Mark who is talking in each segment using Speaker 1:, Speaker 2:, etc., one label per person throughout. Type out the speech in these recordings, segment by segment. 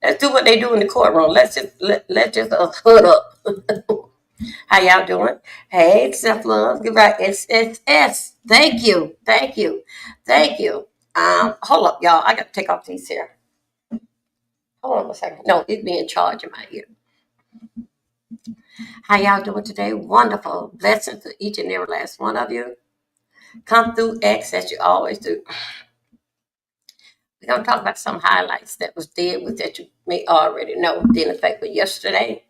Speaker 1: Let's do what they do in the courtroom. Let's just hood up. How y'all doing? Hey, self love. Goodbye. SSS. Thank you. Thank you. Thank you. Hold up, y'all. I got to take off these here. Hold on a second. No, it's me in charge in my ear. How y'all doing today? Wonderful. Blessings to each and every last one of you. Come through X as you always do. We're going to talk about some highlights that was dead with that you may already know didn't affect with yesterday.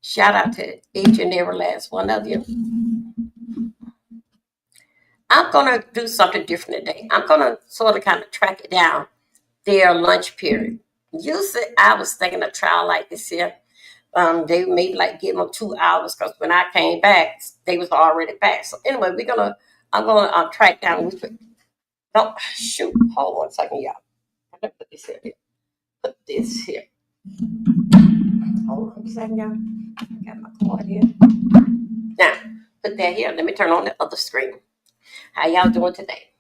Speaker 1: Shout out to each and every last one of you. I'm going to do something different today. I'm going to sort of kind of track it down, their lunch period. Usually I was thinking a trial like this here. They maybe like give them 2 hours because when I came back, they was already back. So anyway, I'm gonna track down. No, shoot, hold on a second, y'all. I'm gonna put this here. Put this here. Hold on a second, y'all. I got my cord here. Now, put that here. Let me turn on the other screen. How y'all doing today?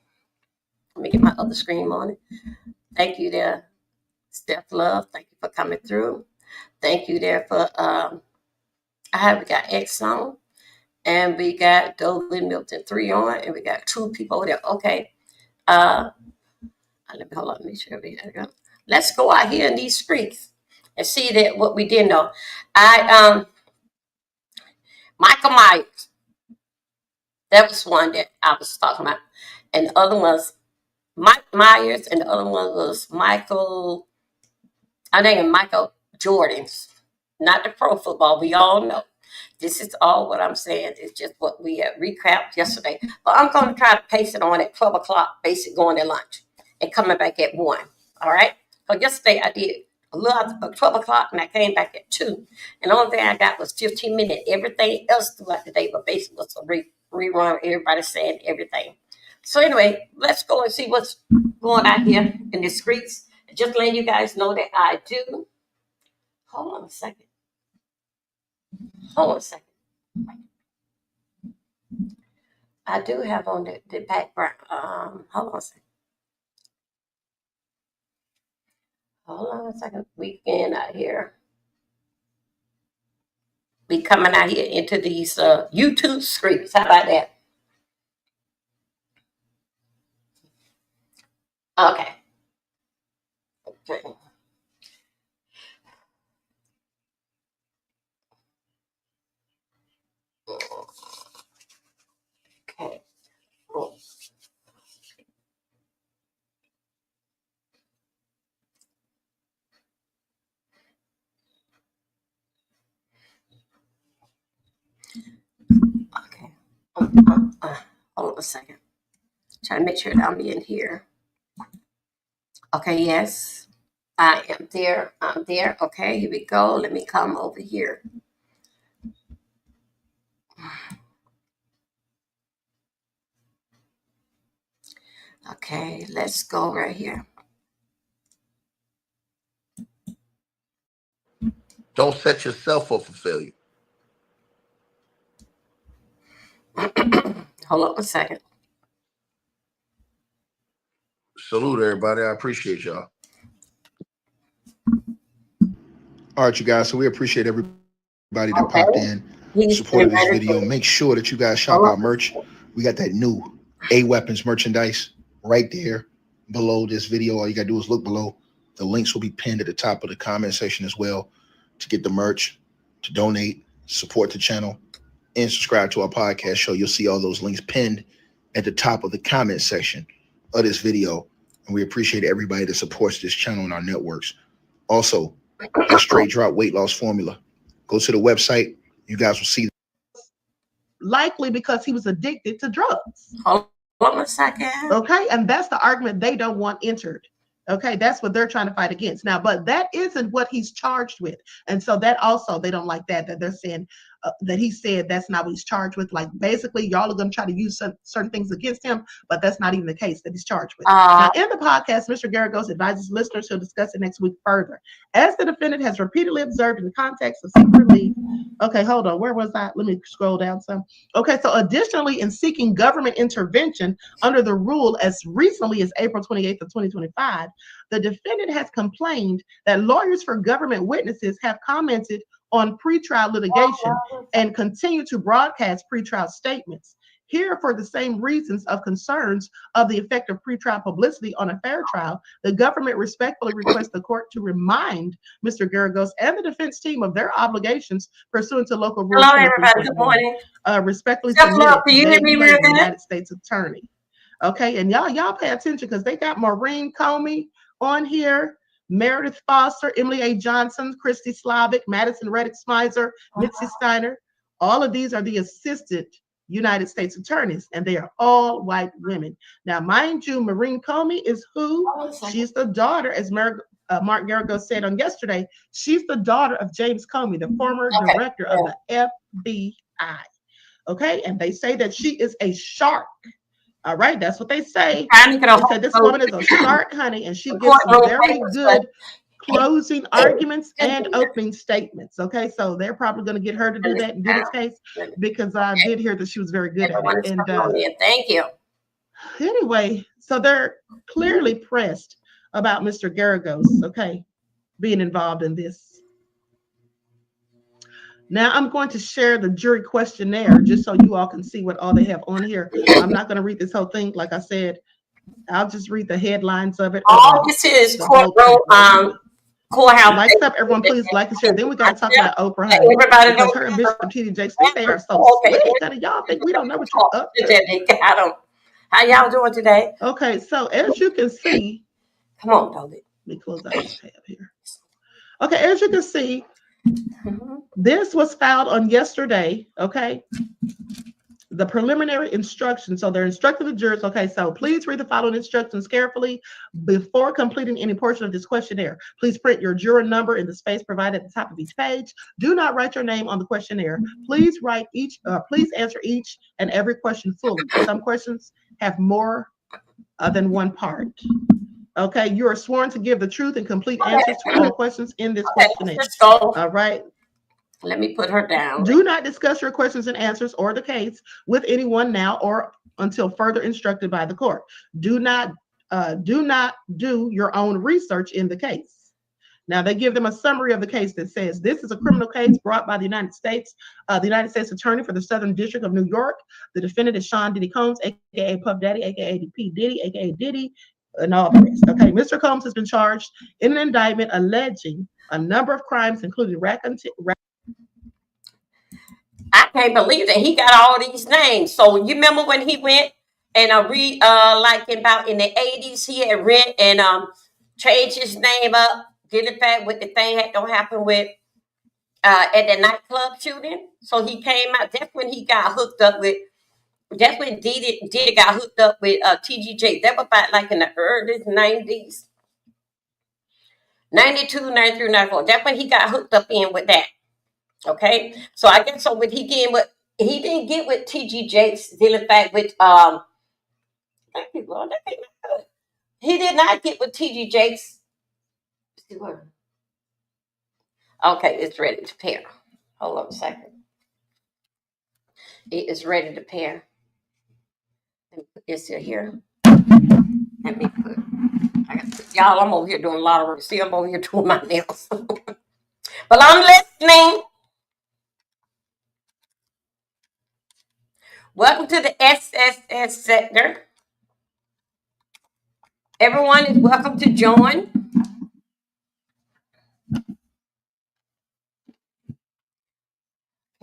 Speaker 1: Let me get my other screen on it. Thank you there, Steph Love. Thank you for coming through. Thank you there for we got X on, and we got Dovey Milton 3 on, and we got 2 people over there. Okay. Let me hold on, make sure we go. Let's go out here in these streets and see that what we did know. Michael Myers. That was one that I was talking about. And the other one was Mike Myers, and the other one was Michael Jordan's. Not the pro football. We all know. This is all what I'm saying. It's just what we had recapped yesterday. But I'm going to try to pace it on at 12 o'clock, basically going to lunch and coming back at 1. All right? So yesterday I did a little 12 o'clock and I came back at 2. And the only thing I got was 15 minutes. Everything else throughout the day, but basically was a rerun. Everybody saying everything. So anyway, let's go and see what's going on here in the streets. Just letting you guys know that I do. Hold on a second. I do have on the background. Hold on a second. Weekend out here. Be coming out here into these YouTube streets. How about that? Okay. Okay. Okay. Hold on a second. Trying to make sure that I'm in here. Okay, yes. I am there. I'm there. Okay, here we go. Let me come over here. Okay, let's go right here.
Speaker 2: Don't set yourself up for failure.
Speaker 1: Hold on a second.
Speaker 2: Salute everybody. I appreciate y'all.
Speaker 3: All right, you guys. So we appreciate everybody that popped in, supported this video. Make sure that you guys shop our merch. We got that new A Weapons merchandise right there below this video. All you got to do is look below. The links will be pinned at the top of the comment section as well to get the merch, to donate, support the channel, and subscribe to our podcast show. You'll see all those links pinned at the top of the comment section of this video. And we appreciate everybody that supports this channel and our networks. Also, that straight drop weight loss formula. Go to the website. You guys will see.
Speaker 4: Likely because he was addicted to drugs.
Speaker 1: Hold on a second.
Speaker 4: Okay, and that's the argument they don't want entered. Okay, that's what they're trying to fight against now, but that isn't what he's charged with. And so that also, they don't like that they're saying that he said that's not what he's charged with. Like, basically, y'all are going to try to use certain things against him, but that's not even the case that he's charged with. Now, in the podcast, Mr. Garagos advises listeners he'll discuss it next week further. As the defendant has repeatedly observed in the context of secret relief, Okay, hold on. Where was I? Let me scroll down some. Okay, so additionally, in seeking government intervention under the rule as recently as April 28th of 2025, the defendant has complained that lawyers for government witnesses have commented on pretrial litigation and continue to broadcast pretrial statements. Here, for the same reasons of concerns of the effect of pretrial publicity on a fair trial, the government respectfully requests the court to remind Mr. Garagos and the defense team of their obligations pursuant to local rule
Speaker 1: Hello, everybody. Good
Speaker 4: 23.1.
Speaker 1: morning.
Speaker 4: Respectfully
Speaker 1: Self love.
Speaker 4: submitted,
Speaker 1: Can you hear me
Speaker 4: David
Speaker 1: real
Speaker 4: Lee,
Speaker 1: good?
Speaker 4: United States Attorney. Okay, and y'all pay attention because they got Maureen Comey on here, Meredith Foster, Emily A. Johnson, Christy Slavic, Madison Reddick Smizer, Mitzi Steiner. All of these are the assistant United States attorneys, and they are all white women. Now, mind you, Maureen Comey is who? She's the daughter, as Mark Garagos said on yesterday, she's the daughter of James Comey, the former director of the FBI. Okay, and they say that she is a shark. All right, that's what they say. They said this woman is a shark, honey, and she gives some very good closing arguments and opening statements. Okay, so they're probably going to get her to do that in Diddy's case, because I did hear that she was very good at it. And
Speaker 1: thank you.
Speaker 4: Anyway, so they're clearly pressed about Mr. Garagos, okay, being involved in this. Now I'm going to share the jury questionnaire just so you all can see what all they have on here. I'm not going to read this whole thing. Like I said, I'll just read the headlines of it.
Speaker 1: All this is courtroom, courthouse.
Speaker 4: Likes up, everyone. Please like and share. Then we got to talk about Oprah, honey, because her and Bishop T.D. Jakes, they are so sweet. Honey, y'all think we don't know what you're up to?
Speaker 1: How y'all doing today?
Speaker 4: Okay, so as you can see,
Speaker 1: come on, David.
Speaker 4: Let me close out this tab here. Okay, as you can see, this was filed on yesterday, okay? The preliminary instructions. So they're instructing the jurors, okay, so please read the following instructions carefully before completing any portion of this questionnaire. Please print your juror number in the space provided at the top of each page. Do not write your name on the questionnaire. Please please answer each and every question fully. Some questions have more than one part. Okay, you are sworn to give the truth and complete answers to all questions in this questionnaire. All right.
Speaker 1: Let me put her down.
Speaker 4: Do not discuss your questions and answers or the case with anyone now or until further instructed by the court. Do not do your own research in the case. Now they give them a summary of the case that says this is a criminal case brought by the United States Attorney for the Southern District of New York. The defendant is Sean Diddy Combs, aka Puff Daddy, aka P Diddy, aka Diddy, and all the rest. Okay, Mr. Combs has been charged in an indictment alleging a number of crimes, including
Speaker 1: I can't believe that he got all these names. So you remember when he went and like about in the 80s, he had rent and changed his name up, did it back with the thing that don't happen with at the nightclub shooting. So he came out. That's when he got hooked up with. That's when Diddy got hooked up with TGJ. That was about like in the early 90s. 92, 93, 94. That's when he got hooked up in with that. Okay, so I guess so. When he didn't get with T.G. Jakes, dealing back with thank you, Lord. That ain't good. He did not get with T.G. Jakes. Okay, it's ready to pair. Hold on a second. It is ready to pair. Let me put this here. Let me put. Y'all, I'm over here doing a lot of work. See, I'm over here doing my nails. But I'm listening. Welcome to the SSS sector. Everyone is welcome to join.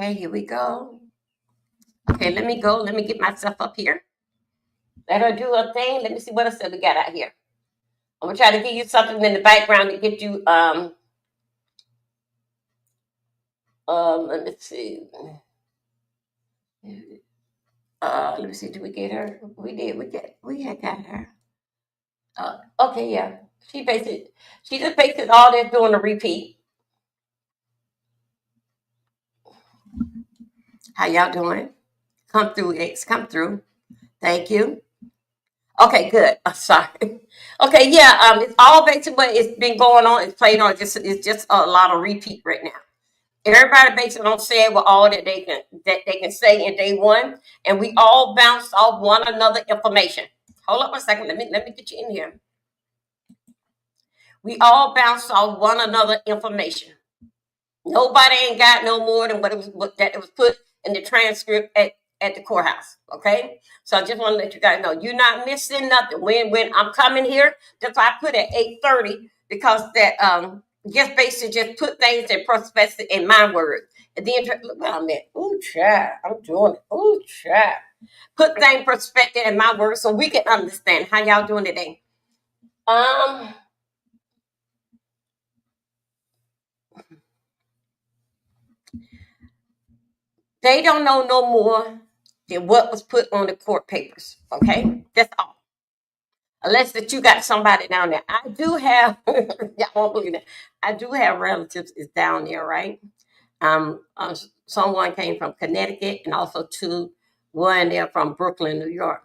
Speaker 1: Okay, here we go. Okay, let me go. Let me get myself up here. Let her do her thing. Let me see what else we got out here. I'm gonna try to give you something in the background to get you let me see. Let me see, did we get her? We did, we had got her. Okay, yeah. She just basically all they're doing a repeat. How y'all doing? Come through, X, come through. Thank you. Okay, good. I'm sorry. Okay, yeah, it's all basically what it's been going on. It's playing on. It's just a lot of repeat right now. Everybody basically don't say what all that they can say in day one, and we all bounce off one another information. Hold up a second. Let me get you in here. We all bounce off one another information. Nobody ain't got no more than what it was put in the transcript at the courthouse. Okay, so I just want to let you guys know you're not missing nothing. When I'm coming here, that's why I put at 8:30, because that just basically just put things in perspective in my words. And then look what I'm at. Ooh, child, I'm doing it. Ooh, child. Put things in perspective in my words so we can understand how y'all doing today. They don't know no more than what was put on the court papers. Okay, that's all. Unless that you got somebody down there. I do have, y'all won't believe that. I do have relatives is down there, right? Someone came from Connecticut, and also one there from Brooklyn, New York.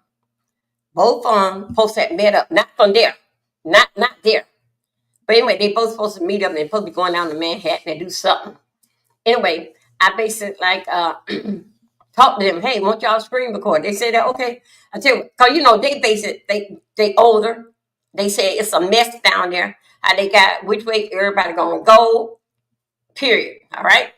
Speaker 1: Both supposed to have met up, not from there, not there. But anyway, they both supposed to meet up, and they're supposed to be going down to Manhattan and do something. Anyway, I basically like talk to them. Hey, won't y'all screen record? They say that okay. I tell you, cause they basically they older. They say it's a mess down there. How they got which way everybody gonna go. Period. All right.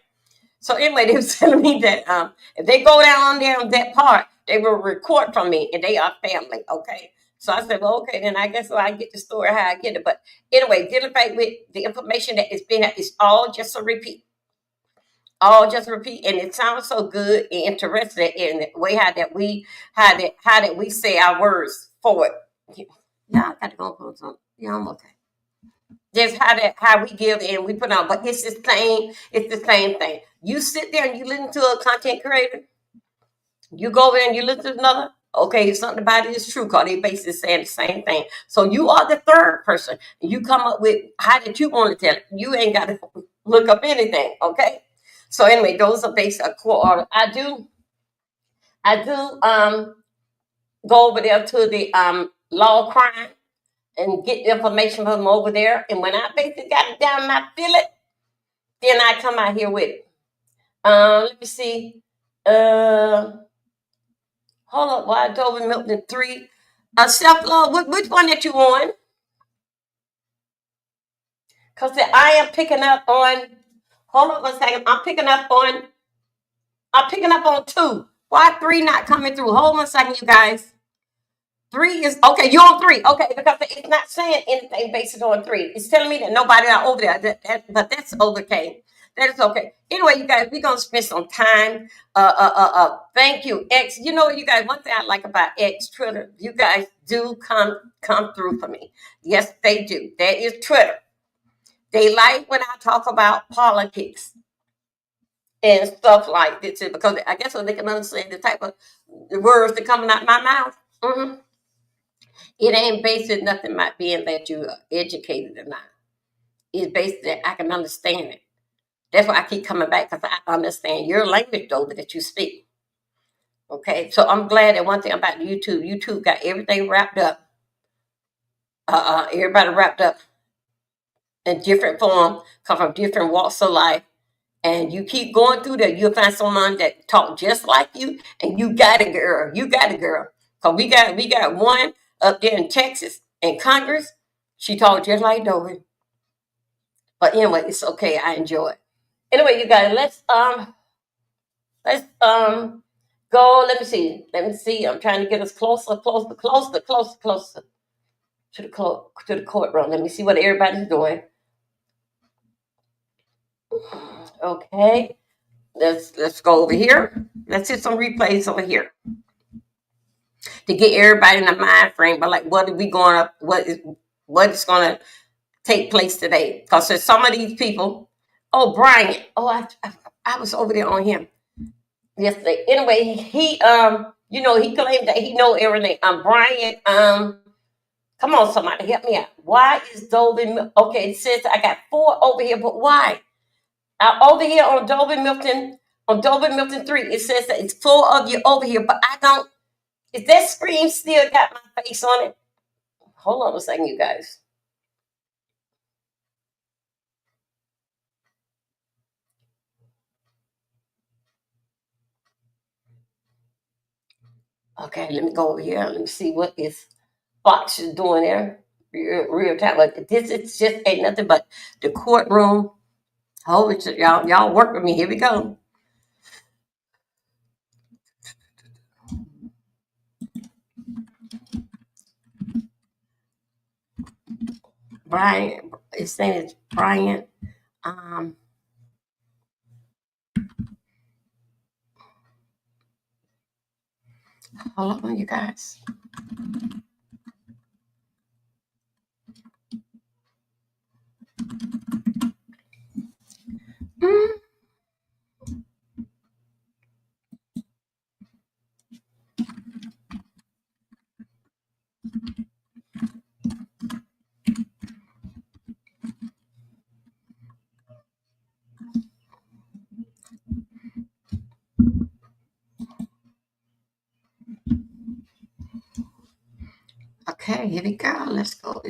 Speaker 1: So anyway, they was telling me that if they go down there on that part, they will record from me, and they are family. Okay. So I said, well, okay, then I guess I get the story how I get it. But anyway, dealing with the information that is being, it's all just a repeat. All just repeat, and it sounds so good and interesting in the way how that we say our words forward. Yeah, I got to go put some. Yeah, I'm okay. Just how we give and we put on, but it's the same. It's the same thing. You sit there and you listen to a content creator. You go there and you listen to another. Okay, something about it is true because they basically saying the same thing. So you are the third person. You come up with how did you want to tell it. You ain't got to look up anything. Okay. So anyway, those are based on court order. I do go over there to the law crime and get the information from them over there. And when I basically got it down and I feel it, then I come out here with it. Let me see. Hold up, why Dover Milton 3? Self-love, which one that you on? Because I am picking up on, hold up a second, I'm picking up on 2. Why 3 not coming through? Hold on a second, you guys. 3 is, okay, you're on 3. Okay, because it's not saying anything based on 3. It's telling me that nobody out over there, but that's okay. That is okay. Anyway, you guys, we're going to spend some time. Thank you, X. You know, you guys, one thing I like about X, Twitter, you guys do come through for me. Yes, they do. That is Twitter. They like when I talk about politics and stuff like this, because I guess so they can understand the type of the words that coming out my mouth. Mm-hmm. It ain't based on nothing about being that you are educated or not. It's based that I can understand it. That's why I keep coming back, because I understand your language though that you speak. Okay, so I'm glad that one thing about YouTube got everything wrapped up. Everybody wrapped up in different form, come from different walks of life. And you keep going through that, you'll find someone that talk just like you, and you got a girl. You got a girl. Cause we got one up there in Texas in Congress. She talked just like Dover. But anyway, it's okay. I enjoy it. Anyway, you guys, let's go. Let me see. I'm trying to get us closer to the courtroom. Let me see what everybody's doing. Okay. Let's go over here. Let's hit some replays over here to get everybody in the mind frame. But like, what are we going up? What is going to take place today? Because there's some of these people. Oh, Brian. Oh, I was over there on him yesterday. Anyway, he he claimed that he know everything. Brian. Come on, somebody help me out. Why is Dolby? Okay, it says I got 4 over here, but why? Over here on Dolby Milton 3, it says that it's 4 of you over here, but I don't. Is that screen still got my face on it? Hold on a second, you guys. Okay, let me go over here. Let me see what is Fox is doing there. Real time. But this is just ain't nothing but the courtroom. Hold it, y'all work with me. Here we go. Brian, his name is Brian. Um, Hold on, you guys. Mm, okay, here we go. Let's go.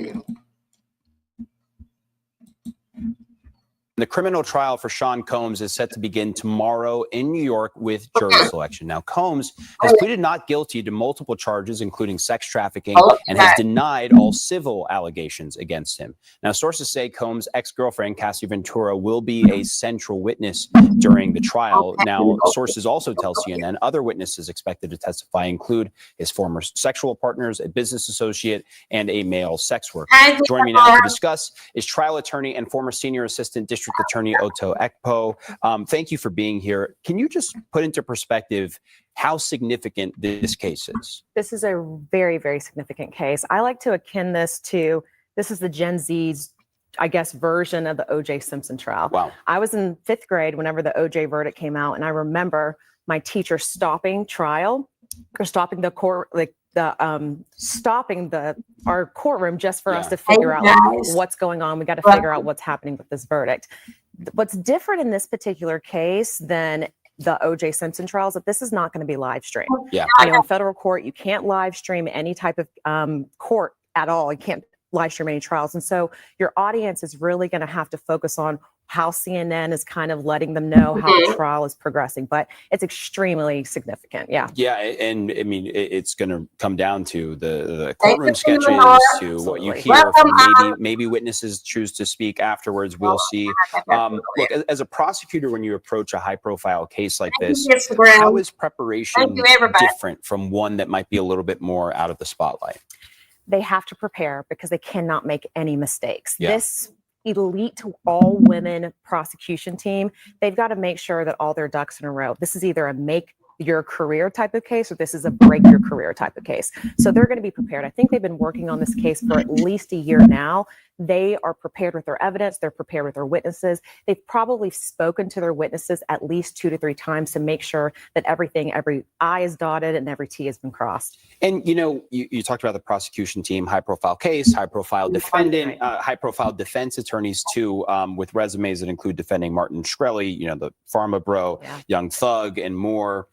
Speaker 5: The criminal trial for Sean Combs is set to begin tomorrow in New York with jury selection. Now, Combs has pleaded not guilty to multiple charges, including sex trafficking, and has denied all civil allegations against him. Now, sources say Combs' ex-girlfriend, Cassie Ventura, will be a central witness during the trial. Now, sources also tell CNN other witnesses expected to testify include his former sexual partners, a business associate, and a male sex worker. Joining me now to discuss is trial attorney and former senior assistant district attorney Otto Ekpo. Thank you for being here. Can you just put into perspective how significant this case is?
Speaker 6: This is a very, very significant case. I like to akin this to, this is the Gen Z's, I guess, version of the O.J. Simpson trial.
Speaker 5: Wow.
Speaker 6: I was in 5th grade whenever the O.J. verdict came out, and I remember my teacher stopping trial, or stopping the court, like stopping our courtroom just for us to figure out like, what's going on. We got to figure out what's happening with this verdict. What's different in this particular case than the O.J. Simpson trials, that this is not going to be live streamed.
Speaker 5: Yeah.
Speaker 6: You know, in federal court, you can't live stream any type of court at all. You can't live stream any trials. And so your audience is really going to have to focus on how CNN is kind of letting them know how the trial is progressing, but it's extremely significant. Yeah.
Speaker 5: Yeah. And I mean, it's going to come down to the courtroom sketches, to what you hear from maybe witnesses choose to speak afterwards. We'll see. Look, as a prosecutor, when you approach a high profile case like this, how is preparation different from one that might be a little bit more out of the spotlight?
Speaker 6: They have to prepare because they cannot make any mistakes. Yeah. This elite all women prosecution team, they've got to make sure that all their ducks in a row. This is either a make your career type of case, or this is a break your career type of case. So they're going to be prepared. I think they've been working on this case for at least a year now. They are prepared with their evidence. They're prepared with their witnesses. They've probably spoken to their witnesses at least 2 to 3 times to make sure that every I is dotted and every T has been crossed.
Speaker 5: And, you know, you talked about the prosecution team, high profile case, high profile defendant, high profile defense attorneys too, with resumes that include defending Martin Shkreli, you know, the pharma bro, Young Thug, and more.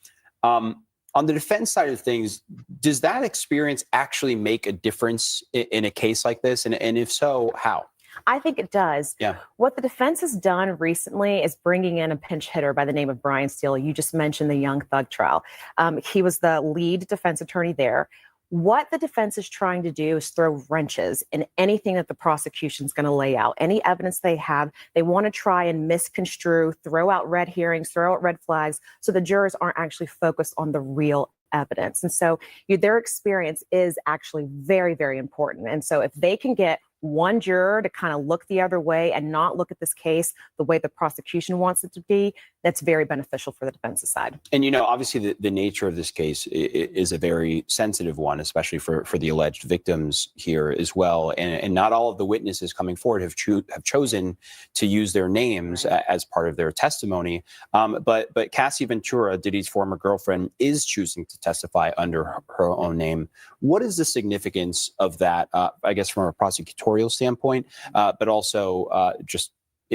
Speaker 5: On the defense side of things, does that experience actually make a difference in a case like this? And if so, how?
Speaker 6: I think it does.
Speaker 5: Yeah.
Speaker 6: What the defense has done recently is bringing in a pinch hitter by the name of Brian Steele. You just mentioned the Young Thug trial. He was the lead defense attorney there. What the defense is trying to do is throw wrenches in anything that the prosecution is going to lay out. Any evidence they have, they want to try and misconstrue, throw out red herrings, throw out red flags, so the jurors aren't actually focused on the real evidence. And so their experience is actually very, very important. And so if they can get one juror to kind of look the other way and not look at this case the way the prosecution wants it to be, that's very beneficial for the defense's side.
Speaker 5: And, you know, obviously the nature of this case is a very sensitive one, especially for the alleged victims here as well. And not all of the witnesses coming forward have chosen to use their names as part of their testimony. But Cassie Ventura, Diddy's former girlfriend, is choosing to testify under her own name. What is the significance of that, I guess, from a prosecutorial standpoint, but also just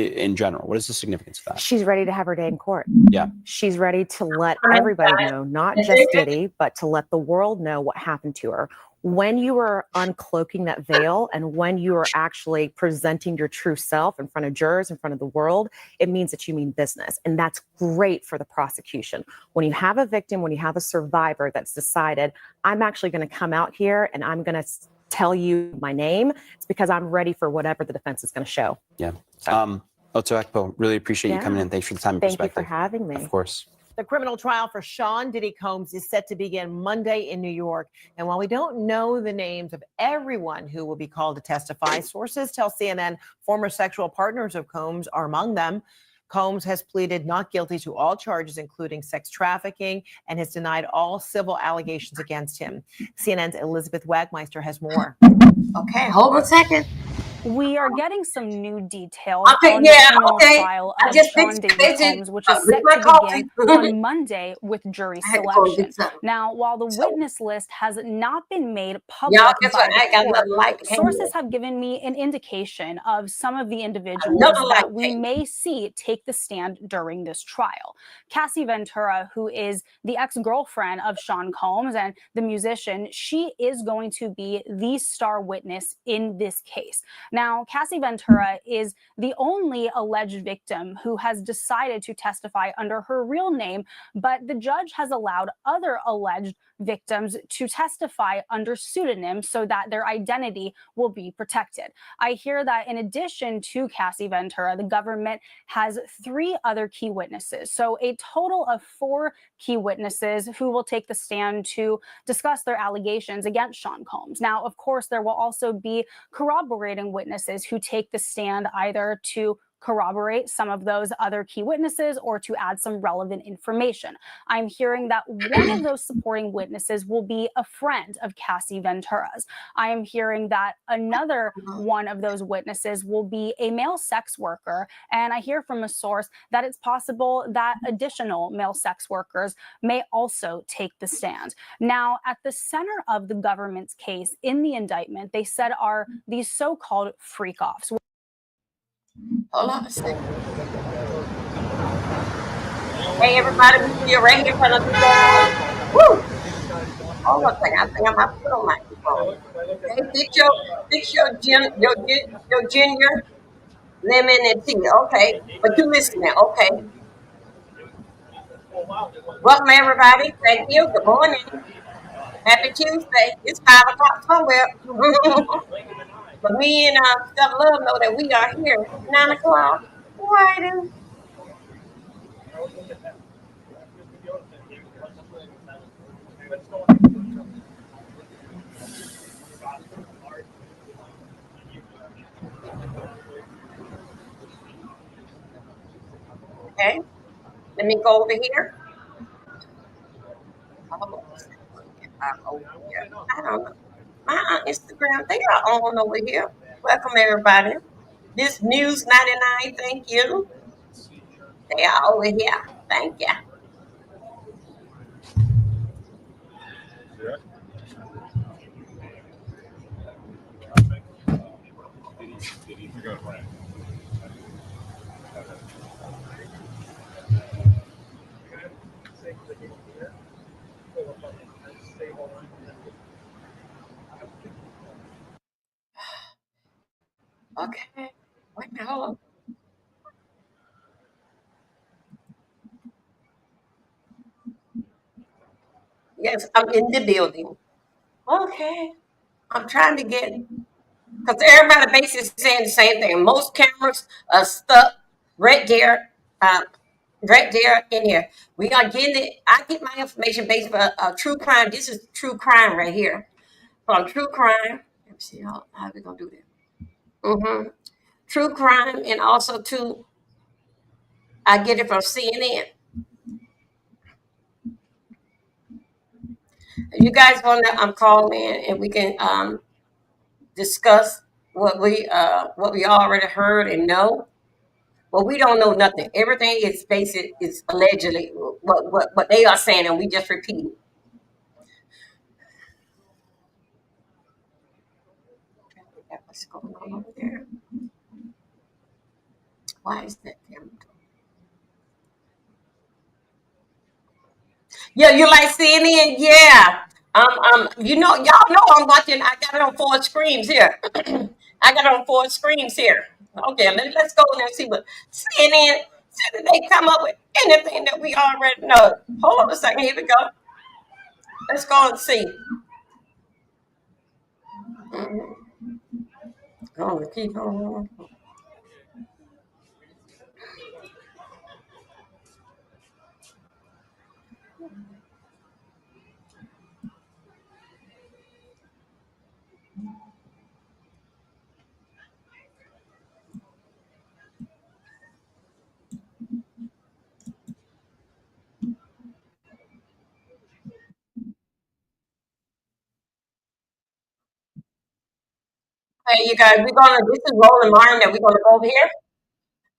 Speaker 5: in general? What is the significance of that?
Speaker 6: She's ready to have her day in court.
Speaker 5: Yeah.
Speaker 6: She's ready to let everybody know, not just Diddy, but to let the world know what happened to her. When you are uncloaking that veil and when you are actually presenting your true self in front of jurors, in front of the world, it means that you mean business. And that's great for the prosecution. When you have a victim, when you have a survivor that's decided, I'm actually going to come out here and I'm going to tell you my name, it's because I'm ready for whatever the defense is going to show.
Speaker 5: Yeah. Oto Ekpo, really appreciate you coming in. Thanks for the time and perspective.
Speaker 6: Thank you for having me.
Speaker 5: Of course.
Speaker 7: The criminal trial for Sean Diddy Combs is set to begin Monday in New York. And while we don't know the names of everyone who will be called to testify, sources tell CNN former sexual partners of Combs are among them. Combs has pleaded not guilty to all charges, including sex trafficking, and has denied all civil allegations against him. CNN's Elizabeth Wagmeister has more.
Speaker 1: Okay, hold on a second.
Speaker 8: We are getting some new details
Speaker 1: Okay,
Speaker 8: on
Speaker 1: yeah,
Speaker 8: the criminal
Speaker 1: okay.
Speaker 8: trial
Speaker 1: I
Speaker 8: of
Speaker 1: just
Speaker 8: Sean
Speaker 1: fixed
Speaker 8: Diddy
Speaker 1: it.
Speaker 8: Combs, which is
Speaker 1: With
Speaker 8: set
Speaker 1: my
Speaker 8: to
Speaker 1: coffee.
Speaker 8: begin on Monday with jury
Speaker 1: I had to go and
Speaker 8: selection.
Speaker 1: get something.
Speaker 8: Now, while the
Speaker 1: So,
Speaker 8: witness list has not been made
Speaker 1: y'all,
Speaker 8: public
Speaker 1: guess
Speaker 8: by
Speaker 1: what? I
Speaker 8: the
Speaker 1: got
Speaker 8: court,
Speaker 1: another light that came
Speaker 8: sources
Speaker 1: in.
Speaker 8: have given me an indication of some of the individuals
Speaker 1: Another light
Speaker 8: that we
Speaker 1: came.
Speaker 8: may see take the stand during this trial. Cassie Ventura, who is the ex-girlfriend of Sean Combs and the musician, she is going to be the star witness in this case. Now, Cassie Ventura is the only alleged victim who has decided to testify under her real name, but the judge has allowed other alleged victims to testify under pseudonym so that their identity will be protected. I hear that in addition to Cassie Ventura, the government has 3 other key witnesses. So a total of 4 key witnesses who will take the stand to discuss their allegations against Sean Combs. Now, of course, there will also be corroborating witnesses who take the stand either to corroborate some of those other key witnesses or to add some relevant information. I'm hearing that one of those supporting witnesses will be a friend of Cassie Ventura's. I am hearing that another one of those witnesses will be a male sex worker. And I hear from a source that it's possible that additional male sex workers may also take the stand. Now, at the center of the government's case in the indictment, they said are these so-called freak-offs.
Speaker 1: Hold on a second. Hey, everybody, we still right here in front of the door. Woo! Hold on a second. I think I'm about to put on my phone. Hey, your ginger, lemon, and tea. Okay, but you listening? Okay. Welcome, everybody. Thank you. Good morning. Happy Tuesday. It's 5 o'clock somewhere. But me and Steph Love know that we are here. 9 o'clock. Right. Okay. Let me go over here. Hold on a second. Get back over here. I don't know. My Instagram, they are on over here. Welcome, everybody. This News 99, thank you. They are over here. Thank you. Okay. Wait a minute, hold on. Yes, I'm in the building. Okay. I'm trying to get, because everybody basically saying the same thing. Most cameras are stuck right there, uh, right there in here. We are getting it. I get my information based on true crime. This is true crime right here. From true crime. Let me see how we gonna do that. True crime, and also too, I get it from CNN. You guys want to call in and we can discuss what we already heard and know. Well, we don't know nothing. Everything is basic is allegedly what they are saying, and we just repeat it. What's going on over there? Why is that camera? Yeah, you like CNN? Yeah. You know, y'all know I'm watching. I got it on 4 screens here. I got it on 4 screens here. Okay, let's go and see what CNN said. They come up with anything that we already know. Hold on a second. Here we go. Let's go and see. Oh, keep on. Hey, you guys, this is Roland Martin that we're gonna go over here.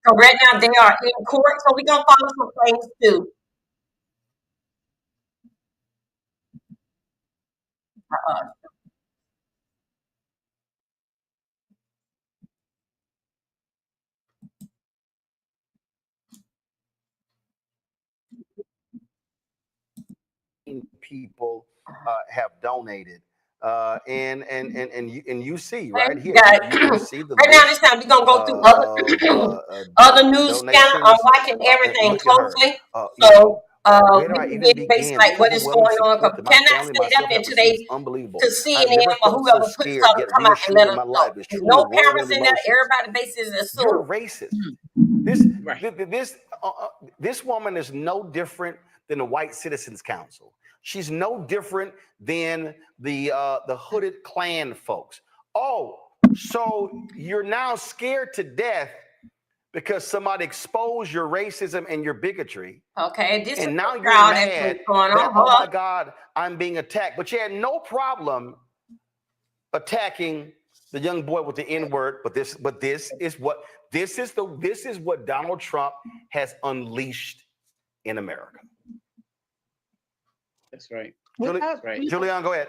Speaker 1: So right now they are in court, so we're gonna follow some things too. Uh,
Speaker 9: people have donated. And you see
Speaker 1: hey,
Speaker 9: right
Speaker 1: you
Speaker 9: here,
Speaker 1: guys,
Speaker 9: you see the
Speaker 1: right now this
Speaker 9: list
Speaker 1: time we're gonna go through other
Speaker 9: of
Speaker 1: other news channel. I'm
Speaker 9: donations.
Speaker 1: watching
Speaker 9: And
Speaker 1: everything
Speaker 9: look at her.
Speaker 1: closely,
Speaker 9: You know,
Speaker 1: so
Speaker 9: where do
Speaker 1: we
Speaker 9: I
Speaker 1: can
Speaker 9: even
Speaker 1: get based
Speaker 9: begin? The
Speaker 1: like what is
Speaker 9: overwhelming
Speaker 1: going on.
Speaker 9: support
Speaker 1: 'Cause
Speaker 9: that
Speaker 1: we
Speaker 9: my
Speaker 1: cannot
Speaker 9: family and
Speaker 1: say
Speaker 9: myself have
Speaker 1: nothing
Speaker 9: received
Speaker 1: today
Speaker 9: is unbelievable.
Speaker 1: to
Speaker 9: I've
Speaker 1: CNN
Speaker 9: never
Speaker 1: or
Speaker 9: felt so
Speaker 1: whoever put
Speaker 9: scared
Speaker 1: something
Speaker 9: yet
Speaker 1: come out and
Speaker 9: reassured
Speaker 1: let
Speaker 9: in
Speaker 1: us
Speaker 9: my
Speaker 1: know.
Speaker 9: life. It's
Speaker 1: There's
Speaker 9: truly a
Speaker 1: no
Speaker 9: whirlwind
Speaker 1: cameras
Speaker 9: of
Speaker 1: in there.
Speaker 9: emotions.
Speaker 1: Everybody bases
Speaker 9: You're
Speaker 1: assume.
Speaker 9: racist. This woman is no different than the White Citizens Council. She's no different than the hooded Klan folks. Oh, so you're now scared to death because somebody exposed your racism and your bigotry,
Speaker 1: Okay, this is
Speaker 9: and now
Speaker 1: the
Speaker 9: you're
Speaker 1: trial that's
Speaker 9: mad
Speaker 1: going
Speaker 9: that,
Speaker 1: on.
Speaker 9: oh
Speaker 1: Hold
Speaker 9: my
Speaker 1: on.
Speaker 9: God, I'm being attacked. But you had no problem attacking the young boy with the N-word. But this is what Donald Trump has unleashed in America.
Speaker 10: That's right.
Speaker 9: Julian, go ahead.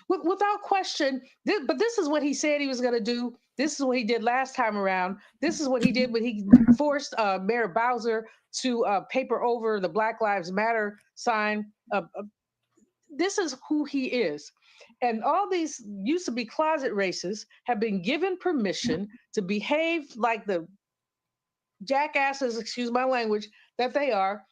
Speaker 11: Without question, but this is what he said he was going to do. This is what he did last time around. This is what he did when he forced Mayor Bowser to paper over the Black Lives Matter sign. This is who he is. And all these used to be closet racists have been given permission to behave like the jackasses, excuse my language, that they are.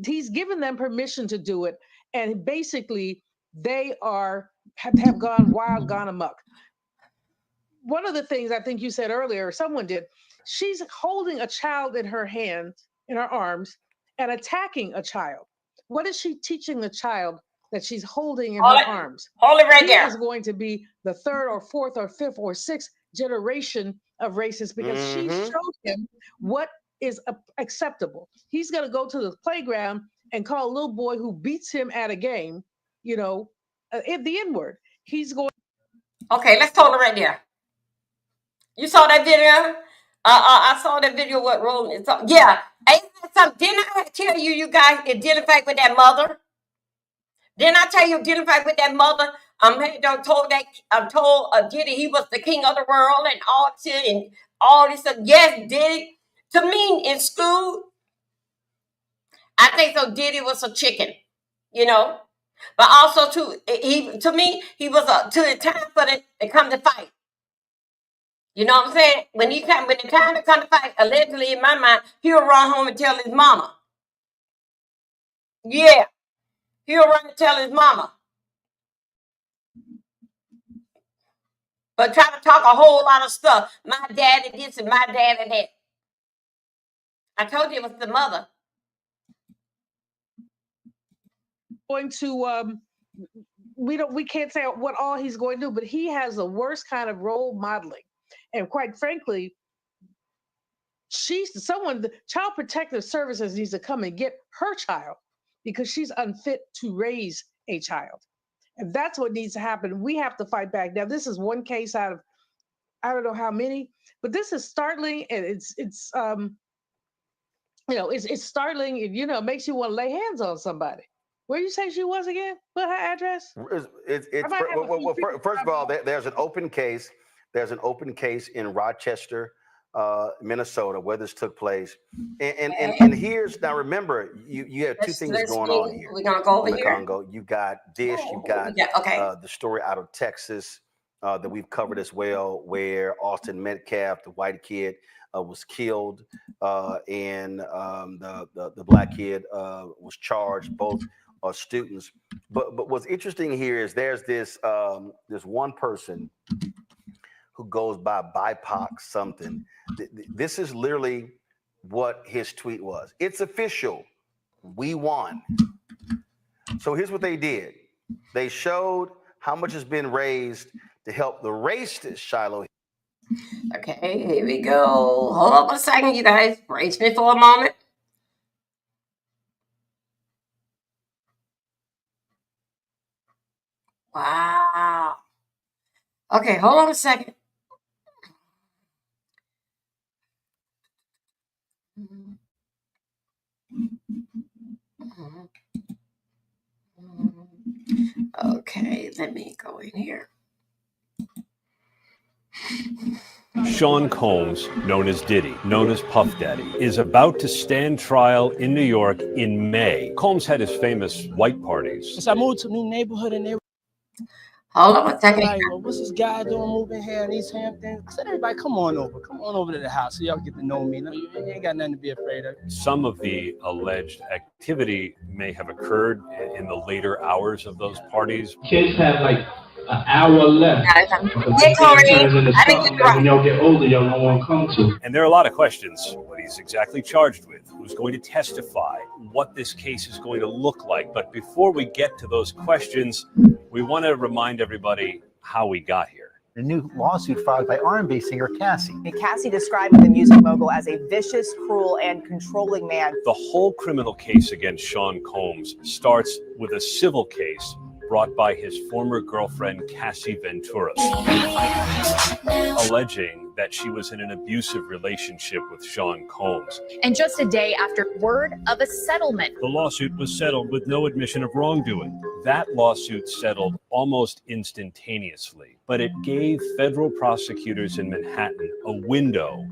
Speaker 11: He's given them permission to do it. And basically, they have gone wild, gone amok. One of the things I think you said earlier, or someone did, she's holding a child in her hands, in her arms, and attacking a child. What is she teaching the child that she's holding in her arms?
Speaker 1: Hold it right
Speaker 11: He
Speaker 1: there.
Speaker 11: is going to be the 3rd or 4th or 5th or 6th generation of racists because she showed him what is acceptable. He's going to go to the playground and call a little boy who beats him at a game, the N-word. He's going.
Speaker 1: Okay, let's hold it right there. You saw that video? I saw that video. What Roland is talking? Yeah. Didn't I tell you, you guys identify with that mother? Didn't I tell you identify with that mother? I'm told Diddy he was the king of the world and all this and all this stuff. Yes, Diddy. To me, in school, I think so. Diddy was a chicken, you know. But also to me, he was to the time for it to come to fight. You know what I'm saying? When the time to come to fight, allegedly in my mind, he'll run home and tell his mama. Yeah, he'll run and tell his mama. But try to talk a whole lot of stuff. My dad and this and my dad and that. I told you it was the mother.
Speaker 11: Going to we can't say what all he's going to do, but he has the worst kind of role modeling. And quite frankly, the Child Protective Services needs to come and get her child because she's unfit to raise a child. And that's what needs to happen. We have to fight back. Now, this is one case out of I don't know how many, but this is startling and it's startling and it makes you want to lay hands on somebody. Where you say she was again? What her address?
Speaker 9: First of all, there's an open case. There's an open case in Rochester, Minnesota, where this took place. And here's, now remember, you have two things going on here.
Speaker 1: We're gonna go over
Speaker 9: in the
Speaker 1: here.
Speaker 9: Congo. You got Dish, you got the story out of Texas that we've covered as well, where Austin Metcalf, the white kid, was killed, and the black kid was charged. Both are students. But what's interesting here is there's this one person who goes by BIPOC something. This is literally what his tweet was. It's official. We won. So here's what they did. They showed how much has been raised to help the racist Shiloh.
Speaker 1: Okay, here we go. Hold on a second, you guys. Brace me for a moment. Wow. Okay, hold on a second. Okay, let me go in here.
Speaker 10: Sean Combs, known as Diddy, known as Puff Daddy, is about to stand trial in New York in May. Combs had his famous white parties.
Speaker 12: Since I moved to a new neighborhood and they
Speaker 1: hold on a second.
Speaker 12: Like, well, what's this guy doing moving here in East Hampton? I said, everybody, come on over to the house so y'all get to know me. No, you ain't got nothing to be afraid of.
Speaker 10: Some of the alleged activity may have occurred in the later hours of those parties.
Speaker 13: Kids have like an hour left.
Speaker 1: When
Speaker 13: y'all get older, y'all don't want to come to.
Speaker 10: And there are a lot of questions. What he's exactly charged with, who's going to testify, what this case is going to look like. But before we get to those questions, we want to remind everybody how we got here.
Speaker 14: A new lawsuit filed by R&B singer Cassie.
Speaker 7: Cassie describing the music mogul as a vicious, cruel, and controlling man.
Speaker 10: The whole criminal case against Sean Combs starts with a civil case brought by his former girlfriend, Cassie Ventura, alleging that she was in an abusive relationship with Sean Combs.
Speaker 15: And just a day after word of a settlement.
Speaker 10: The lawsuit was settled with no admission of wrongdoing. That lawsuit settled almost instantaneously, but it gave federal prosecutors in Manhattan a window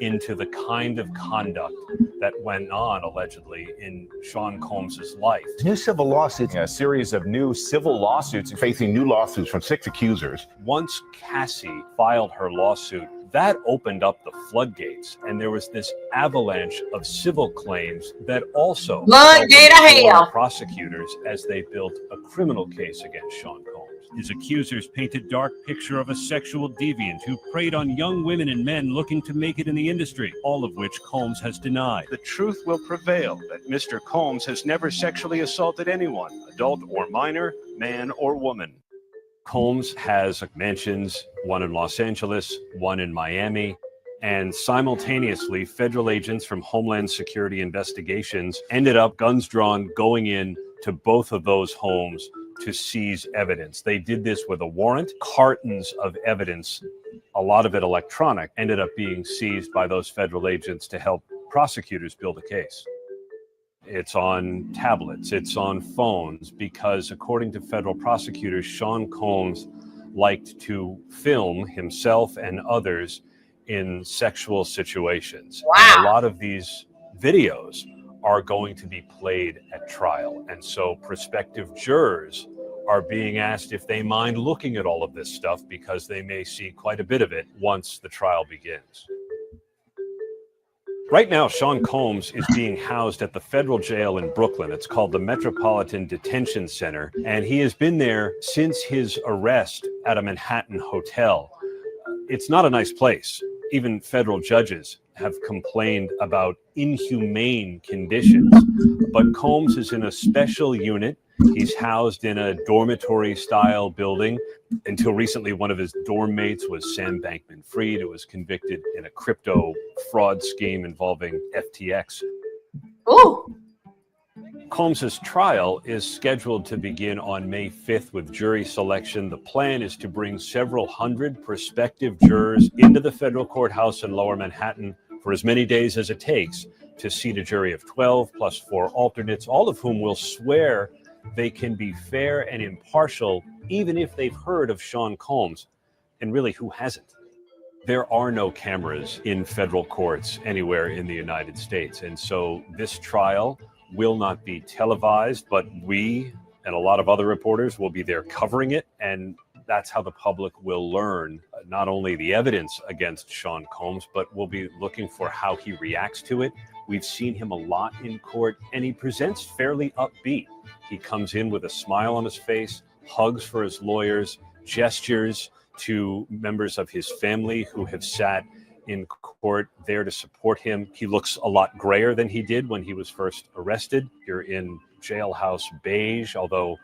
Speaker 10: into the kind of conduct that went on, allegedly, in Sean Combs's life.
Speaker 14: New civil lawsuits.
Speaker 16: A series of new civil lawsuits facing new lawsuits from 6 accusers.
Speaker 10: Once Cassie filed her lawsuit, that opened up the floodgates, and there was this avalanche of civil claims that also helped prosecutors as they built a criminal case against Sean Combs.
Speaker 17: His accusers paint a dark picture of a sexual deviant who preyed on young women and men looking to make it in the industry, all of which Combs has denied.
Speaker 10: The truth will prevail that Mr. Combs has never sexually assaulted anyone, adult or minor, man or woman. Combs has mansions, one in Los Angeles, one in Miami, and simultaneously, federal agents from Homeland Security Investigations ended up, guns drawn, going in to both of those homes to seize evidence. They did this with a warrant. Cartons of evidence, a lot of it electronic, ended up being seized by those federal agents to help prosecutors build a case. It's on tablets, it's on phones, because according to federal prosecutors, Sean Combs liked to film himself and others in sexual situations.
Speaker 1: Wow.
Speaker 10: And a lot of these videos are going to be played at trial. And so prospective jurors are being asked if they mind looking at all of this stuff, because they may see quite a bit of it once the trial begins. Right now, Sean Combs is being housed at the federal jail in Brooklyn. It's called the Metropolitan Detention Center, and he has been there since his arrest at a Manhattan hotel. It's not a nice place. Even federal judges have complained about inhumane conditions. But Combs is in a special unit. He's housed in a dormitory-style building. Until recently, one of his dorm mates was Sam Bankman-Fried, who was convicted in a crypto fraud scheme involving FTX.
Speaker 1: Ooh.
Speaker 10: Combs's trial is scheduled to begin on May 5th with jury selection. The plan is to bring several hundred prospective jurors into the federal courthouse in Lower Manhattan for as many days as it takes to seat a jury of 12 plus 4 alternates, all of whom will swear they can be fair and impartial, even if they've heard of Sean Combs. And really, who hasn't? There are no cameras in federal courts anywhere in the United States. And so this trial will not be televised, but we and a lot of other reporters will be there covering it. And that's how the public will learn not only the evidence against Sean Combs, but we'll be looking for how he reacts to it. We've seen him a lot in court, and he presents fairly upbeat. He comes in with a smile on his face, hugs for his lawyers, gestures to members of his family who have sat in court there to support him. He looks a lot grayer than he did when he was first arrested. You're in jailhouse beige, although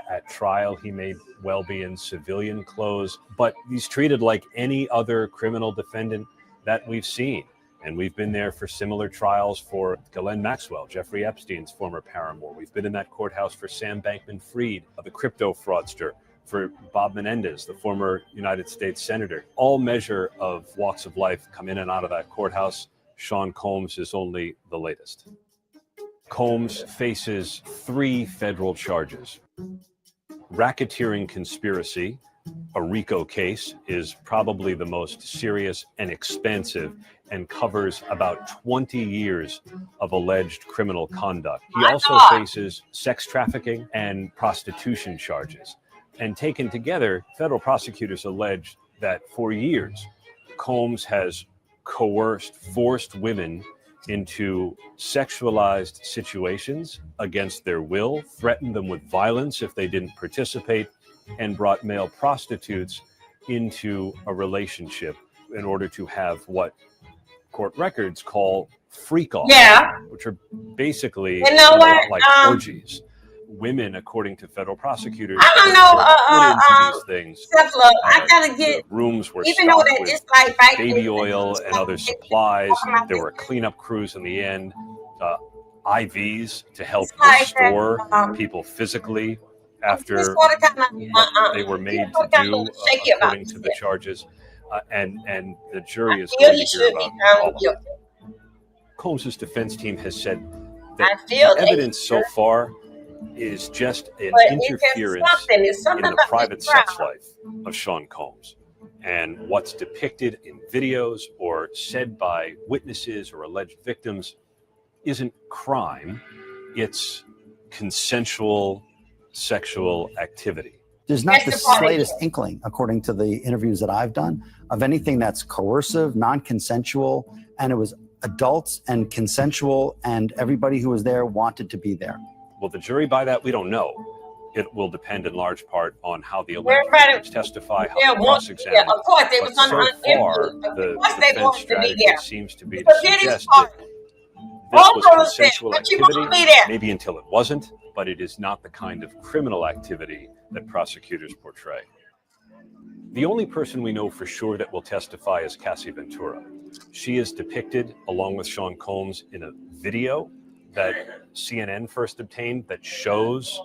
Speaker 10: at trial he may well be in civilian clothes, but he's treated like any other criminal defendant that we've seen. And we've been there for similar trials for Ghislaine Maxwell, Jeffrey Epstein's former paramour. We've been in that courthouse for Sam Bankman-Fried, the crypto fraudster, for Bob Menendez, the former United States Senator. All measure of walks of life come in and out of that courthouse. Sean Combs is only the latest. Combs faces 3 federal charges. Racketeering conspiracy, a RICO case, is probably the most serious and expansive and covers about 20 years of alleged criminal conduct. He also faces sex trafficking and prostitution charges. And taken together, federal prosecutors allege that for years, Combs has forced women into sexualized situations against their will, threatened them with violence if they didn't participate, and brought male prostitutes into a relationship in order to have what court records call freak-offs, which are basically a lot like orgies. Women, according to federal prosecutors, into these things.
Speaker 1: I gotta get
Speaker 10: Rooms were
Speaker 1: even though
Speaker 10: stocked
Speaker 1: that
Speaker 10: with
Speaker 1: it's like
Speaker 10: baby oil and other supplies. There were cleanup crews in the end, IVs to help restore people physically after they were made to do, according to the charges. And the jury is going to hear about all of it. Combs' defense team has said that the evidence so far is just an interference in the private sex life of Sean Combs. And what's depicted in videos or said by witnesses or alleged victims isn't crime, it's consensual sexual activity.
Speaker 18: There's not the slightest inkling, according to the interviews that I've done, of anything that's coercive, non-consensual, and it was adults and consensual, and everybody who was there wanted to be there.
Speaker 10: Will the jury buy that? We don't know. It will depend in large part on how the alleged victims testify, how they cross-examine.
Speaker 1: Yeah, of course, they was
Speaker 10: so far, the defense strategy seems to be to suggest that this was consensual activity, maybe until it wasn't, but it is not the kind of criminal activity that prosecutors portray. The only person we know for sure that will testify is Cassie Ventura. She is depicted, along with Sean Combs, in a video that CNN first obtained that shows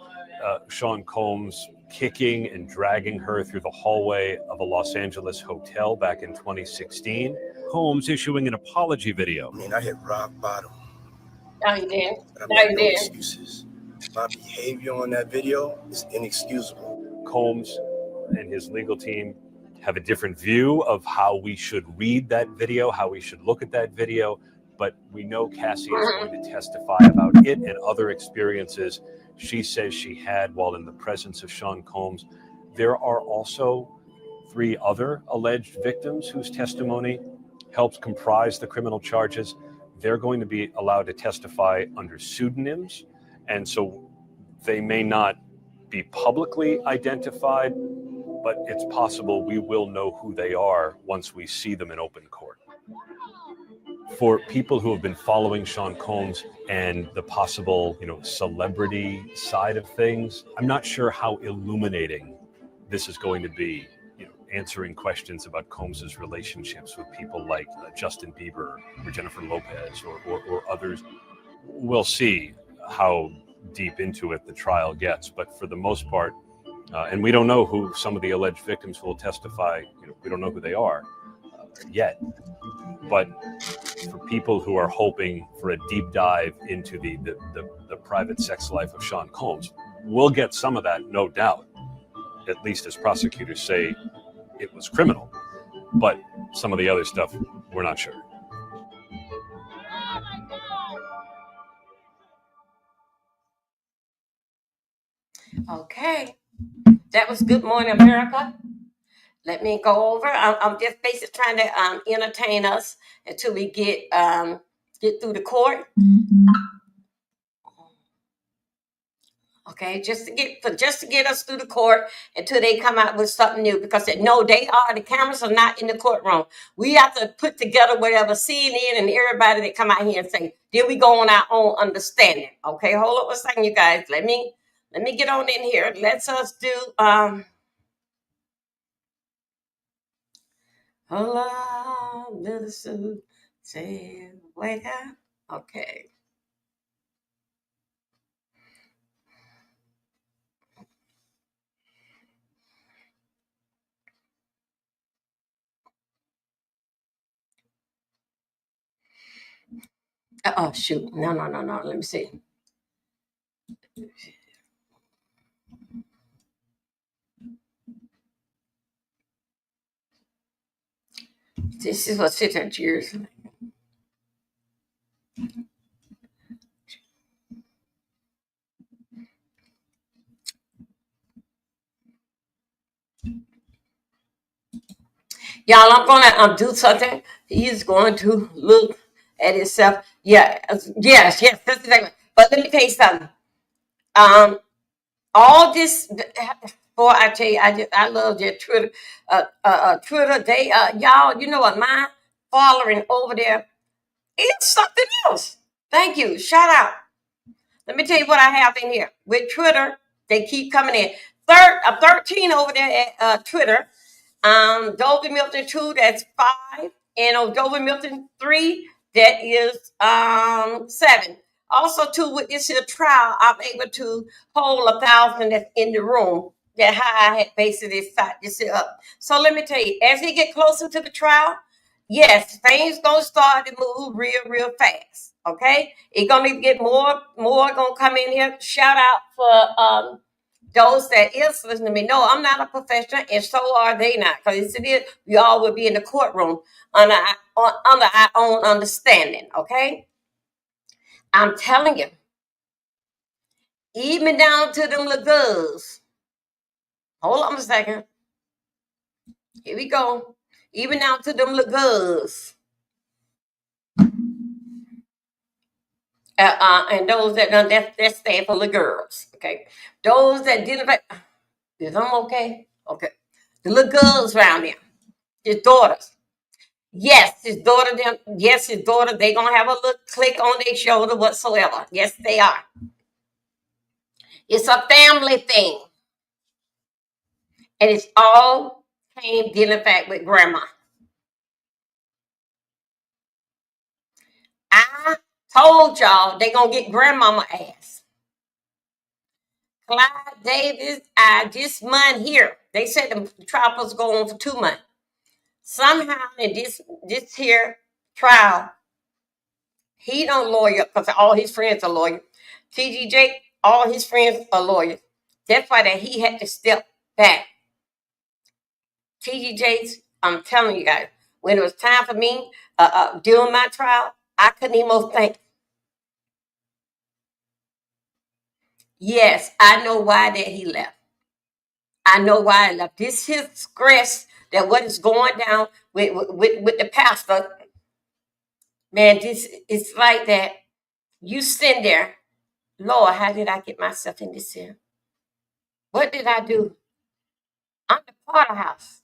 Speaker 10: Sean Combs kicking and dragging her through the hallway of a Los Angeles hotel back in 2016.
Speaker 17: Combs issuing an apology video.
Speaker 19: I mean, I hit rock bottom.
Speaker 1: No, you didn't.
Speaker 19: But
Speaker 1: No,
Speaker 19: I
Speaker 1: you
Speaker 19: make no
Speaker 1: didn't.
Speaker 19: excuses. My behavior on that video is inexcusable.
Speaker 10: Combs and his legal team have a different view of how we should read that video, how we should look at that video, but we know Cassie is going to testify about it and other experiences she says she had while in the presence of Sean Combs. There are also 3 other alleged victims whose testimony helps comprise the criminal charges. They're going to be allowed to testify under pseudonyms, and so they may not be publicly identified, but it's possible we will know who they are once we see them in open court. For people who have been following Sean Combs and the possible, celebrity side of things, I'm not sure how illuminating this is going to be, answering questions about Combs's relationships with people like Justin Bieber or Jennifer Lopez or others. We'll see how deep into it the trial gets, but for the most part, and we don't know who some of the alleged victims who will testify, we don't know who they are yet. But for people who are hoping for a deep dive into the private sex life of Sean Combs, we'll get some of that, no doubt, at least as prosecutors say it was criminal. But some of the other stuff, we're not sure.
Speaker 1: Okay. That was Good Morning America. Let me go over. I'm just basically trying to entertain us until we get through the court. Okay, just to get us through the court until they come out with something new, because the cameras are not in the courtroom. We have to put together whatever CNN and everybody that come out here and say, did we go on our own understanding? Okay, hold up a second, you guys. Let me get on in here. Let's us do hello, little Sue, say wake up. Okay. Oh shoot. No. Let me see. This is what 600 years. Y'all, I'm gonna do something. He's going to look at himself. Yeah, yes, that's exactly. But let me tell you something. All this, boy, I tell you, I love your Twitter. Twitter, they y'all, you know what? My following over there is something else. Thank you. Shout out. Let me tell you what I have in here with Twitter. They keep coming in. 13 over there at Twitter. Dover Milton 2, that's 5. And Dover Milton 3, that is 7. Also, too, with this here trial, I'm able to hold 1,000 that's in the room. That how I had basically set this up. So let me tell you, as we get closer to the trial, yes, things gonna start to move real fast. Okay, it's gonna get more gonna come in here. Shout out for those that is listening to me. No, I'm not a professional, and so are they not. Because we all would be in the courtroom under our own understanding. Okay, I'm telling you, even down to them little girls. Hold on a second. Here we go. Even down to them little girls. And those that stand for the girls. Okay, those that didn't. Is I'm okay? Okay, the little girls around there, his daughters. Yes, his daughter. Them. Yes, his daughter. They gonna have a little click on their shoulder whatsoever. Yes, they are. It's a family thing, and it's all came dealing back with grandma. I told y'all they gonna get grandmama ass. Clyde Davis, this month here, they said the trial was going on for 2 months. Somehow in this here trial, he don't lawyer because all his friends are lawyers. TGJ, all his friends are lawyers. That's why that he had to step back. TGJ's, I'm telling you guys, when it was time for me during my trial, I couldn't even think. Yes, I know why that he left. I know why I left. This his stress that what is going down with the pastor. Man, this it's like that. You sitting there, Lord, how did I get myself in this here? What did I do? I'm the Potter house.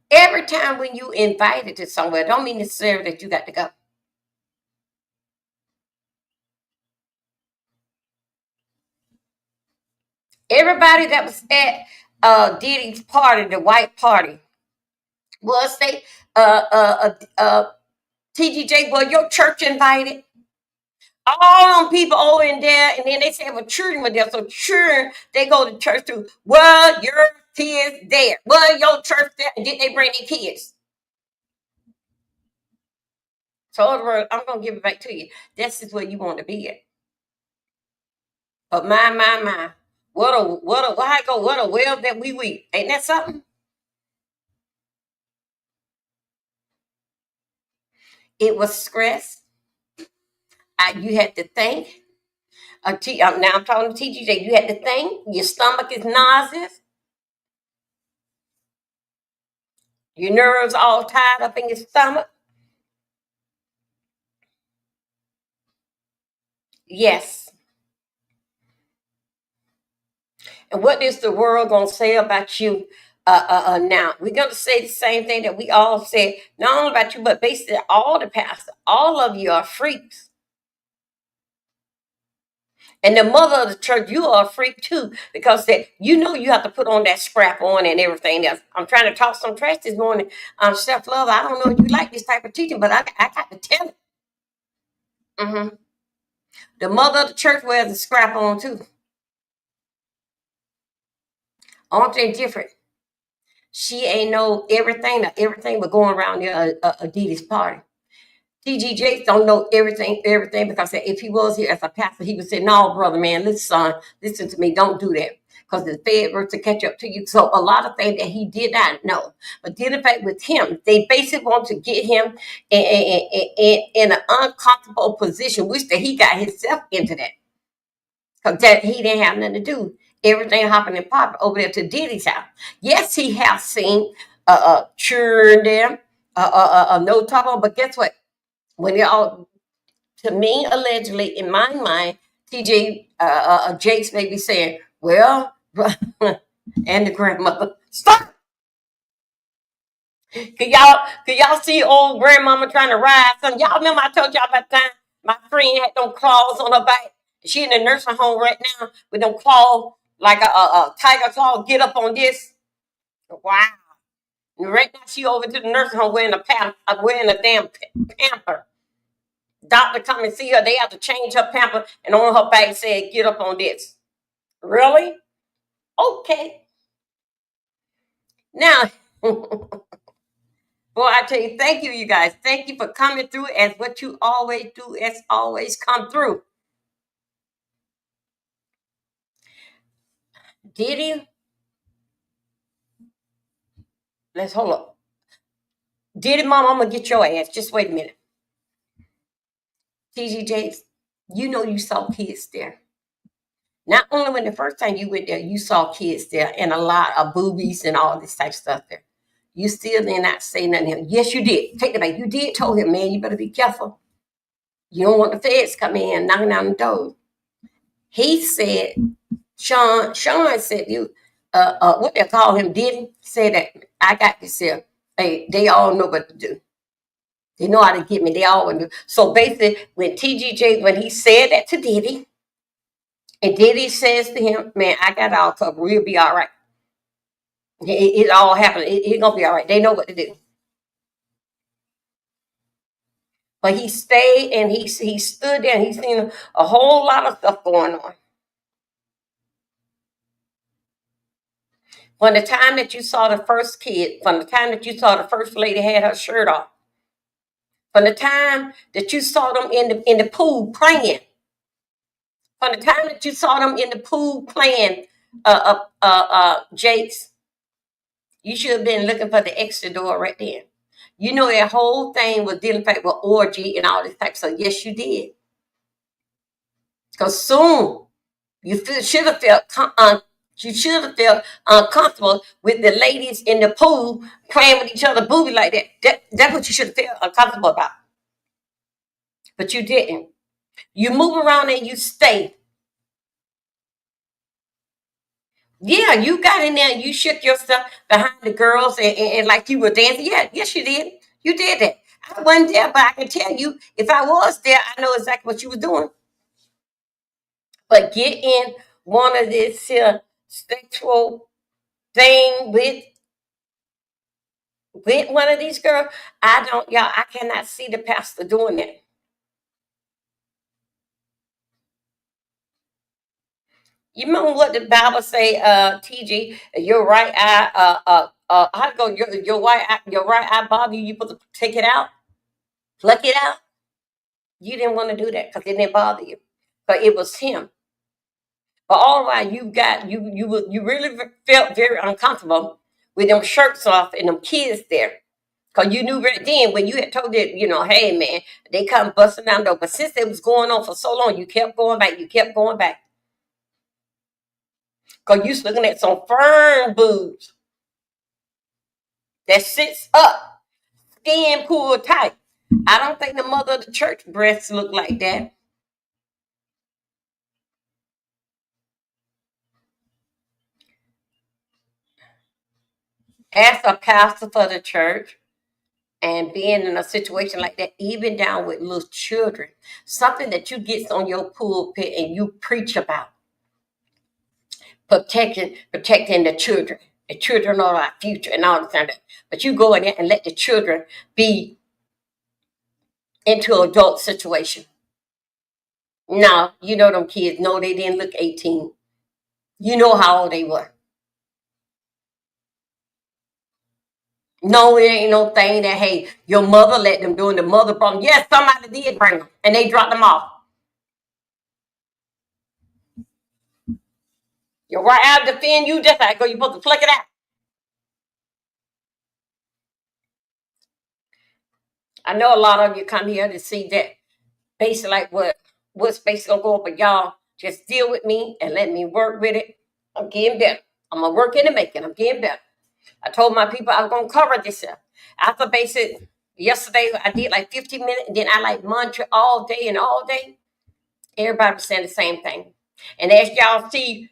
Speaker 1: Every time when you invited to somewhere, don't mean necessarily that you got to go. Everybody that was at Diddy's party, the white party, was they TGJ, well, your church invited all them people over in there, and then they say, well, children were there. So children, they go to church too. Well, your kids there. Well, your church there. And did they bring their kids? So in other words, I'm gonna give it back to you. This is where you want to be at. But my. What a where I go, what a well that we weep. Ain't that something? It was stress. You had to think. Now I'm talking to TGJ. You had to think. Your stomach is nauseous. Your nerves all tied up in your stomach. Yes. And what is the world going to say about you now? We're going to say the same thing that we all say, not only about you, but basically all the pastors. All of you are freaks. And the mother of the church, you are a freak too, because you have to put on that scrap on and everything else. I'm trying to talk some trash this morning on self-love. I don't know if you like this type of teaching, but I got to tell it. The mother of the church wears the scrap on too. Aren't they different? She ain't know everything. Everything was going around there Diddy's party. T.G. Jakes don't know everything, because if he was here as a pastor, he would say, no, brother, man, listen, son, listen to me, don't do that, because the Fed were to catch up to you. So a lot of things that he did not know. But did in fact with him, they basically want to get him in an uncomfortable position, which that he got himself into that. Because that he didn't have nothing to do. Everything hopping and popping over there to Diddy's house. Yes, he has seen children there, no trouble, but guess what? When they all, to me, allegedly, in my mind, TJ Jakes may be saying, well, and the grandmother, stop. Could y'all see old grandmama trying to ride something? Y'all remember I told y'all about the time my friend had them claws on her back? She in the nursing home right now with them claws like a tiger claw. Get up on this. Wow. And right now she over to the nursing home wearing a damn pamper. Doctor come and see her. They have to change her pamper, and on her back said, "Get up on this." Really? Okay. Now, boy, I tell you, thank you, you guys. Thank you for coming through as what you always do. As always, come through. Diddy, let's hold up. Diddy, mom, I'm gonna get your ass. Just wait a minute. TGJs, you know you saw kids there. Not only when the first time you went there, you saw kids there and a lot of boobies and all this type of stuff there. You still did not say nothing to him. Yes, you did. Take it back. You did told him, man, you better be careful. You don't want the feds coming in knocking down the door. He said, Sean said, you, what they call him, Diddy, said that I got this here. Hey, they all know what to do. They know how to get me. They all want to do. So basically, when TGJ, when he said that to Diddy, and Diddy says to him, man, I got it all covered. We'll be all right. It all happened. It's going to be all right. They know what to do. But he stayed and he stood there and he's seen a whole lot of stuff going on. From the time that you saw the first kid, from the time that you saw the first lady had her shirt off, from the time that you saw them in the pool playing, from the time that you saw them in the pool playing, Jakes, you should have been looking for the exit door right there. You know that whole thing was dealing with orgy and all this type of stuff. Yes, you did. Because soon you should have felt uncomfortable with the ladies in the pool playing with each other booby like that. That's what you should have felt uncomfortable about. But you didn't. You move around and you stay. Yeah, you got in there and you shook yourself behind the girls and like you were dancing. Yeah, yes, you did. You did that. I wasn't there, but I can tell you, if I was there, I know exactly what you were doing. But get in one of this sexual thing with one of these girls, I cannot see the pastor doing that. You remember what the Bible say, TG, your right eye, how to go, your right eye bother you, you supposed to take it out, pluck it out. You didn't want to do that because it didn't bother you. But it was him. But all right, you really felt very uncomfortable with them shirts off and them kids there. Because you knew right then when you had told it, hey, man, they come busting down the door. But since it was going on for so long, you kept going back. You kept going back. Because you was looking at some firm boobs that sits up, skin pulled tight. I don't think the mother of the church breasts look like that. As a pastor for the church, and being in a situation like that, even down with little children, something that you get on your pulpit and you preach about, protecting the children. The children are our future and all this kind of that. But you go in there and let the children be into an adult situation. No, you know them kids. No, they didn't look 18. You know how old they were. No, it ain't no thing that, hey, your mother let them do, and the mother brought them. Yes, somebody did bring them, and they dropped them off. You're right out to defend you just like, you're supposed to flick it out. I know a lot of you come here to see that basically like what's basically gonna go up, but y'all just deal with me and let me work with it. I'm getting better. I'm gonna work in the making. I'm getting better. I told my people I was gonna cover this up. After basic yesterday, I did like 15 minutes, and then I like mantra all day and all day. Everybody was saying the same thing. And as y'all see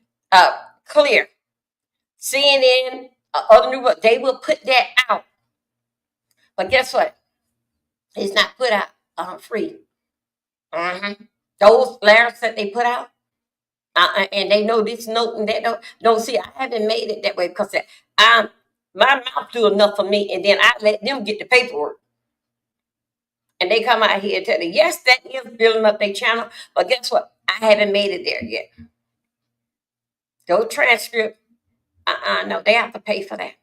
Speaker 1: clear, CNN, other news, they will put that out. But guess what? It's not put out free. Those letters that they put out, and they know this note and that no. See, I haven't made it that way because my mouth do enough for me, and then I let them get the paperwork. And they come out here and tell you, yes, that is building up their channel, but guess what? I haven't made it there yet. Those transcripts, no, they have to pay for that.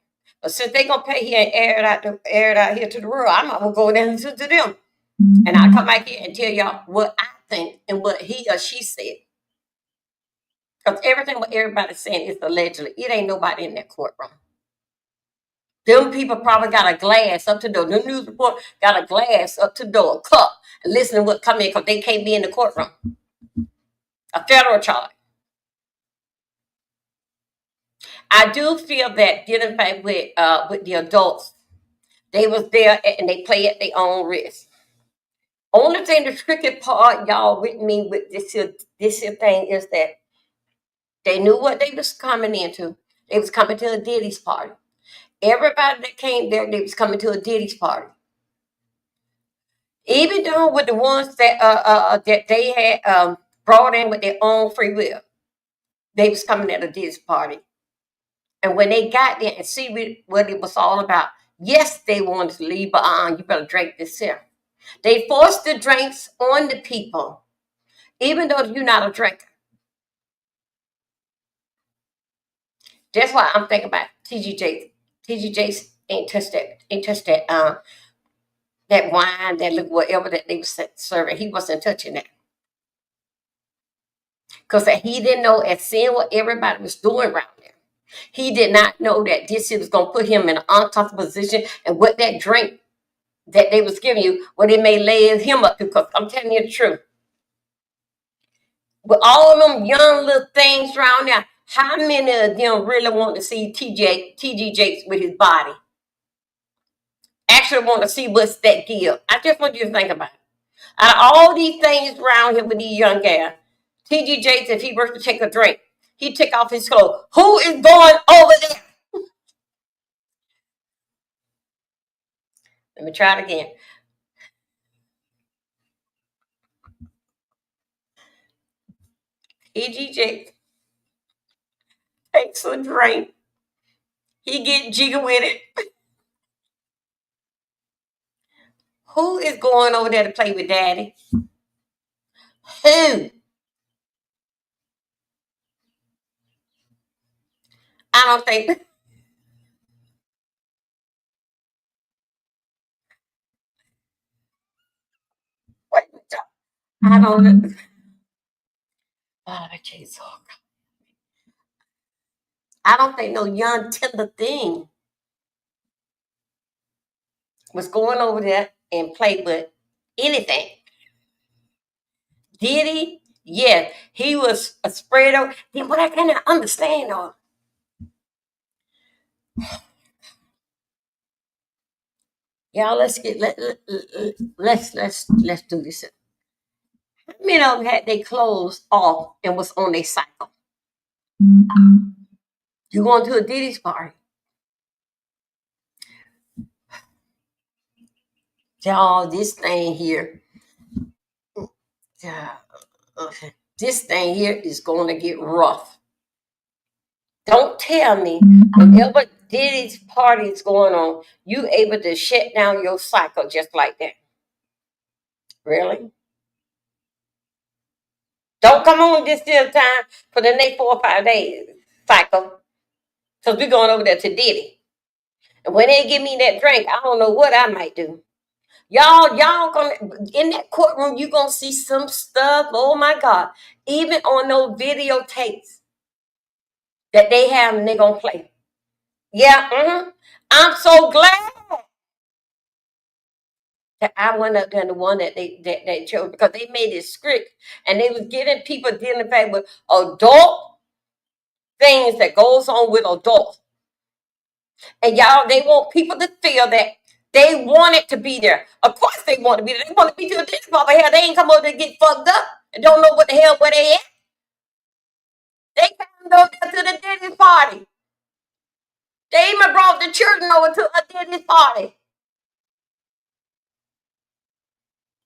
Speaker 1: But since they're gonna pay here and air it out here to the world, I'm not gonna go down and listen to them. And I'll come back here and tell y'all what I think and what he or she said. Because everything what everybody's saying is allegedly. It ain't nobody in that courtroom. Them people probably got a glass up to the door. The news report got a glass up to the door, a cup, and listening to what come in because they can't be in the courtroom. A federal charge. I do feel that dealing with the adults, they was there and they play at their own risk. Only thing, the tricky part, y'all, with me with this here thing is that they knew what they was coming into. They was coming to a Diddy's party. Everybody that came there, they was coming to a Diddy's party. Even though with the ones that they had brought in with their own free will, they was coming at a Diddy's party. And when they got there and see what it was all about, yes, they wanted to leave, but you better drink this here. They forced the drinks on the people, even though you're not a drinker. That's why I'm thinking about TG Jakes ain't touched that that wine, that look whatever that they was serving. He wasn't touching that. Because he didn't know, as seeing what everybody was doing around there. He did not know that this was going to put him in an uncomfortable position, and what that drink that they was giving you, what it may lay him up to. Because I'm telling you the truth. With all them young little things around there, how many of them really want to see TG Jakes with his body? Actually want to see what's that give. I just want you to think about it. Out of all these things around here with these young guys, TG Jakes, if he were to take a drink, he'd take off his clothes. Who is going over there? Let me try it again. TG Jakes takes a drink. He get jiggy with it. Who is going over there to play with daddy? Who? I don't think. I don't know. Oh, Jesus. I don't think no young tender thing was going over there and play with anything. Diddy, yes, he was a spreader. Then what I cannot understand though. Y'all, let's do this. How many of them had their clothes off and was on their cycle? You going to a Diddy's party? Y'all, this thing here, this thing here is going to get rough. Don't tell me whenever Diddy's party is going on, you able to shut down your cycle just like that. Really? Don't come on this still time for the next 4 or 5 days cycle. Because we're going over there to Diddy. And when they give me that drink, I don't know what I might do. Y'all gonna in that courtroom, you gonna see some stuff. Oh my God. Even on those videotapes that they have and they gonna play. Yeah, I'm so glad that I went up there and the one that they chose, because they made it script and they was giving people identified with adult things that goes on with adults. And y'all, they want people to feel that they want it to be there. Of course they want to be there. They want to be to a Diddy party. Hell, they ain't come over to get fucked up and don't know what the hell where they at. They come over to the Diddy party. They even brought the children over to a Diddy party.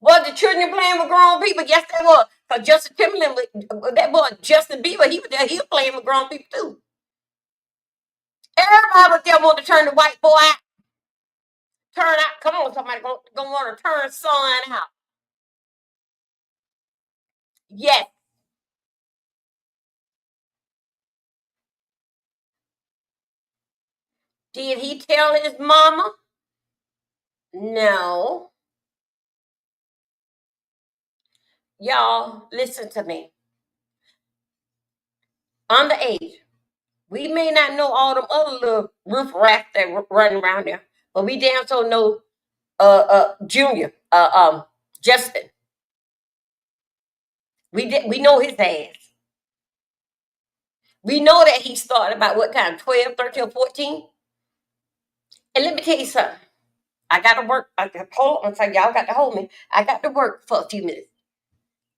Speaker 1: Was the children playing with grown people? Yes, they were. Because Justin Timberlake, that boy Justin Bieber, he was there. He was playing with grown people too. Everybody was there wanting to turn the white boy out. Turn out. Come on, somebody gonna want to turn son out. Yes. Did he tell his mama? No. Y'all, listen to me. Underage. We may not know all them other little roof rats that run around there, but we damn so know Junior, Justin. We know his ass. We know that he started about what time? 12, 13, or 14? And let me tell you something. I got to work. Hold on, so y'all got to hold me. I got to work for a few minutes.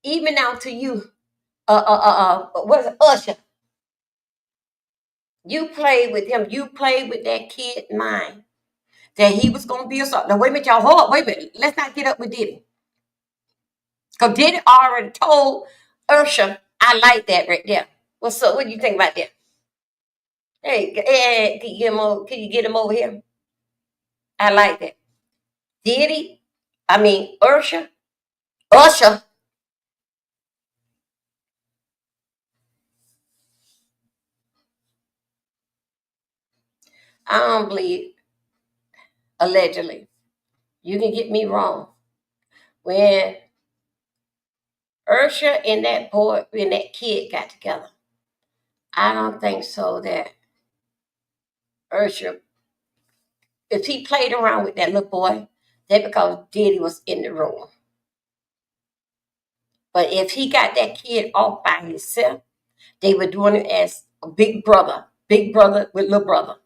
Speaker 1: Even now to you, what's it, Usher? You played with him. You played with that kid mind that he was going to be a star. Now, wait a minute, y'all. Hold up. Wait a minute. Let's not get up with Diddy. Because Diddy already told Usher, I like that right there. What's up? What do you think about that? Hey, can you get him over here? I like that. Usher. I don't believe, allegedly. You can get me wrong. When Usher and that boy and that kid got together, I don't think so that Usher, if he played around with that little boy, that because Diddy was in the room. But if he got that kid off by himself, they were doing it as a big brother with little brother.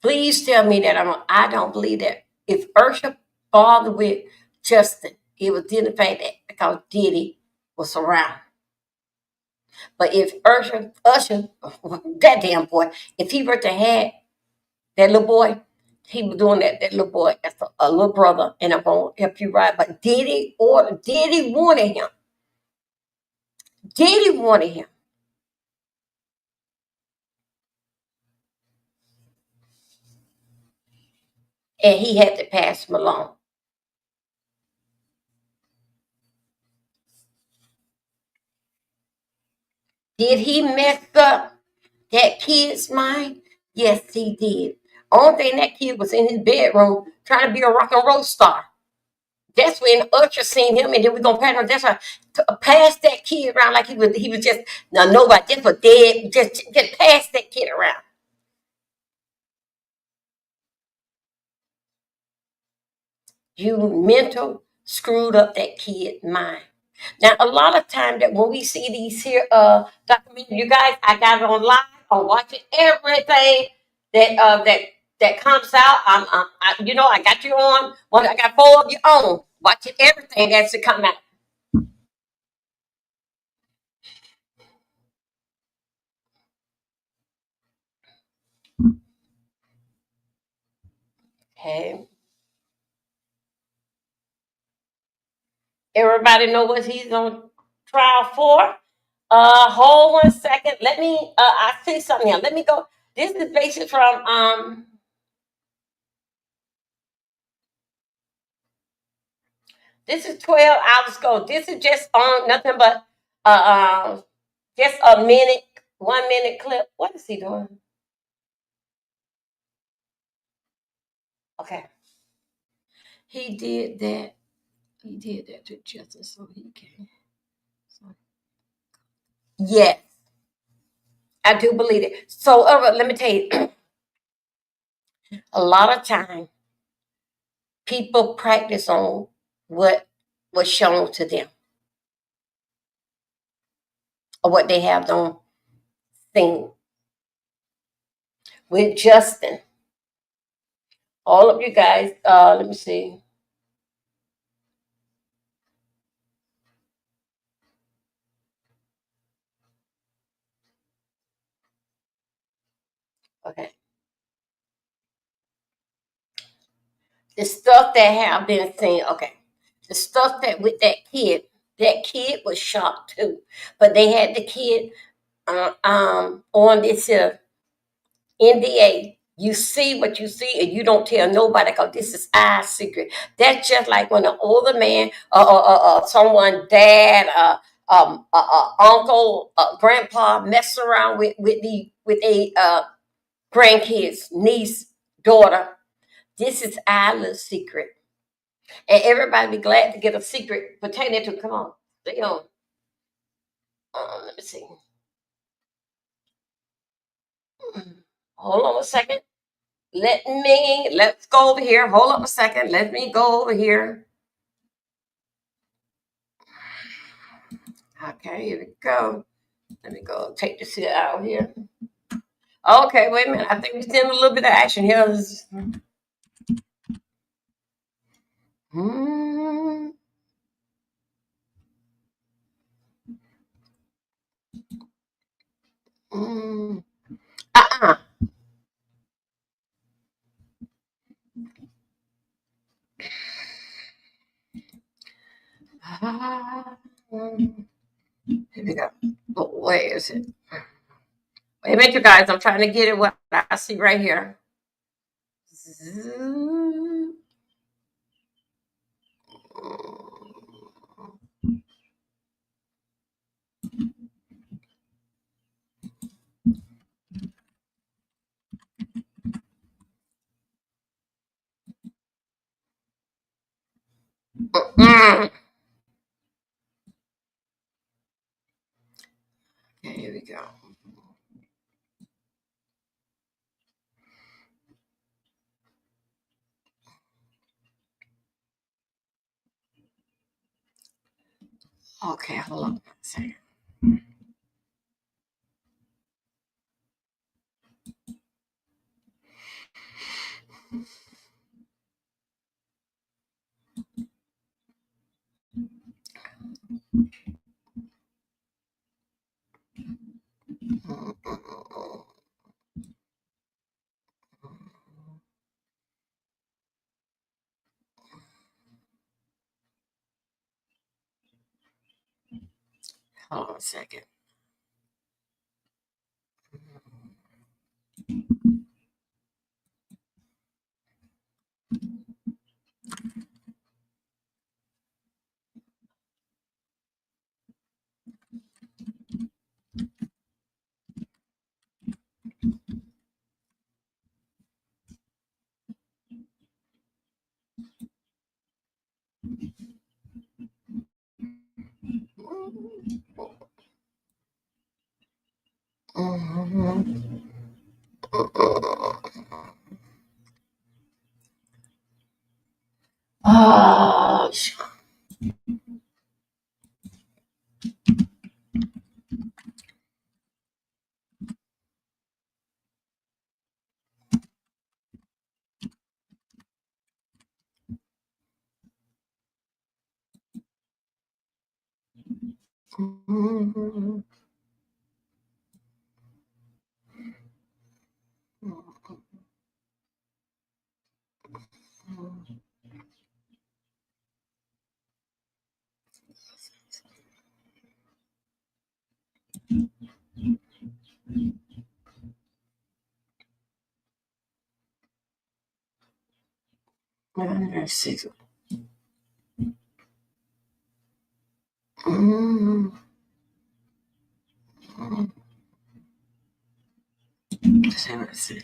Speaker 1: Please tell me that I don't believe that. If Usher bothered with Justin, it was identified that because Diddy was around. But if Usher, that damn boy, if he were to have that little boy, he was doing that little boy as a little brother, and I'm gonna help you right. But Diddy wanted him. Diddy wanted him. And he had to pass him along. Did he mess up that kid's mind? Yes, he did. Only thing, that kid was in his bedroom trying to be a rock and roll star. That's when Usher seen him, and then we gonna pass him. That's why pass that kid around like he was just nobody, just for dead. Just pass that kid around. you mental screwed up that kid mind. Now, a lot of time that when we see these here documentaries, you guys, I got it on live. I'm watching everything that comes out. I got you on. Well, I got 4 of you on watching everything that's to come out. Okay. Everybody know what he's on trial for? Hold 1 second. Let me. I see something here. Let me go. This is basically from. This is 12 hours ago. This is just on nothing but just a minute, 1 minute clip. What is he doing? Okay. He did that. He did that to Justin so he can. Yes, I do believe it. So let me tell you, a lot of time people practice on what was shown to them or what they have on seen. With Justin, all of you guys, let me see. Okay. The stuff that have been seen, okay. The stuff that with that kid was shot too. But they had the kid on this NDA. You see what you see, and you don't tell nobody because this is our secret. That's just like when an older man, someone, dad, uncle, grandpa, mess around with a grandkids, niece, daughter. This is our little secret, and everybody be glad to get a secret pertaining to. Come on, stay on. Let me see. Hold on a second. Let's go over here. Hold up a second. Let me go over here. Okay, here we go. Let me go take this here out here. Okay, wait a minute. I think we're still in a little bit of action here. Mm, mm, uh-uh. Here we go. Oh, where is it? Wait a minute, you guys. I'm trying to get it what I see right here. Okay, here we go. Okay, hold on a second. Hold on a second. Oh, let's see. Let's see.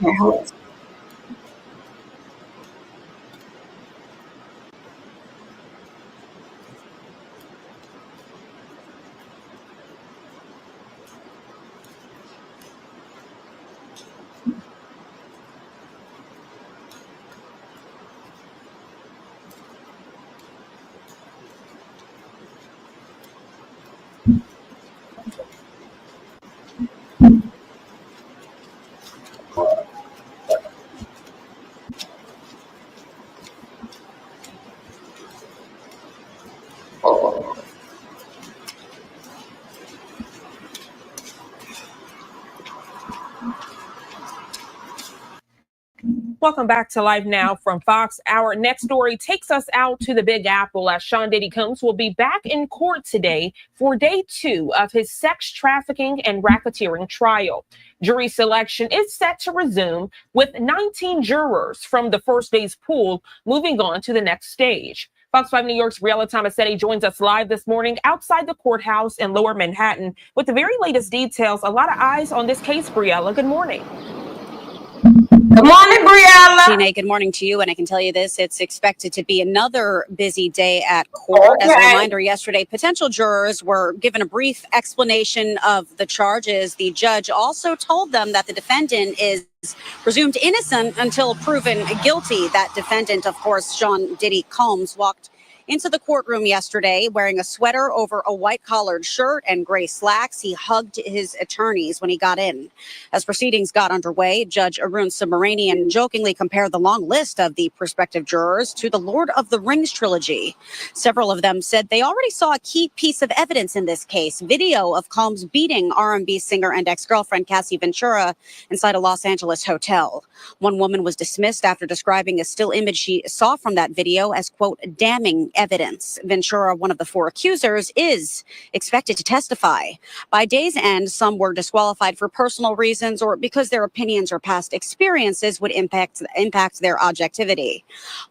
Speaker 1: Okay, hold on.
Speaker 20: Welcome back to Live Now from Fox. Our next story takes us out to the Big Apple as Sean Diddy Combs will be back in court today for day 2 of his sex trafficking and racketeering trial. Jury selection is set to resume with 19 jurors from the first day's pool moving on to the next stage. Fox 5 New York's Briella Tomasetti joins us live this morning outside the courthouse in Lower Manhattan with the very latest details. A lot of eyes on this case, Briella. Good morning.
Speaker 1: Good morning, Briella.
Speaker 21: Gina, good morning to you. And I can tell you this, it's expected to be another busy day at court. As a reminder, yesterday, potential jurors were given a brief explanation of the charges. The judge also told them that the defendant is presumed innocent until proven guilty. That defendant, of course, Sean Diddy Combs, walked into the courtroom yesterday wearing a sweater over a white-collared shirt and gray slacks. He hugged his attorneys when he got in. As proceedings got underway, Judge Arun Subramanian jokingly compared the long list of the prospective jurors to the Lord of the Rings trilogy. Several of them said they already saw a key piece of evidence in this case, video of Combs beating R&B singer and ex-girlfriend Cassie Ventura inside a Los Angeles hotel. One woman was dismissed after describing a still image she saw from that video as, quote, damning evidence. Ventura, one of the 4 accusers, is expected to testify. By day's end, some were disqualified for personal reasons or because their opinions or past experiences would impact their objectivity.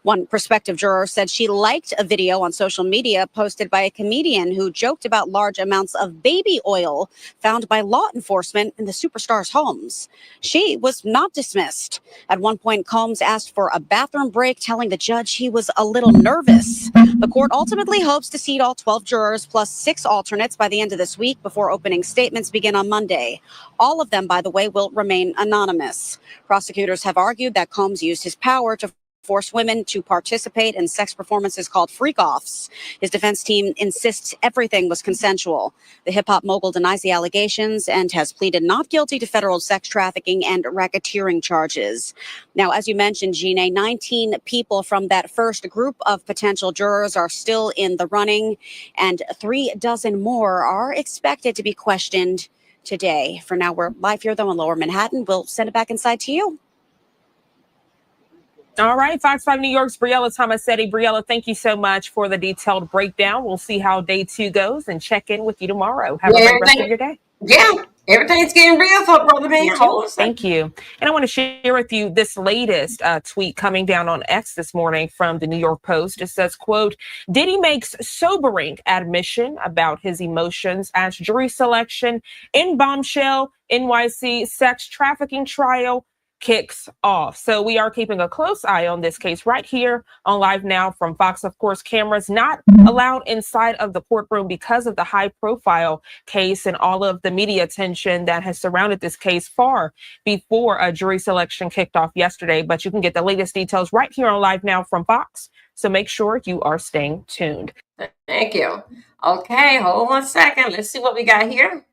Speaker 21: One prospective juror said she liked a video on social media posted by a comedian who joked about large amounts of baby oil found by law enforcement in the superstar's homes. She was not dismissed. At one point, Combs asked for a bathroom break, telling the judge he was a little nervous. The court ultimately hopes to seat all 12 jurors plus 6 alternates by the end of this week before opening statements begin on Monday. All of them, by the way, will remain anonymous. Prosecutors have argued that Combs used his power to force women to participate in sex performances called freak-offs. His defense team insists everything was consensual. The hip-hop mogul denies the allegations and has pleaded not guilty to federal sex trafficking and racketeering charges. Now, as you mentioned, Gina, 19 people from that first group of potential jurors are still in the running, and 36 more are expected to be questioned today. For now, we're live here, though, in Lower Manhattan. We'll send it back inside to you.
Speaker 20: All right, Fox 5 New York's Briella Tomasetti. Briella, thank you so much for the detailed breakdown. We'll see how day 2 goes and check in with you tomorrow. Have a great rest of your day.
Speaker 1: Yeah, everything's getting real for Brother Man.
Speaker 20: Thank you. And I want to share with you this latest tweet coming down on X this morning from the New York Post. It says, quote, Diddy makes sobering admission about his emotions as jury selection in bombshell NYC sex trafficking trial kicks off. So we are keeping a close eye on this case right here on Live Now from Fox. Of course, cameras not allowed inside of the courtroom because of the high profile case and all of the media attention that has surrounded this case far before a jury selection kicked off yesterday. But you can get the latest details right here on Live Now from Fox. So make sure you are staying tuned.
Speaker 1: Thank you. Okay, hold on a second. Let's see what we got here.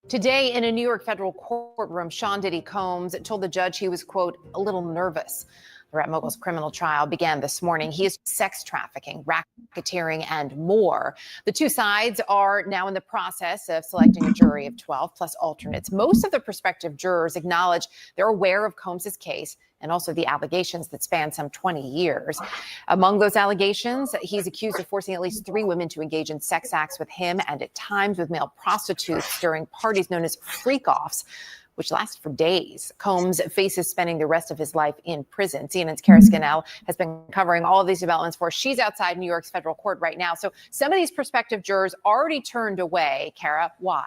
Speaker 2: Today, in a New York federal courtroom, Sean Diddy Combs told the judge he was, quote, a little nervous. The rap mogul's criminal trial began this morning. He is sex trafficking, racketeering, and more. The two sides are now in the process of selecting a jury of 12 plus alternates. Most of the prospective jurors acknowledge they're aware of Combs' case and also the allegations that span some 20 years. Among those allegations, he's accused of forcing at least 3 women to engage in sex acts with him and at times with male prostitutes during parties known as freak-offs, which last for days. Combs faces spending the rest of his life in prison. CNN's Kara Scannell has been covering all of these developments for us. She's outside New York's federal court right now. So some of these prospective jurors already turned away. Kara, why?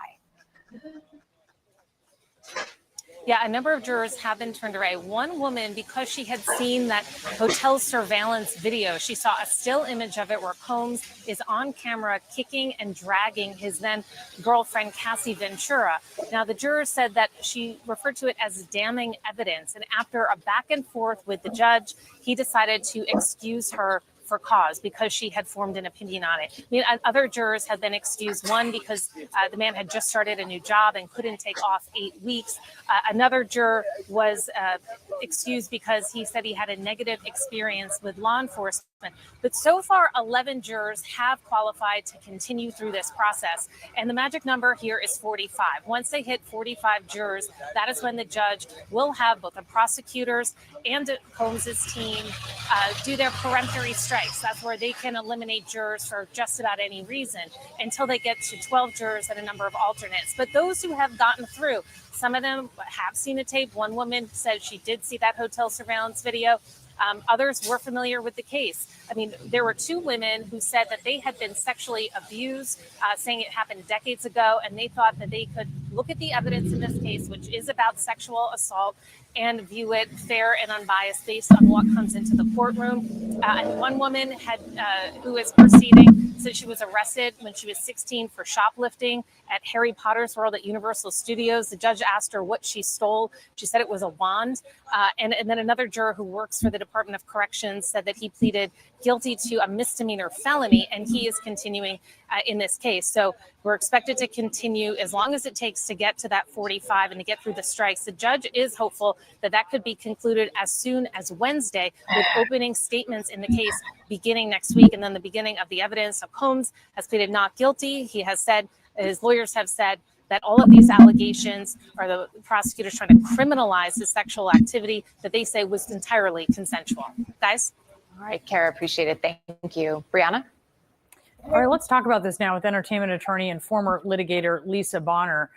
Speaker 22: Yeah, a number of jurors have been turned away. One woman, because she had seen that hotel surveillance video, she saw a still image of it where Combs is on camera kicking and dragging his then girlfriend, Cassie Ventura. Now, the juror said that she referred to it as damning evidence. And after a back and forth with the judge, he decided to excuse her for cause because she had formed an opinion on it. I mean, other jurors have been excused, one because the man had just started a new job and couldn't take off 8 weeks. Another juror was excused because he said he had a negative experience with law enforcement. But so far, 11 jurors have qualified to continue through this process. And the magic number here is 45. Once they hit 45 jurors, that is when the judge will have both the prosecutors and Combs' team do their peremptory strikes. That's where they can eliminate jurors for just about any reason until they get to 12 jurors and a number of alternates. But those who have gotten through, some of them have seen the tape. One woman said she did see that hotel surveillance video. Others were familiar with the case. I mean, there were 2 women who said that they had been sexually abused, saying it happened decades ago, and they thought that they could look at the evidence in this case, which is about sexual assault, and view it fair and unbiased based on what comes into the courtroom. And one woman had, who is proceeding, said she was arrested when she was 16 for shoplifting at Harry Potter's World at Universal Studios. The judge asked her what she stole. She said it was a wand. And then another juror who works for the Department of Corrections said that he pleaded guilty to a misdemeanor felony, and he is continuing in this case. So we're expected to continue as long as it takes to get to that 45 and to get through the strikes. The judge is hopeful that that could be concluded as soon as Wednesday, with opening statements in the case beginning next week, and then the beginning of the evidence. So Combs has pleaded not guilty. He has said, his lawyers have said, that all of these allegations are the prosecutors trying to criminalize his sexual activity that they say was entirely consensual. Guys?
Speaker 2: All right, Kara, appreciate it. Thank you. Brianna?
Speaker 23: All right, let's talk about this now with entertainment attorney and former litigator Lisa Bonner.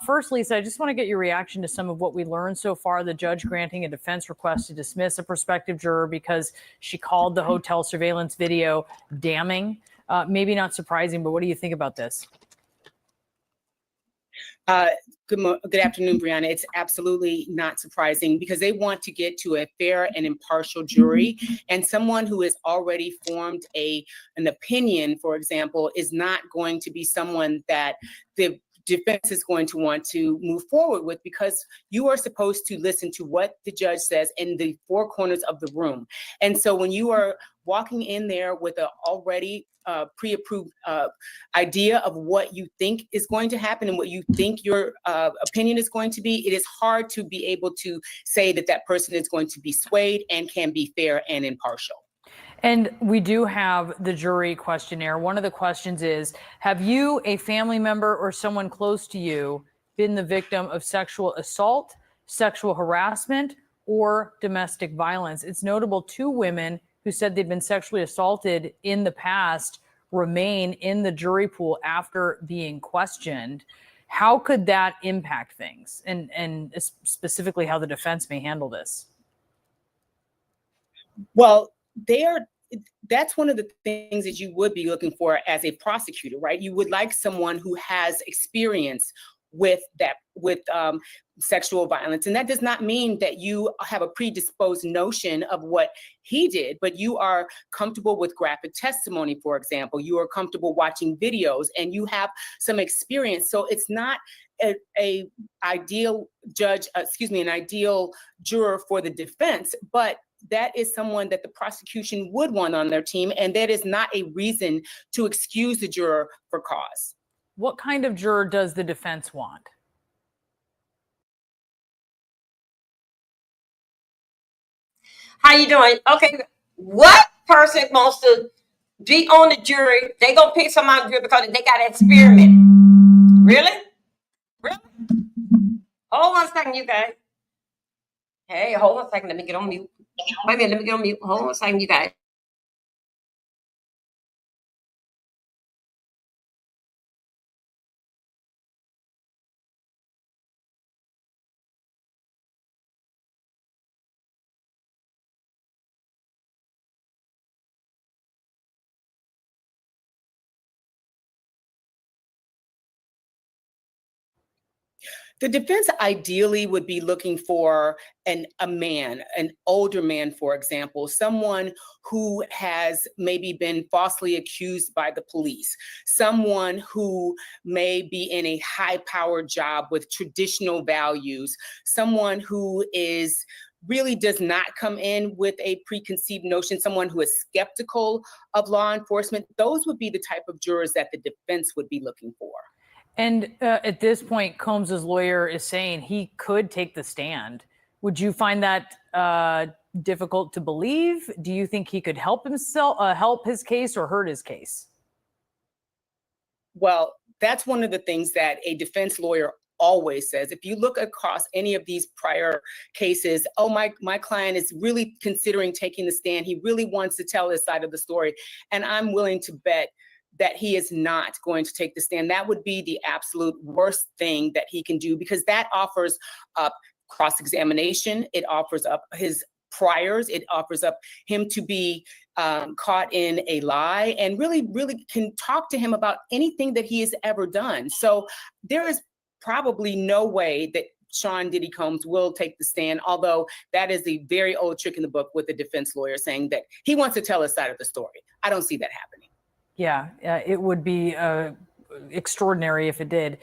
Speaker 23: First, Lisa, I just want to get your reaction to some of what we learned so far. The judge granting a defense request to dismiss a prospective juror because she called the hotel surveillance video damning. Maybe not surprising, but what do you think about this?
Speaker 24: Good afternoon, Brianna. It's absolutely not surprising because they want to get to a fair and impartial jury, and someone who has already formed an opinion, for example, is not going to be someone that the defense is going to want to move forward with, because you are supposed to listen to what the judge says in the 4 corners of the room. And so when you are walking in there with an already pre-approved idea of what you think is going to happen and what you think your opinion is going to be, it is hard to be able to say that that person is going to be swayed and can be fair and impartial.
Speaker 23: And we do have the jury questionnaire. One of the questions is, have you, a family member, or someone close to you been the victim of sexual assault, sexual harassment or domestic violence. It's notable 2 women who said they'd been sexually assaulted in the past remain in the jury pool after being questioned. How could that impact things, and specifically how the defense may handle this?
Speaker 24: Well, that's one of the things that you would be looking for as a prosecutor, right? You would like someone who has experience with sexual violence. And that does not mean that you have a predisposed notion of what he did, but you are comfortable with graphic testimony, for example. You are comfortable watching videos and you have some experience. So it's not an ideal juror for the defense, but that is someone that the prosecution would want on their team, and that is not a reason to excuse the juror for cause.
Speaker 23: What kind of juror does the defense want?
Speaker 1: How you doing? Okay, what person wants to be on the jury? They gonna pick somebody on the jury because they got experiment. Really? Really? Hold on a second, you guys. Hey, hold on a second. Let me get on mute. Wait a minute. Let me get on mute. Hold on a second, you guys.
Speaker 24: The defense ideally would be looking for a man, an older man, for example, someone who has maybe been falsely accused by the police, someone who may be in a high-powered job with traditional values, someone who really does not come in with a preconceived notion, someone who is skeptical of law enforcement. Those would be the type of jurors that the defense would be looking for.
Speaker 23: And at this point, Combs's lawyer is saying he could take the stand. Would you find that difficult to believe? Do you think he could help his case or hurt his case?
Speaker 24: Well, that's one of the things that a defense lawyer always says. If you look across any of these prior cases, oh, my client is really considering taking the stand. He really wants to tell his side of the story. And I'm willing to bet that he is not going to take the stand. That would be the absolute worst thing that he can do, because that offers up cross-examination. It offers up his priors. It offers up him to be caught in a lie, and really, really can talk to him about anything that he has ever done. So there is probably no way that Sean Diddy Combs will take the stand, although that is the very old trick in the book with the defense lawyer saying that he wants to tell his side of the story. I don't see that happening.
Speaker 23: Yeah, it would be extraordinary if it did.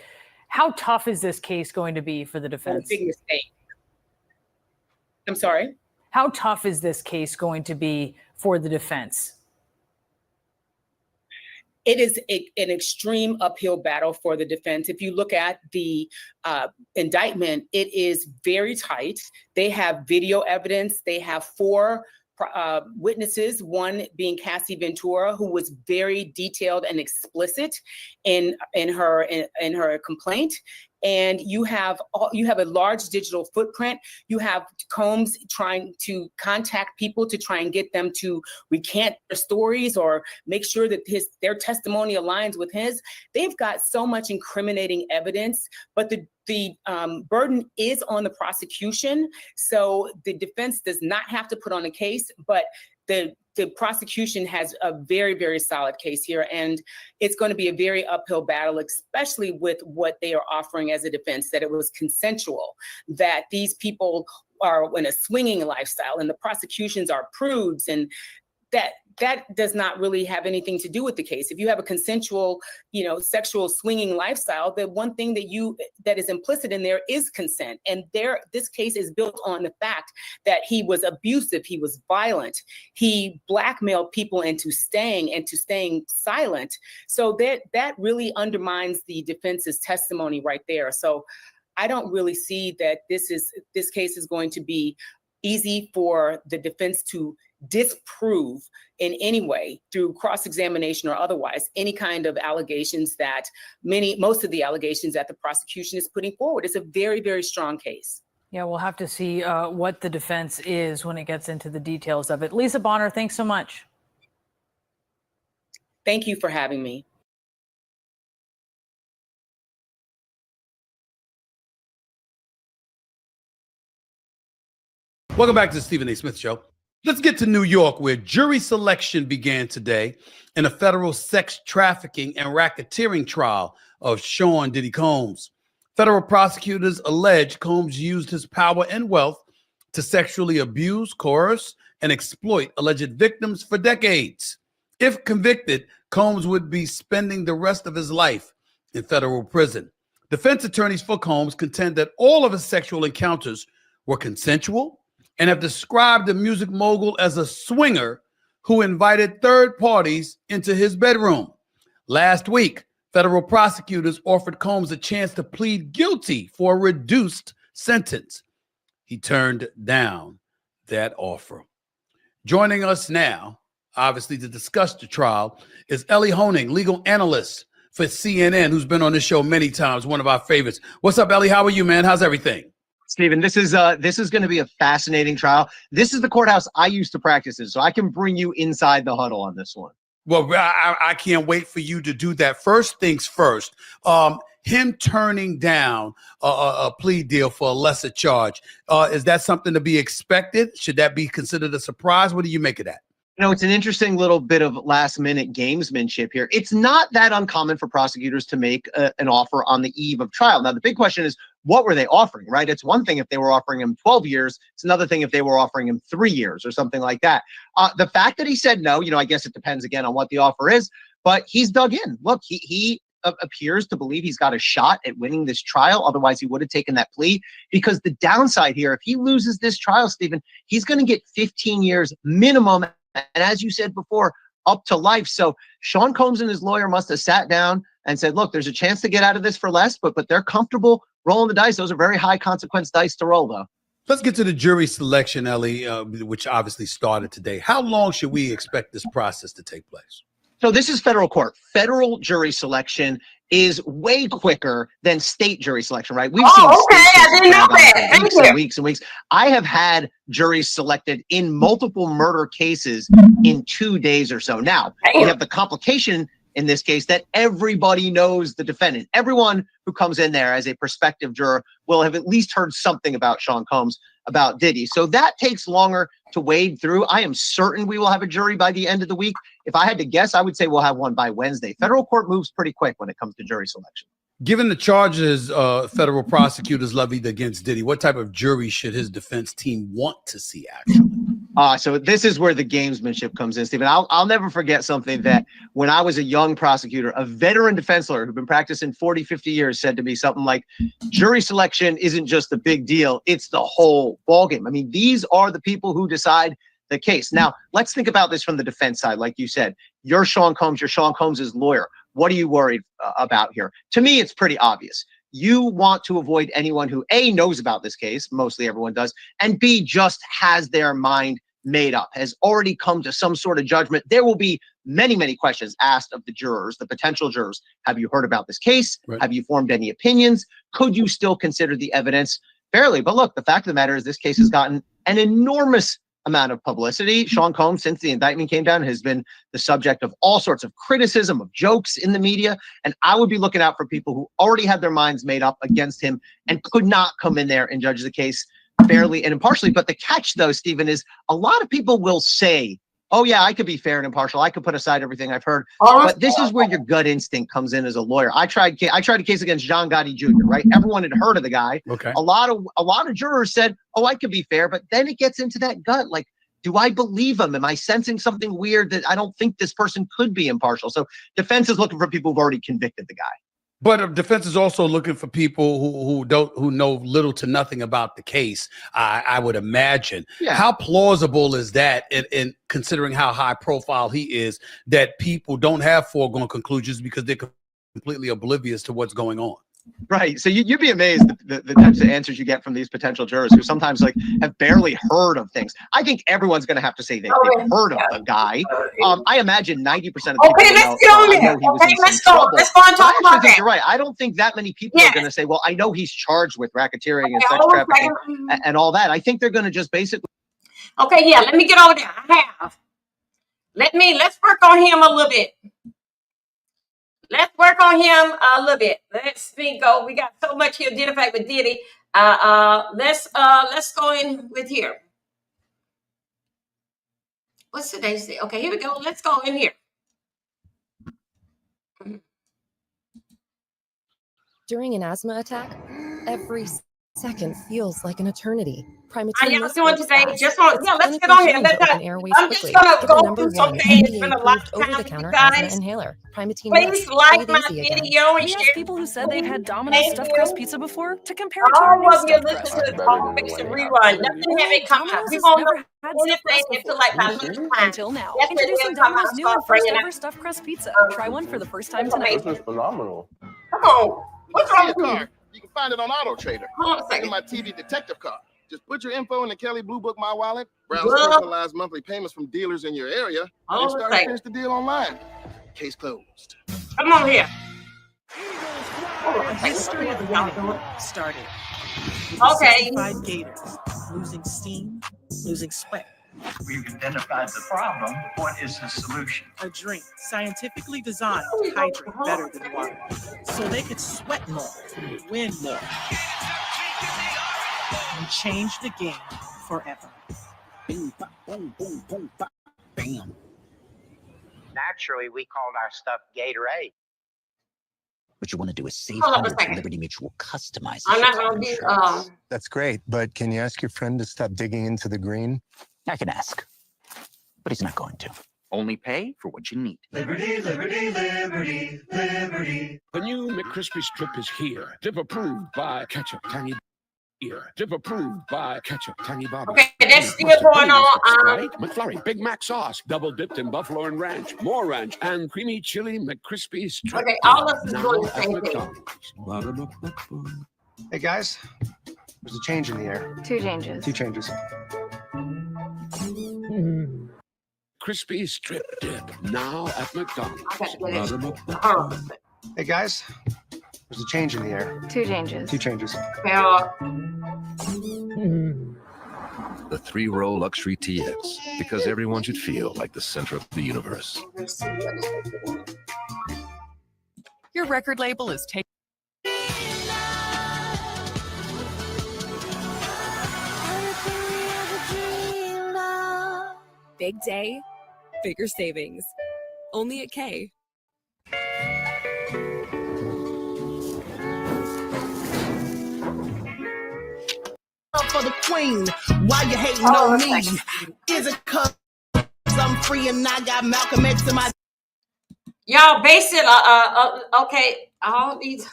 Speaker 23: How tough is this case going to be for the defense?
Speaker 24: Big mistake. I'm sorry?
Speaker 23: How tough is this case going to be for the defense?
Speaker 24: It is an extreme uphill battle for the defense. If you look at the indictment, it is very tight. They have video evidence. They have 4 witnesses, one being Cassie Ventura, who was very detailed and explicit in her complaint. And you have a large digital footprint. You have Combs trying to contact people to try and get them to recant their stories or make sure that their testimony aligns with his. They've got so much incriminating evidence, but the burden is on the prosecution. So the defense does not have to put on a case, but the prosecution has a very, very solid case here, and it's going to be a very uphill battle, especially with what they are offering as a defense, that it was consensual, that these people are in a swinging lifestyle, and the prosecutions are prudes, and that does not really have anything to do with the case. If you have a consensual, sexual swinging lifestyle, the one thing that is implicit in there is consent. And this case is built on the fact that he was abusive, he was violent, he blackmailed people into staying silent. So that really undermines the defense's testimony right there. So I don't really see that this case is going to be easy for the defense to disprove in any way through cross-examination or otherwise any kind of allegations that most of the allegations that the prosecution is putting forward. It's a very, very strong case.
Speaker 23: Yeah, we'll have to see what the defense is when it gets into the details of it. Lisa Bonner, thanks so much.
Speaker 24: Thank you for having me.
Speaker 3: Welcome back to the Stephen A. Smith Show. Let's get to New York, where jury selection began today in a federal sex trafficking and racketeering trial of Sean Diddy Combs. Federal prosecutors allege Combs used his power and wealth to sexually abuse, coerce, and exploit alleged victims for decades. If convicted, Combs would be spending the rest of his life in federal prison. Defense attorneys for Combs contend that all of his sexual encounters were consensual and have described the music mogul as a swinger who invited third parties into his bedroom. Last week, federal prosecutors offered Combs a chance to plead guilty for a reduced sentence. He turned down that offer. Joining us now, obviously, to discuss the trial is Ellie Honing, legal analyst for CNN, who's been on this show many times, one of our favorites. What's up, Ellie? How are you, man? How's everything?
Speaker 4: Stephen, this is going to be a fascinating trial. This is the courthouse I used to practice in, so I can bring you inside the huddle on this one.
Speaker 3: Well, I can't wait for you to do that. First things first, him turning down a plea deal for a lesser charge, is that something to be expected? Should that be considered a surprise? What do you make of that?
Speaker 4: You know, it's an interesting little bit of last-minute gamesmanship here. It's not that uncommon for prosecutors to make an offer on the eve of trial. Now, the big question is, what were they offering, right? It's one thing if they were offering him 12 years. It's another thing if they were offering him 3 years or something like that. The fact that he said no, I guess it depends again on what the offer is, but he's dug in. Look, he appears to believe he's got a shot at winning this trial. Otherwise, he would have taken that plea, because the downside here, if he loses this trial, Stephen, he's going to get 15 years minimum. And as you said before, up to life. So Sean Combs and his lawyer must have sat down and said, look, there's a chance to get out of this for less, but they're comfortable rolling the dice. Those are very high consequence dice to roll, though.
Speaker 3: Let's get to the jury selection, Ellie, which obviously started today. How long should we expect this process to take place?
Speaker 4: So this is federal court. Federal jury selection is way quicker than state jury selection, right? We've seen
Speaker 1: I didn't know that.
Speaker 4: weeks and weeks and weeks. I have had juries selected in multiple murder cases in 2 days or so. Now, we have the complication in this case that everybody knows the defendant. Everyone who comes in there as a prospective juror will have at least heard something about Sean Combs, about Diddy. So that takes longer to wade through. I am certain we will have a jury by the end of the week. If I had to guess, I would say we'll have one by Wednesday. Federal court moves pretty quick when it comes to jury selection.
Speaker 3: Given the charges federal prosecutors levied against Diddy, what type of jury should his defense team want to see, actually?
Speaker 4: So this is where the gamesmanship comes in, Stephen. I'll never forget something that when I was a young prosecutor, a veteran defense lawyer who'd been practicing 40, 50 years said to me something like, jury selection isn't just a big deal, it's the whole ballgame. I mean, these are the people who decide the case. Now, let's think about this from the defense side. Like you said, you're Sean Combs' lawyer. What are you worried about here? To me, it's pretty obvious. You want to avoid anyone who A, knows about this case, mostly everyone does, and B, just has their mind made up, has already come to some sort of judgment. There will be many, many questions asked of the jurors, the potential jurors. Have you heard about this case? Right. Have you formed any opinions? Could you still consider the evidence fairly? But look, the fact of the matter is this case has gotten an enormous amount of publicity. Sean Combs, since the indictment came down, has been the subject of all sorts of criticism, of jokes in the media. And I would be looking out for people who already had their minds made up against him and could not come in there and judge the case fairly and impartially. But the catch, though, Stephen, is a lot of people will say, oh, yeah, I could be fair and impartial. I could put aside everything I've heard. But this is where your gut instinct comes in as a lawyer. I tried a case against John Gotti Jr., right? Everyone had heard of the guy.
Speaker 3: Okay.
Speaker 4: A lot of jurors said, oh, I could be fair. But then it gets into that gut. Like, do I believe him? Am I sensing something weird that I don't think this person could be impartial? So defense is looking for people who've already convicted the guy.
Speaker 3: But defense is also looking for people who know little to nothing about the case. I would imagine. Yeah. How plausible is that in considering how high profile he is, that people don't have foregone conclusions because they're completely oblivious to what's going on?
Speaker 4: Right. So you'd be amazed the types of answers you get from these potential jurors who sometimes like have barely heard of things. I think everyone's going to have to say they've heard of the guy. I imagine 90% of the people
Speaker 1: Okay, let's get on
Speaker 4: I
Speaker 1: there.
Speaker 4: know he was
Speaker 1: Okay,
Speaker 4: in some
Speaker 1: let's go.
Speaker 4: trouble.
Speaker 1: Let's go and
Speaker 4: But I
Speaker 1: talk
Speaker 4: actually
Speaker 1: about
Speaker 4: think
Speaker 1: that.
Speaker 4: you're right. I don't think that many people are going to say, well, I know he's charged with racketeering and sex
Speaker 1: hold on a
Speaker 4: trafficking
Speaker 1: second.
Speaker 4: and all that. I think they're going to just basically.
Speaker 1: Okay, yeah, let me get over there. I have. Let's work on him a little bit. Let's work on him a little bit. Let's go. We got so much here to identify with Diddy. Let's go in with here. What's today's day? Okay, here we go. Let's go in here.
Speaker 5: During an asthma attack, every second feels like an eternity.
Speaker 1: How
Speaker 5: Primatene
Speaker 1: y'all
Speaker 5: Mist
Speaker 1: doing
Speaker 5: works
Speaker 1: today?
Speaker 5: fast.
Speaker 1: Just on,
Speaker 5: It's
Speaker 1: yeah, let's get
Speaker 5: clinically
Speaker 1: on here.
Speaker 5: shown to open airways
Speaker 1: I'm just
Speaker 5: quickly.
Speaker 1: gonna
Speaker 5: Get the
Speaker 1: go
Speaker 5: number
Speaker 1: through some
Speaker 5: one
Speaker 1: things. It's been a lot
Speaker 5: FDA-approved
Speaker 1: of time with you
Speaker 5: over-the-counter asthma
Speaker 1: guys.
Speaker 5: inhaler. Primatene
Speaker 1: Please
Speaker 5: Mist.
Speaker 1: like
Speaker 5: Breathe
Speaker 1: my
Speaker 5: easy again.
Speaker 1: video and
Speaker 6: We
Speaker 1: share.
Speaker 6: asked people who said they've had Domino's
Speaker 1: Thank
Speaker 6: stuffed
Speaker 1: you.
Speaker 6: crust pizza before to compare it to our
Speaker 1: All
Speaker 6: new
Speaker 1: of you
Speaker 6: stuffed
Speaker 1: listen
Speaker 6: crust.
Speaker 1: to this all fix and rerun. Nothing haven't come out.
Speaker 6: Domino's
Speaker 1: We
Speaker 6: has
Speaker 1: won't
Speaker 6: never
Speaker 1: know
Speaker 6: had stuffed
Speaker 1: anything
Speaker 6: crust
Speaker 1: until
Speaker 6: before.
Speaker 1: like by lunchtime.
Speaker 6: Until now.
Speaker 1: That's when
Speaker 6: Introducing
Speaker 1: they'll come out
Speaker 6: Domino's
Speaker 1: and
Speaker 6: new and
Speaker 1: start
Speaker 6: first
Speaker 1: bringing
Speaker 6: ever
Speaker 1: out
Speaker 6: stuffed crust pizza. Try one for the first time
Speaker 1: information.
Speaker 6: tonight.
Speaker 8: This is phenomenal.
Speaker 1: Come on. What's wrong with
Speaker 8: car.
Speaker 1: you?
Speaker 8: You can find it on Auto Trader.
Speaker 1: Hold on a second.
Speaker 8: In my TV detective car. Just put your info in the Kelly Blue Book My Wallet, browse
Speaker 1: Well,
Speaker 8: personalized monthly payments from dealers in your area,
Speaker 1: hold
Speaker 8: and
Speaker 1: on a
Speaker 8: start to
Speaker 1: second.
Speaker 8: finish the deal online. Case closed.
Speaker 1: Come on here.
Speaker 11: The history of winning started with
Speaker 1: Okay.
Speaker 11: 65 Gators losing steam, losing sweat.
Speaker 25: We've identified the problem. What is the solution?
Speaker 11: A drink scientifically designed to hydrate better than water, so they could sweat more, win more, and change the game forever.
Speaker 14: Boom, boom, boom, boom, bam.
Speaker 25: Naturally, we called our stuff Gatorade.
Speaker 14: What you want to do is save
Speaker 1: Hold on a
Speaker 14: hundreds and
Speaker 1: second.
Speaker 14: Liberty Mutual customizes
Speaker 1: I'm
Speaker 14: your
Speaker 1: not
Speaker 14: car
Speaker 1: gonna do
Speaker 14: insurance.
Speaker 26: That's great, but can you ask your friend to stop digging into the green?
Speaker 14: I can ask, but he's not going to. Only pay for what you need.
Speaker 27: Liberty, liberty, liberty, liberty. The new McCrispy strip is here. Dip approved by ketchup, tangy here. Dip approved by ketchup, tangy Bobby.
Speaker 1: Okay, that's still going on.
Speaker 27: Right? McFlurry, Big Mac sauce, double dipped in buffalo and ranch, more ranch, and creamy chili McCrispy strip.
Speaker 1: Okay, all of us is
Speaker 27: Now
Speaker 1: doing the
Speaker 27: at
Speaker 1: same thing.
Speaker 27: McDonald's.
Speaker 26: Hey guys, there's a change in the air.
Speaker 28: Two changes.
Speaker 26: Two changes.
Speaker 27: Crispy strip dip, now at McDonald's.
Speaker 26: Hey guys, there's a change in the air.
Speaker 28: Two changes.
Speaker 26: Two changes.
Speaker 29: The 3-row luxury TX, because everyone should feel like the center of the universe.
Speaker 30: Your record label is taking.
Speaker 31: Big day, bigger savings. Only at K.
Speaker 11: For the queen, why you hating on me? Is it cause I'm free and I got Malcolm X in my...
Speaker 1: Y'all base it okay, all these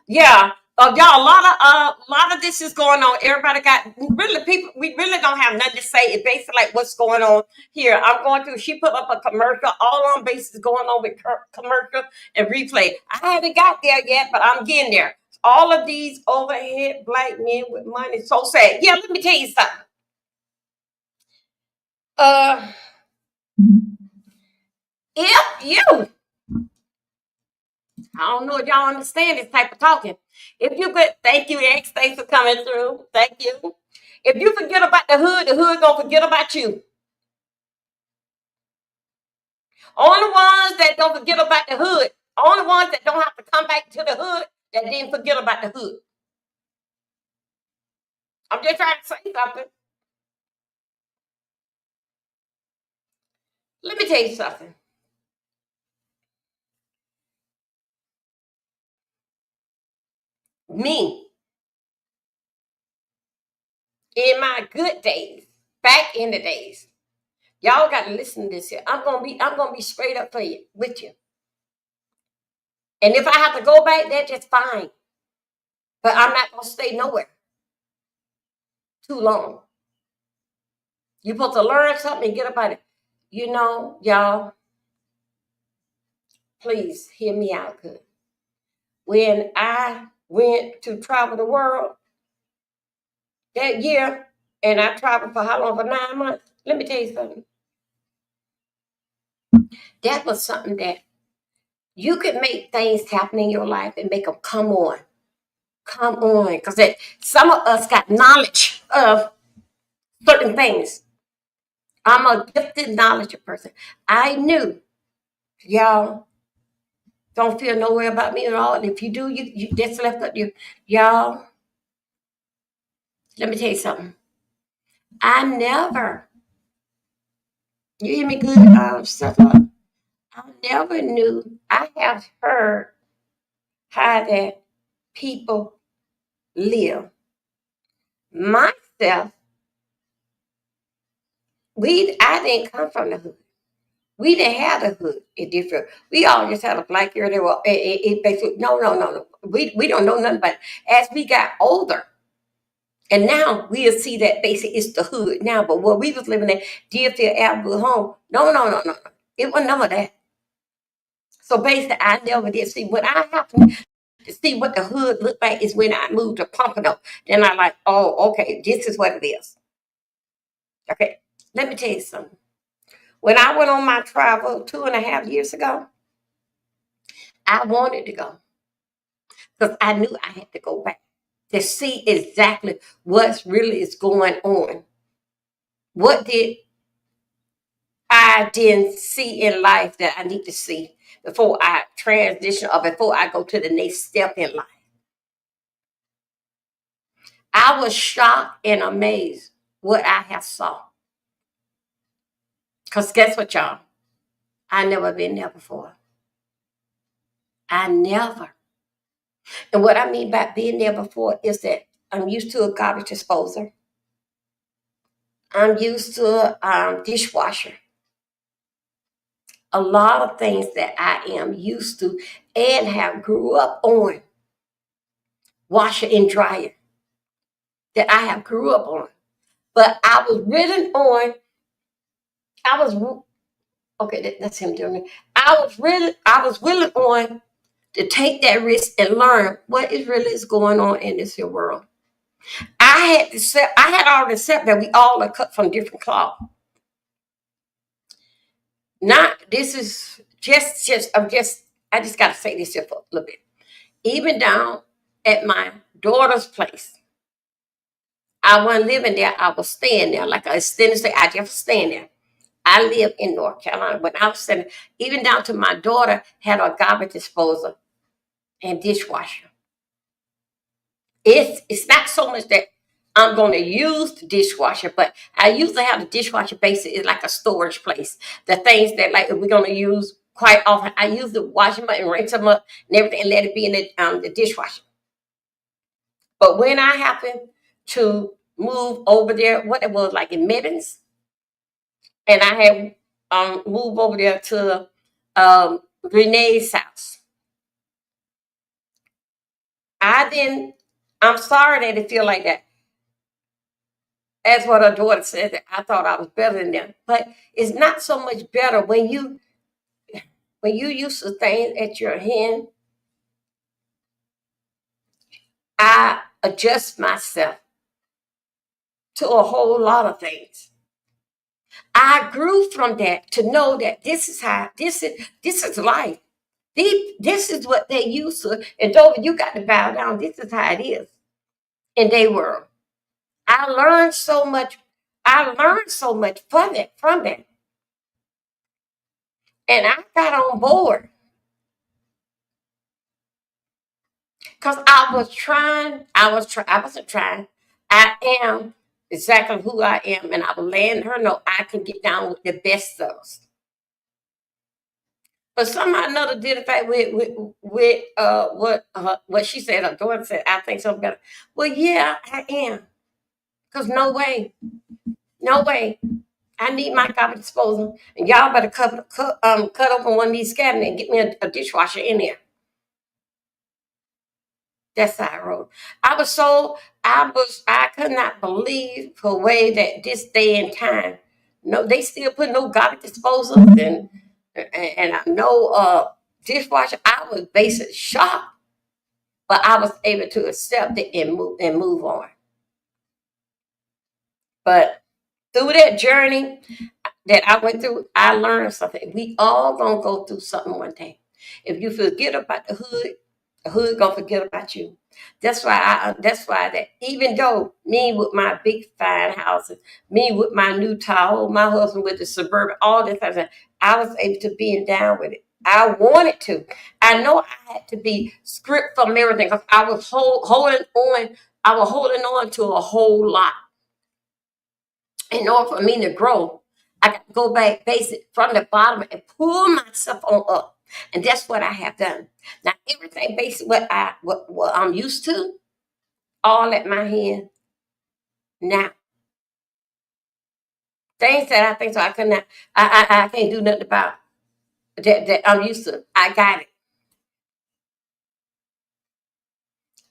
Speaker 1: y'all a lot of this is going on. Everybody got really people, we really don't have nothing to say. It's basically like what's going on here. I'm going through, she put up a commercial, all on bases going on with commercial and replay. I haven't got there yet, but I'm getting there. All of these overhead black men with money, so sad. Yeah, let me tell you something. If you, I don't know if y'all understand this type of talking. If you could, thank you, X, thanks for coming through. Thank you. If you forget about the hood gonna forget about you. Only ones that don't forget about the hood, only ones that don't have to come back to the hood, that didn't forget about the hood. I'm just trying to say something. Let me tell you something. Me, in my good days, back in the days, y'all got to listen to this here. I'm gonna be straight up for you, with you. And if I have to go back there, just fine. But I'm not gonna stay nowhere too long. You're supposed to learn something and get about it. You know, y'all, please hear me out good. When I went to travel the world that year, and I traveled for how long? For 9 months. Let me tell you something. That was something that you could make things happen in your life and make them come on. Come on. Because some of us got knowledge of certain things. I'm a gifted knowledge person. I knew, y'all, don't feel no way about me at all. And if you do, you that's left up to you. Y'all, let me tell you something. I never, you hear me good, stuff up. I never knew. I have heard how that people live. Myself, I didn't come from the hood. We didn't have the hood. It different. We all just had a black area. They were it basically no. We don't know nothing about it. As we got older, and now we'll see that basically it's the hood now. But where we was living at Deerfield Avenue home, no. It wasn't none of that. So basically, I never did see what I happened to see what the hood looked like is when I moved to Pompano. Then I like, oh, okay, this is what it is. Okay, let me tell you something. When I went on my travel 2.5 years ago, I wanted to go because I knew I had to go back to see exactly what's really is going on. What did I didn't see in life that I need to see before I transition or before I go to the next step in life? I was shocked and amazed what I have saw. Because guess what, y'all? I never been there before. I never. And what I mean by being there before is that I'm used to a garbage disposer. I'm used to a dishwasher. A lot of things that I am used to and have grew up on. Washer and dryer that I have grew up on. But I was ridden on, that's him doing it. I was willing on to take that risk and learn what is really is going on in this here world. I had already accepted that we all are cut from different cloth. This is I just gotta say this here for a little bit. Even down at my daughter's place, I wasn't living there, I was staying there. Like I extended stay, I just staying there. I live in North Carolina, but I was saying, even down to my daughter had a garbage disposal and dishwasher. It's not so much that I'm going to use the dishwasher, but I usually have the dishwasher basically is like a storage place. The things that like we're going to use quite often, I use the wash them up and rinse them up and everything and let it be in the dishwasher. But when I happened to move over there, what it was like in Middens, and I had moved over there to Renee's house. I'm sorry that it feel like that. As what her daughter said, that I thought I was better than them. But it's not so much better when you use the things at your hand. I adjust myself to a whole lot of things. I grew from that to know that this is life. This is what they used to. And Dover, you got to bow down. This is how it is in their world. I learned so much from it. And I got on board. Because I wasn't trying. I am exactly who I am. And I was letting her know I can get down with the best of us. But somehow or another did in fact with what she said, her daughter said, I think something better. Well, yeah, I am. Because no way. I need my garbage disposal. And y'all better cut open one of these cabinets and get me a dishwasher in there. That's how I wrote. I could not believe the way that this day and time, no, they still put no garbage disposals and no dishwasher. I was basically shocked but I was able to accept it and move on. But through that journey that I went through, I learned something. We all gonna go through something one day. If you forget about the hood gonna forget about you. That's why that even though me with my big fine houses, me with my new Tahoe, my husband with the Suburban, all this kind of stuff, I was able to be down with it. I wanted to. I know I had to be stripped from everything because I was holding on. I was holding on to a whole lot. In order for me to grow, I got to go back basic from the bottom and pull myself on up. And that's what I have done. Now everything based what I'm used to, all at my hand now. Things that I think so I could not, I can't do nothing about that I'm used to. I got it.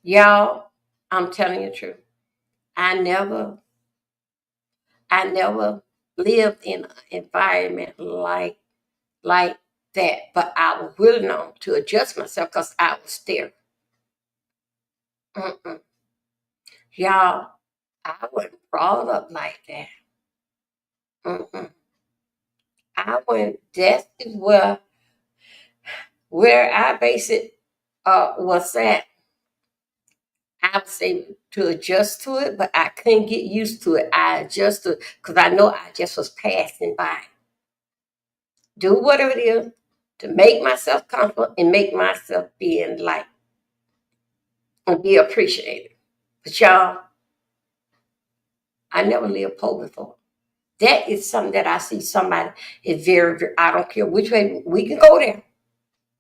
Speaker 1: Y'all, I'm telling you the truth. I never lived in an environment like that, but I was willing on to adjust myself because I was there. Y'all, I wasn't brought up like that. I went. That is where I base it was at. I was able to adjust to it, but I couldn't get used to it. I adjusted because I know I just was passing by. Do whatever it is to make myself comfortable and make myself be in light and be appreciated. But y'all, I never lived poor before. That is something that I see somebody is very, I don't care which way we can go there.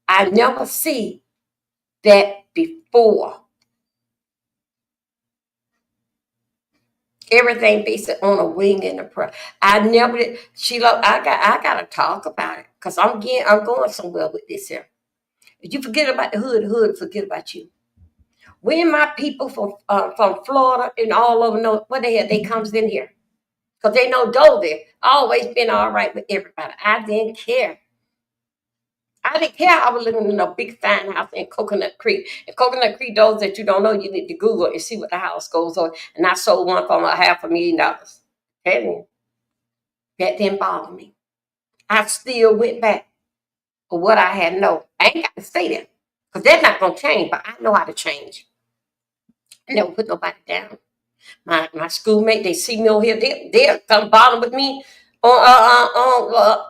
Speaker 1: I never see that before. Everything based on a wing and a prayer. I never did. Sheila, I gotta talk about it because I'm going somewhere with this here. If you forget about the hood will forget about you. When my people from Florida and all over know what the hell they comes in here. Because they know Dovey always been all right with everybody. I didn't care. I didn't care. I was living in a big fine house in Coconut Creek. In Coconut Creek, those that you don't know, you need to Google and see what the house goes on. And I sold one for $500,000. Tell me, that didn't bother me. I still went back for what I had know. I ain't got to stay there because they're not going to change, but I know how to change. I never put nobody down. My schoolmate, they see me over here, they'll come bother with me on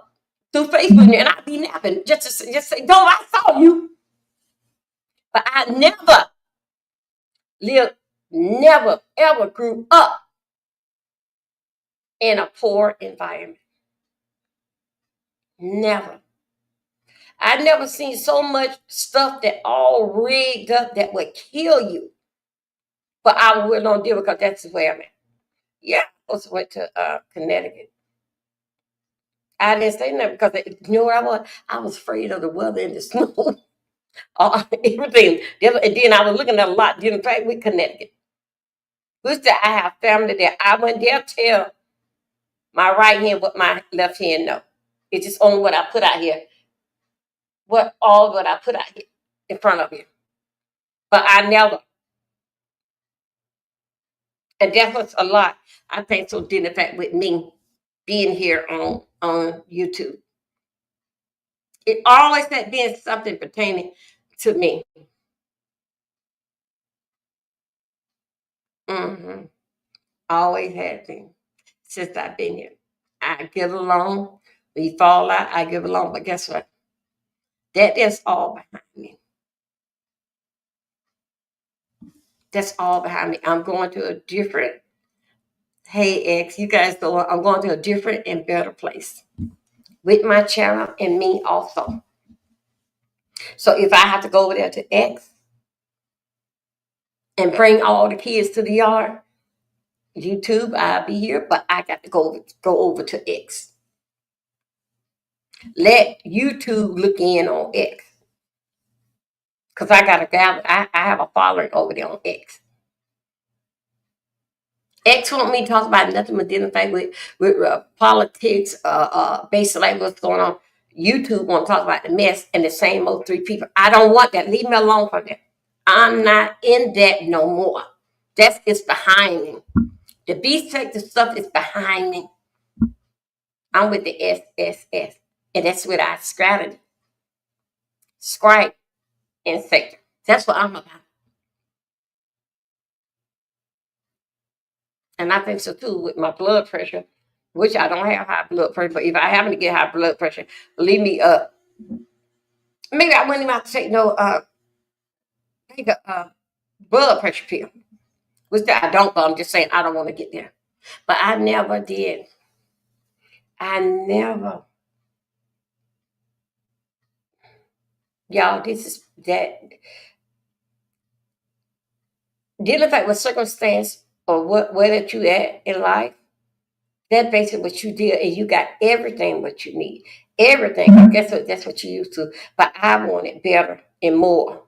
Speaker 1: through Facebook, and I be napping just say, "No, I saw you," but I never ever grew up in a poor environment. Never. I never seen so much stuff that all rigged up that would kill you. But I will not deal because that's where I'm at. Yeah, I also went to Connecticut. I didn't say nothing because you know where I was? I was afraid of the weather and the snow. Everything. And then I was looking at a lot different fact with Connecticut. Which that I have family there. I went there tell my right hand what my left hand know. It's just only what I put out here. What I put out here in front of you. But I never. And that was a lot. I think so did in fact with me being here on YouTube. It always had been something pertaining to me. Always had been since I've been here. I give along. When you fall out, I give along. But guess what? That is all behind me. That's all behind me. I'm going to a different, hey X, you guys go, I'm going to a different and better place with my channel and me also. So if I have to go over there to X and bring all the kids to the yard, YouTube, I'll be here, but I got to go over to X. Let YouTube look in on X. Because I got I have a following over there on X. X want me to talk about nothing but anything with politics, basically what's going on. YouTube want to talk about the mess and the same old three people. I don't want that. Leave me alone from that. I'm not in that no more. It's behind me. The beast sector stuff is behind me. I'm with the SSS. And that's with our strategy. Scribe and sector. That's what I'm about. And I think so too with my blood pressure, which I don't have high blood pressure, but if I happen to get high blood pressure, believe me, maybe I wouldn't even have to take no blood pressure pill. Which I don't, but I'm just saying I don't want to get there. But I never did. Y'all, this is that. Dealing with circumstance or where that you at in life, that's basically what you did, and you got everything what you need. Everything. I guess that's what you used to. But I want it better and more.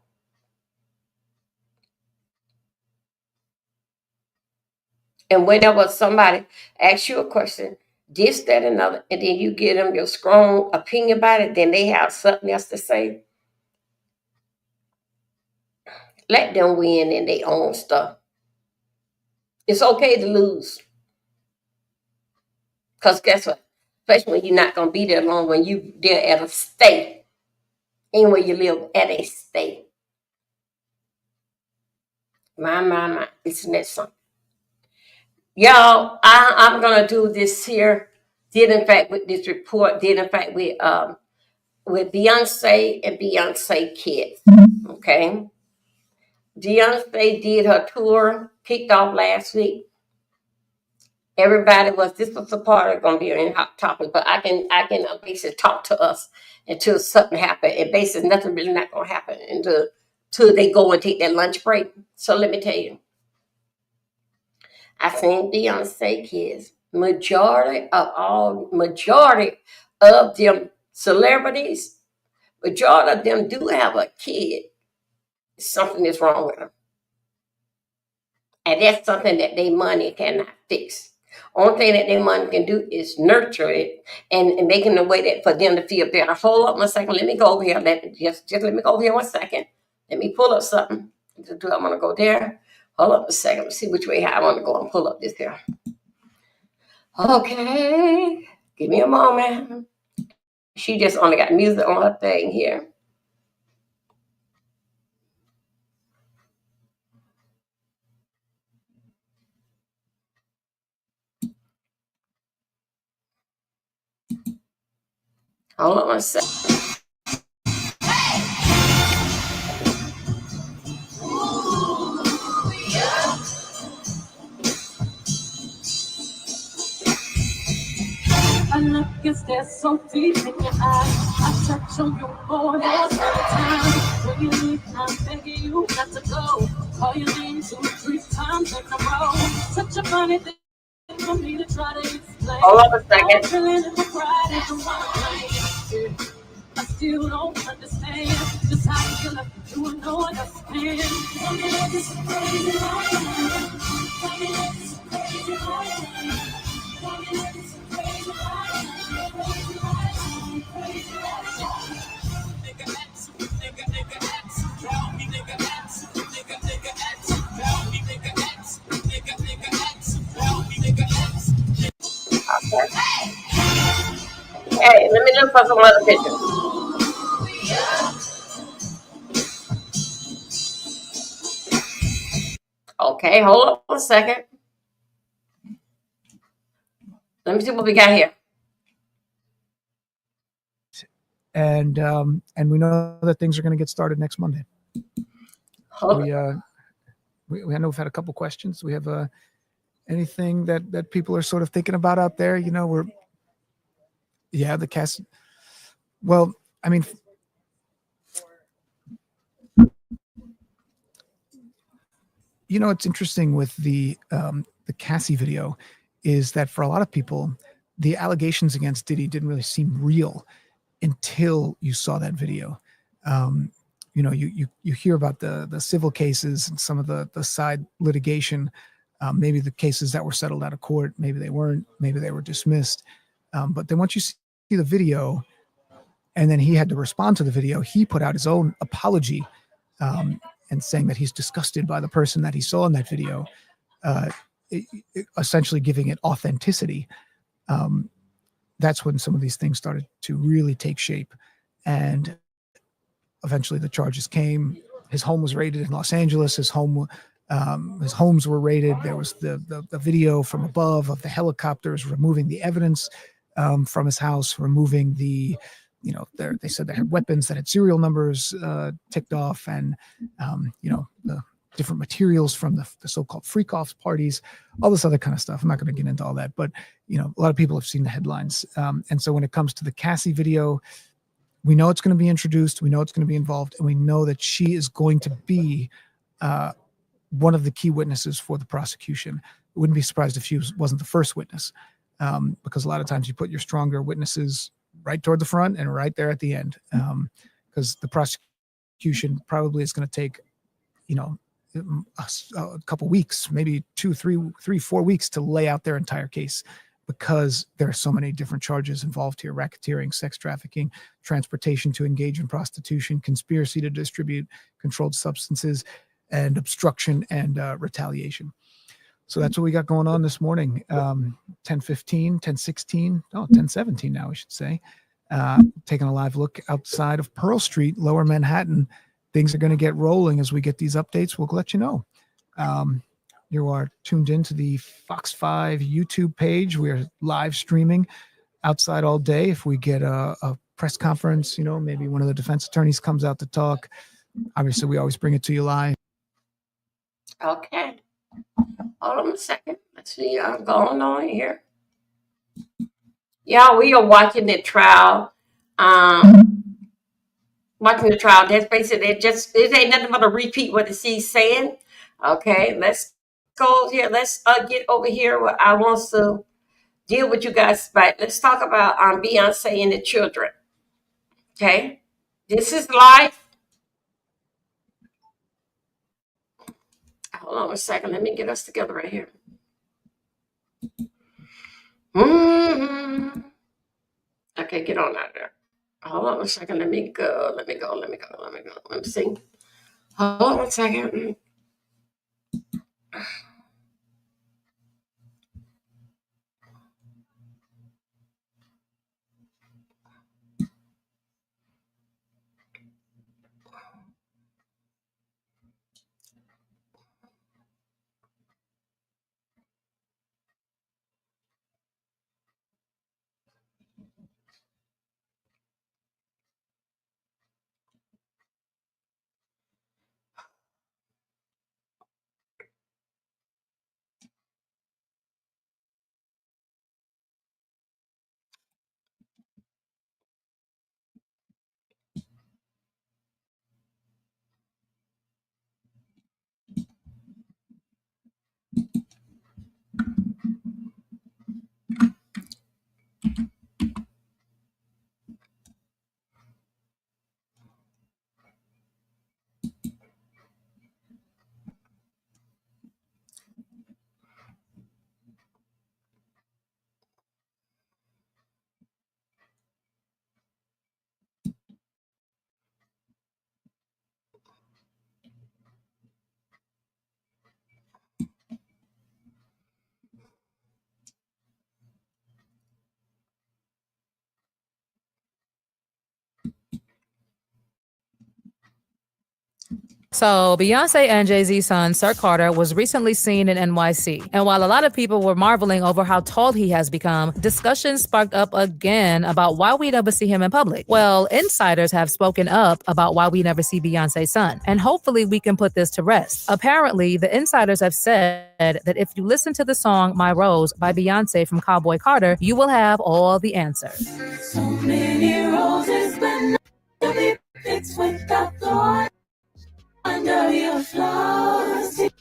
Speaker 1: And whenever somebody asks you a question, this, that, and another, and then you give them your strong opinion about it, then they have something else to say. Let them win in their own stuff. It's okay to lose. Because guess what? Especially when you're not going to be there long, when you there at a stay. Anywhere you live, at a stay. My. Isn't that something? Y'all, I'm going to do this here. Did in fact with this report, did in fact with Beyonce and Beyonce kids. Okay? Beyonce did her tour, kicked off last week. This was the part of going to be in hot topic, but I can basically talk to us until something happens. And basically nothing really not going to happen until they go and take their lunch break. So let me tell you, I seen Beyonce kids. Majority of them celebrities, majority of them do have a kid. Something is wrong with them. And that's something that their money cannot fix. Only thing that their money can do is nurture it and making a way that for them to feel better. Hold up 1 second. Let me go over here. Just let me go over here 1 second. Let me pull up something. Do I want to go there? Hold up a second. Let's see which way I want to go and pull up this here. Okay. Give me a moment. She just only got music on her thing here. Hold on 1 second.
Speaker 7: I look and stare so deep in your eyes. I touch on you more than time. When you leave, I'm begging you not to go. Call your name 2 or 3 times in a row. Such a funny thing for me to try to explain.
Speaker 1: Hold on a second.
Speaker 7: I'm feeling in my pride and my I still don't understand just how you feel like you don't understand. Tell me that this is crazy right now. Tell me that this is crazy right now. Tell me that this is crazy right now. Crazy right now. Crazy right now. Nigga X, nigga X. Tell me nigga X, nigga X. Tell me nigga X, nigga X. Tell me nigga X.
Speaker 1: Hey, let me look for some other pictures. Okay, hold on 1 second. Let me see what we got here.
Speaker 9: And we know that things are going to get started next Monday. We I know we've had a couple questions. We have anything that people are sort of thinking about out there. You know, the cast. Well, I mean, you know, it's interesting with the Cassie video is that for a lot of people, the allegations against Diddy didn't really seem real until you saw that video. You know, you hear about the civil cases and some of the side litigation, maybe the cases that were settled out of court, maybe they weren't, maybe they were dismissed. But then once you see the video, and then he had to respond to the video, he put out his own apology. and saying that he's disgusted by the person that he saw in that video, essentially giving it authenticity. That's when some of these things started to really take shape. And eventually the charges came. His home was raided in Los Angeles. His homes were raided. There was the video from above of the helicopters removing the evidence from his house, removing they said they had weapons that had serial numbers ticked off, and the different materials from the so-called freak-offs parties, all this other kind of stuff. I'm not going to get into all that, but a lot of people have seen the headlines. And so when it comes to the Cassie video, we know it's going to be introduced, we know it's going to be involved, and we know that she is going to be one of the key witnesses for the prosecution. I wouldn't be surprised if she wasn't the first witness, because a lot of times you put your stronger witnesses right toward the front and right there at the end, because the prosecution probably is going to take, a couple weeks, maybe 2, 3, 4 weeks to lay out their entire case, because there are so many different charges involved here: racketeering, sex trafficking, transportation to engage in prostitution, conspiracy to distribute controlled substances, and obstruction and retaliation. So that's what we got going on this morning. 10:15, 10:16, 10:17 now, we should say. Taking a live look outside of Pearl Street, Lower Manhattan. Things are going to get rolling as we get these updates. We'll let you know. You are tuned into the Fox 5 YouTube page. We are live streaming outside all day. If we get a press conference, maybe one of the defense attorneys comes out to talk. Obviously, we always bring it to you live.
Speaker 1: Okay. Hold on a second. Let's see what's going on here. Yeah, we are watching the trial. Watching the trial. That's basically it ain't nothing but a repeat what the C's saying. Okay, let's go here. Let's get over here where I want to deal with you guys. But let's talk about Beyonce and the children. Okay, this is live. Hold on a second. Let me get us together right here. Okay, get on out there. Hold on a second. Let me go. Let me see. Hold on a second.
Speaker 10: So, Beyonce and Jay-Z's son, Sir Carter, was recently seen in NYC. And while a lot of people were marveling over how tall he has become, discussion sparked up again about why we never see him in public. Well, insiders have spoken up about why we never see Beyonce's son. And hopefully we can put this to rest. Apparently, the insiders have said that if you listen to the song My Rose by Beyonce from Cowboy Carter, you will have all the answers.
Speaker 7: So many roses, but nobody fits with the thorn under your flaws. And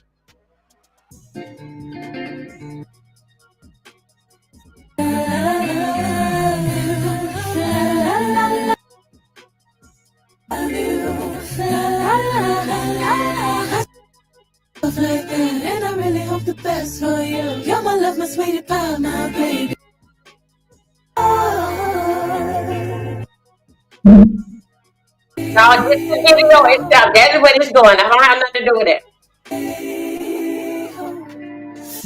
Speaker 7: I really hope the best for you. You're my love, my sweetie pie, my baby.
Speaker 1: No, this the video itself. That's what it's doing. I don't have nothing to do with it.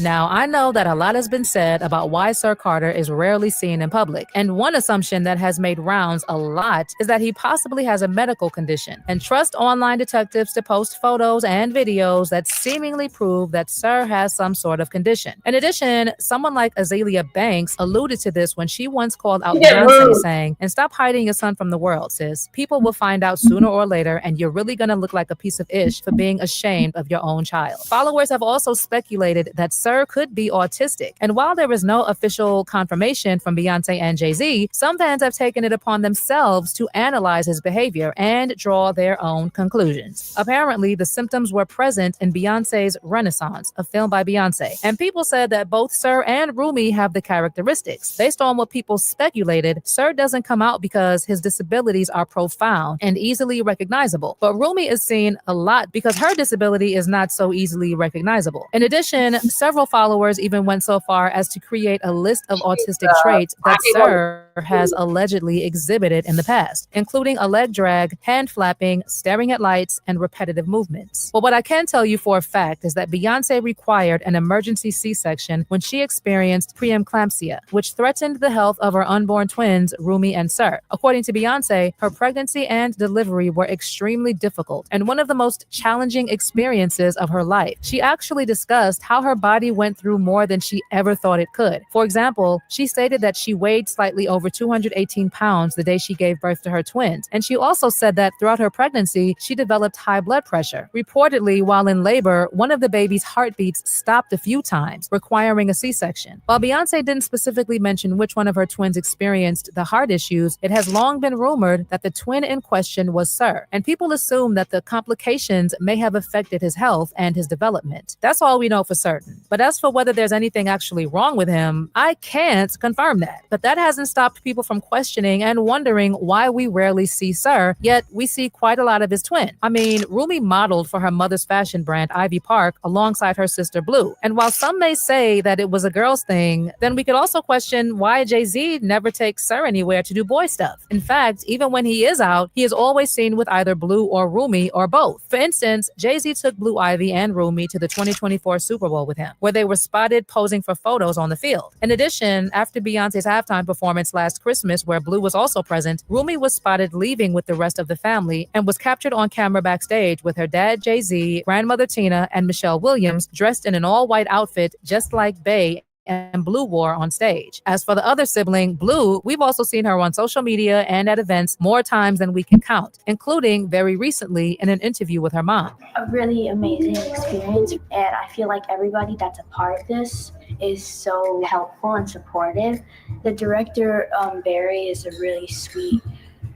Speaker 10: Now, I know that a lot has been said about why Sir Carter is rarely seen in public, and one assumption that has made rounds a lot is that he possibly has a medical condition, and trust online detectives to post photos and videos that seemingly prove that Sir has some sort of condition. In addition, someone like Azalea Banks alluded to this when she once called out Beyonce saying, "And stop hiding your son from the world, sis. People will find out sooner or later, and you're really gonna look like a piece of ish for being ashamed of your own child." Followers have also speculated that Sir could be autistic. And while there is no official confirmation from Beyonce and Jay-Z, some fans have taken it upon themselves to analyze his behavior and draw their own conclusions. Apparently, the symptoms were present in Beyonce's Renaissance, a film by Beyonce. And people said that both Sir and Rumi have the characteristics. Based on what people speculated, Sir doesn't come out because his disabilities are profound and easily recognizable. But Rumi is seen a lot because her disability is not so easily recognizable. In addition, several followers even went so far as to create a list of autistic traits that Sir has allegedly exhibited in the past, including a leg drag, hand flapping, staring at lights, and repetitive movements. But what I can tell you for a fact is that Beyonce required an emergency C-section when she experienced preeclampsia, which threatened the health of her unborn twins, Rumi and Sir. According to Beyonce, her pregnancy and delivery were extremely difficult and one of the most challenging experiences of her life. She actually discussed how her body went through more than she ever thought it could. For example, she stated that she weighed slightly over 218 pounds the day she gave birth to her twins. And she also said that throughout her pregnancy, she developed high blood pressure. Reportedly, while in labor, one of the baby's heartbeats stopped a few times, requiring a C-section. While Beyonce didn't specifically mention which one of her twins experienced the heart issues, it has long been rumored that the twin in question was Sir. And people assume that the complications may have affected his health and his development. That's all we know for certain. But as for whether there's anything actually wrong with him, I can't confirm that. But that hasn't stopped people from questioning and wondering why we rarely see Sir, yet we see quite a lot of his twin. I mean, Rumi modeled for her mother's fashion brand, Ivy Park, alongside her sister Blue. And while some may say that it was a girl's thing, then we could also question why Jay-Z never takes Sir anywhere to do boy stuff. In fact, even when he is out, he is always seen with either Blue or Rumi or both. For instance, Jay-Z took Blue Ivy and Rumi to the 2024 Super Bowl with him, where they were spotted posing for photos on the field. In addition, after Beyonce's halftime performance last Christmas, where Blue was also present, Rumi was spotted leaving with the rest of the family and was captured on camera backstage with her dad, Jay-Z, grandmother Tina, and Michelle Williams dressed in an all-white outfit just like Bey and Blue wore on stage. As for the other sibling, Blue, we've also seen her on social media and at events more times than we can count, including very recently in an interview with her mom.
Speaker 12: A really amazing experience, and I feel like everybody that's a part of this is so helpful and supportive. The director, Barry, is a really sweet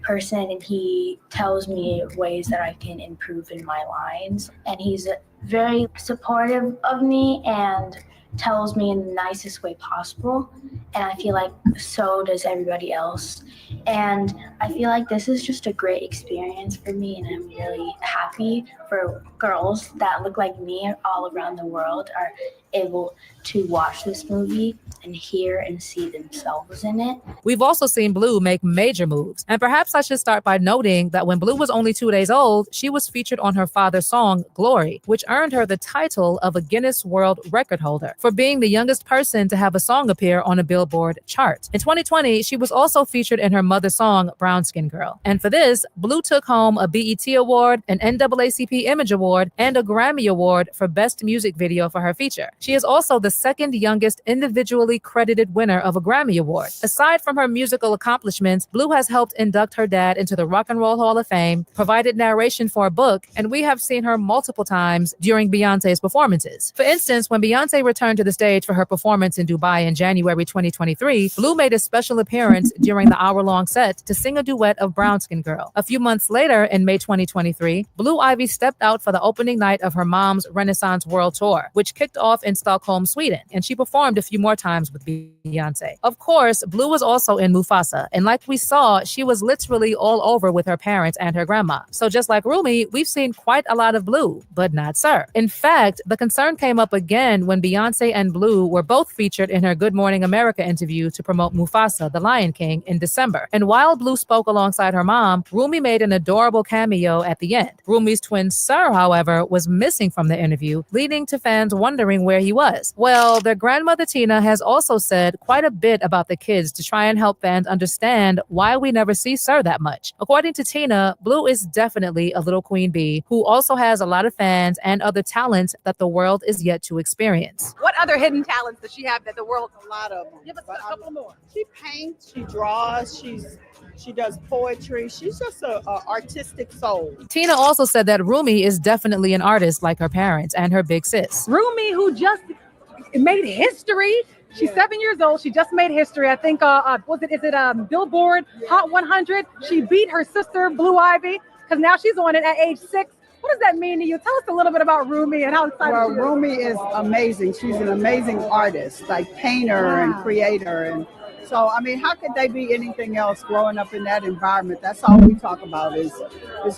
Speaker 12: person, and he tells me ways that I can improve in my lines, and he's very supportive of me and tells me in the nicest way possible, and I feel like so does everybody else. And I feel like this is just a great experience for me, and I'm really happy for girls that look like me all around the world are able to watch this movie and hear and see themselves in it.
Speaker 10: We've also seen Blue make major moves. And perhaps I should start by noting that when Blue was only 2 days old, she was featured on her father's song, Glory, which earned her the title of a Guinness World Record holder for being the youngest person to have a song appear on a Billboard chart. In 2020, she was also featured in her mother's song, Brown Skin Girl. And for this, Blue took home a BET Award, an NAACP Image Award, and a Grammy Award for Best Music Video for her feature. She is also the second youngest individually credited winner of a Grammy Award. Aside from her musical accomplishments, Blue has helped induct her dad into the Rock and Roll Hall of Fame, provided narration for a book, and we have seen her multiple times during Beyonce's performances. For instance, when Beyonce returned to the stage for her performance in Dubai in January 2023, Blue made a special appearance during the hour-long set to sing a duet of Brown Skin Girl. A few months later, in May 2023, Blue Ivy stepped out for the opening night of her mom's Renaissance World Tour, which kicked off in Stockholm, Sweden, and she performed a few more times with Beyonce. Of course, Blue was also in Mufasa, and like we saw, she was literally all over with her parents and her grandma. So just like Rumi, we've seen quite a lot of Blue, but not Sir. In fact, the concern came up again when Beyonce and Blue were both featured in her Good Morning America interview to promote Mufasa, the Lion King, in December. And while Blue spoke alongside her mom, Rumi made an adorable cameo at the end. Rumi's twin Sir, however, was missing from the interview, leading to fans wondering where he was. Well, their grandmother Tina has also said quite a bit about the kids to try and help fans understand why we never see Sir that much. According to Tina, Blue is definitely a little queen bee who also has a lot of fans and other talents that the world is yet to experience.
Speaker 2: What other hidden talents does she have that the world?
Speaker 13: A lot of them.
Speaker 2: Give us a couple more.
Speaker 13: She paints, she draws, she does poetry. She's just a artistic soul.
Speaker 10: Tina also said that Rumi is definitely an artist like her parents and her big sis.
Speaker 2: Rumi, who just made history. She's 7 years old. She just made history. I think, Billboard Hot 100? She beat her sister, Blue Ivy, because now she's on it at age 6. What does that mean to you? Tell us a little bit about Rumi and how excited
Speaker 13: Well,
Speaker 2: she is.
Speaker 13: Rumi is amazing. She's an amazing artist, like painter and creator. And so, I mean, how could they be anything else growing up in that environment? That's all we talk about is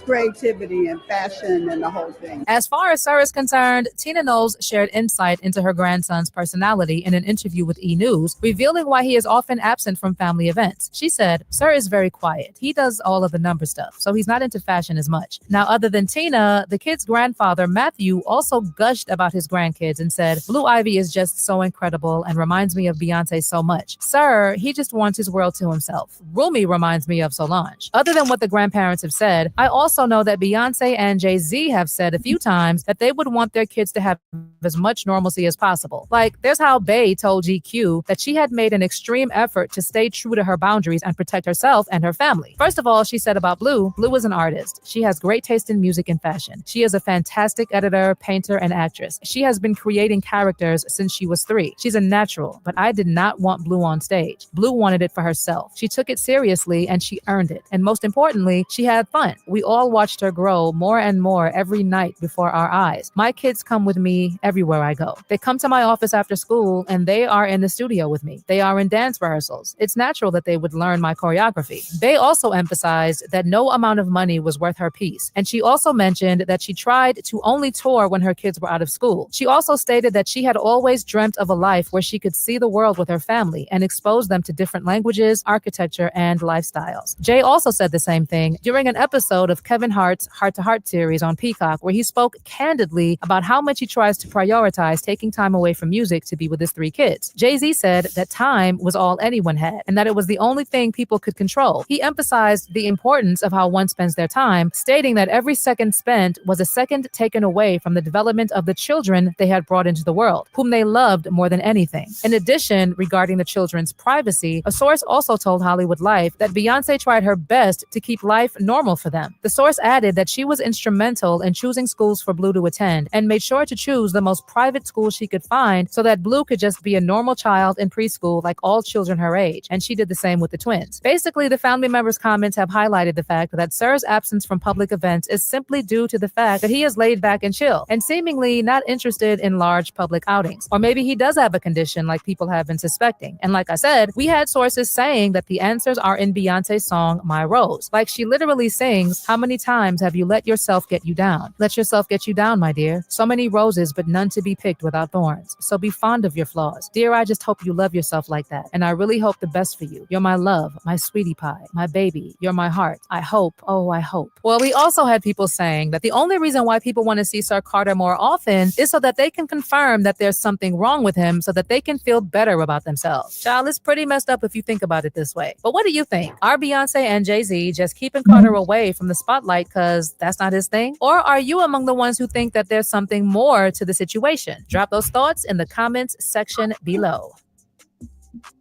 Speaker 13: creativity and fashion and the whole thing.
Speaker 10: As far as Sir is concerned, Tina Knowles shared insight into her grandson's personality in an interview with E! News, revealing why he is often absent from family events. She said, Sir is very quiet. He does all of the number stuff, so he's not into fashion as much. Now, other than Tina, the kid's grandfather, Matthew, also gushed about his grandkids and said, Blue Ivy is just so incredible and reminds me of Beyonce so much. Sir, he just wants his world to himself. Rumi reminds me of Solange. Other than what the grandparents have said, I also know that Beyonce and Jay-Z have said a few times that they would want their kids to have as much normalcy as possible. Like, there's how Bey told GQ that she had made an extreme effort to stay true to her boundaries and protect herself and her family. First of all, she said about Blue, Blue is an artist. She has great taste in music and fashion. She is a fantastic editor, painter, and actress. She has been creating characters since she was 3. She's a natural, but I did not want Blue on stage. Blue wanted it for herself. She took it seriously and she earned it. And most importantly, she had fun. We all watched her grow more and more every night before our eyes. My kids come with me everywhere I go. They come to my office after school and they are in the studio with me. They are in dance rehearsals. It's natural that they would learn my choreography. They also emphasized that no amount of money was worth her piece. And she also mentioned that she tried to only tour when her kids were out of school. She also stated that she had always dreamt of a life where she could see the world with her family and expose them to different languages, architecture, and lifestyles. Jay also said the same thing during an episode of Kevin Hart's Heart to Heart series on Peacock, where he spoke candidly about how much he tries to prioritize taking time away from music to be with his 3 kids. Jay-Z said that time was all anyone had and that it was the only thing people could control. He emphasized the importance of how one spends their time, stating that every second spent was a second taken away from the development of the children they had brought into the world, whom they loved more than anything. In addition, regarding the children's privacy, a source also told Hollywood Life that Beyonce tried her best to keep life normal for them. The source added that she was instrumental in choosing schools for Blue to attend and made sure to choose the most private school she could find so that Blue could just be a normal child in preschool like all children her age, and she did the same with the twins. Basically, the family members' comments have highlighted the fact that Sir's absence from public events is simply due to the fact that he is laid back and chill and seemingly not interested in large public outings. Or maybe he does have a condition like people have been suspecting. And like I said, we had sources saying that the answers are in Beyonce's song, My Rose. Like, she literally sings, how many times have you let yourself get you down? Let yourself get you down, my dear. So many roses, but none to be picked without thorns. So be fond of your flaws. Dear, I just hope you love yourself like that. And I really hope the best for you. You're my love, my sweetie pie, my baby. You're my heart. I hope, oh, I hope. Well, we also had people saying that the only reason why people want to see Sir Carter more often is so that they can confirm that there's something wrong with him so that they can feel better about themselves. Child, it's pretty messed up if you think about it this way. But what do you think? Are Beyonce and Jay-Z just keeping Carter away from the spotlight because that's not his thing? Or are you among the ones who think that there's something more to the situation? Drop those thoughts in the comments section below.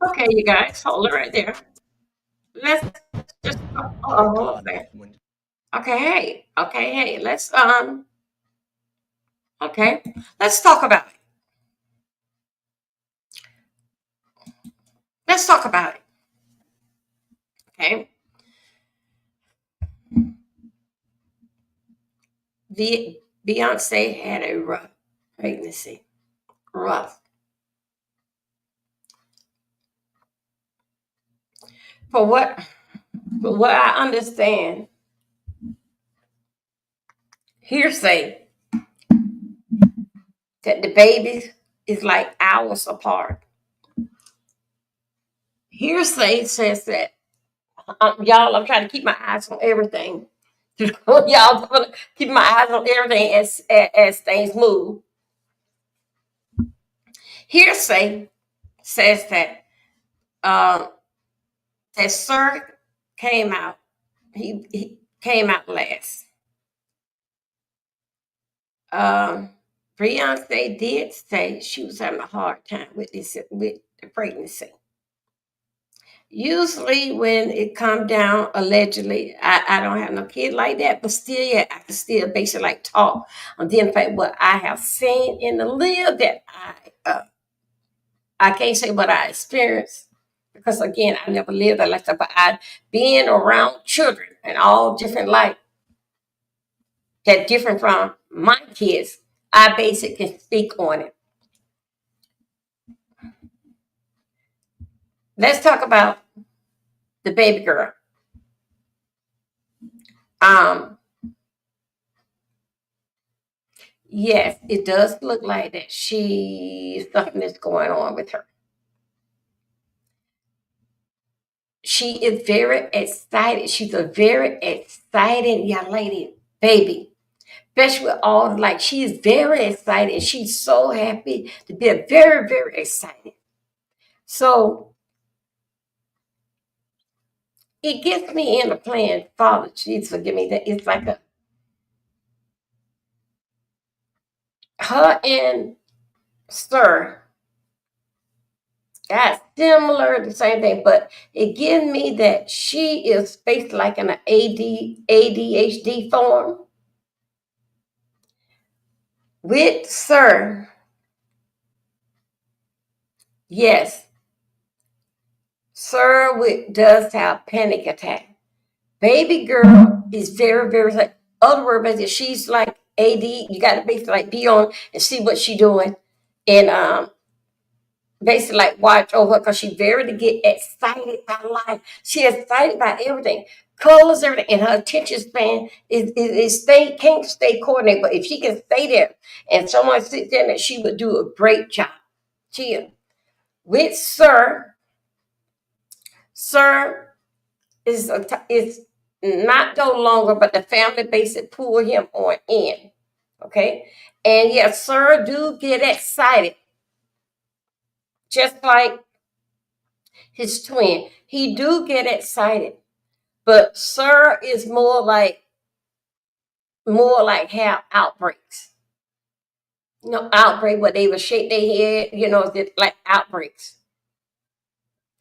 Speaker 1: Okay, you guys, hold it right there. Let's just okay, hey, let's let's talk about it. Let's talk about it. Okay. Beyonce had a rough pregnancy. rough. For what I understand, hearsay that the babies is like hours apart. Hearsay says that y'all, I'm trying to keep my eyes on everything. Y'all gonna keep my eyes on everything as things move. Hearsay says that that Sir came out. He came out last. Beyonce did say she was having a hard time with the pregnancy. Usually when it come down, allegedly, I don't have no kid like that, but still, yeah, I can still basically like talk and identify what I have seen in the live that I can't say what I experienced because again, I never lived that lifestyle, but I being around children and all different life that different from my kids, I basically can speak on it. Let's talk about the baby girl. Yes, it does look like that something is going on with her. She is very excited. She's a very excited young lady, baby. Especially with all like she is very excited. She's so happy to be very, very excited. So it gets me in a plan, Father, Jesus forgive me, that it's like her and Sir got similar, the same thing, but it gives me that she is based like in an ADHD form. With Sir, yes, Sir does have panic attack. Baby girl is very, very like other word, but she's like AD. You got to basically like be on and see what she doing, and basically like watch over because she very to get excited by life. She excited by everything, colors, everything, and her attention span is can't stay coordinated. But if she can stay there and someone sits there, that she would do a great job. She with Sir is not no longer, but the family basically pull him on in. Okay, and yes, Sir do get excited, just like his twin. He do get excited, but Sir is more like have outbreaks. Outbreak where they would shake their head. Like outbreaks.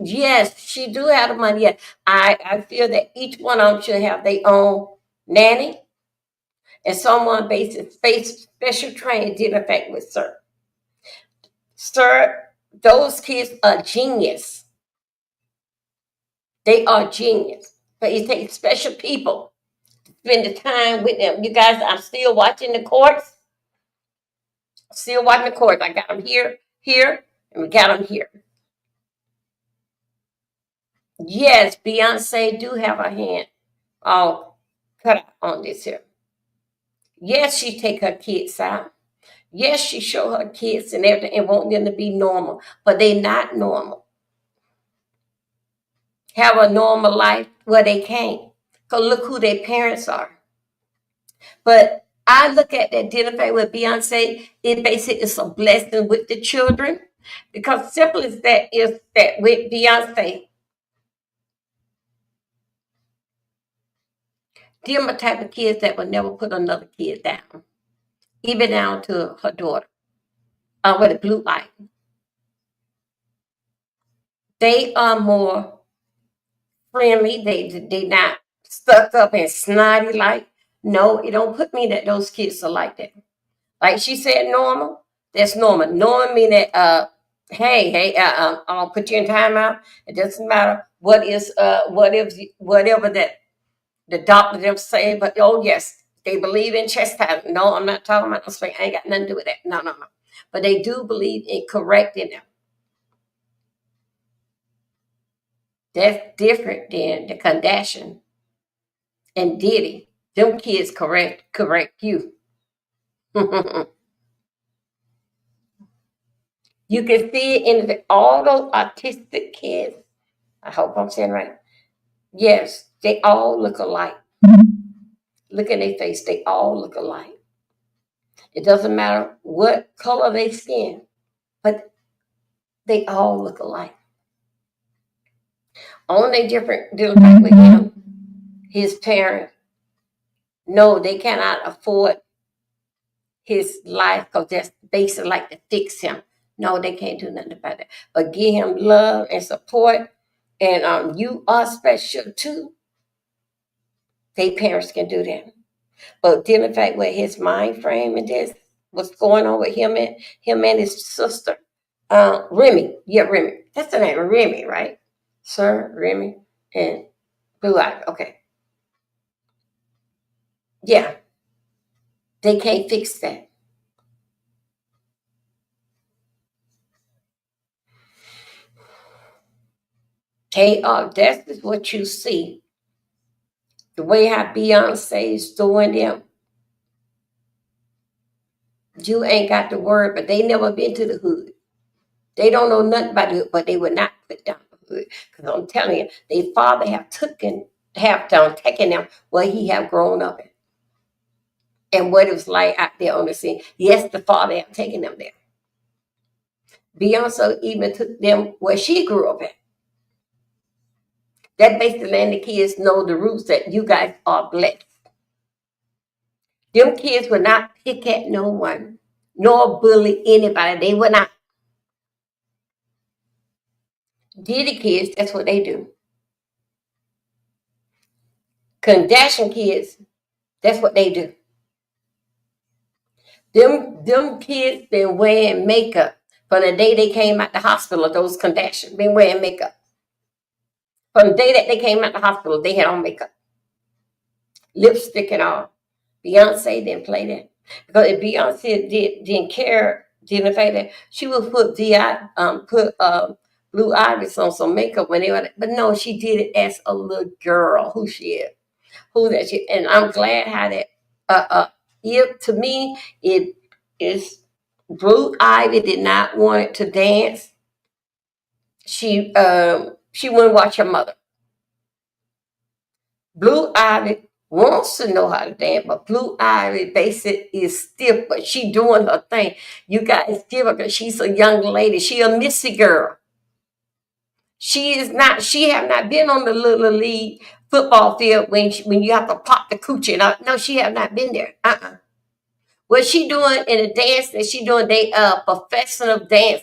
Speaker 1: Yes, she do have the money. Yes, I feel that each one of them should have their own nanny and someone basic space special training did affect with Sir. Sir, those kids are genius. They are genius. But it takes special people to spend the time with them. You guys, I'm still watching the courts. Still watching the courts. I got them here, and we got them here. Yes, Beyonce do have a hand all cut out on this here. Yes, she take her kids out. Yes, she show her kids and everything and want them to be normal, but they not normal. Have a normal life where they can't. Because look who their parents are. But I look at that dinner thing with Beyonce, it basically is a blessing with the children. Because simple as that is that with Beyonce, them are the type of kids that will never put another kid down. Even down to her daughter. With a blue eye. They are more friendly. They not stuck up and snotty like. No, it don't put me that those kids are like that. Like she said, normal. That's normal. Normal mean that hey, I'll put you in timeout. It doesn't matter whatever that the doctor them say. But oh yes, They believe in chastisement. No, I'm not talking about no spank. I ain't got nothing to do with that. No, no, no. But they do believe in correcting them. That's different than the Kardashian and Diddy. Them kids correct you. You can see it in all those autistic kids. I hope I'm saying right. Yes, they all look alike. Look at their face. They all look alike. It doesn't matter what color they skin, but they all look alike. Only different dealing with him, his parents. No, they cannot afford his life because that's basically like to fix him. No, they can't do nothing about that. But give him love and support. And you are special too. They parents can do that. But dealing fact with his mind frame and this, what's going on with him and his sister, Remy. Yeah, Remy. That's the name, Remy, right? Sir, Remy, and Blue Eye. Okay. Yeah. They can't fix that. That's what you see. The way how Beyonce is doing them. You ain't got the word, but they never been to the hood. They don't know nothing about the hood, but they would not put down the hood. Because I'm telling you, their father have taken them where he have grown up in. And what it was like out there on the scene. Yes, the father have taken them there. Beyonce even took them where she grew up at. That basically letting the kids know the roots that you guys are blessed. Them kids would not pick at no one, nor bully anybody. They would not. Diddy kids, that's what they do. Kardashian kids, that's what they do. Them kids been wearing makeup from the day they came out the hospital. Those Kardashians been wearing makeup. From the day that they came out the hospital, they had on makeup, lipstick and all. Beyonce didn't play that because if Beyonce didn't care, didn't play that, she would put Blue Iris on some makeup when they were. But no, she did it as a little girl. Who she is, who that she, and I'm glad how that. To me, it is. Blue Ivy did not want to dance. She wouldn't watch her mother. Blue Ivy wants to know how to dance, but Blue Ivy basic is stiff, but she doing her thing. You guys give her because she's a young lady. She a Missy girl. She is not. She have not been on the little league football field when you have to pop the coochie. No, she have not been there. What she doing in the dance that she doing? They professional dance.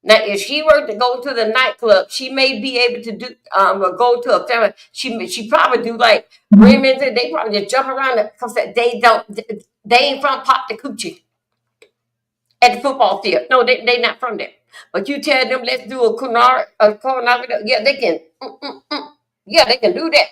Speaker 1: Now, if she were to go to the nightclub, she may be able to do or go to a family. She probably do like women. They probably just jump around because they ain't from Pop the Coochie at the football field. No, they not from there. But you tell them let's do a choreography. Yeah, they can. Yeah, they can do that.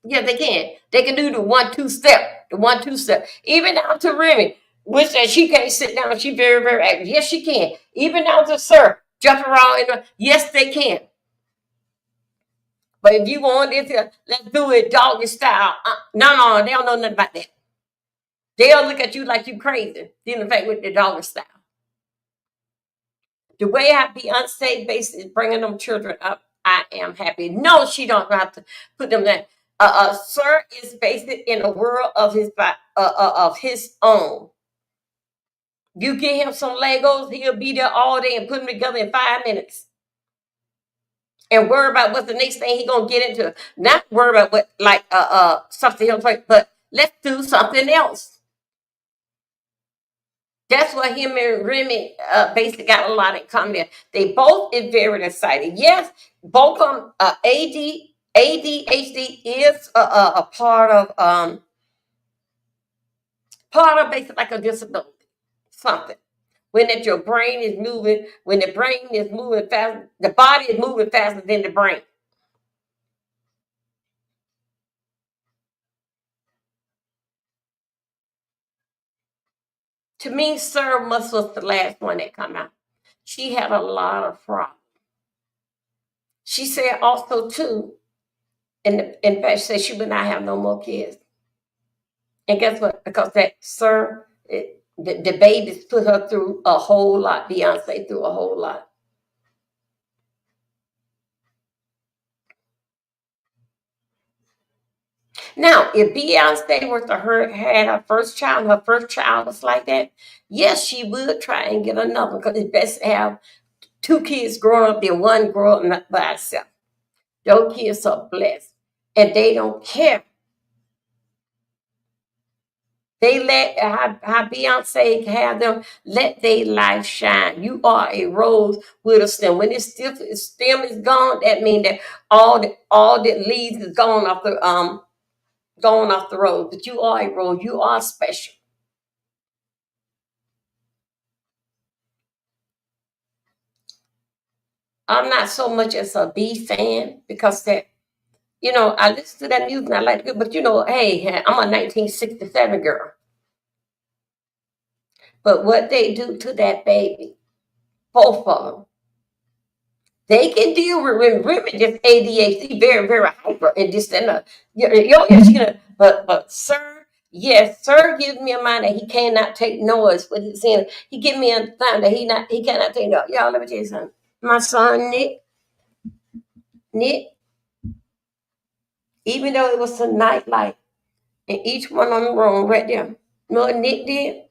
Speaker 1: Yeah, they can. They can do the 1-2 step. The 1-2 step. Even down to Remy, which says she can't sit down. She very, very active. Yes, she can. Even down to Sir, jump around. Yes, they can. But if you want this, let's do it doggy style. No, they don't know nothing about that. They'll look at you like you crazy. In fact, with the doggy style. The way I Beyonce basically is bringing them children up, I am happy. No, she don't have to put them there. Sir is based in a world of his own. You give him some Legos, he'll be there all day and put them together in 5 minutes. And worry about what's the next thing he gonna get into. Not worry about what like something else, but let's do something else. That's what him and Remy basically got a lot in common. They both is very exciting. Yes, both of them ADHD is a part of basically like a disability, something. When that your brain is moving, when the brain is moving fast, the body is moving faster than the brain. To me, Sir was the last one that come out. She had a lot of fraud. She said also too, in fact, she said she would not have no more kids. And guess what? Because that Sir, the babies put her through a whole lot. Beyonce through a whole lot. Now, if Beyonce were to had her first child was like that, yes, she would try and get another because it's best to have two kids growing up than one growing up by itself. Those kids are blessed, and they don't care. They let how Beyonce have them let their life shine. You are a rose with a stem. When its stem is gone, that means that all the leaves is gone off the rose. But you are a rose. You are special. I'm not so much as a B fan because that, I listen to that music and I like it, but hey, I'm a 1967 girl. But what they do to that baby, both of them, they can deal with women just ADHD, very, very hyper, and this and that. But Sir, yes, Sir gives me a mind that he cannot take noise. What he's saying, he give me a time that he cannot take noise. Y'all, let me tell you something. My son Nick, even though it was a nightlight, and each one on the room right there, you know what Nick did?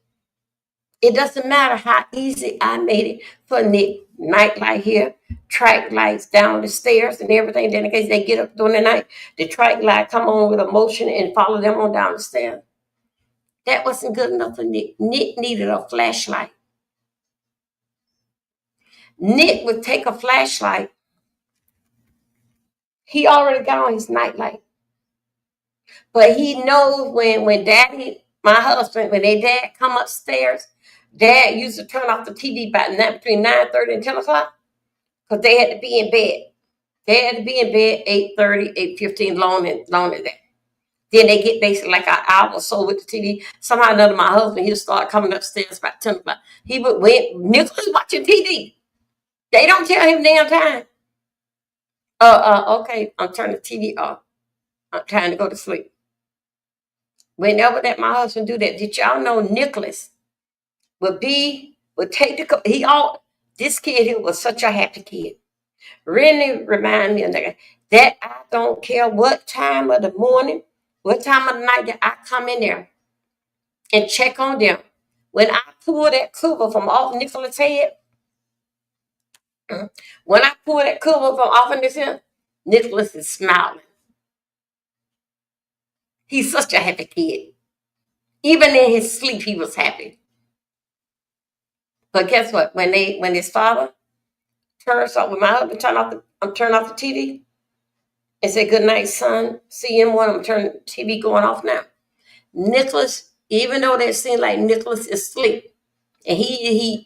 Speaker 1: It doesn't matter how easy I made it for Nick. Nightlight here, track lights down the stairs and everything. Then in case they get up during the night, the track light come on with a motion and follow them on down the stairs. That wasn't good enough for Nick. Nick needed a flashlight. Nick would take a flashlight. He already got on his nightlight. But he knows when Daddy, my husband, when their dad come upstairs, Dad used to turn off the TV between 9:30 and 10 o'clock because they had to be in bed. They had to be in bed 8:30, 8:15, long as that. Then they get basically like an hour or so with the TV. Somehow or another, my husband, he'll start coming upstairs about 10 o'clock. He would Nicholas watching TV. They don't tell him damn time. Okay, I'm turning the TV off. I'm trying to go to sleep. Whenever that my husband do that, did y'all know Nicholas would take this kid here was such a happy kid. Really remind me of that I don't care what time of the morning, what time of the night that I come in there and check on them. When I pull that cover from off Nicholas' head, when I pull that cover from off of his head, Nicholas is smiling. He's such a happy kid. Even in his sleep, he was happy. But guess what? When his father turns off, when my husband turn off the TV and say, "Good night, son. See you in the morning." I'm turning the TV going off now. Nicholas, even though they seem like Nicholas is asleep, and he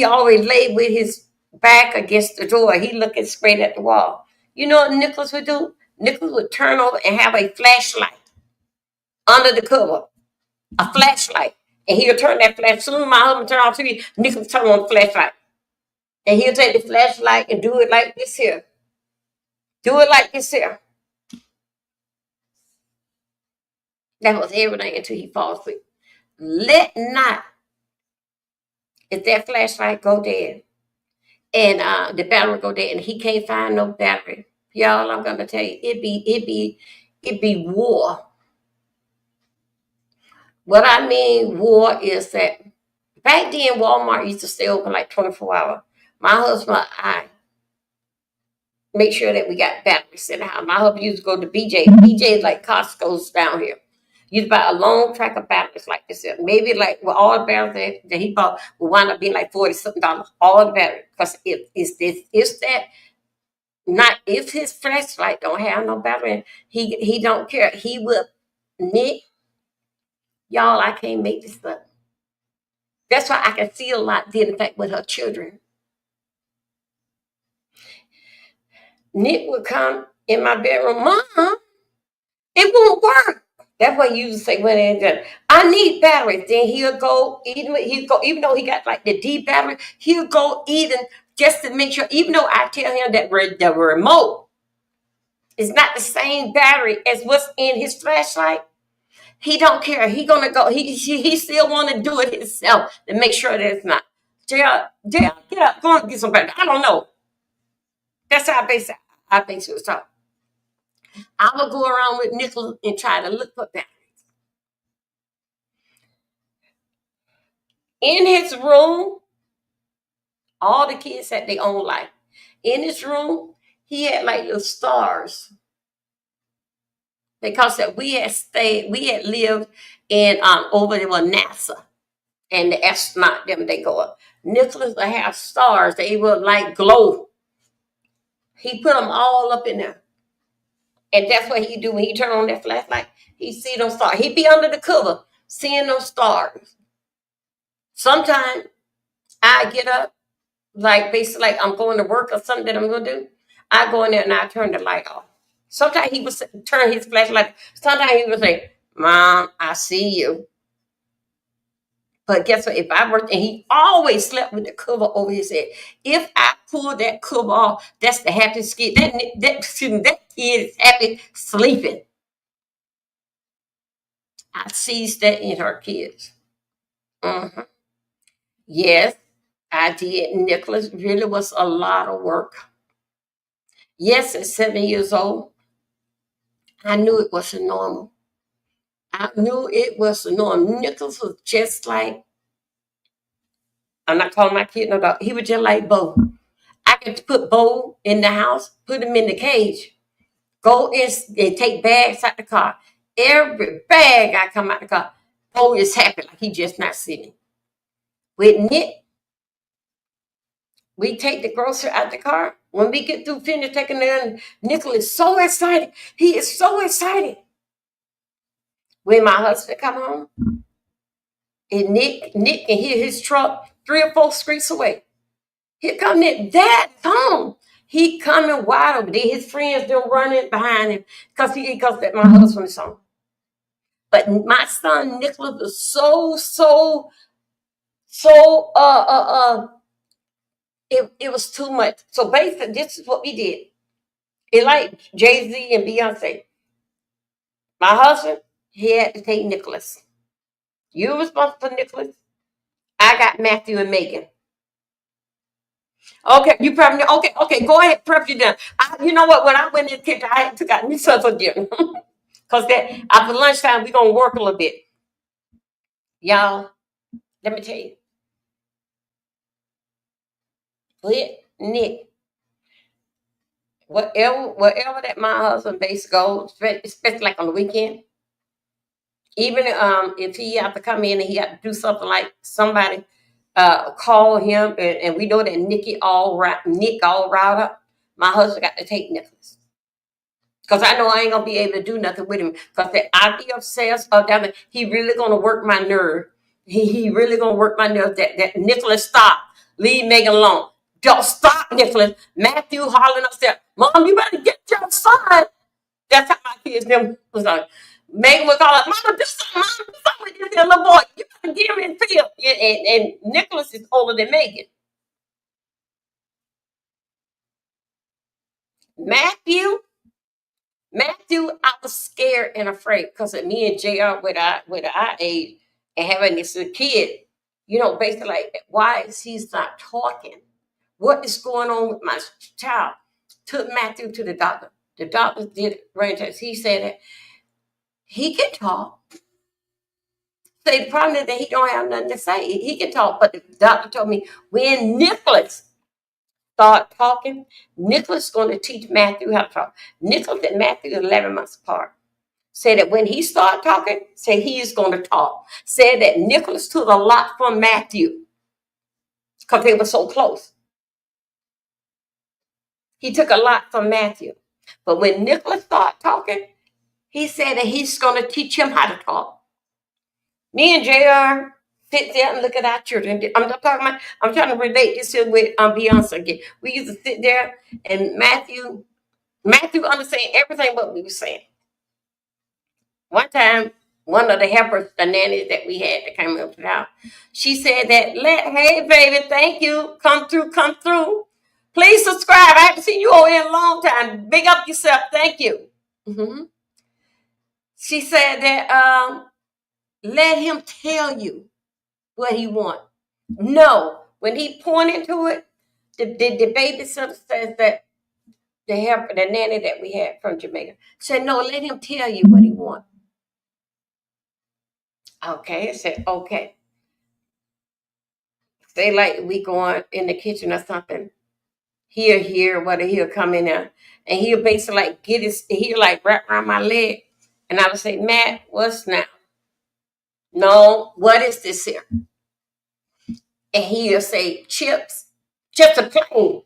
Speaker 1: always laid with his back against the door. He looking straight at the wall. You know what Nicholas would do? Nicholas would turn over and have a flashlight under the cover, a flashlight, and he'll turn that flash. As soon as my husband turn off TV, Nicholas turn on the flashlight, and he'll take the flashlight and do it like this here. Do it like this here. That was everything until he falls asleep. Let not, if that flashlight go dead and the battery go dead and he can't find no battery, y'all, I'm gonna tell you, it be war. What I mean war is that back then Walmart used to stay open like 24 hours. My husband and I make sure that we got batteries in the house. My husband used to go to BJ. BJ is like Costco's down here. You buy a long track of batteries like this. Maybe like with all the batteries that he bought will wind up being like $40-something. All the batteries. Because if his flashlight don't have no battery, he don't care. He will Nick, y'all, I can't make this up. That's why I can see a lot did in fact with her children. Nick would come in my bedroom, Mom, it won't work. That's what you used to say when I need batteries. Then he'll go eating. Even though he got like the D battery, he'll go eating just to make sure. Even though I tell him that the remote is not the same battery as what's in his flashlight, he don't care. He gonna go. He still want to do it himself to make sure that it's not. JR, get up. Go and get some battery. I don't know. That's how I base it was talking. I will go around with Nicholas and try to look for batteries. In his room, all the kids had their own life. In his room, he had like little stars. Because that we had lived in over there with NASA and the astronaut them they go up. Nicholas would have stars, they would like glow. He put them all up in there. And that's what he do when he turn on that flashlight. He see those stars. He be under the cover seeing those stars. Sometimes I get up, like basically like I'm going to work or something that I'm gonna do. I go in there and I turn the light off. Sometimes he would turn his flashlight. Sometimes he would say, "Mom, I see you." But guess what? If I worked, and he always slept with the cover over his head. If I pull that cover off, that's the happiest kid. That kid is happy sleeping. I sees that in her kids. Mm-hmm. Yes, I did. Nicholas really was a lot of work. Yes, at 7 years old, I knew it wasn't normal. I knew it was normal. Nicholas was just like, I'm not calling my kid no dog. He was just like Bo. I could put Bo in the house, put him in the cage, go in and take bags out the car. Every bag I come out the car, Bo is happy like he just not sitting. With Nick, we take the grocery out the car. When we get through finish taking it in, Nicholas is so excited. He is so excited. When my husband come home, and Nick can hear his truck 3 or 4 streets away. Here come Nick, Dad's home. He coming wide over there. His friends them running behind him because that my husband is home. But my son Nicholas was so it was too much. So basically, this is what we did. It like Jay-Z and Beyonce. My husband, he had to take Nicholas. You responsible for Nicholas. I got Matthew and Megan. Okay, you probably okay. Go ahead, prep you down. You know what? When I went in the kitchen, I took out new stuff for dinner because that after lunchtime we gonna work a little bit. Y'all, let me tell you, with Nick, whatever that my husband base goes, especially like on the weekend. Even if he have to come in and he have to do something like somebody call him and we know that Nick all riled up, my husband got to take Nicholas. Because I know I ain't gonna be able to do nothing with him. Because the idea of sales he really gonna work my nerve. He really gonna work my nerve that Nicholas stop. Leave Megan alone. Don't stop, Nicholas. Matthew hollering upstairs, Mom, you better get your son. That's how my kids them was like. Megan would call up, Mama, do something with this little boy. You gotta get him in the field. And Nicholas is older than Megan. Matthew, I was scared and afraid because of me and JR with our age and having this little kid, basically like, why is he not talking? What is going on with my child? Took Matthew to the doctor. The doctor did brain test. He said that he can talk. So the problem is that he don't have nothing to say. He can talk, but the doctor told me when Nicholas start talking, Nicholas is going to teach Matthew how to talk. Nicholas and Matthew are 11 months apart. Said that when he start talking, say he is going to talk. Said that Nicholas took a lot from Matthew because they were so close. He took a lot from Matthew. But when Nicholas started talking, he said that he's going to teach him how to talk. Me and JR sit there and look at our children. I'm trying to relate this here with Beyonce again. We used to sit there and Matthew understand everything what we were saying. one time, one of the helpers, the nannies that we had that came up to the house, she said that, hey, baby, thank you. Come through, come through. Please subscribe. I haven't seen you over in a long time. Big up yourself. Thank you. Mm-hmm. She said that let him tell you what he wants. No, when he pointed to it, the babysitter says that the helper, the nanny that we had from Jamaica, said, no, let him tell you what he wants. Okay, I said, okay. Say like we going in the kitchen or something. He'll come in there and he'll basically like he'll like wrap around my leg. And I would say, Matt, what's now? No, what is this here? And he'll say, chips are plain.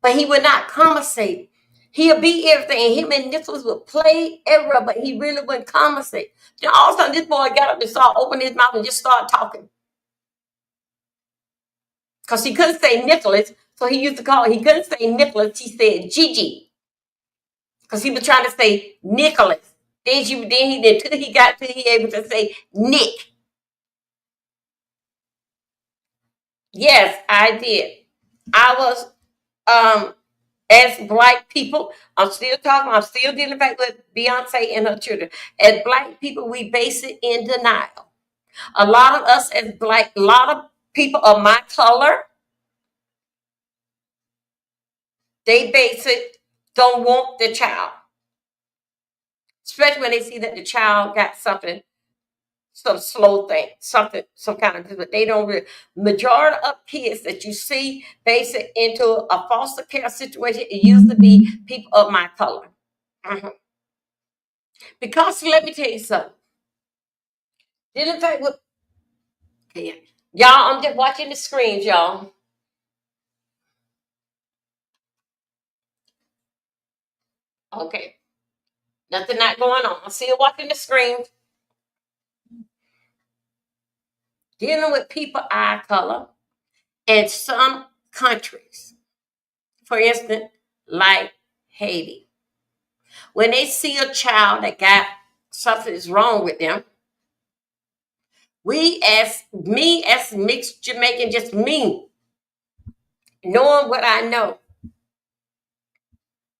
Speaker 1: But he would not conversate. He'll be everything. Him and Nicholas would play everywhere, but he really wouldn't conversate. Then all of a sudden, this boy got up and started opening his mouth and just started talking. Because he couldn't say Nicholas, so he couldn't say Nicholas, he said Gigi. Because he was trying to say Nicholas. Then he got to he able to say Nick. Yes, I did. I was as Black people, I'm still dealing back with Beyonce and her children. As Black people, we base it in denial. A lot of us as Black, a lot of people of my color, they base it, don't want the child. Especially when they see that the child got something, some slow thing, some kind of, but they don't really. Majority of kids that you see base it into a foster care situation, it used to be people of my color. Mm-hmm. Because let me tell you something. In fact, okay, y'all, I'm just watching the screens, y'all. Okay. Nothing not going on. I'm still watching the screens. Dealing with people eye color in some countries. For instance, like Haiti. When they see a child that got something is wrong with them, as mixed Jamaican, just me, knowing what I know,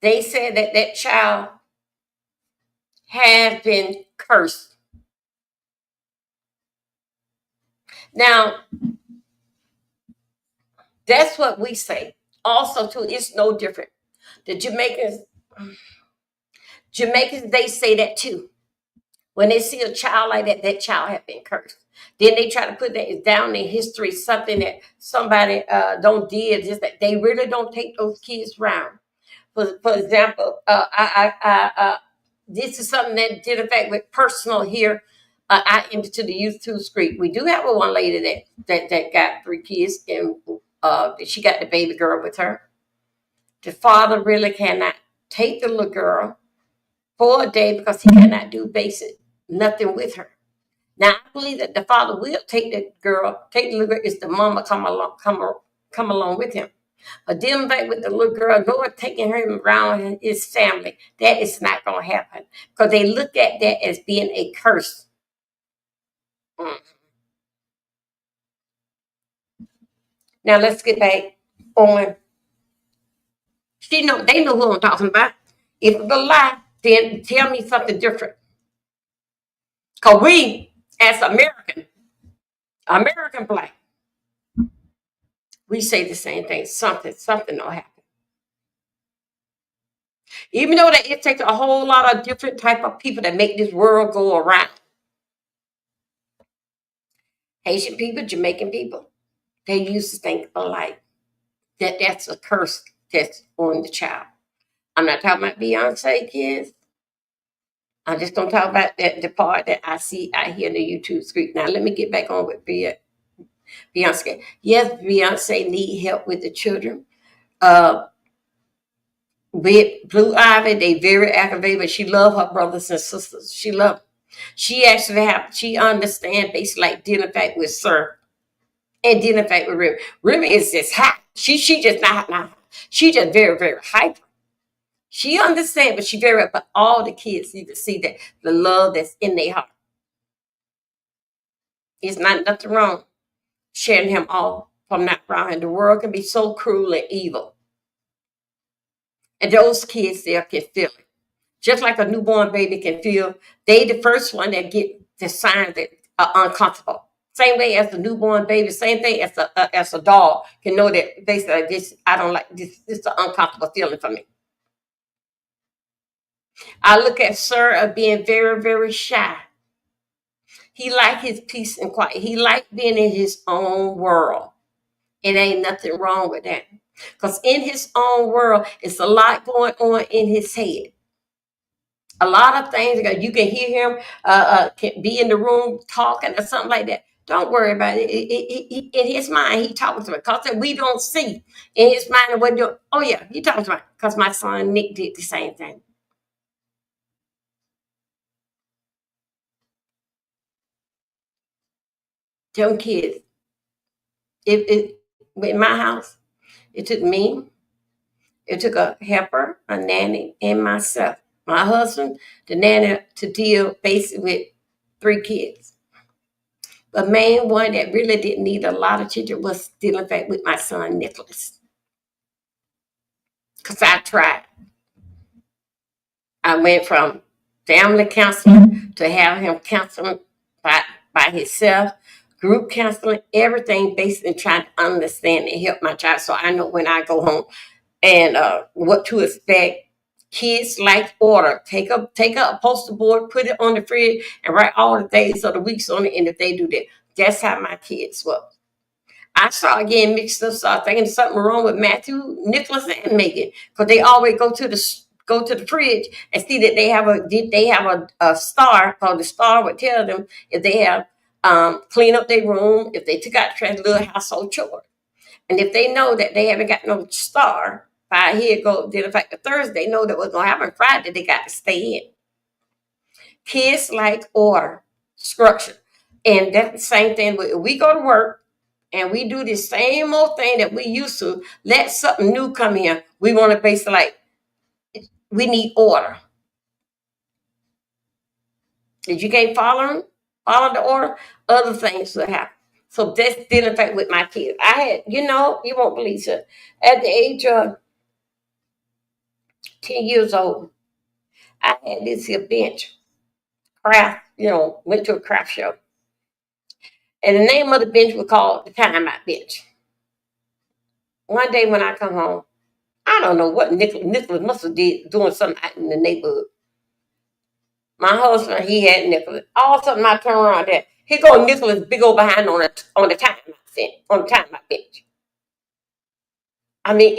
Speaker 1: they said that that child has been cursed. Now, that's what we say. Also, too, it's no different. The Jamaicans, they say that too. When they see a child like that, that child has been cursed. Then they try to put that down in history, something that somebody don't did, just that they really don't take those kids around. For example, this is something that did affect with personal here. I into the youth too street. We do have one lady that got 3 kids, and she got the baby girl with her. The father really cannot take the little girl for a day because he cannot do basic nothing with her. Now I believe that the father will take the little girl. Is the mama come along with him? But dealing back with the little girl, Lord taking her around his family, that is not going to happen because they look at that as being a curse. Now let's get back on. They know who I'm talking about. If it's a lie, then tell me something different. Because we, as American Black, we say the same thing. Something will happen. Even though that it takes a whole lot of different type of people to make this world go around. Haitian people, Jamaican people, they used to think alike. That's a curse that's on the child. I'm not talking about Beyonce kids. I'm just going to talk about the part that I hear in the YouTube screen. Now, let me get back on with Beyonce. Yes, Beyonce need help with the children. With Blue Ivy, they very aggravated, but she love her brothers and sisters. She love them. She understand basically like dealing back with Sir and dealing back with Remy. Remy is just hot. She just not. She just very, very hyper. She understands, but she very, but all the kids need to see that the love that's in their heart. It's not nothing wrong sharing him off from that around. And the world can be so cruel and evil. And those kids there can feel it. Just like a newborn baby can feel, they the first one that get the signs that are uncomfortable. Same way as the newborn baby, same thing as a dog can know that they say this, I don't like this. This is an uncomfortable feeling for me. I look at Sir as being very, very shy. He liked his peace and quiet. He liked being in his own world. It ain't nothing wrong with that. Because in his own world, it's a lot going on in his head. A lot of things, you can hear him can be in the room talking or something like that. Don't worry about it. In his mind, he talking to me. Because we don't see in his mind what doing. Oh, yeah, he talking to me. Because my son Nick did the same thing. Them kids. In my house, it took me, it took a helper, a nanny, and myself. My husband, the nanny, to deal basically with 3 kids. The main one that really didn't need a lot of children was dealing with my son, Nicholas. Because I tried. I went from family counseling to having him counseling by himself, group counseling, everything basically trying to understand and help my child so I know when I go home and what to expect. Kids like order. Take up a poster board, put it on the fridge, and write all the days of the weeks on it. And if they do that, that's how my kids were. I started getting mixed up, started thinking something wrong with Matthew, Nicholas, and Megan, because they always go to the fridge and see that they have a star, because the star would tell them if they have clean up their room, if they took out the trash, little household chore. And if they know that they haven't got no star, by here go, then in fact, the Thursday, know that what's going to happen Friday, they got to stay in. Kids like order, structure. And that's the same thing. We go to work and we do the same old thing that we used to. Let something new come in. We want to basically like, we need order. If you can't follow the order, other things will happen. So that's dealing fact with my kids. I had, you won't believe it. At the age of 10 years old, I had this here bench, craft, went to a craft show. And the name of the bench was called the Timeout Bench. One day when I come home, I don't know what Nicholas must have did doing something out in the neighborhood. My husband, he had Nicholas. All of a sudden I turn around there. Here goes Nicholas big old behind on the timeout bench. I mean,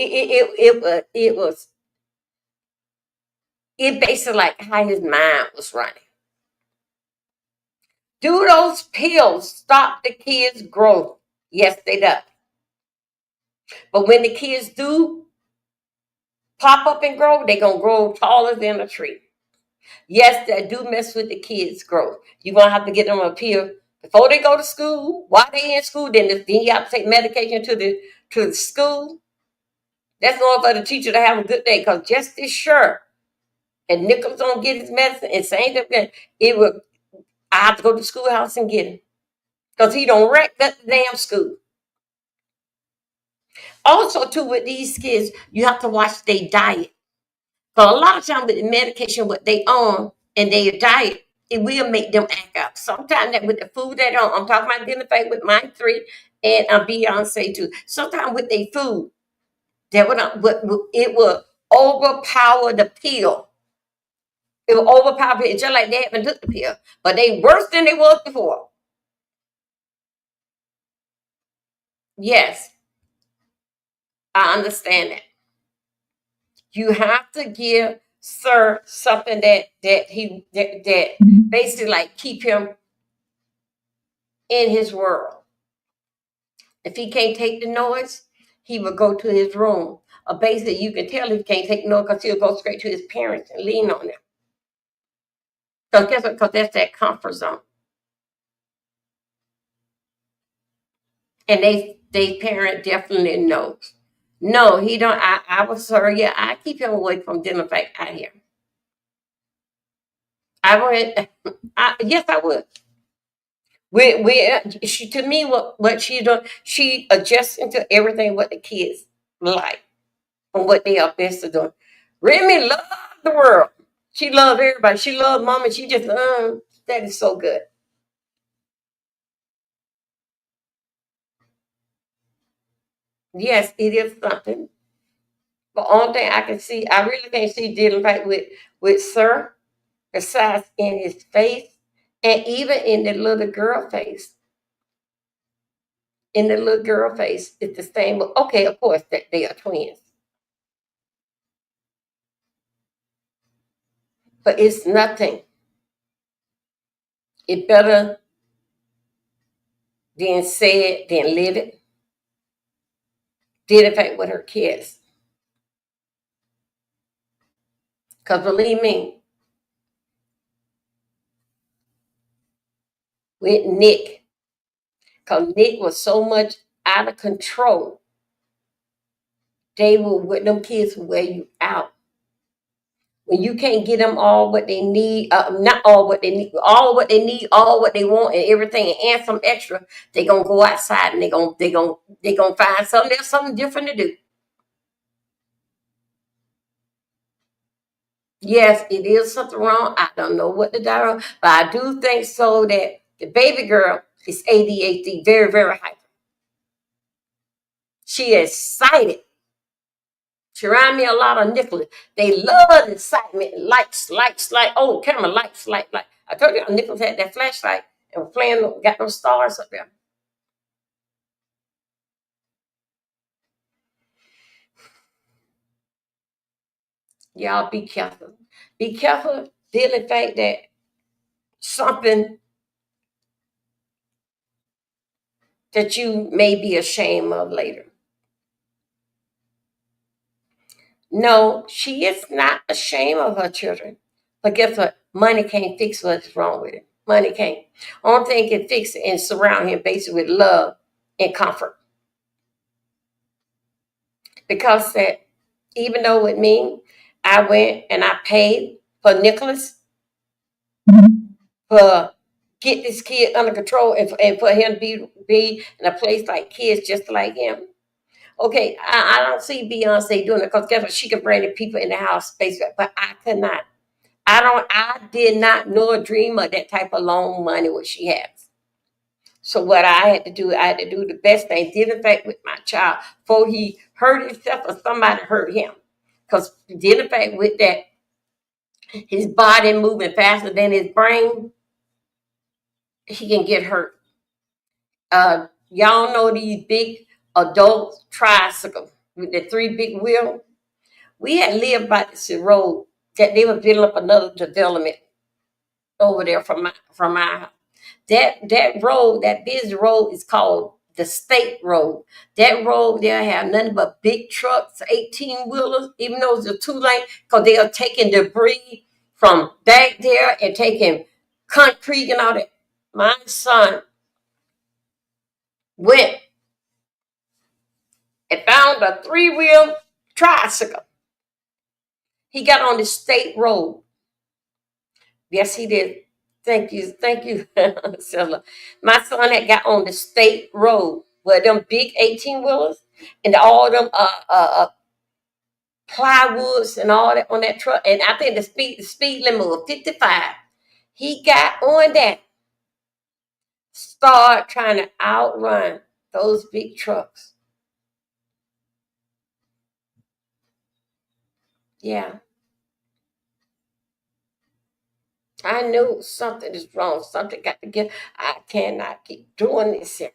Speaker 1: it basically like how his mind was running. Do those pills stop the kids' growth? Yes, they do. But when the kids do pop up and grow, they're going to grow taller than a tree. Yes, they do mess with the kids' growth. You're going to have to get them a pill before they go to school. While they in school, then you have to take medication to the school. That's all for the teacher to have a good day, because just as sure, and Nicholas don't get his medicine, and same thing, I have to go to the schoolhouse and get him. Because he don't wreck that damn school. Also, too, with these kids, you have to watch their diet. So a lot of times with the medication, what they on and their diet, it will make them act up. Sometimes that with the food they on, I'm talking about identifying with my 3 and Beyonce too. Sometimes with their food, it will overpower the pill. It will overpower the pill, just like they haven't took the pill. But they worse than they was before. Yes, I understand that. You have to give Sir something that basically like keep him in his world. If he can't take the noise, he will go to his room. Or basically, you can tell he can't take the noise because he'll go straight to his parents and lean on them. So guess what? Because that's that comfort zone. And they parent definitely knows. No, he don't. I was sorry. Yeah, I keep him away from dinner fight out here. I would. Yes, I would. She to me what she do, she adjusts into everything what the kids like and what they are best at doing. Remy loved the world. She loved everybody. She loved mama. She just that is so good. Yes, it is something. But only thing I can see, I really can't see dealing right with Sir, besides in his face and even in the little girl face. In the little girl face, it's the same. Okay, of course that they are twins, but it's nothing. It better than said than live it. Did in fact with her kids. Cause believe me, with Nick, cause Nick was so much out of control. They will with them kids will wear you out. When you can't get them all what they need, not all what they need, all what they need, all what they want, and everything, and some extra, they gonna go outside and they gonna find something. There's something different to do. Yes, it is something wrong. I don't know what the diagnosis, but I do think so that the baby girl is ADHD, very, very hyper. She is excited. She reminds me a lot of Nicholas. They love excitement, lights, light. Oh, camera, lights, light. I told you, Nicholas had that flashlight and was playing, got those stars up there. Y'all be careful. Be careful dealing with the fact that something that you may be ashamed of later. No, she is not ashamed of her children. But guess what? Money can't fix what's wrong with it. Money can't. Only thing can fix it and surround him basically with love and comfort. Because that even though with me, I went and I paid for Nicholas for get this kid under control and for him to be in a place like kids just like him. Okay, I don't see Beyonce doing it because guess what? She can bring the people in the house, basically, but I could not. I did not nor dream of that type of loan money what she has. So what I had to do, I had to do the best thing, did in fact with my child before he hurt himself or somebody hurt him. Because did in fact with that, his body moving faster than his brain, he can get hurt. Y'all know these big adult tricycles with the three big wheels. We had lived by this road that they were building up another development over there from my house. That road, that busy road is called the state road. That road there have nothing but big trucks, 18 wheelers, even though it's a 2-lane, because they are taking debris from back there and taking concrete and all that. My son went and found a 3-wheel tricycle. He got on the state road. Yes, he did. Thank you, Silla. My son had got on the state road with them big 18-wheelers and all them plywoods and all that on that truck. And I think the speed limit was 55. He got on that, started trying to outrun those big trucks. Yeah. I knew something is wrong. Something got to get. I cannot keep doing this here.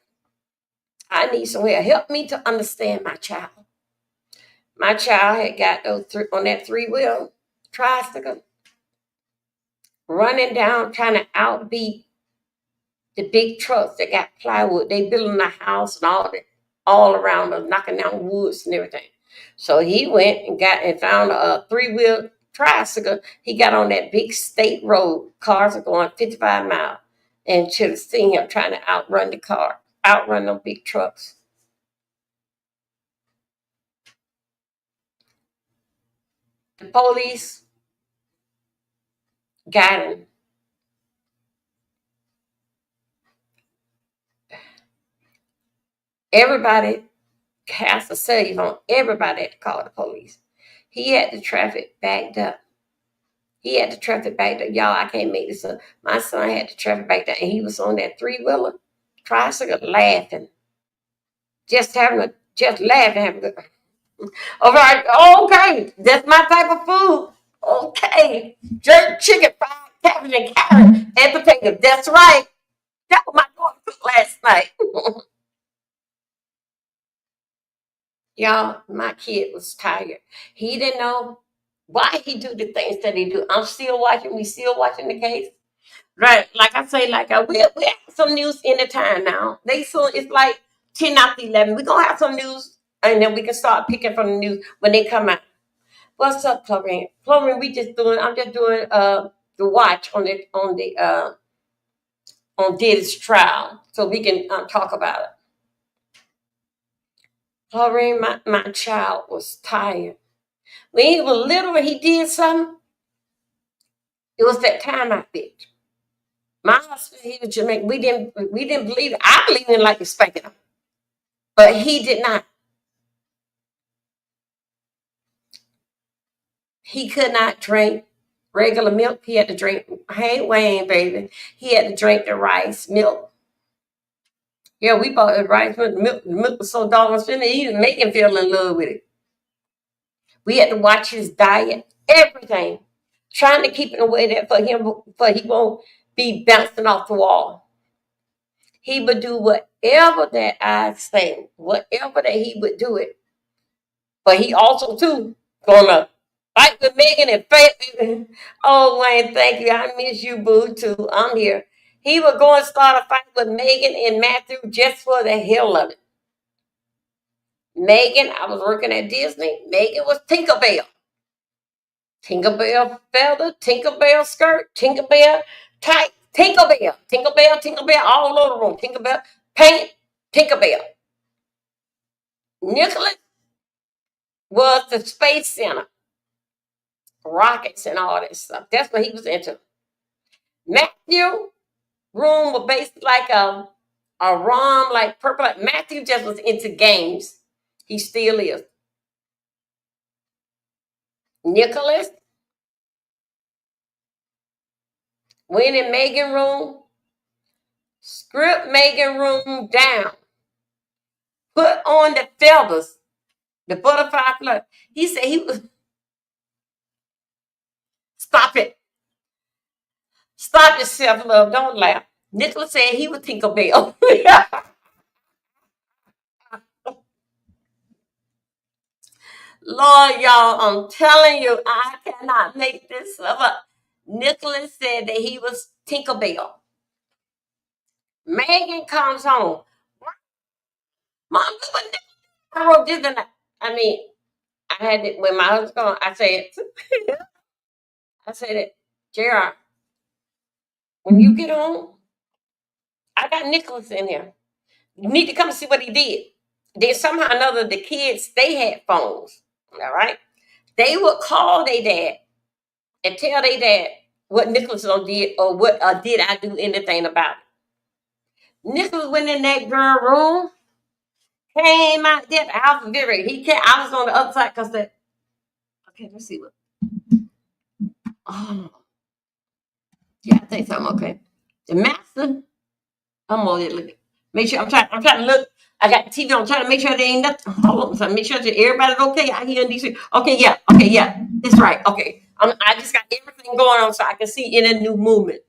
Speaker 1: I need somewhere. Help me to understand my child. My child had got those on that 3-wheel tricycle, running down, trying to outbeat the big trucks that got plywood. They building a house and all around us, knocking down woods and everything. So he went and got and found a 3-wheel tricycle. He got on that big state road. Cars are going 55 miles. And should have seen him trying to outrun the car, outrun them big trucks. the police got him, everybody has a cell phone. Everybody had to call the police. He had the traffic backed up. Y'all, I can't make this up. My son had the traffic backed up, and he was on that 3-wheeler tricycle laughing. Just laughing. Having a good. All right, okay. That's my type of food. Okay. Jerk chicken, fried cabbage, and carrot, and potatoes. That's right. That was my daughter cooked last night. Y'all, my kid was tired. He didn't know why he do the things that he do. I'm still watching. We still watching the case. Right. Like I say, we have some news anytime now. It's like 10 after 11. We're going to have some news, and then we can start picking from the news when they come out. What's up, Chlorine? Chlorine, I'm just doing the watch on Diddy'S Trail, so we can talk about it. Chlorine, my child was tired. When he was little and he did something, it was that time I picked. My husband, he was Jamaican. We didn't believe it. I believe in like spanking him, but he did not. He could not drink regular milk. He had to drink, hey Wayne, baby. He had to drink the rice milk. Yeah, we bought the rice milk. The milk was so doggone sweet. He didn't make him feel in love with it. We had to watch his diet, everything, trying to keep it away that for he won't be bouncing off the wall. He would do whatever that I say, whatever that he would do it. But he also too gonna fight with Megan and fight. Oh Wayne, thank you. I miss you, boo, too. I'm here. He would go and start a fight with Megan and Matthew just for the hell of it. Megan, I was working at Disney. Megan was Tinkerbell. Tinkerbell feather, Tinkerbell skirt, Tinkerbell tight, Tinkerbell all over the room. Tinkerbell paint, Tinkerbell. Nicholas was the space center, rockets and all that stuff. That's what he was into. Matthew room was basically like a rom, like purple. Like Matthew just was into games. He still is. Nicholas went in Megan room, stripped Megan room down, put on the feathers, the butterfly fluff. He said he was. Stop it. Stop yourself, love. Don't laugh. Nicholas said he would Tinkerbell. Lord, y'all, I'm telling you, I cannot make this up. Nicholas said that he was Tinkerbell. Megan comes home. Mom, I wrote this and I mean, I had it when my husband gone. I said it, JR, when you get home, I got Nicholas in here. You need to come see what he did. Then somehow or another, the kids, they had phones. All right. They would call their dad and tell their dad what Nicholas did or what did I do anything about it. Nicholas went in that girl room, came out there. I was I was on the other side because the okay, let's see what. Oh, yeah, I think something okay. The master, I'm on it. Look, make sure I'm trying to look. I got the TV on, trying to make sure there ain't nothing. Hold on, so make sure that everybody's okay out here in DC. Okay, yeah, that's right. Okay, I just got everything going on so I can see in a new movement.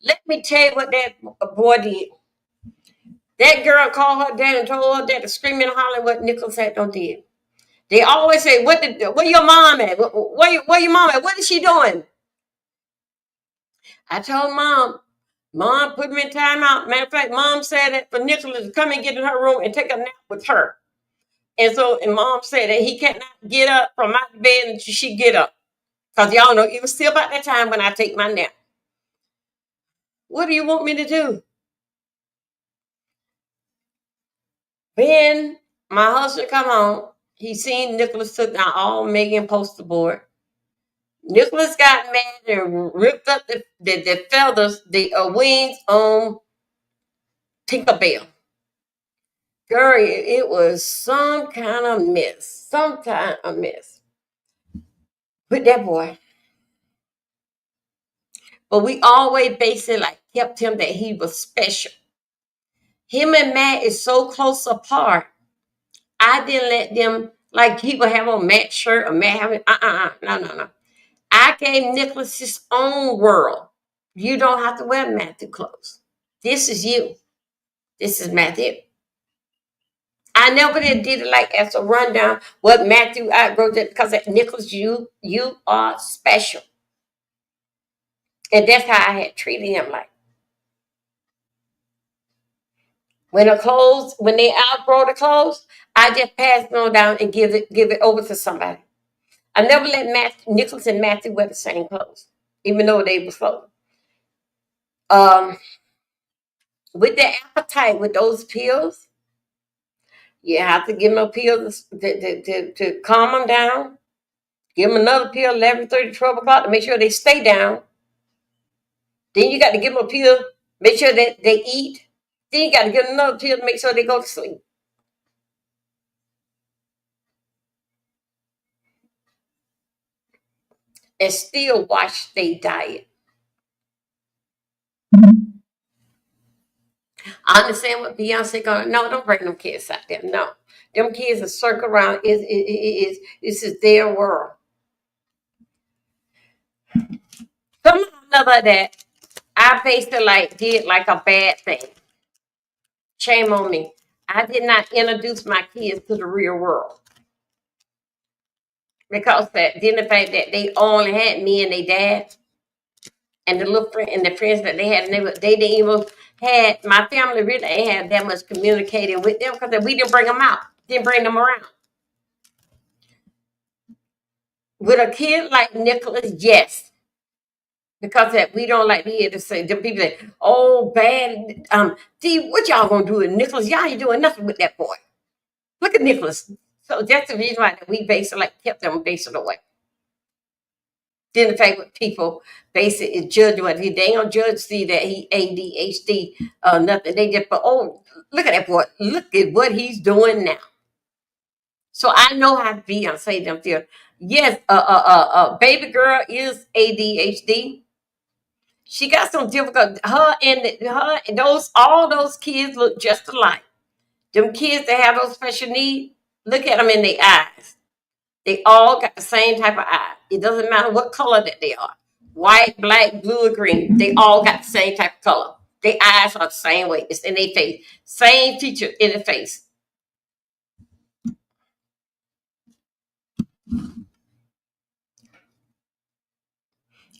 Speaker 1: Let me tell you what that boy did. That girl called her dad and told her dad to scream and holler what Nicholas had done did. They always say, where your mom at? Where your mom at? What is she doing? I told Mom put me in timeout. Matter of fact, Mom said that for Nicholas to come and get in her room and take a nap with her. And Mom said that he cannot get up from my bed until she get up. Because y'all know it was still about that time when I take my nap. What do you want me to do? When my husband come home, he seen Nicholas took down all Megan poster board. Nicholas got mad and ripped up the feathers, the wings on Tinkerbell. Girl, it was some kind of mess. Some kind of mess with that boy. But we always basically like kept him that he was special. Him and Matt is so close apart. I didn't let them, like he would have on Matt's shirt or Matt having, no. I gave Nicholas his own world. You don't have to wear Matthew clothes. This is you. This is Matthew. I never did it like as a rundown what Matthew outgrew because Nicholas, you are special. And that's how I had treated him like. When they outgrow the clothes, I just pass it on down and give it over to somebody. I never let Nicholas and Matthew wear the same clothes, even though they were clothes. With the appetite with those pills, you have to give them a pill to calm them down. Give them another pill 11:30, 12 o'clock to make sure they stay down. Then you got to give them a pill, make sure that they eat. Then you got to give them another pill to make sure they go to sleep. And still watch their diet. I understand what Beyonce going. No, don't bring them kids out there. No, them kids are circle around. This is their world. Somehow or another that I basically did like a bad thing. Shame on me. I did not introduce my kids to the real world because then the fact that they only had me and their dad and the little friend and the friends that they had, and they didn't even had my family really ain't had that much communicating with them because we didn't bring them out, didn't bring them around. With a kid like Nicholas, yes. Because that we don't like to hear to say them people say, oh bad. D, what y'all gonna do with Nicholas? Y'all ain't doing nothing with that boy. Look at Nicholas. So that's the reason why we basically kept them basically away. Then the fact that people basically judge what they don't judge see that he ADHD nothing. They just but oh look at that boy. Look at what he's doing now. So I know how to be on say them feel. Yes, baby girl is ADHD. She got some difficult. Her and those all those kids look just alike. Them kids that have those special needs, look at them in their eyes. They all got the same type of eye. It doesn't matter what color that they are. White, black, blue, or green. They all got the same type of color. Their eyes are the same way. It's in their face. Same feature in the face.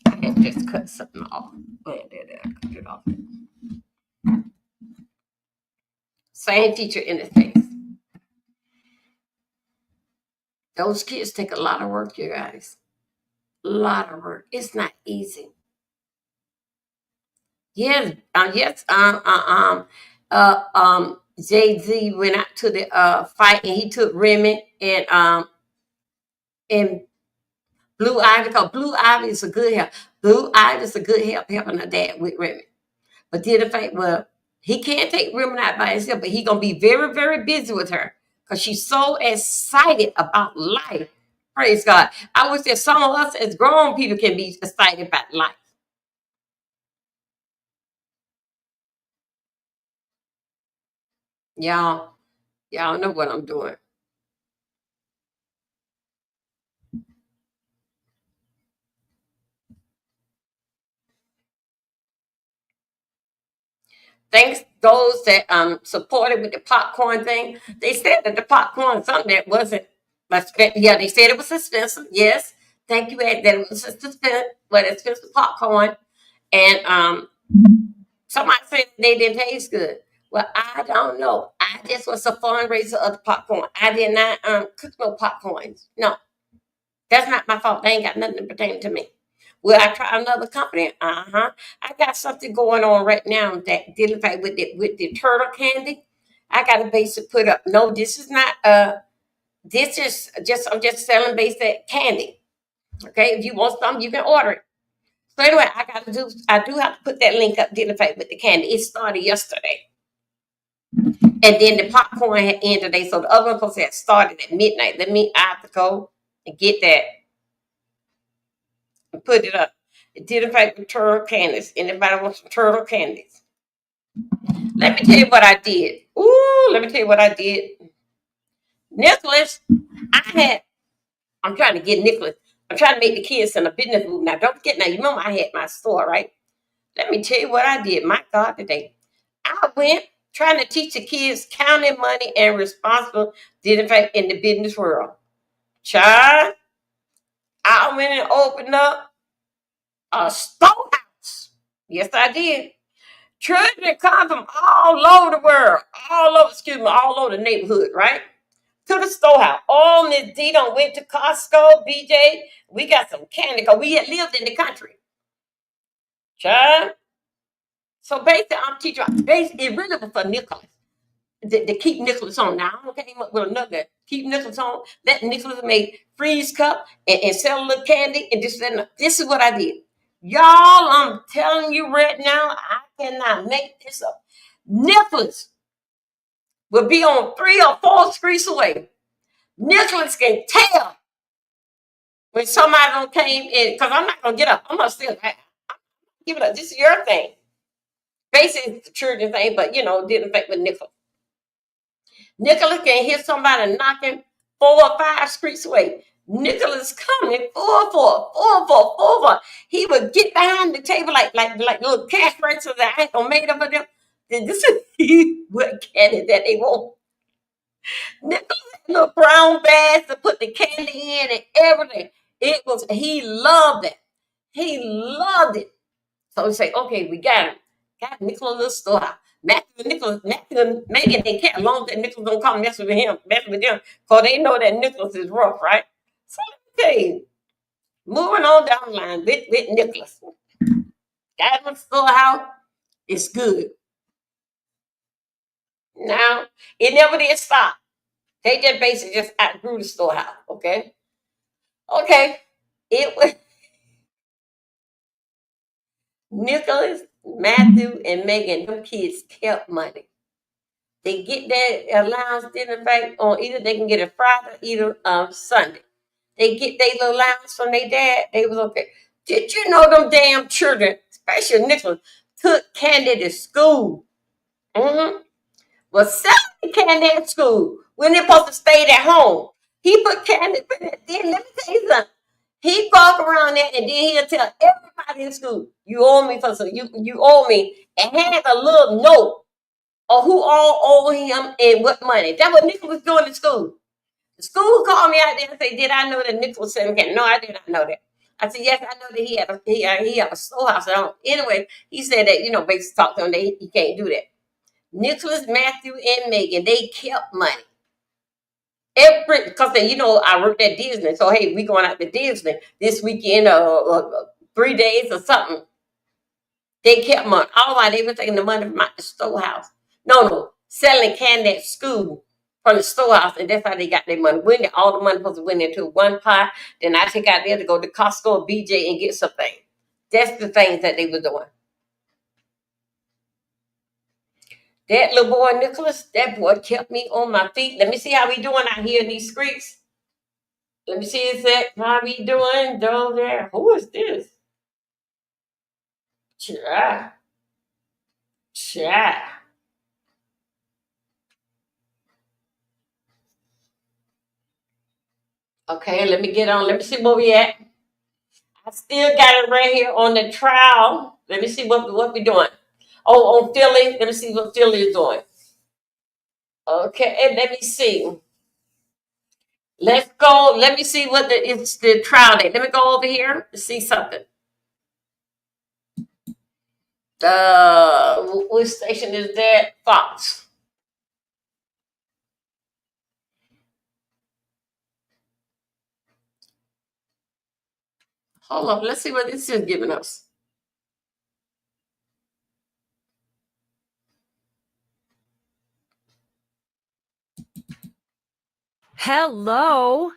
Speaker 1: I had to just cut something off. Cut it off. Same feature in the face. Those kids take a lot of work, you guys. A lot of work. It's not easy. Yes, Jay-Z went out to the fight and he took Remy and Blue Ivy because Blue Ivy is a good help. Blue Ivy is a good helping her dad with Remy. But then the fact, well, he can't take Remy out by himself, but he's gonna be very, very busy with her because she's so excited about life. Praise God. I wish that some of us as grown people can be excited about life. Y'all know what I'm doing. Thanks those that supported with the popcorn thing. They said that the popcorn something that wasn't yeah, they said it was expensive. Yes. Thank you, Ed, that it was expensive popcorn. And somebody said they didn't taste good. Well, I don't know. This was a fundraiser of the popcorn. I did not cook no popcorns. No. That's not my fault. They ain't got nothing pertaining to me. Will I try another company? I got something going on right now that dealing with the turtle candy. I got a base to put up. No, this is not this is just I'm just selling basic candy. Okay, if you want something, you can order it. So anyway, I do have to put that link up, didn't I, with the candy. It started yesterday. And then the popcorn had ended today. So the other one had started at midnight. I have to go and get that and put it up. It didn't fight with turtle candies. Anybody want some turtle candies? Let me tell you what I did. Ooh, let me tell you what I did. Nicholas, I'm trying to get Nicholas. I'm trying to make the kids in a business move. Now, don't forget, now, you remember I had my store, right? Let me tell you what I did. My God, today. I went trying to teach the kids counting money and responsible did in fact in the business world. Child, I went and opened up a storehouse. Yes, I did. Children come from all over the world, all over the neighborhood, right? To the storehouse. All Miss D done went to Costco, BJ. We got some candy because we had lived in the country. Child. So basically, I'm teaching. It really was for Nicholas. To keep Nicholas on. Now, I came up with another. Keep Nicholas on. Let Nicholas make freeze cup and sell a little candy. And this is what I did. Y'all, I'm telling you right now, I cannot make this up. Nicholas will be on 3 or 4 streets away. Nicholas can tell when somebody don't came in, because I'm not going to get up. I'm going to still give it up. This is your thing. Basically, it's the children thing, but, didn't affect with Nicholas. Nicholas can hear somebody knocking 4 or 5 streets away. Nicholas coming 4-4. He would get behind the table like little cash registers that I ain't made up of them. Then this is what candy that they want. Nicholas had little brown bags to put the candy in and everything. He loved it. He loved it. So we say, okay, we got him. Got Nicholas little storehouse. Matthew and Megan didn't care as long as that Nicholas don't come mess with them, because they know that Nicholas is rough, right? So let me tell you, moving on down the line with Nicholas. Got him a storehouse, it's good. Now, it never did stop. They just basically just outgrew the storehouse, okay? Okay. It was Nicholas, Matthew, and Megan, them kids kept money. They get their allowance dinner back on either they can get it Friday, either Sunday. They get their little allowance from their dad. They was okay. Did you know them damn children, especially Nicholas, took candy to school? Mm-hmm. Was selling candy at school when they're supposed to stay at home. He put candy. Then let me tell you something. He walk around there and then he'll tell everybody in school, "You owe me for some. You owe me," and had a little note or who all owe him and what money. That's what Nick was doing in school. The school called me out there and said, "Did I know that Nick was selling candy?" No, I did not know that. I said, "Yes, I know that he had a storehouse." Anyway, he said that, basically talked to him that he can't do that. Nicholas, Matthew, and Megan, they kept money. Because I worked at Disney. So, hey, we going out to Disney this weekend, 3 days or something. They kept money. All while they were taking the money from out the storehouse. No, selling candy at school from the storehouse, and that's how they got their money. All the money supposed to went into one pot. Then I take out there to go to Costco or BJ and get something. That's the things that they were doing. That little boy, Nicholas, that boy kept me on my feet. Let me see how we doing out here in these streets. Let me see how we doing down there. Who is this? Cha. Okay, let me get on. Let me see where we at. I still got it right here on the trial. Let me see what we doing. Oh, on Philly. Let me see what Philly is doing. Okay, and let me see. Let's go. Let me see what it's the trial date. Let me go over here to see something. Which station is that? Fox. Hold on. Let's see what this is giving us.
Speaker 31: Hello.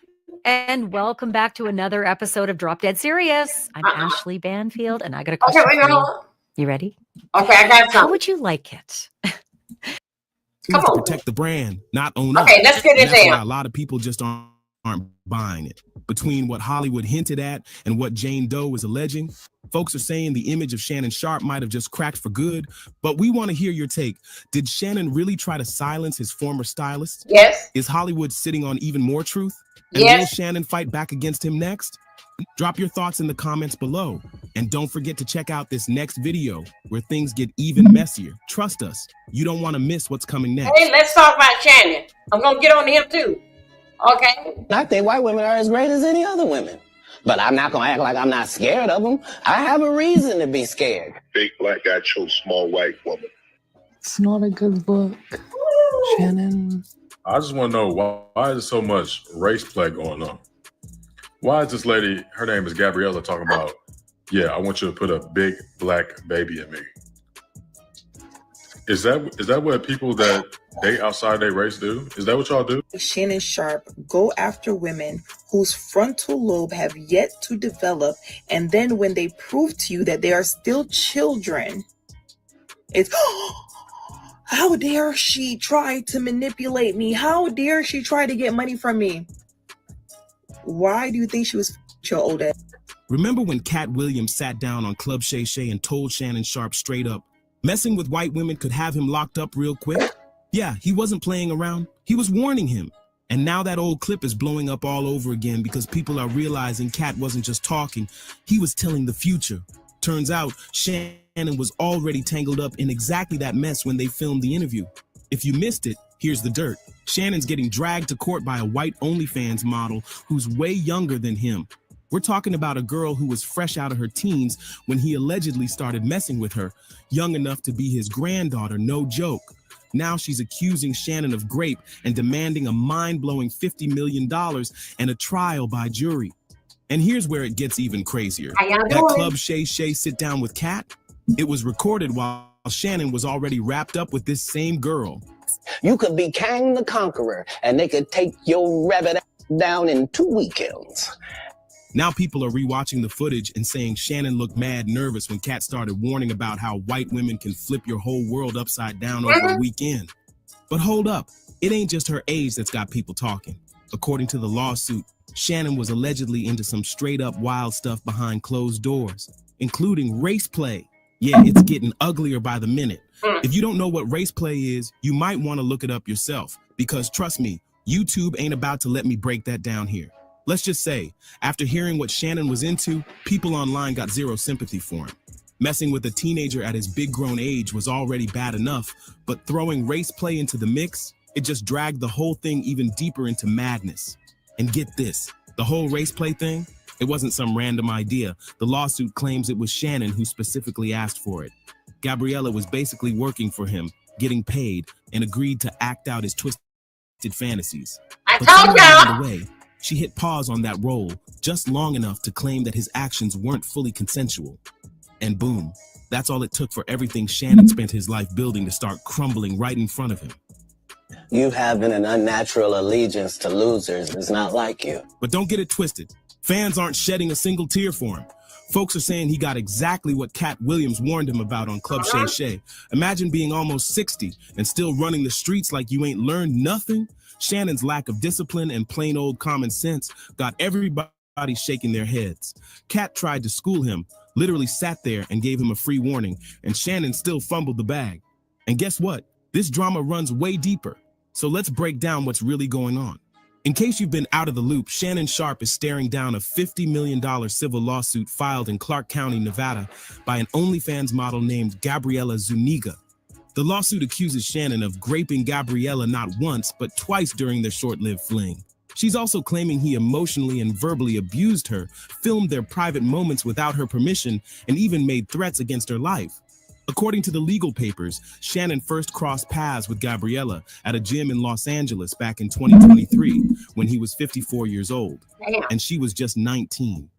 Speaker 15: And welcome back to another episode of Drop Dead Serious. I'm Ashley Banfield, and I got a
Speaker 1: Okay,
Speaker 15: question
Speaker 1: wait,
Speaker 15: for you.
Speaker 1: hold on.
Speaker 15: You ready?
Speaker 1: Okay, I got
Speaker 15: How
Speaker 1: something.
Speaker 15: would you like it?
Speaker 16: We have to protect the brand, not own up.
Speaker 1: Okay, let's get it
Speaker 16: And that's why
Speaker 1: down.
Speaker 16: a lot of people just aren't buying it. Between what Hollywood hinted at and what Jane Doe is alleging, folks are saying the image of Shannon Sharp might have just cracked for good. But we want to hear your take. Did Shannon really try to silence his former stylist?
Speaker 1: Yes.
Speaker 16: Is Hollywood sitting on even more truth? And
Speaker 1: Yes.
Speaker 16: will Shannon fight back against him next? Drop your thoughts in the comments below. And don't forget to check out this next video where things get even messier. Trust us, you don't want to miss what's coming next.
Speaker 1: Hey, let's talk about Shannon. I'm gonna get on him too. Okay.
Speaker 17: I think white women are as great as any other women. But I'm not going to act like I'm not scared of them. I have a reason to be scared.
Speaker 18: Big black guy chose small white woman.
Speaker 19: It's not a good book, Shannon.
Speaker 20: I just want to know why is there so much race play going on? Why is this lady, her name is Gabriella, talking about, yeah, I want you to put a big black baby in me? Is that what people that date outside their race do? Is that what y'all do?
Speaker 21: Shannon Sharp go after women whose frontal lobe have yet to develop, and then when they prove to you that they are still children, it's how dare she try to manipulate me? How dare she try to get money from me? Why do you think she was your old ass?
Speaker 16: Remember when Cat Williams sat down on Club Shay Shay and told Shannon Sharp straight up, messing with white women could have him locked up real quick? Yeah, he wasn't playing around. He was warning him. And now that old clip is blowing up all over again because people are realizing Cat wasn't just talking. He was telling the future. Turns out Shannon was already tangled up in exactly that mess when they filmed the interview. If you missed it, here's the dirt. Shannon's getting dragged to court by a white OnlyFans model who's way younger than him. We're talking about a girl who was fresh out of her teens when he allegedly started messing with her, young enough to be his granddaughter, no joke. Now she's accusing Shannon of rape and demanding a mind-blowing $50 million and a trial by jury. And here's where it gets even crazier. That Club Shay Shay sit down with Kat, it was recorded while Shannon was already wrapped up with this same girl.
Speaker 17: You could be Kang the Conqueror, and they could take your rabbit down in 2 weekends.
Speaker 16: Now people are rewatching the footage and saying Shannon looked mad nervous when Kat started warning about how white women can flip your whole world upside down over a weekend. But hold up, it ain't just her age that's got people talking. According to the lawsuit, Shannon was allegedly into some straight up wild stuff behind closed doors, including race play. Yeah, it's getting uglier by the minute. If you don't know what race play is, you might want to look it up yourself, because trust me, YouTube ain't about to let me break that down here. Let's just say, after hearing what Shannon was into, people online got zero sympathy for him. Messing with a teenager at his big grown age was already bad enough, but throwing race play into the mix, it just dragged the whole thing even deeper into madness. And get this, the whole race play thing, it wasn't some random idea. The lawsuit claims it was Shannon who specifically asked for it. Gabriella was basically working for him, getting paid, and agreed to act out his twisted fantasies. But somewhere along the way, she hit pause on that role just long enough to claim that his actions weren't fully consensual. And boom, that's all it took for everything Shannon spent his life building to start crumbling right in front of him.
Speaker 17: You having an unnatural allegiance to losers is not like you.
Speaker 16: But don't get it twisted. Fans aren't shedding a single tear for him. Folks are saying he got exactly what Cat Williams warned him about on Club Shay Shay. Imagine being almost 60 and still running the streets like you ain't learned nothing. Shannon's lack of discipline and plain old common sense got everybody shaking their heads. Cat tried to school him, literally sat there and gave him a free warning, and Shannon still fumbled the bag. And guess what? This drama runs way deeper. So let's break down what's really going on. In case you've been out of the loop, Shannon Sharp is staring down a $50 million civil lawsuit filed in Clark County, Nevada by an OnlyFans model named Gabriella Zuniga. The lawsuit accuses Shannon of graping Gabriella not once, but twice during their short-lived fling. She's also claiming he emotionally and verbally abused her, filmed their private moments without her permission, and even made threats against her life. According to the legal papers, Shannon first crossed paths with Gabriella at a gym in Los Angeles back in 2023 when he was 54 years old, and she was just 19.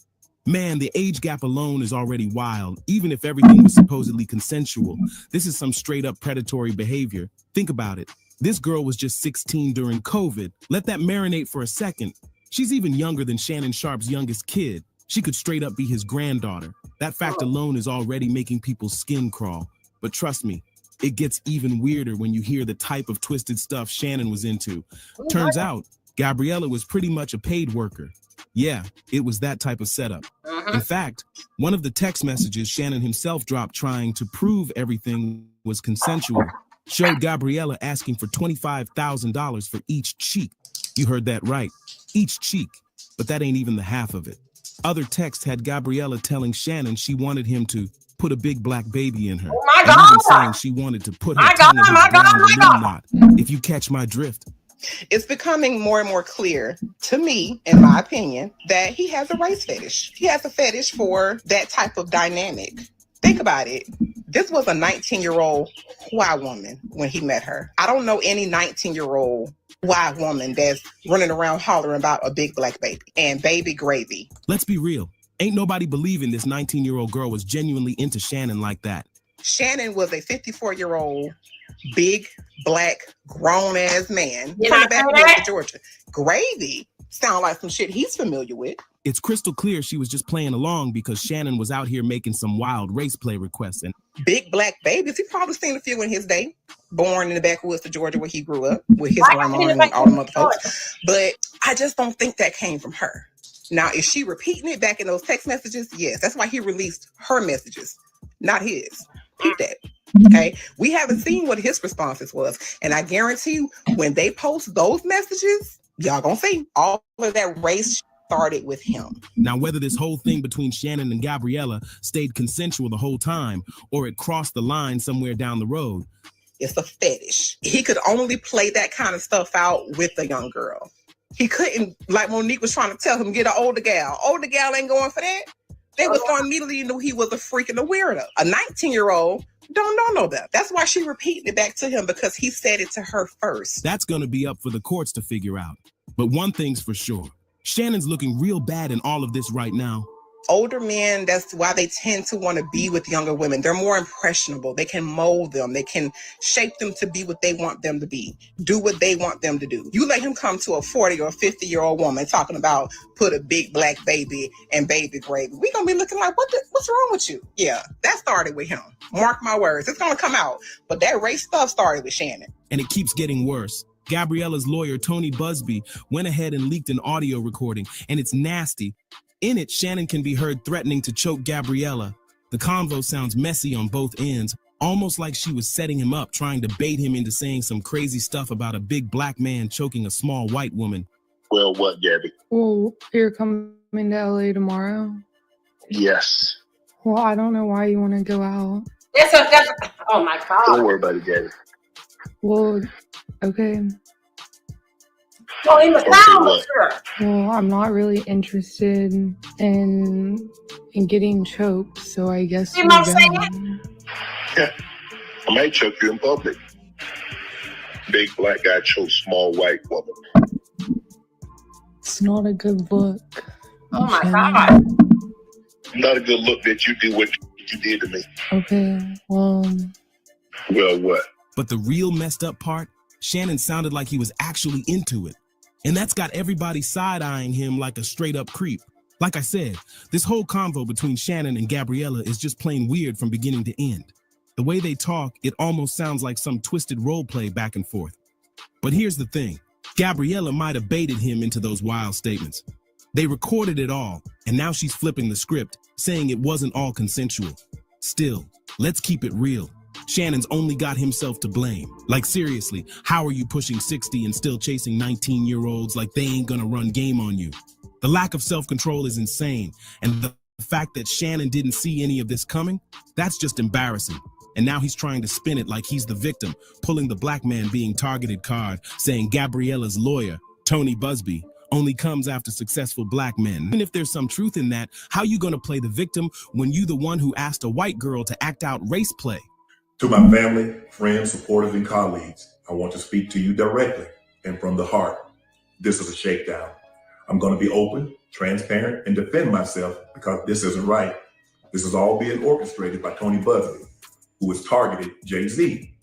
Speaker 16: Man, the age gap alone is already wild, even if everything was supposedly consensual. This is some straight up predatory behavior. Think about it. This girl was just 16 during COVID. Let that marinate for a second. She's even younger than Shannon Sharpe's youngest kid. She could straight up be his granddaughter. That fact alone is already making people's skin crawl. But trust me, it gets even weirder when you hear the type of twisted stuff Shannon was into. Turns out, Gabriella was pretty much a paid worker. Yeah, it was that type of setup. In fact, one of the text messages Shannon himself dropped trying to prove everything was consensual showed Gabriella asking for $25,000 for each cheek. You heard that right, each cheek, but that ain't even the half of it. Other texts had Gabriella telling Shannon she wanted him to put a big black baby in her.
Speaker 1: Oh my
Speaker 16: and
Speaker 1: God.
Speaker 16: even saying she wanted to put her tongue in his brown balloon knot, if you catch my drift.
Speaker 21: It's becoming more and more clear to me, in my opinion, that he has a race fetish. He has a fetish for that type of dynamic. Think about it. This was a 19-year-old white woman when he met her. I don't know any 19-year-old white woman that's running around hollering about a big black baby and baby gravy.
Speaker 16: Let's be real. Ain't nobody believing this 19-year-old girl was genuinely into Shannon like that.
Speaker 21: Shannon was a 54-year-old big black grown-ass man from the backwoods of Georgia. Gravy sound like some shit he's familiar with.
Speaker 16: It's crystal clear she was just playing along because Shannon was out here making some wild race play requests. And
Speaker 21: big black babies, he probably seen a few in his day. Born in the backwoods of Georgia where he grew up with his grandma and all the mother folks. But I just don't think that came from her. Now, is she repeating it back in those text messages? Yes, that's why he released her messages, not his. Peep that. Okay, we haven't seen what his responses was, and I guarantee you, when they post those messages, y'all gonna see all of that race started with him.
Speaker 16: Now, whether this whole thing between Shannon and Gabriella stayed consensual the whole time, or it crossed the line somewhere down the road,
Speaker 21: it's a fetish. He could only play that kind of stuff out with a young girl. He couldn't, like Monique was trying to tell him, get an older gal. Older gal ain't going for that. They was going immediately knew he was a freak and a weirdo. A 19-year-old don't know no better. That's why she repeated it back to him, because he said it to her first.
Speaker 16: That's going to be up for the courts to figure out. But one thing's for sure. Shannon's looking real bad in all of this right now.
Speaker 21: Older men, that's why they tend to want to be with younger women. They're more impressionable. They can mold them. They can shape them to be what they want them to be. Do what they want them to do. You let him come to a 40 or 50-year-old woman talking about put a big black baby and baby gravy. We're going to be looking like, what's wrong with you? Yeah, that started with him. Mark my words. It's going to come out. But that race stuff started with Shannon.
Speaker 16: And it keeps getting worse. Gabriella's lawyer, Tony Busby, went ahead and leaked an audio recording, and it's nasty. In it, Shannon can be heard threatening to choke Gabriella. The convo sounds messy on both ends, almost like she was setting him up, trying to bait him into saying some crazy stuff about a big black man choking a small white woman.
Speaker 18: Well, what, Gabby?
Speaker 19: Well, you're coming to LA tomorrow?
Speaker 18: Yes.
Speaker 19: Well, I don't know why you want to go out.
Speaker 1: Oh my God.
Speaker 18: Don't worry about it, Gabby.
Speaker 19: Well, okay.
Speaker 1: Well, in the town, sure.
Speaker 19: Well, I'm not really interested in getting choked, so I guess
Speaker 1: You know what I'm saying?
Speaker 18: Yeah. I might choke you in public. Big black guy chokes small white woman.
Speaker 19: It's not a good look.
Speaker 1: Oh my God.
Speaker 18: Not a good look that you did what you did to me.
Speaker 19: Okay, well.
Speaker 18: Well, what?
Speaker 16: But the real messed up part, Shannon sounded like he was actually into it. And that's got everybody side-eyeing him like a straight-up creep. Like I said, this whole convo between Shannon and Gabriella is just plain weird from beginning to end. The way they talk, it almost sounds like some twisted role play back and forth. But here's the thing. Gabriella might have baited him into those wild statements. They recorded it all, and now she's flipping the script, saying it wasn't all consensual. Still, let's keep it real. Shannon's only got himself to blame. Like seriously, how are you pushing 60 and still chasing 19-year-olds like they ain't gonna run game on you? The lack of self-control is insane, and the fact that Shannon didn't see any of this coming, that's just embarrassing. And now he's trying to spin it like he's the victim, pulling the black man being targeted card, saying Gabriella's lawyer, Tony Busby, only comes after successful black men. And if there's some truth in that, how you gonna play the victim when you the one who asked a white girl to act out race play?
Speaker 3: To my family, friends, supporters, and colleagues, I want to speak to you directly and from the heart. This is a shakedown. I'm going to be open, transparent, and defend myself because this isn't right. This is all being orchestrated by Tony Busby, who has targeted Jay-Z.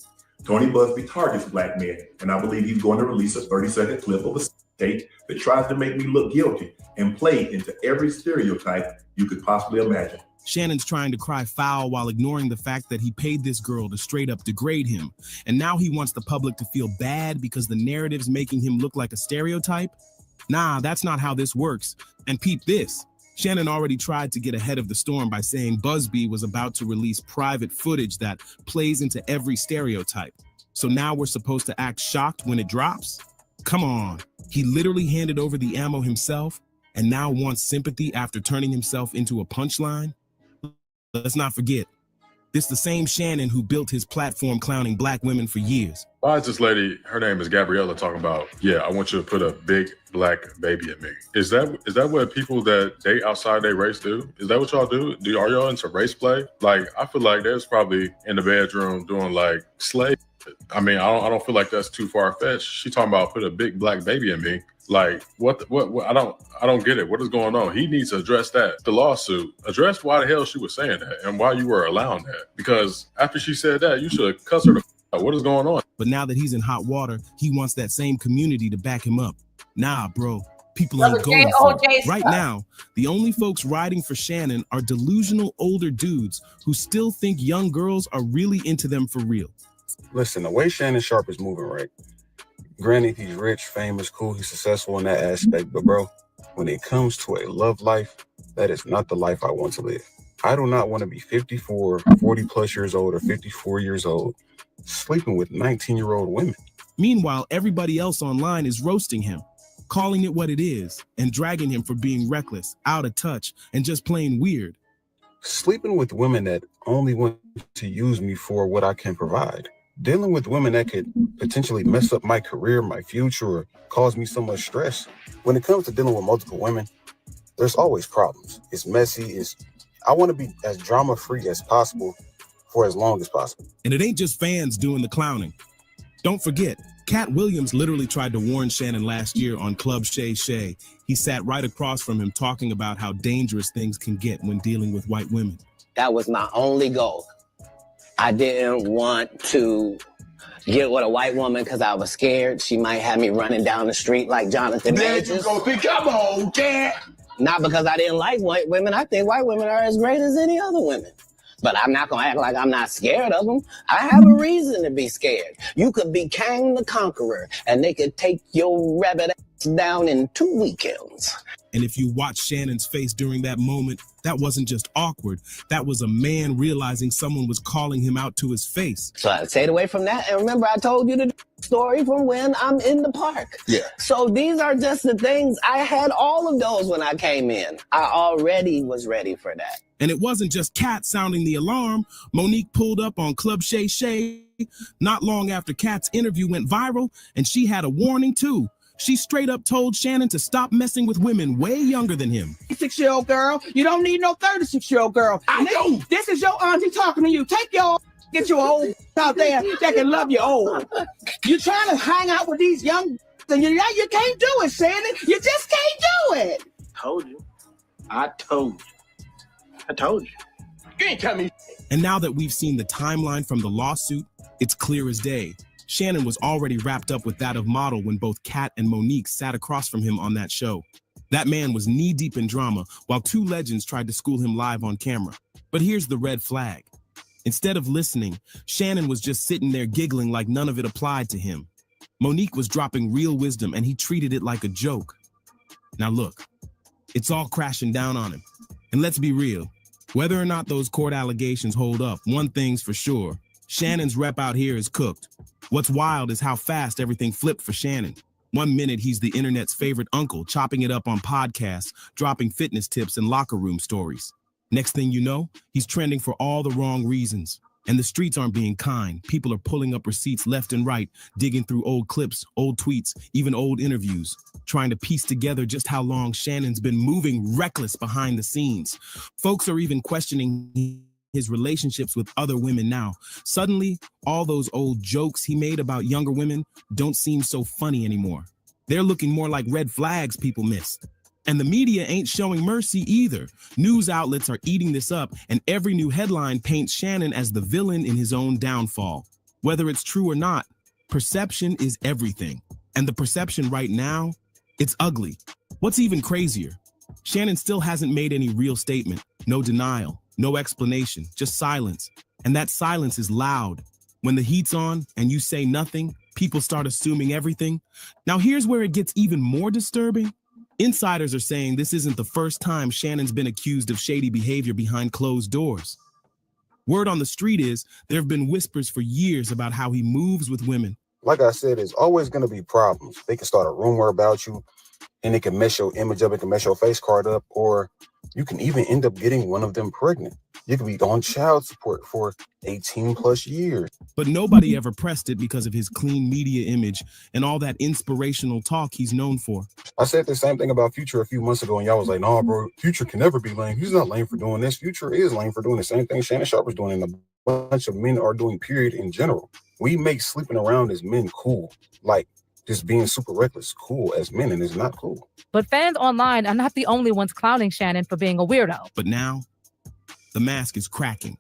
Speaker 3: Tony Busby targets black men, and I believe he's going to release a 30-second clip of a that tries to make me look guilty and play into every stereotype you could possibly imagine.
Speaker 16: Shannon's trying to cry foul while ignoring the fact that he paid this girl to straight up degrade him. And now he wants the public to feel bad because the narrative's making him look like a stereotype? Nah, that's not how this works. And peep this. Shannon already tried to get ahead of the storm by saying Busby was about to release private footage that plays into every stereotype. So now we're supposed to act shocked when it drops? Come on. He literally handed over the ammo himself and now wants sympathy after turning himself into a punchline? Let's not forget, this the same Shannon who built his platform clowning black women for years.
Speaker 20: Why is this lady, her name is Gabriella, talking about, yeah, I want you to put a big black baby in me? Is that what people that date outside their race do? Is that what y'all do? Are y'all into race play? Like, I feel like there's probably in the bedroom doing like slave. I mean, I don't feel like that's too far-fetched. She talking about put a big black baby in me. Like, what I don't get it. What is going on? He needs to address that. The lawsuit, address why the hell she was saying that and why you were allowing that. Because after she said that, you should have cussed her the out. What is going on?
Speaker 16: But now that he's in hot water, he wants that same community to back him up. Nah, bro, people ain't going for it. Right now, the only folks riding for Shannon are delusional older dudes who still think young girls are really into them for real.
Speaker 4: Listen, the way Shannon Sharpe is moving, right? Granted, he's rich, famous, cool, he's successful in that aspect, but bro, when it comes to a love life, that is not the life I want to live. I do not want to be 54, 40 plus years old, or 54 years old, sleeping with 19-year-old women.
Speaker 16: Meanwhile, everybody else online is roasting him, calling it what it is, and dragging him for being reckless, out of touch, and just plain weird.
Speaker 4: Sleeping with women that only want to use me for what I can provide. Dealing with women that could potentially mess up my career, my future, or cause me so much stress. When it comes to dealing with multiple women, there's always problems. It's messy. I want to be as drama-free as possible for as long as possible.
Speaker 16: And it ain't just fans doing the clowning. Don't forget, Cat Williams literally tried to warn Shannon last year on Club Shay Shay. He sat right across from him talking about how dangerous things can get when dealing with white women.
Speaker 17: That was my only goal. I didn't want to get with a white woman because I was scared she might have me running down the street like Jonathan Majors.
Speaker 11: Come on, Cat.
Speaker 17: Not because I didn't like white women. I think white women are as great as any other women. But I'm not going to act like I'm not scared of them. I have a reason to be scared. You could be Kang the Conqueror, and they could take your rabbit ass down in 2 weekends.
Speaker 16: And if you watch Shannon's face during that moment, that wasn't just awkward. That was a man realizing someone was calling him out to his face.
Speaker 17: So I stayed away from that. And remember, I told you the story from when I'm in the park.
Speaker 4: Yeah.
Speaker 17: So these are just the things. I had all of those when I came in. I already was ready for that.
Speaker 16: And it wasn't just Kat sounding the alarm. Monique pulled up on Club Shay Shay not long after Kat's interview went viral, and she had a warning too. She straight up told Shannon to stop messing with women way younger than him.
Speaker 11: 6-year-old girl, you don't need no 36-year-old girl. I know. This is your auntie talking to you. Take your get you old out there that can love you old. You're trying to hang out with these young, and you can't do it, Shannon. You just can't do it.
Speaker 5: Told you. I told you. You ain't tell me.
Speaker 16: And now that we've seen the timeline from the lawsuit, it's clear as day. Shannon was already wrapped up with that of Model when both Kat and Monique sat across from him on that show. That man was knee-deep in drama while two legends tried to school him live on camera. But here's the red flag. Instead of listening, Shannon was just sitting there giggling like none of it applied to him. Monique was dropping real wisdom and he treated it like a joke. Now look, it's all crashing down on him. And let's be real, whether or not those court allegations hold up, one thing's for sure, Shannon's rep out here is cooked. What's wild is how fast everything flipped for Shannon. 1 minute, he's the internet's favorite uncle, chopping it up on podcasts, dropping fitness tips and locker room stories. Next thing you know, he's trending for all the wrong reasons. And the streets aren't being kind. People are pulling up receipts left and right, digging through old clips, old tweets, even old interviews, trying to piece together just how long Shannon's been moving reckless behind the scenes. Folks are even questioning his relationships with other women now. Suddenly, all those old jokes he made about younger women don't seem so funny anymore. They're looking more like red flags people missed. And the media ain't showing mercy either. News outlets are eating this up, and every new headline paints Shannon as the villain in his own downfall. Whether it's true or not, perception is everything. And the perception right now It's ugly. What's even crazier? Shannon still hasn't made any real statement. No denial, no explanation, just silence. And that silence is loud. When the heat's on and you say nothing, people start assuming everything. Now here's where it gets even more disturbing. Insiders are saying this isn't the first time Shannon's been accused of shady behavior behind closed doors. Word on the street is there have been whispers for years about how he moves with women.
Speaker 4: Like I said, there's always going to be problems. They can start a rumor about you, and it can mess your image up, it can mess your face card up, or you can even end up getting one of them pregnant. You could be on child support for 18 plus years.
Speaker 16: But nobody ever pressed it because of his clean media image and all that inspirational talk he's known for.
Speaker 4: I said the same thing about Future a few months ago, and y'all was like, "No, bro, Future can never be lame. He's not lame for doing this. Future is lame for doing the same thing Shannon Sharpe is doing, and a bunch of men are doing, period, in general. We make sleeping around as men cool. Like, just being super reckless cool as men, and it's not cool."
Speaker 10: But fans online are not the only ones clowning Shannon for being a weirdo.
Speaker 16: But now, the mask is cracking.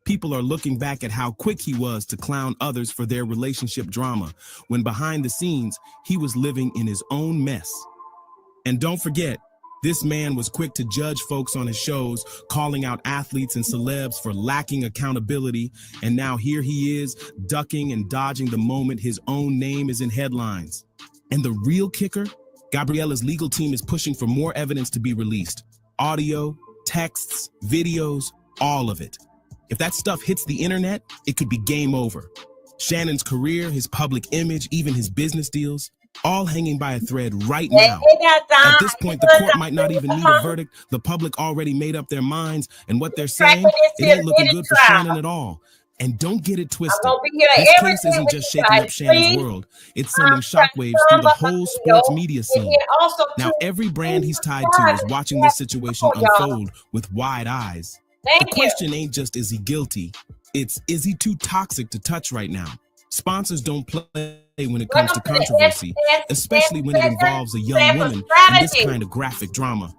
Speaker 16: People are looking back at how quick he was to clown others for their relationship drama, when behind the scenes, he was living in his own mess. And don't forget, this man was quick to judge folks on his shows, calling out athletes and celebs for lacking accountability. And now here he is, ducking and dodging the moment his own name is in headlines. And the real kicker? Gabriella's legal team is pushing for more evidence to be released. Audio, texts, videos, all of it. If that stuff hits the internet, it could be game over. Shannon's career, his public image, even his business deals, all hanging by a thread right now. At this point, the court might not even need a verdict. The public already made up their minds, and what they're saying, it ain't looking good for Shannon at all. And don't get it twisted. This case isn't just shaking up Shannon's world. It's sending shockwaves through the whole sports media scene. Now, every brand he's tied to is watching this situation unfold with wide eyes. The question ain't just, is he guilty? It's, is he too toxic to touch right now? Sponsors don't play when it comes to controversy, especially when it involves a young woman and this kind of graphic drama.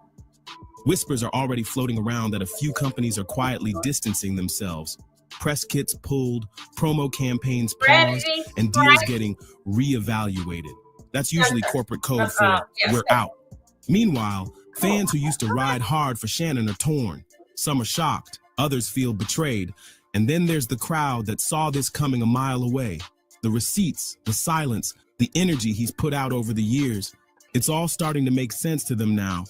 Speaker 16: Whispers are already floating around that a few companies are quietly distancing themselves. Press kits pulled, promo campaigns paused, and deals getting reevaluated. That's usually corporate code for we're out. Meanwhile, fans who used to ride hard for Shannon are torn. Some are shocked, others feel betrayed. And then there's the crowd that saw this coming a mile away. The receipts, the silence, the energy he's put out over the years. It's all starting to make sense to them now.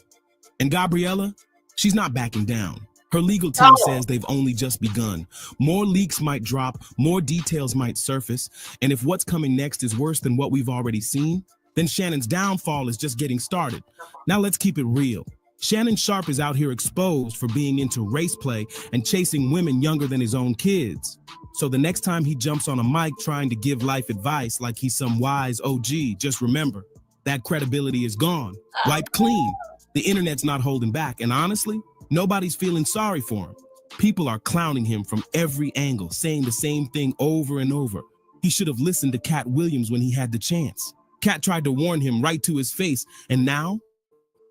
Speaker 16: And Gabriella, she's not backing down. Her legal team says they've only just begun. More leaks might drop, more details might surface. And if what's coming next is worse than what we've already seen, then Shannon's downfall is just getting started. Now let's keep it real. Shannon Sharpe is out here exposed for being into race play and chasing women younger than his own kids. So the next time he jumps on a mic trying to give life advice like he's some wise OG, just remember, that credibility is gone, wiped clean. The internet's not holding back, and honestly, nobody's feeling sorry for him. People are clowning him from every angle, saying the same thing over and over. He should have listened to Cat Williams when he had the chance. Cat tried to warn him right to his face, and now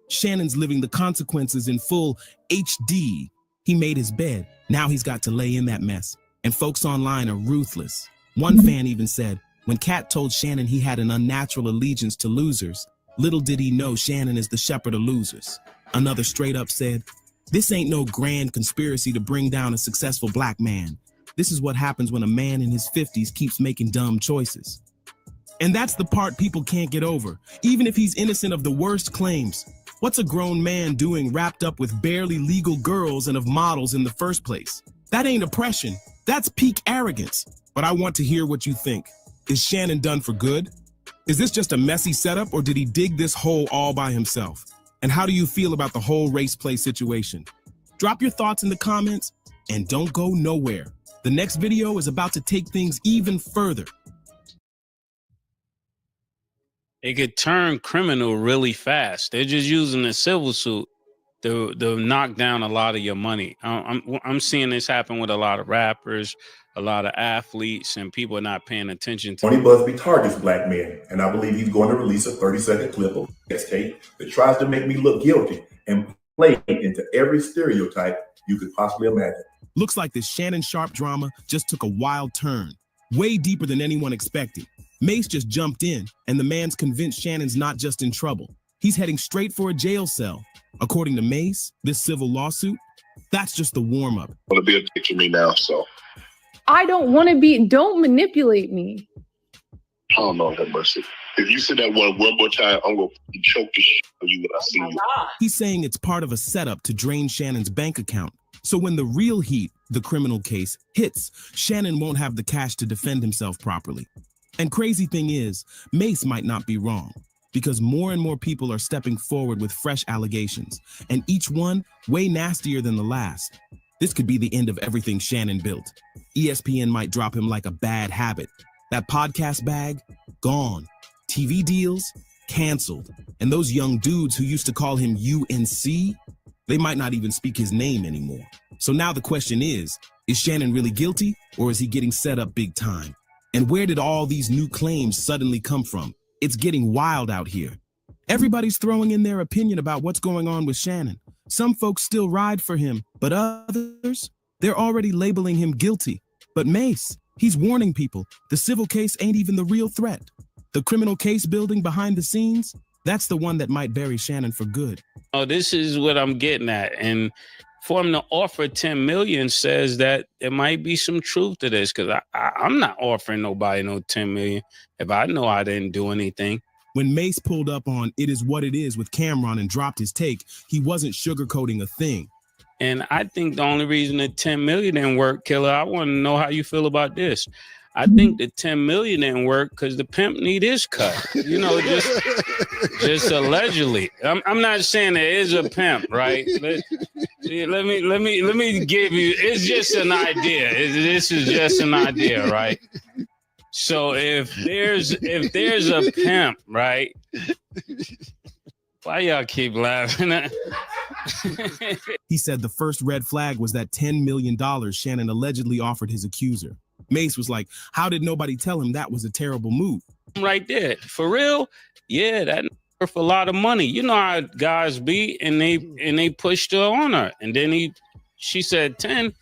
Speaker 16: Shannon's living the consequences in full HD. He made his bed. Now he's got to lay in that mess. And folks online are ruthless. One fan even said, when Cat told Shannon he had an unnatural allegiance to losers, little did he know Shannon is the shepherd of losers. Another straight up said, this ain't no grand conspiracy to bring down a successful black man. This is what happens when a man in his 50s keeps making dumb choices. And that's the part people can't get over, even if he's innocent of the worst claims. What's a grown man doing wrapped up with barely legal girls and of models in the first place? That ain't oppression. That's peak arrogance. But I want to hear what you think. Is Shannon done for good? Is this just a messy setup, or did he dig this hole all by himself? And how do you feel about the whole race play situation? Drop your thoughts in the comments and don't go nowhere. The next video is about to take things even further.
Speaker 6: It could turn criminal really fast. They're just using a civil suit to knock down a lot of your money. I'm seeing this happen with a lot of rappers, a lot of athletes, and people are not paying attention to
Speaker 3: Tony Busby targets black men, and I believe he's going to release a 30-second clip of his tape that tries to make me look guilty and play into every stereotype you could possibly imagine.
Speaker 16: Looks like this Shannon Sharpe drama just took a wild turn, way deeper than anyone expected. Mace just jumped in, and the man's convinced Shannon's not just in trouble. He's heading straight for a jail cell. According to Mace, this civil lawsuit, that's just the warm-up.
Speaker 18: Want to be a dick to me now, so.
Speaker 19: I don't want to be, don't manipulate me.
Speaker 18: Oh, no, have mercy. If you say that one more time, I'm going to choke the shit out of you when I see you.
Speaker 16: He's saying it's part of a setup to drain Shannon's bank account. So when the real heat, the criminal case, hits, Shannon won't have the cash to defend himself properly. And crazy thing is, Mace might not be wrong, because more and more people are stepping forward with fresh allegations, and each one way nastier than the last. This could be the end of everything Shannon built. ESPN might drop him like a bad habit. That podcast bag, gone. TV deals, canceled. And those young dudes who used to call him UNC, they might not even speak his name anymore. So now the question is Shannon really guilty, or is he getting set up big time? And where did all these new claims suddenly come from? It's getting wild out here. Everybody's throwing in their opinion about what's going on with Shannon. Some folks still ride for him, but others, they're already labeling him guilty. But Mace, he's warning people, the civil case ain't even the real threat. The criminal case building behind the scenes, that's the one that might bury Shannon for good.
Speaker 6: Oh, this is what I'm getting at. And for him to offer 10 million says that there might be some truth to this, because I'm not offering nobody no 10 million if I know I didn't do anything.
Speaker 16: When Mace pulled up on It Is What It Is with Cameron and dropped his take, he wasn't sugarcoating a thing.
Speaker 6: And I think the only reason that 10 million didn't work, Killer, I want to know how you feel about this. I think the 10 million didn't work because the pimp need his cut. You know, just allegedly. I'm not saying there is a pimp, right? Let me give you. It's just an idea. This is just an idea, right? So if there's a pimp, right? Why y'all keep laughing at?
Speaker 16: He said the first red flag was that $10 million Shannon allegedly offered his accuser. Mace was like, how did nobody tell him that was a terrible move?
Speaker 6: Right there. For real? Yeah, that worth a lot of money. You know how guys be, and they pushed her on her. And then she said 10.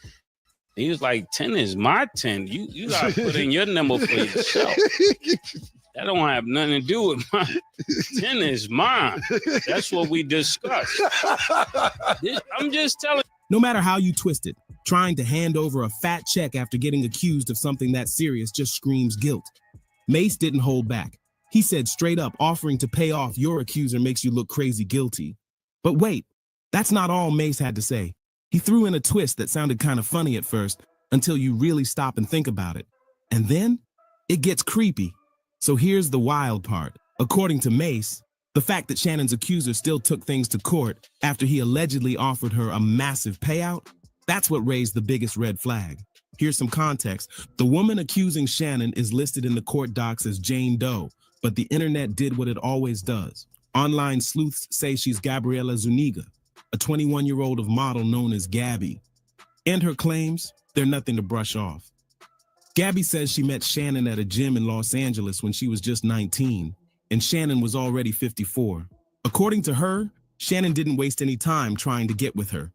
Speaker 6: He was like, 10 is my 10. You gotta put in your number for yourself. That don't have nothing to do with mine. 10 is mine. That's what we discussed. I'm just telling.
Speaker 16: No matter how you twist it, trying to hand over a fat check after getting accused of something that serious just screams guilt. Mace didn't hold back. He said straight up, offering to pay off your accuser makes you look crazy guilty. But wait, that's not all Mace had to say. He threw in a twist that sounded kind of funny at first, until you really stop and think about it. And then it gets creepy. So here's the wild part. According to Mace, the fact that Shannon's accuser still took things to court after he allegedly offered her a massive payout, that's what raised the biggest red flag. Here's some context. The woman accusing Shannon is listed in the court docs as Jane Doe, but the internet did what it always does. Online sleuths say she's Gabriela Zuniga, a 21-year-old of model known as Gabby. And her claims, they're nothing to brush off. Gabby says she met Shannon at a gym in Los Angeles when she was just 19, and Shannon was already 54. According to her, Shannon didn't waste any time trying to get with her.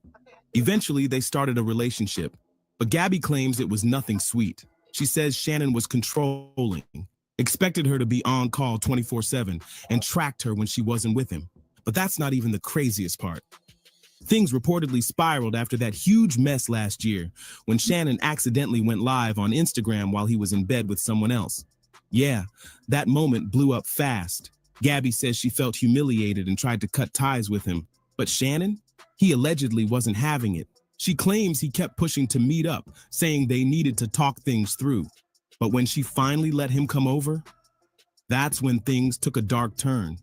Speaker 16: Eventually, they started a relationship, but Gabby claims it was nothing sweet. She says Shannon was controlling, expected her to be on call 24/7, and tracked her when she wasn't with him. But that's not even the craziest part. Things reportedly spiraled after that huge mess last year when Shannon accidentally went live on Instagram while he was in bed with someone else. Yeah, that moment blew up fast. Gabby says she felt humiliated and tried to cut ties with him. But Shannon? He allegedly wasn't having it. She claims he kept pushing to meet up, saying they needed to talk things through. But when she finally let him come over, that's when things took a dark turn.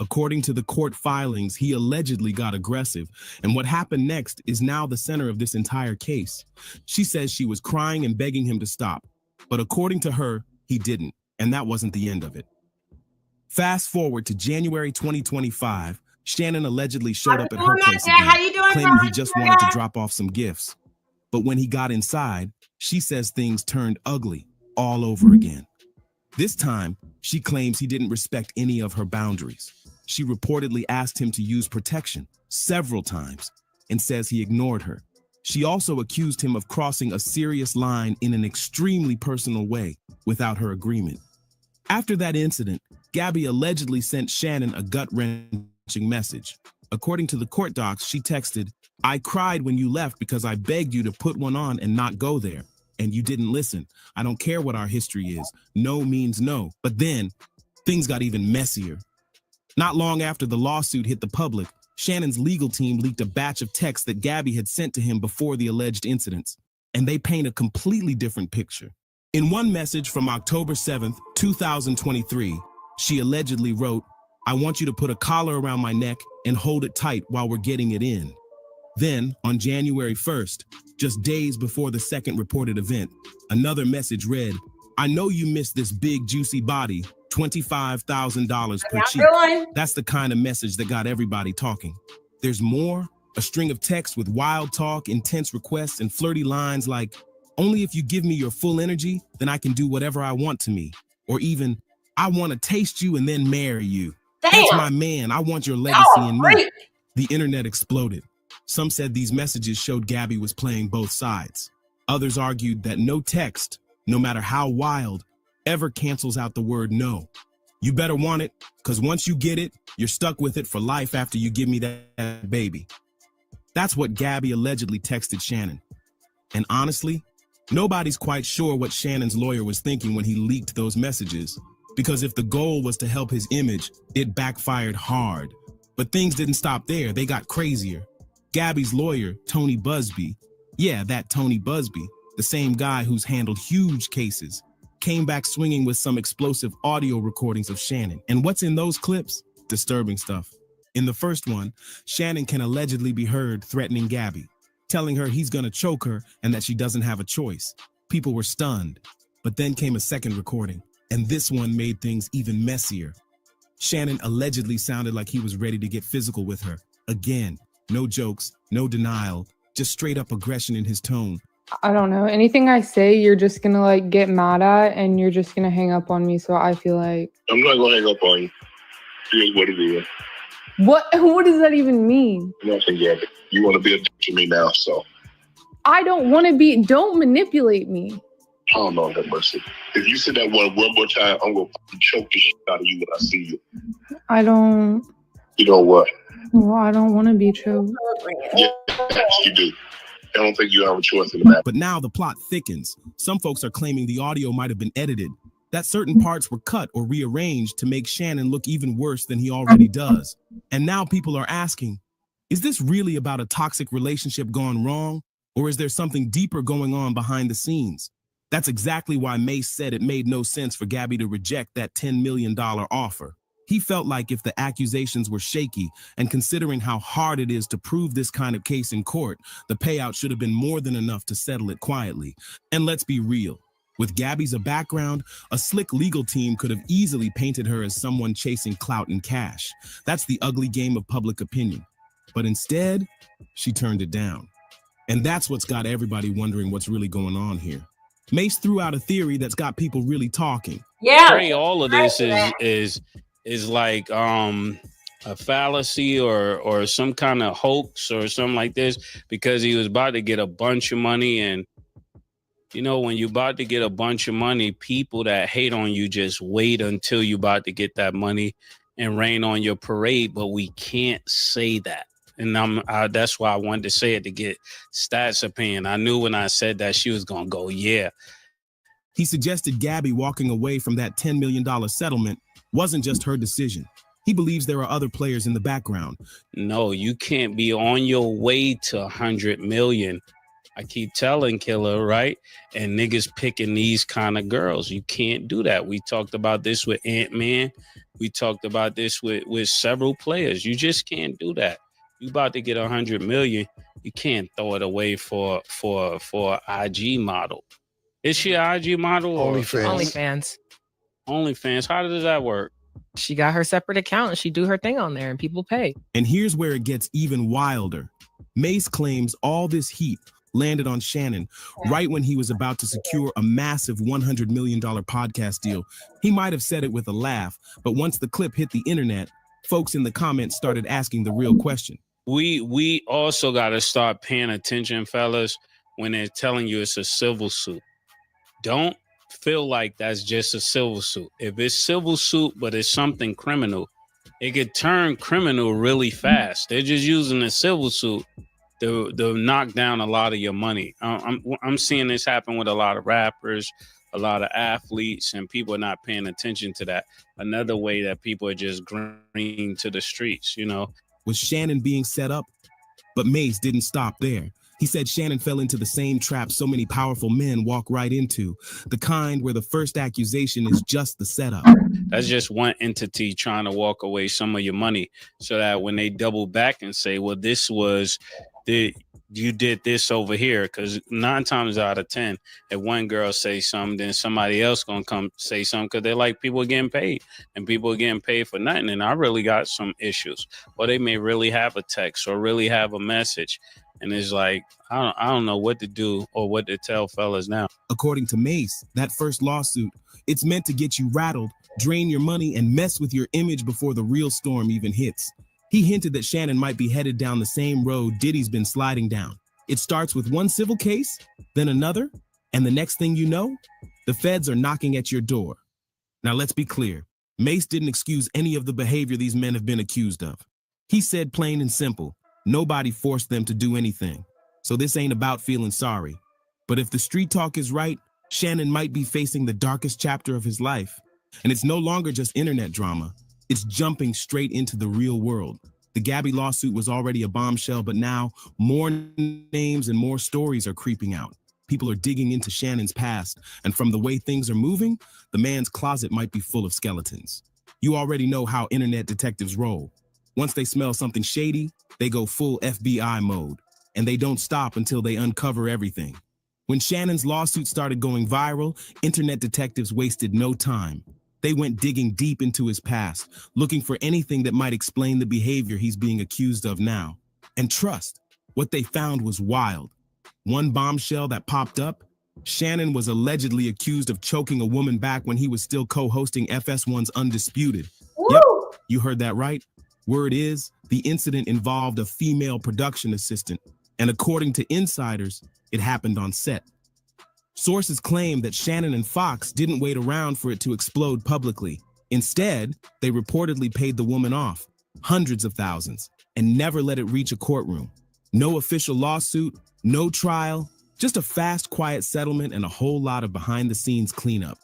Speaker 16: According to the court filings, he allegedly got aggressive, and what happened next is now the center of this entire case. She says she was crying and begging him to stop, but according to her, he didn't, and that wasn't the end of it. Fast forward to January 2025, Shannon allegedly showed up at her place again, claiming he just wanted to drop off some gifts. But when he got inside, she says things turned ugly all over again. This time, she claims he didn't respect any of her boundaries. She reportedly asked him to use protection several times and says he ignored her. She also accused him of crossing a serious line in an extremely personal way without her agreement. After that incident, Gabby allegedly sent Shannon a gut-wrenching message. According to the court docs, she texted, "I cried when you left because I begged you to put one on and not go there. And you didn't listen. I don't care what our history is. No means no." But then, things got even messier. Not long after the lawsuit hit the public, Shannon's legal team leaked a batch of texts that Gabby had sent to him before the alleged incidents. And they paint a completely different picture. In one message from October 7th, 2023, she allegedly wrote, "I want you to put a collar around my neck and hold it tight while we're getting it in." Then, on January 1st, just days before the second reported event, another message read, "I know you missed this big, juicy body, $25,000 per cheek." That's the kind of message that got everybody talking. There's more, a string of texts with wild talk, intense requests, and flirty lines like, "Only if you give me your full energy, then I can do whatever I want to me." Or even, "I want to taste you and then marry you. That's my man. I want your legacy in me." The internet exploded. Some said these messages showed Gabby was playing both sides. Others argued that no text, no matter how wild, ever cancels out the word no. You better want it, because once you get it, you're stuck with it for life after you give me that baby. That's what Gabby allegedly texted Shannon. And honestly, nobody's quite sure what Shannon's lawyer was thinking when he leaked those messages, because if the goal was to help his image, it backfired hard. But things didn't stop there, they got crazier. Gabby's lawyer, Tony Busby, yeah, that Tony Busby, the same guy who's handled huge cases, came back swinging with some explosive audio recordings of Shannon. And what's in those clips? Disturbing stuff. In the first one, Shannon can allegedly be heard threatening Gabby, telling her he's gonna choke her and that she doesn't have a choice. People were stunned. But then came a second recording, and this one made things even messier. Shannon allegedly sounded like he was ready to get physical with her. Again, no jokes, no denial, just straight up aggression in his tone.
Speaker 19: I don't know. Anything I say, you're just gonna like get mad at and you're just gonna hang up on me. So I feel like
Speaker 18: I'm not gonna hang up on you. Here's what it is.
Speaker 19: what does that even mean?
Speaker 18: Nothing yet. You want to be a dick to me now, so
Speaker 19: I don't want to be, don't manipulate me.
Speaker 18: I don't know that mercy. If you say that one more time, I'm gonna choke the shit out of you when I see you.
Speaker 19: I don't.
Speaker 18: You know what?
Speaker 19: Well, I don't want to be choked.
Speaker 18: Yes, you do. I don't think you have a choice in the matter.
Speaker 16: But now the plot thickens. Some folks are claiming the audio might have been edited, that certain parts were cut or rearranged to make Shannon look even worse than he already does. And now people are asking, is this really about a toxic relationship gone wrong? Or is there something deeper going on behind the scenes? That's exactly why Mace said it made no sense for Gabby to reject that $10 million offer. He felt like if the accusations were shaky, and considering how hard it is to prove this kind of case in court, the payout should have been more than enough to settle it quietly. And let's be real. With Gabby as a background, a slick legal team could have easily painted her as someone chasing clout and cash. That's the ugly game of public opinion. But instead, she turned it down. And that's what's got everybody wondering what's really going on here. Mace threw out a theory that's got people really talking.
Speaker 1: Yeah.
Speaker 6: Trey, all of this is like a fallacy or some kind of hoax or something like this, because he was about to get a bunch of money. And you know, when you're about to get a bunch of money, people that hate on you just wait until you're about to get that money and rain on your parade. But we can't say that. And that's why I wanted to say it, to get Stats' opinion. I knew when I said that she was going to go, yeah.
Speaker 16: He suggested Gabby walking away from that $10 million settlement wasn't just her decision. He believes there are other players in the background.
Speaker 6: No, you can't be on your way to 100 million. I keep telling Killer, right? And niggas picking these kind of girls. You can't do that. We talked about this with Ant-Man. We talked about this with several players. You just can't do that. You about to get 100 million. You can't throw it away for IG model. Is she an IG model?
Speaker 8: OnlyFans.
Speaker 6: OnlyFans. How does that work?
Speaker 8: She got her separate account and she do her thing on there and people pay.
Speaker 16: And here's where it gets even wilder. Mace claims all this heat landed on Shannon right when he was about to secure a massive $100 million podcast deal. He might have said it with a laugh, but once the clip hit the internet, folks in the comments started asking the real question.
Speaker 6: We also got to start paying attention, fellas, when they're telling you it's a civil suit. Don't feel like that's just a civil suit. If it's civil suit, but it's something criminal, it could turn criminal really fast. They're just using a civil suit to knock down a lot of your money. I'm seeing this happen with a lot of rappers, a lot of athletes, and people are not paying attention to that. Another way that people are just green to the streets, you know.
Speaker 16: Was Shannon being set up? But Mace didn't stop there. He said Shannon fell into the same trap so many powerful men walk right into, the kind where the first accusation is just the setup.
Speaker 6: That's just one entity trying to walk away some of your money so that when they double back and say, well, this was you did this over here, because 9 times out of 10, if one girl says something, then somebody else gonna come say something, because they're like, people are getting paid and people are getting paid for nothing. And I really got some issues, or they may really have a text or really have a message, and it's like, I don't know what to do or what to tell fellas now.
Speaker 16: According to Mace, that first lawsuit, it's meant to get you rattled, drain your money, and mess with your image before the real storm even hits. He hinted that Shannon might be headed down the same road Diddy's been sliding down. It starts with one civil case, then another, and the next thing you know, the feds are knocking at your door. Now let's be clear, Mace didn't excuse any of the behavior these men have been accused of. He said plain and simple, nobody forced them to do anything. So this ain't about feeling sorry. But if the street talk is right, Shannon might be facing the darkest chapter of his life. And it's no longer just internet drama. It's jumping straight into the real world. The Gabby lawsuit was already a bombshell, but now more names and more stories are creeping out. People are digging into Shannon's past, and from the way things are moving, the man's closet might be full of skeletons. You already know how internet detectives roll. Once they smell something shady, they go full FBI mode, and they don't stop until they uncover everything. When Shannon's lawsuit started going viral, internet detectives wasted no time. They went digging deep into his past, looking for anything that might explain the behavior he's being accused of now. And trust, what they found was wild. One bombshell that popped up, Shannon was allegedly accused of choking a woman back when he was still co-hosting FS1's Undisputed.
Speaker 1: Woo!
Speaker 16: Yep, you heard that right. Word is, the incident involved a female production assistant, and according to insiders, it happened on set. Sources claim that Shannon and Fox didn't wait around for it to explode publicly. Instead, they reportedly paid the woman off, hundreds of thousands, and never let it reach a courtroom. No official lawsuit, no trial, just a fast, quiet settlement and a whole lot of behind-the-scenes cleanup.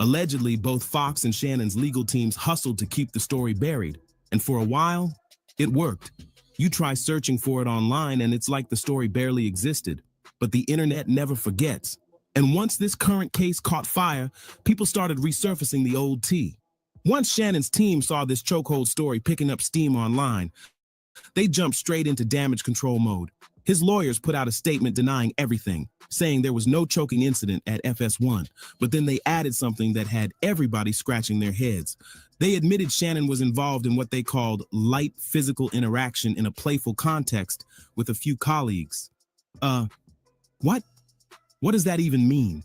Speaker 16: Allegedly, both Fox and Shannon's legal teams hustled to keep the story buried, and for a while, it worked. You try searching for it online and it's like the story barely existed, but the internet never forgets. And once this current case caught fire, people started resurfacing the old tea. Once Shannon's team saw this chokehold story picking up steam online, they jumped straight into damage control mode. His lawyers put out a statement denying everything, saying there was no choking incident at FS1, but then they added something that had everybody scratching their heads. They admitted Shannon was involved in what they called light physical interaction in a playful context with a few colleagues. What? What does that even mean?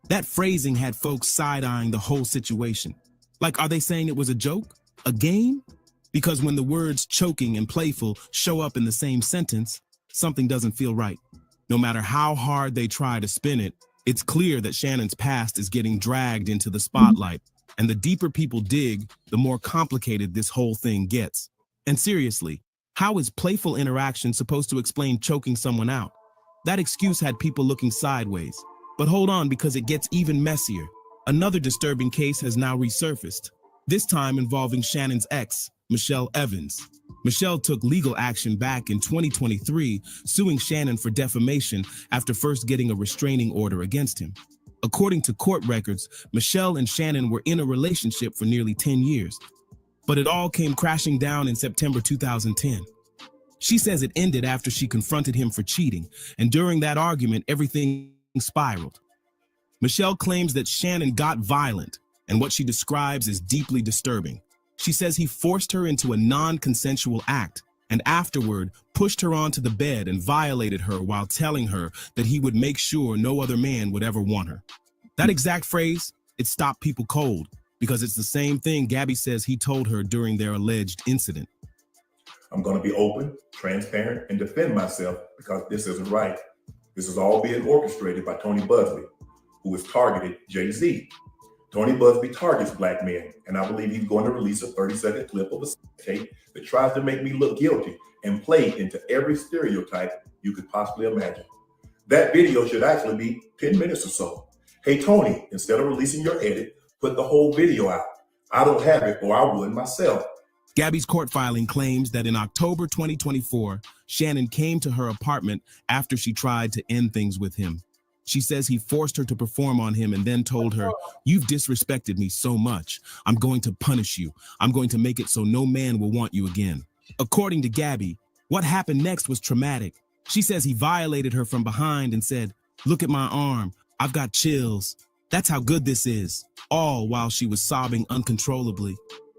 Speaker 16: That phrasing had folks side-eyeing the whole situation. Like, are they saying it was a joke? A game? Because when the words choking and playful show up in the same sentence, something doesn't feel right. No matter how hard they try to spin it, it's clear that Shannon's past is getting dragged into the spotlight. And the deeper people dig, the more complicated this whole thing gets. And seriously, how is playful interaction supposed to explain choking someone out? That excuse had people looking sideways. But hold on, because it gets even messier. Another disturbing case has now resurfaced, this time involving Shannon's ex, Michelle Evans. Michelle took legal action back in 2023, suing Shannon for defamation after first getting a restraining order against him. According to court records, Michelle and Shannon were in a relationship for nearly 10 years. But it all came crashing down in September 2010. She says it ended after she confronted him for cheating, and during that argument, everything spiraled. Michelle claims that Shannon got violent, and what she describes is deeply disturbing. She says he forced her into a non-consensual act, and afterward pushed her onto the bed and violated her while telling her that he would make sure no other man would ever want her. That exact phrase, it stopped people cold, because it's the same thing Gabby says he told her during their alleged incident.
Speaker 3: I'm going to be open, transparent, and defend myself because this isn't right. This is all being orchestrated by Tony Buzzley, who has targeted Jay-Z. Tony Busby targets black men, and I believe he's going to release a 30-second clip of a tape that tries to make me look guilty and play into every stereotype you could possibly imagine. That video should actually be 10 minutes or so. Hey, Tony, instead of releasing your edit, put the whole video out. I don't have it, or I would myself.
Speaker 16: Gabby's court filing claims that in October 2024, Shannon came to her apartment after she tried to end things with him. She says he forced her to perform on him and then told her, "You've disrespected me so much. I'm going to punish you. I'm going to make it so no man will want you again." According to Gabby, what happened next was traumatic. She says he violated her from behind and said, "Look at my arm. I've got chills. That's how good this is." All while she was sobbing uncontrollably.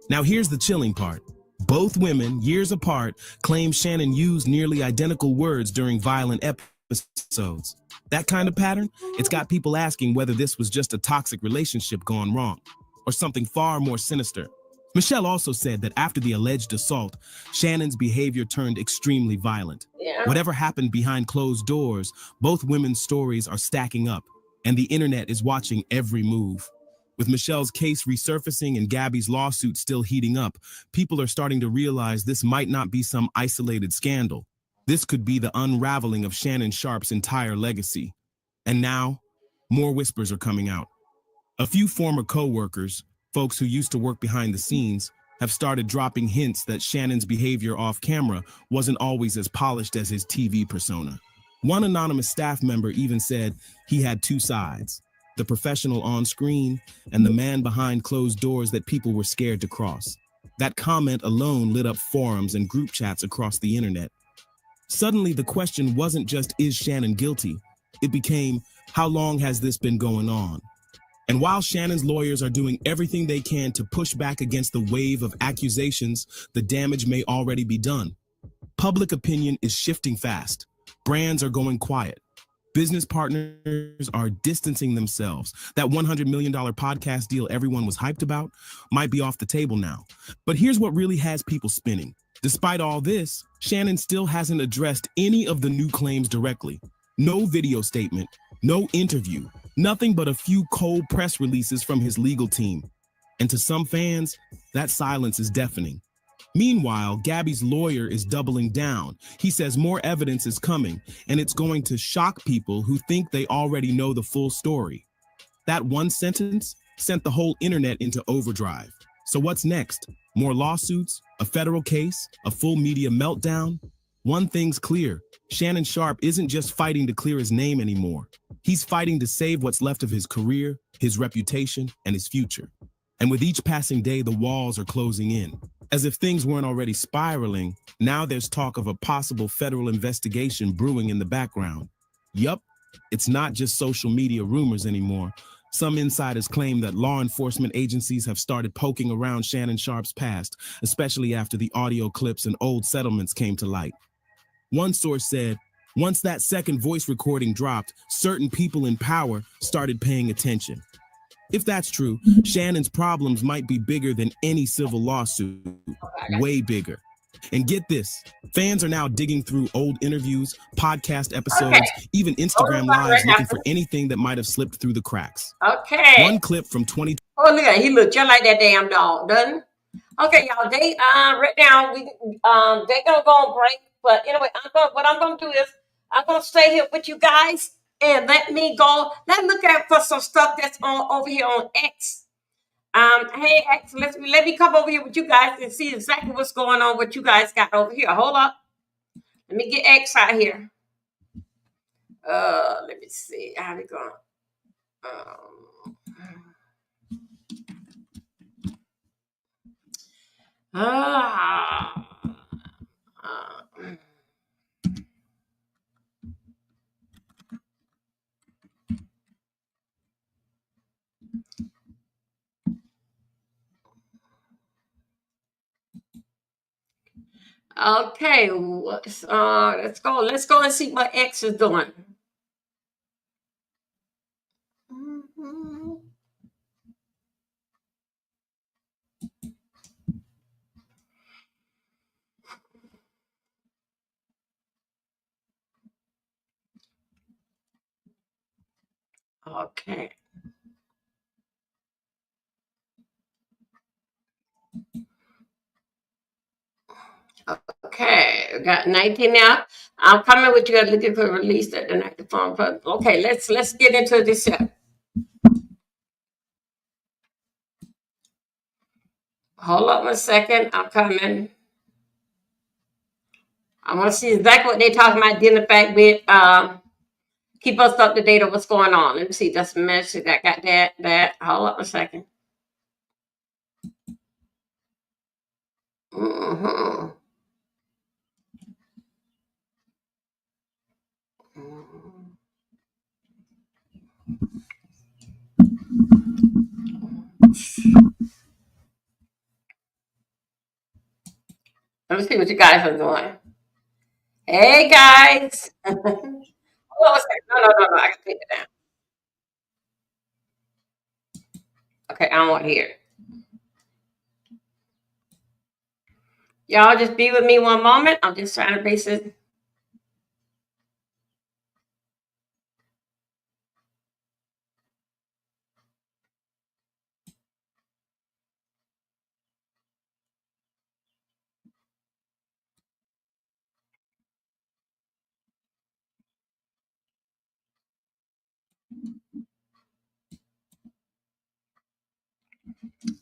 Speaker 16: Now here's the chilling part. Both women, years apart, claim Shannon used nearly identical words during violent episodes. That kind of pattern, it's got people asking whether this was just a toxic relationship gone wrong, or something far more sinister. Michelle also said that after the alleged assault, Shannon's behavior turned extremely violent.
Speaker 1: Yeah.
Speaker 16: Whatever happened behind closed doors, both women's stories are stacking up, and the internet is watching every move. With Michelle's case resurfacing and Gabby's lawsuit still heating up, people are starting to realize this might not be some isolated scandal. This could be the unraveling of Shannon Sharpe's entire legacy. And now, more whispers are coming out. A few former co-workers, folks who used to work behind the scenes, have started dropping hints that Shannon's behavior off camera wasn't always as polished as his TV persona. One anonymous staff member even said he had two sides: the professional on screen and the man behind closed doors that people were scared to cross. That comment alone lit up forums and group chats across the internet. Suddenly, the question wasn't just, is Shannon guilty? It became, how long has this been going on? And while Shannon's lawyers are doing everything they can to push back against the wave of accusations, the damage may already be done. Public opinion is shifting fast. Brands are going quiet. Business partners are distancing themselves. That $100 million podcast deal everyone was hyped about might be off the table now. But here's what really has people spinning. Despite all this, Shannon still hasn't addressed any of the new claims directly. No video statement, no interview, nothing but a few cold press releases from his legal team. And to some fans, that silence is deafening. Meanwhile, Gabby's lawyer is doubling down. He says more evidence is coming, and it's going to shock people who think they already know the full story. That one sentence sent the whole internet into overdrive. So what's next? More lawsuits? A federal case? A full media meltdown? One thing's clear. Shannon Sharpe isn't just fighting to clear his name anymore. He's fighting to save what's left of his career, his reputation, and his future. And with each passing day, the walls are closing in. As if things weren't already spiraling, now there's talk of a possible federal investigation brewing in the background. Yup, it's not just social media rumors anymore. Some insiders claim that law enforcement agencies have started poking around Shannon Sharpe's past, especially after the audio clips and old settlements came to light. One source said, once that second voice recording dropped, certain people in power started paying attention. If that's true, Shannon's problems might be bigger than any civil lawsuit, way bigger. And get this, fans are now digging through old interviews, podcast episodes, even Instagram lives looking for anything that might have slipped through the cracks.
Speaker 1: Okay.
Speaker 16: One clip from 20.
Speaker 1: Oh, look at he look just like that damn dog, doesn't he? Okay, y'all. They right now they're gonna go on break. But anyway, what I'm gonna do is I'm gonna stay here with you guys and let me go. Let's look at for some stuff that's on over here on X. Hey X, let me come over here with you guys and see exactly what's going on. What you guys got over here? Hold up. Let me get X out here. Let me see how we going. Okay, let's go. Let's go and see what X is doing. Okay. Okay, we got 19 now. I'm coming with you. Looking for release at the night the phone. Okay, let's get into this here. Hold up a second. I'm coming. I want to see exactly what they're talking about dealing back with. Keep us up to date on what's going on. Let me see. That's a message that got that. Hold up a second. Mm-hmm. Let me see what you guys are doing. Hey guys. Hold on a second. No. I can take it down. Okay, I don't want to hear it. Y'all just be with me one moment. I'm just trying to base it.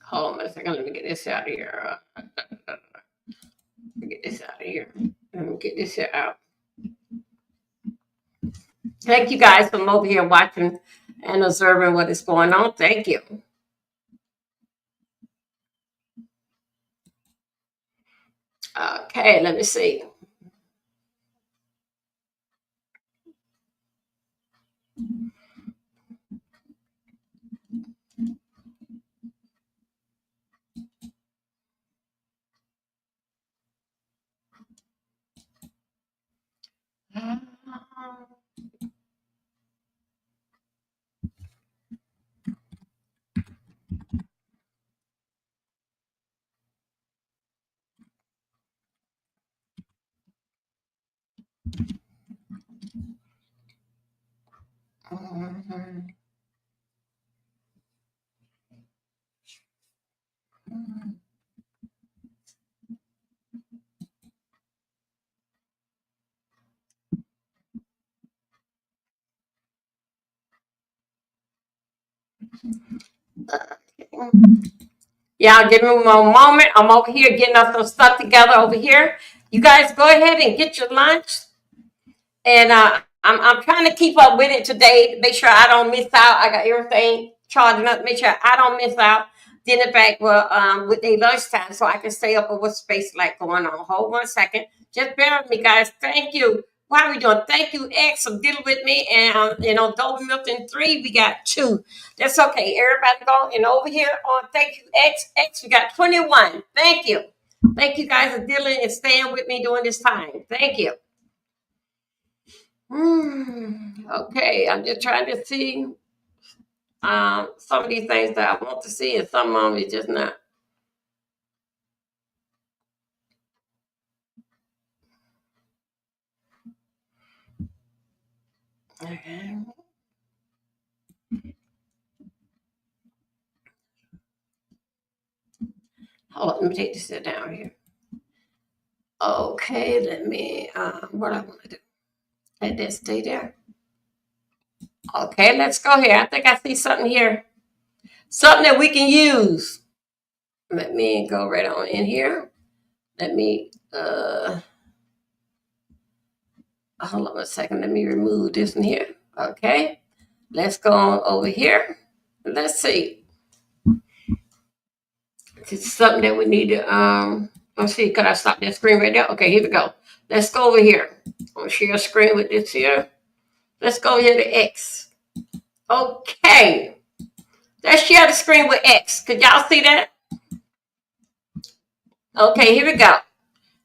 Speaker 1: Hold on a second. Let me get this out of here. Let me get this out of here. Let me get this here out. Thank you guys from over here watching and observing what is going on. Thank you. Okay, let me see. Yeah, give me one moment. I'm over here getting us some stuff together over here. You guys go ahead and get your lunch. And I'm trying to keep up with it today to make sure I don't miss out. I got everything charging up, make sure I don't miss out. Dinner back with their lunchtime so I can stay up with what space like going on. Hold 1 second. Just bear with me, guys. Thank you. Why are we doing? Thank you, X, for dealing with me. And Dover Milton 3, we got 2. That's okay. Everybody go and over here on thank you, X. X, we got 21. Thank you. Thank you guys for dealing and staying with me during this time. Thank you. Okay, I'm just trying to see some of these things that I want to see, and some of them is just not. Okay. Hold on, let me take this down here. Okay, let me, what I want to do. Let that stay there. Okay, let's go here. I think I see something here. Something that we can use. Let me go right on in here. Let me, hold on a second. Let me remove this in here. Okay, let's go on over here. Let's see. It's something that we need to, let's see, could I stop that screen right there? Okay, here we go. Let's go over here. I'll share a screen with this here. Let's go here to X. Okay. Let's share the screen with X. Could y'all see that? Okay, here we go.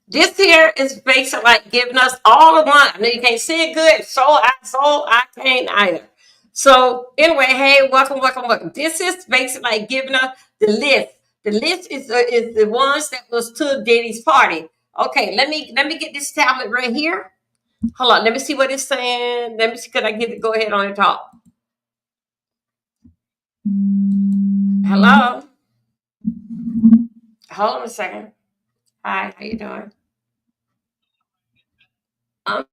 Speaker 1: This here is basically like giving us all of one. I know you can't see it good. So I can't either. So anyway, hey, welcome. This is basically like giving us the list. The list is the ones that was to Diddy's party. Okay, let me get this tablet right here. Hold on, let me see what it's saying. Let me see, could I get it? Go ahead on the top. Hello. Hold on a second. Hi, how you doing? Um,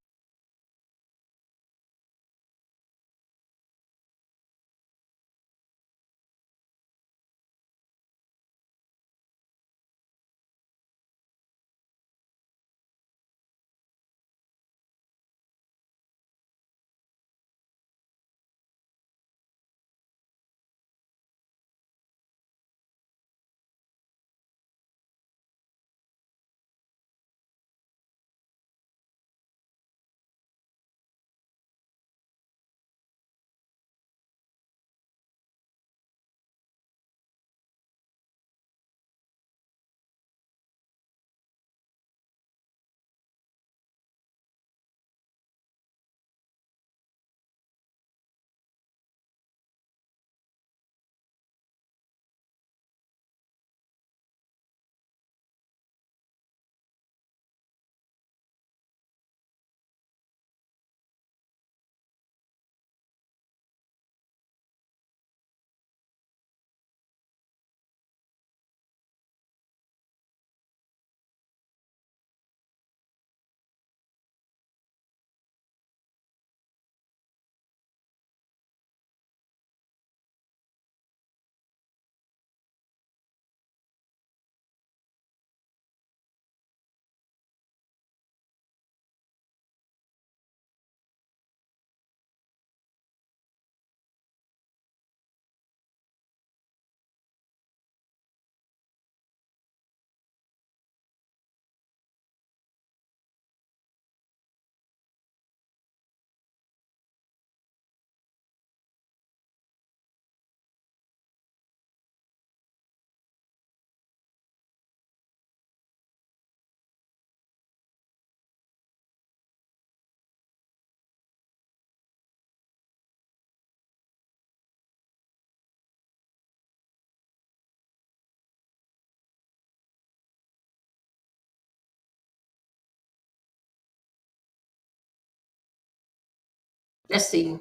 Speaker 1: let's see.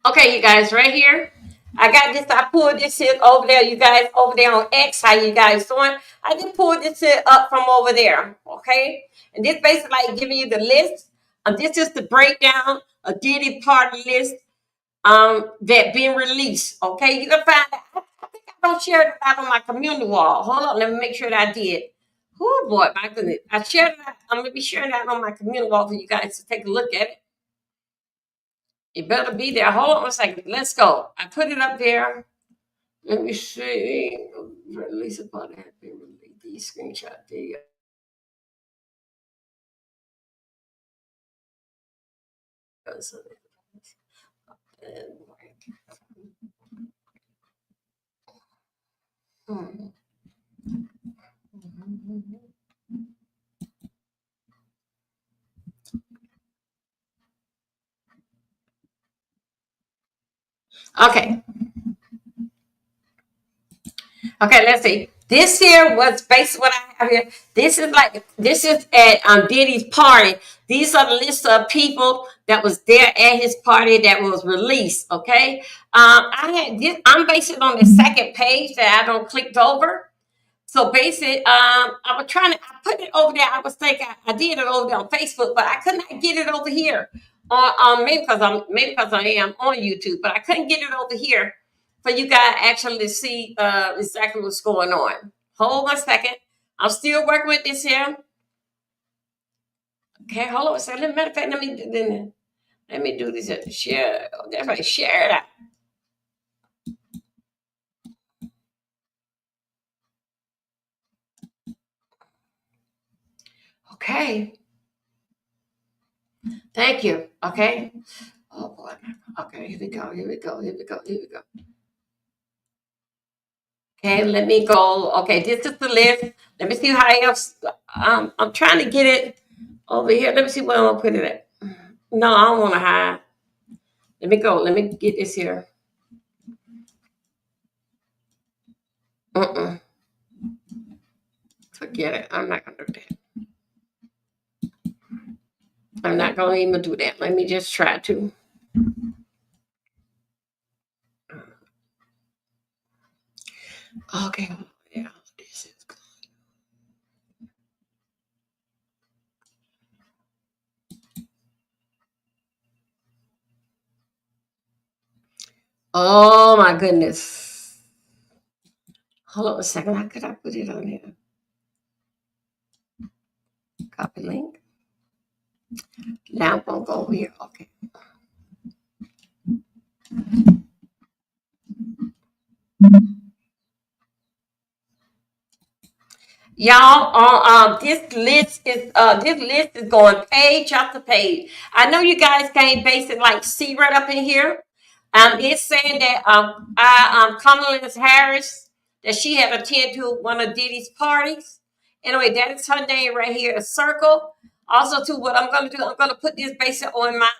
Speaker 1: Okay, you guys, right here. I got this. I pulled this shit over there. You guys over there on X, how you guys doing? I just pulled this shit up from over there. Okay, and this basically like giving you the list. This is the breakdown of Diddy party list. That been released. Okay, you can find that. I think I don't share it out on my community wall. Hold on, let me make sure that I did. Oh boy, my goodness, I shared that. I'm gonna be sharing that on my community wall for you guys to take a look at it. It better be there. Hold on a second. Let's go. I put it up there. Let me see. Release upon that has been released. These screenshot video. Okay. Okay, let's see. This here was based what I have here. This is at Diddy's party. These are the list of people that was there at his party that was released. Okay, I had this. I'm basing it on the second page that I don't clicked over. So basically, I was trying to I put it over there. I was thinking I did it over there on Facebook, but I could not get it over here. Maybe because I am on YouTube, but I couldn't get it over here for you guys actually to see exactly what's going on. Hold on a second. I'm still working with this here. Okay, hold on a second. Matter of fact, let me do this. Share. That's right. Share it out. Okay. Thank you. Okay. Oh boy. Okay, here we go. Here we go. Here we go. Here we go. Okay, let me go. Okay, this is the list. Let me see how else. I'm trying to get it over here. Let me see where I'm gonna put it at. No, I don't want to hide. Let me go. Let me get this here. Forget it. I'm not gonna do that. I'm not gonna even do that. Let me just try to. Okay. Yeah. This is. Oh my goodness. Hold on a second. How could I put it on here? Copy link. Now I'm gonna go over here. Okay. Y'all, this list is going page after page. I know you guys can't basically see right up in here. It's saying that Kamala Harris, that she had attended to one of Diddy's parties. Anyway, that is her name right here, a circle. Also, too, what I'm gonna do, I'm gonna put this basically on my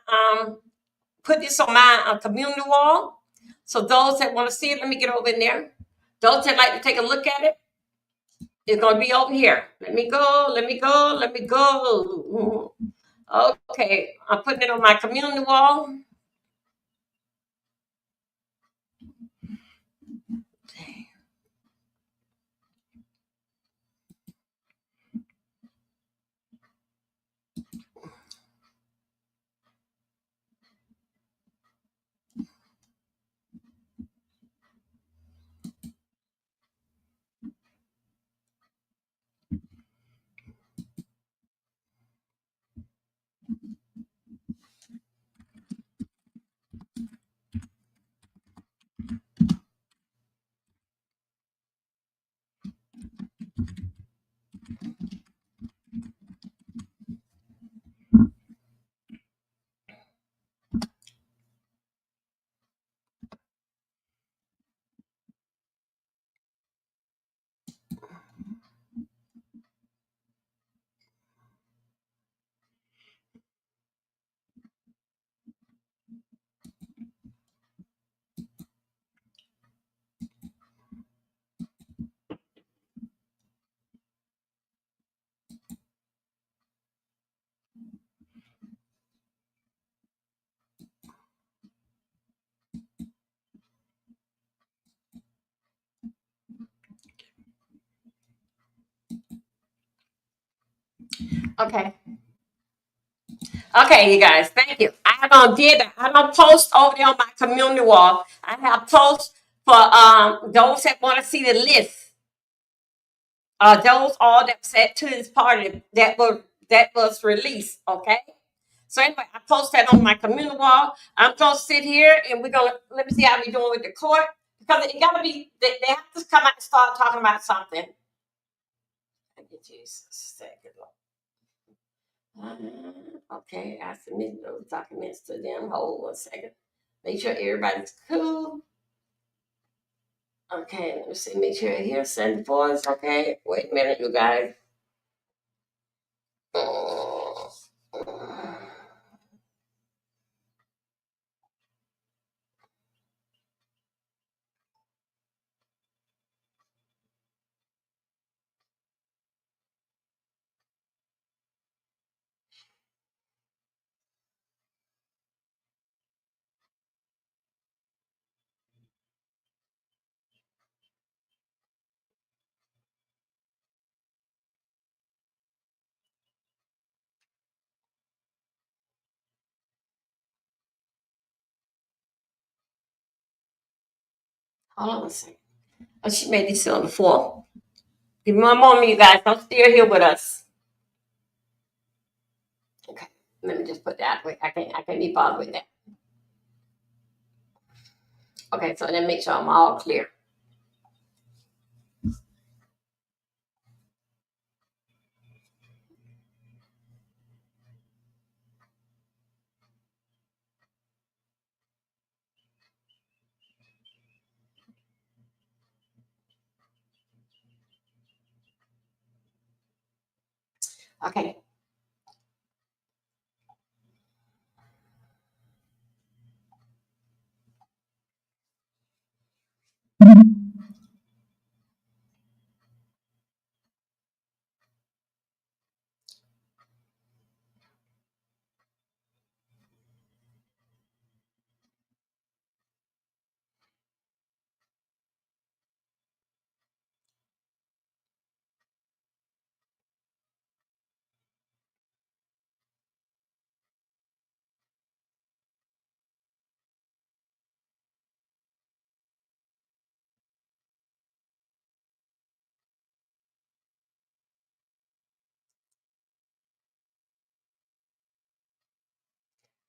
Speaker 1: community wall. So those that want to see it, let me get over in there. Those that like to take a look at it, it's gonna be over here. Let me go. Let me go. Let me go. Okay, I'm putting it on my community wall. Okay. Okay, you guys, thank you. I don't post over there on my community wall. I have posts for those that want to see the list. Those all that said to this party that was released. Okay. So anyway, I post that on my community wall. I'm gonna sit here and we're gonna let me see how we doing with the court because it gotta be they have to come out and start talking about something. I get you a second. Okay, I submitted those documents to them. Hold one second. Make sure everybody's cool. Okay, let me see. Make sure here 74 is okay. Wait a minute, you guys. Hold on a second. Oh, she made this on the floor. Give me one moment, you guys. I'm still here with us. Okay, let me just put that away. I can't be bothered with that. Okay, so then make sure I'm all clear. Okay.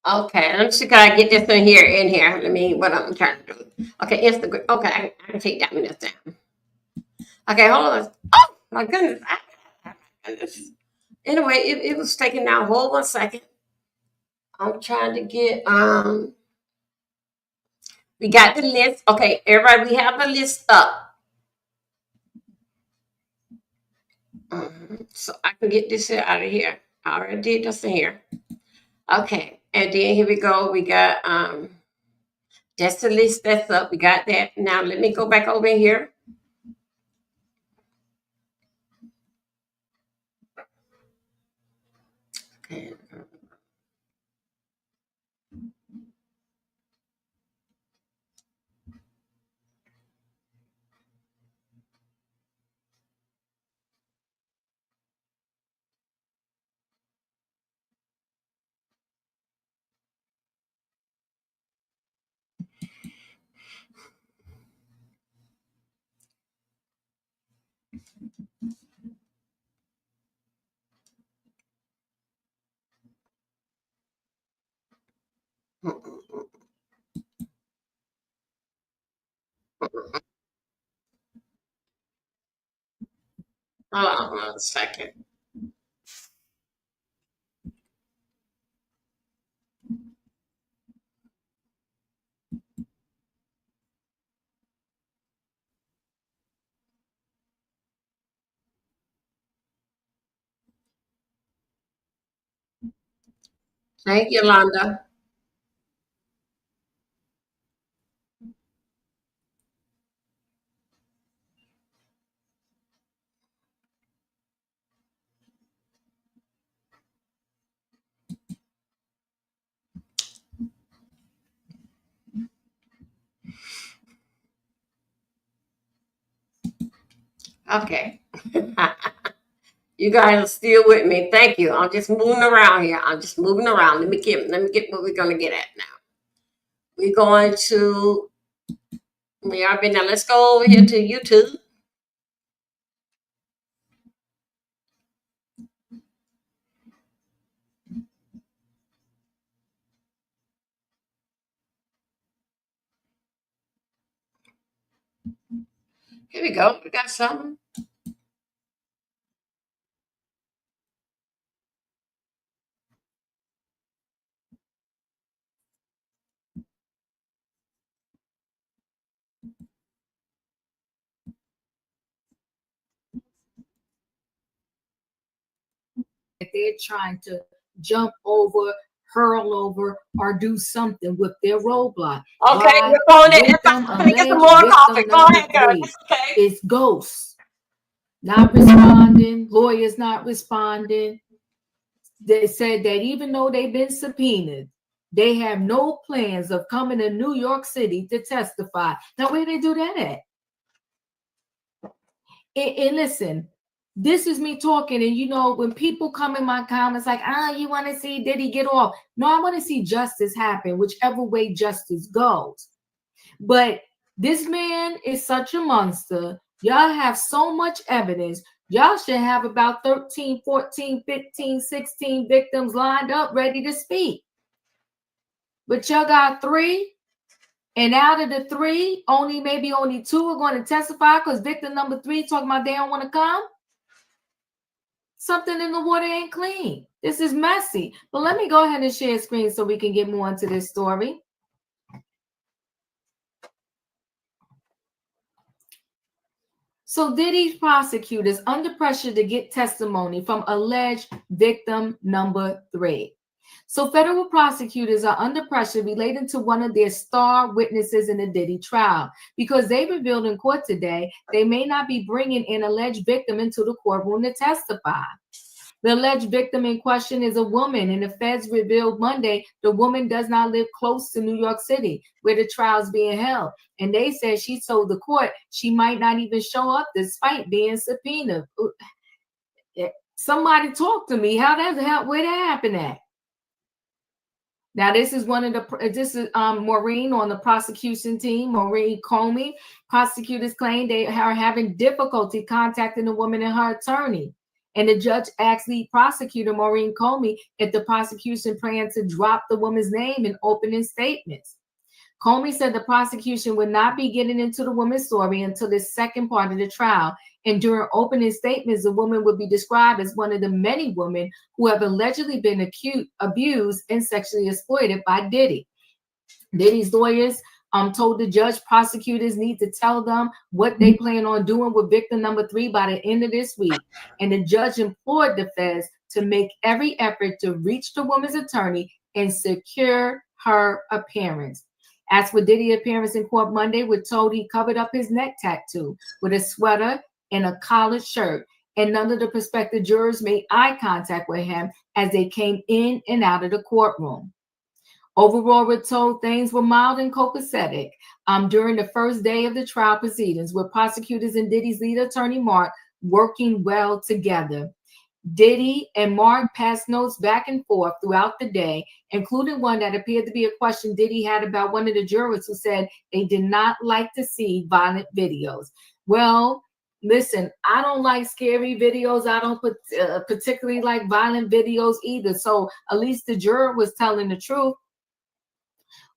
Speaker 1: Okay, let me see. Can I get this in here? In here. Let me. What I'm trying to do. Okay, Instagram. Okay, I can take that one down. Okay, hold on. Oh my goodness. Goodness. Anyway, it was taken down. Hold 1 second. I'm trying to get. We got the list. Okay, everybody, we have the list up. So I can get this out of here. I already did this in here. Okay, and then here we go. We got that's the list that's up. We got that. Now let me go back over here. Okay. Hold on 1 second. Thank you, Londa. Okay. You guys are still with me. Thank you. I'm just moving around here. I'm just moving around. Let me get what we're gonna get at now. We're going to we are now let's go over here to YouTube. Here we go. We got something.
Speaker 9: That they're trying to jump over, hurl over, or do something with their roadblock.
Speaker 1: Okay,
Speaker 9: Why?
Speaker 1: we're going in.
Speaker 9: Victim,
Speaker 1: Let me get some
Speaker 9: alleged
Speaker 1: more
Speaker 9: victim
Speaker 1: coffee. Go
Speaker 9: number
Speaker 1: ahead, girl.
Speaker 9: 3
Speaker 1: It's okay.
Speaker 9: is ghosts. Not responding, lawyers not responding. They said that even though they've been subpoenaed, they have no plans of coming to New York City to testify. Now, where they do that at? And listen, this is me talking, and you know, when people come in my comments like, you want to see Diddy get off? No, I want to see justice happen, whichever way justice goes. But this man is such a monster. Y'all have so much evidence. Y'all should have about 13, 14, 15, 16 victims lined up ready to speak. But y'all got 3. And out of the 3, maybe only 2 are going to testify because victim number 3 talking about they don't want to come. Something in the water ain't clean. This is messy. But let me go ahead and share screen so we can get more into this story. So Diddy's prosecutors under pressure to get testimony from alleged victim number 3. So federal prosecutors are under pressure relating to one of their star witnesses in the Diddy trial because they revealed in court today they may not be bringing an alleged victim into the courtroom to testify. The alleged victim in question is a woman, and the feds revealed Monday the woman does not live close to New York City, where the trial is being held. And they said she told the court she might not even show up despite being subpoenaed. Somebody talk to me. Where that happened at? Now, this is Maureen on the prosecution team, Maureen Comey. Prosecutors claim they are having difficulty contacting the woman and her attorney. And the judge asked the prosecutor, Maureen Comey, if the prosecution planned to drop the woman's name in opening statements. Comey said the prosecution would not be getting into the woman's story until the second part of the trial. And during opening statements, the woman would be described as one of the many women who have allegedly been abused and sexually exploited by Diddy. Diddy's lawyers told the judge prosecutors need to tell them what they plan on doing with victim number 3 by the end of this week. And the judge implored the feds to make every effort to reach the woman's attorney and secure her appearance. As for Diddy's appearance in court Monday, we're told he covered up his neck tattoo with a sweater and a collared shirt, and none of the prospective jurors made eye contact with him as they came in and out of the courtroom. Overall, we're told things were mild and copacetic during the first day of the trial proceedings, with prosecutors and Diddy's lead attorney, Mark, working well together. Diddy and Mark passed notes back and forth throughout the day, including one that appeared to be a question Diddy had about one of the jurors who said they did not like to see violent videos. Well, listen, I don't like scary videos. I don't particularly like violent videos either. So at least the juror was telling the truth.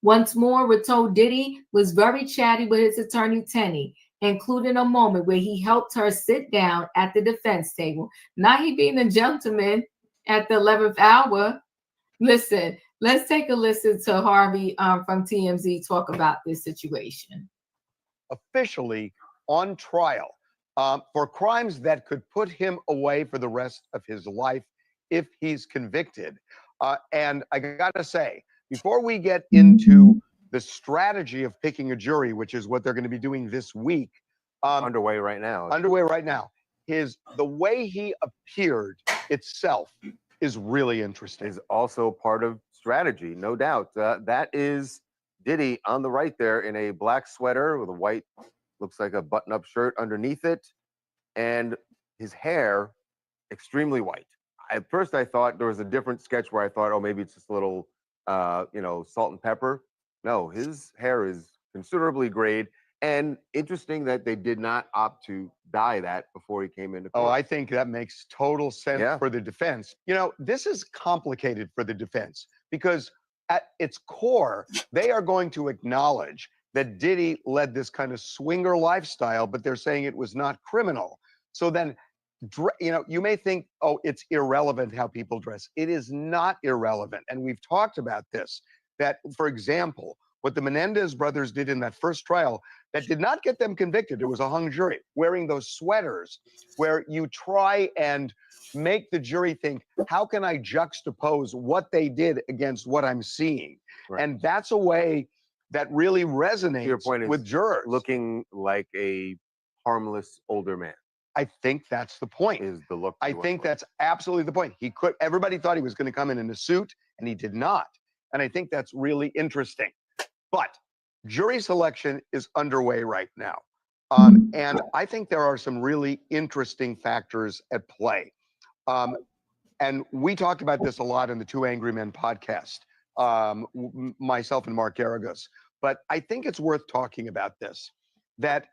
Speaker 9: Once more, we're told Diddy was very chatty with his attorney, Tenney, including a moment where he helped her sit down at the defense table. Not he being a gentleman at the 11th hour. Listen, let's take a listen to Harvey from TMZ talk about this situation.
Speaker 7: Officially on trial for crimes that could put him away for the rest of his life if he's convicted. And I gotta say, before we get into the strategy of picking a jury, which is what they're going to be doing this week,
Speaker 14: underway right now.
Speaker 7: The way he appeared itself is really interesting.
Speaker 14: Is also part of strategy, no doubt. That is Diddy on the right there in a black sweater with a white, looks like a button-up shirt underneath it, and his hair extremely white. At first, I thought there was a different sketch where I thought, oh, maybe it's just a little, salt and pepper. No, his hair is considerably grayed. And interesting that they did not opt to dye that before he came into court.
Speaker 7: Oh, I think that makes total sense for the defense. You know, this is complicated for the defense because at its core, they are going to acknowledge that Diddy led this kind of swinger lifestyle, but they're saying it was not criminal. So then, you may think, oh, it's irrelevant how people dress. It is not irrelevant. And we've talked about this, that, for example, what the Menendez brothers did in that first trial that did not get them convicted. It was a hung jury wearing those sweaters where you try and make the jury think, how can I juxtapose what they did against what I'm seeing? Right. And that's a way that really resonates
Speaker 14: Your point
Speaker 7: with
Speaker 14: is
Speaker 7: jurors.
Speaker 14: Looking like a harmless older man.
Speaker 7: I think that's the point.
Speaker 14: Is the look.
Speaker 7: I think that's absolutely the point. Everybody thought he was going to come in a suit, and he did not. And I think that's really interesting. But jury selection is underway right now. And I think there are some really interesting factors at play. And we talked about this a lot in the Two Angry Men podcast, myself and Mark Garagos. But I think it's worth talking about this, that,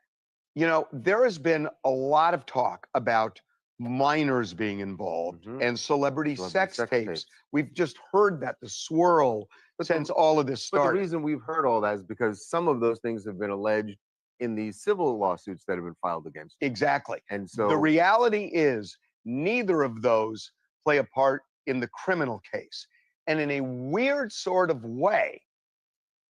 Speaker 7: there has been a lot of talk about minors being involved and celebrity sex tapes. We've just heard that, the swirl since all of this started.
Speaker 14: But the reason we've heard all that is because some of those things have been alleged in these civil lawsuits that have been filed against him.
Speaker 7: Exactly.
Speaker 14: And so
Speaker 7: the reality is neither of those play a part in the criminal case. And in a weird sort of way,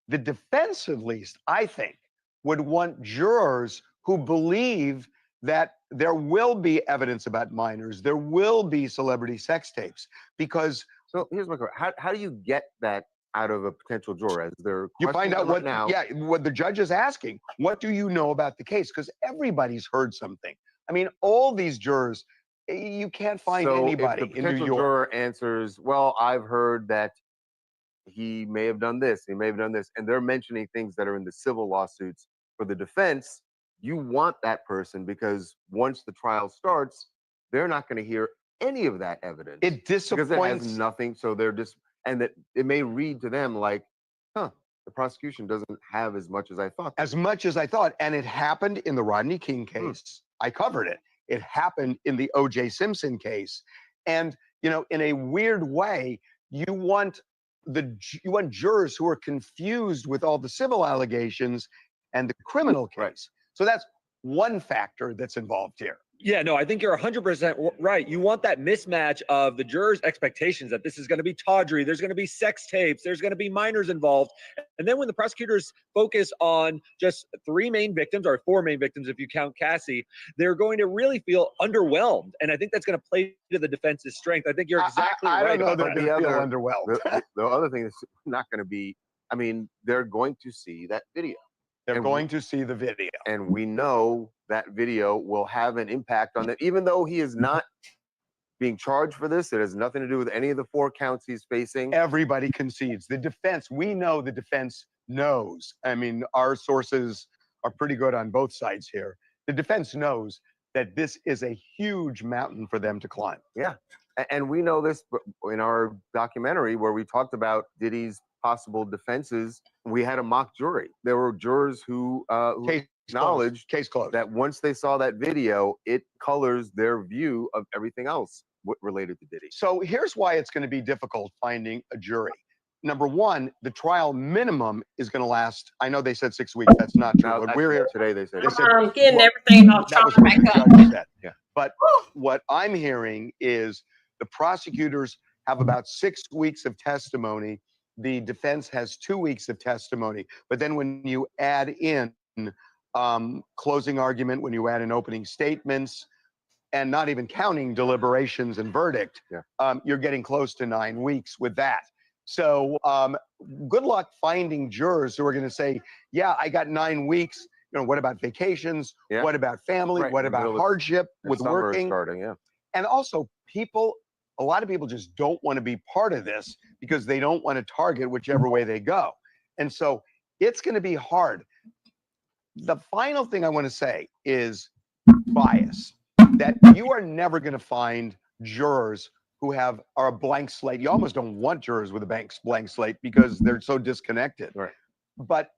Speaker 7: the defense, at least, I think, would want jurors who believe that there will be evidence about minors, there will be celebrity sex tapes, because...
Speaker 14: So here's my question. How do you get that out of a potential juror? As they're
Speaker 7: you find out what
Speaker 14: now.
Speaker 7: Yeah, what the judge is asking. What do you know about the case? Because everybody's heard something. I mean, all these jurors, you can't find anybody
Speaker 14: if the
Speaker 7: in New
Speaker 14: potential
Speaker 7: York.
Speaker 14: juror answers, well, I've heard that he may have done this, he may have done this, and they're mentioning things that are in the civil lawsuits for the defense, you want that person because once the trial starts, they're not going to hear any of that evidence.
Speaker 7: It disappoints.
Speaker 14: Because it has nothing, so they're just, and that it may read to them like, the prosecution doesn't have as much as I thought.
Speaker 7: As much as I thought, and it happened in the Rodney King case. I covered it. It happened in the O.J. Simpson case. And, you know, in a weird way, you want jurors who are confused with all the civil allegations and the criminal case. So that's one factor that's involved here.
Speaker 2: Yeah, no, I think you're 100% right. You want that mismatch of the jurors' expectations that this is going to be tawdry, there's going to be sex tapes, there's going to be minors involved. And then when the prosecutors focus on just 3 main victims, or 4 main victims if you count Cassie, they're going to really feel underwhelmed. And I think that's going to play to the defense's strength. I think you're exactly right.
Speaker 7: I don't know
Speaker 2: about
Speaker 7: that
Speaker 2: that.
Speaker 7: they feel underwhelmed.
Speaker 14: The other thing is not going to be, I mean, they're going to see that video.
Speaker 7: They're going to see the video.
Speaker 14: And we know that video will have an impact on that, even though he is not being charged for this. It has nothing to do with any of the 4 counts he's facing.
Speaker 7: Everybody concedes. The defense, we know the defense knows. I mean, our sources are pretty good on both sides here. The defense knows that this is a huge mountain for them to climb.
Speaker 14: Yeah. And we know this in our documentary where we talked about Diddy's possible defenses. We had a mock jury. There were jurors who acknowledged
Speaker 7: case closed.
Speaker 14: That once they saw that video, it colors their view of everything else related to Diddy.
Speaker 7: So here's why it's going to be difficult finding a jury. Number one, the trial minimum is going to last. I know they said 6 weeks. That's not true.
Speaker 14: No,
Speaker 7: But we're here
Speaker 14: today. They said
Speaker 1: Getting everything all
Speaker 7: that was
Speaker 1: chopped
Speaker 7: what
Speaker 1: back
Speaker 7: the
Speaker 1: up.
Speaker 7: judge said. Yeah. But what I'm hearing is the prosecutors have about 6 weeks of testimony. The defense has 2 weeks of testimony. But then when you add in closing argument, when you add in opening statements, and not even counting deliberations and verdict, you're getting close to 9 weeks with that. So good luck finding jurors who are going to say, yeah, I got 9 weeks. You know, what about vacations?
Speaker 14: Yeah.
Speaker 7: What about family?
Speaker 14: Right,
Speaker 7: What
Speaker 14: in the
Speaker 7: about
Speaker 14: middle of-
Speaker 7: hardship
Speaker 14: the
Speaker 7: with
Speaker 14: summer is
Speaker 7: working?
Speaker 14: starting, yeah.
Speaker 7: And also, a lot of people just don't want to be part of this because they don't want to target whichever way they go. And so it's going to be hard. The final thing I want to say is bias, that you are never going to find jurors who are a blank slate. You almost don't want jurors with a blank slate because they're so disconnected.
Speaker 14: Right.
Speaker 7: But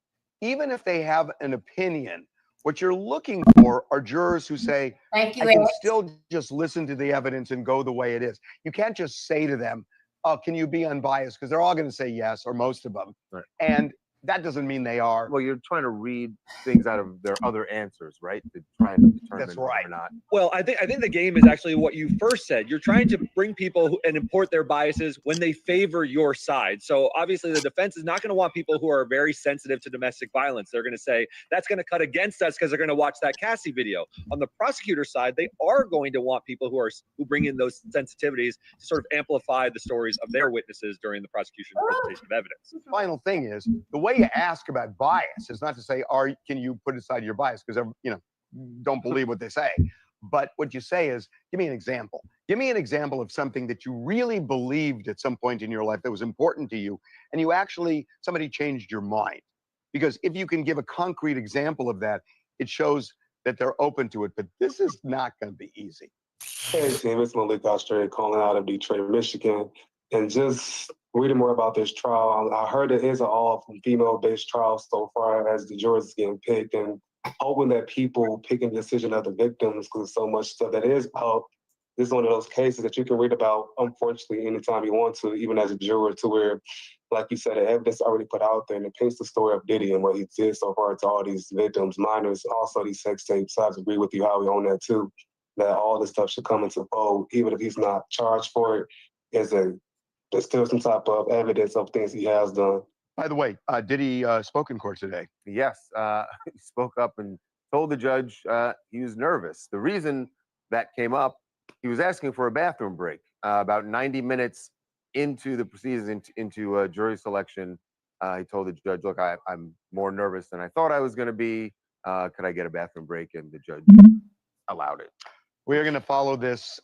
Speaker 7: even if they have an opinion, what you're looking for are jurors who say,
Speaker 1: Thank you,
Speaker 7: I can
Speaker 1: Alex.
Speaker 7: still just listen to the evidence and go the way it is. You can't just say to them, oh, can you be unbiased? Because they're all going to say yes, or most of them.
Speaker 14: Right.
Speaker 7: And that doesn't mean they are.
Speaker 14: Well, you're trying to read things out of their other answers, right? To try and determine
Speaker 7: That's right.
Speaker 14: or not.
Speaker 2: Well, I think the game is actually what you first said. You're trying to bring people and import their biases when they favor your side. So obviously the defense is not going to want people who are very sensitive to domestic violence. They're going to say that's going to cut against us because they're going to watch that Cassie video. On the prosecutor side, they are going to want people who bring in those sensitivities to sort of amplify the stories of their witnesses during the prosecution's presentation of evidence.
Speaker 7: The final thing is, the way you ask about bias is not to say, can you put aside your bias? Because, don't believe what they say. But what you say is, give me an example. Give me an example of something that you really believed at some point in your life that was important to you, and somebody changed your mind. Because if you can give a concrete example of that, it shows that they're open to it. But this is not going to be easy.
Speaker 12: Hey, team, it's Malik Australia calling out of Detroit, Michigan. And just reading more about this trial, I heard it is an all-female-based trial so far as the jurors getting picked, and hoping that people picking the decision of the victims, because so much stuff that is out. This is one of those cases that you can read about, unfortunately, anytime you want to, even as a juror, to where, like you said, the evidence already put out there, and it paints the story of Diddy and what he did so far to all these victims, minors, also these sex tapes. I agree with you how we own that too, that all this stuff should come into fold, even if he's not charged for it. There's still some type of evidence of things he has done.
Speaker 7: By the way, Diddy spoke in court today.
Speaker 14: Yes, he spoke up and told the judge he was nervous. The reason that came up, he was asking for a bathroom break. About 90 minutes into the proceedings, into jury selection, he told the judge, look, I'm more nervous than I thought I was going to be. Could I get a bathroom break? And the judge allowed it.
Speaker 7: We are going to follow this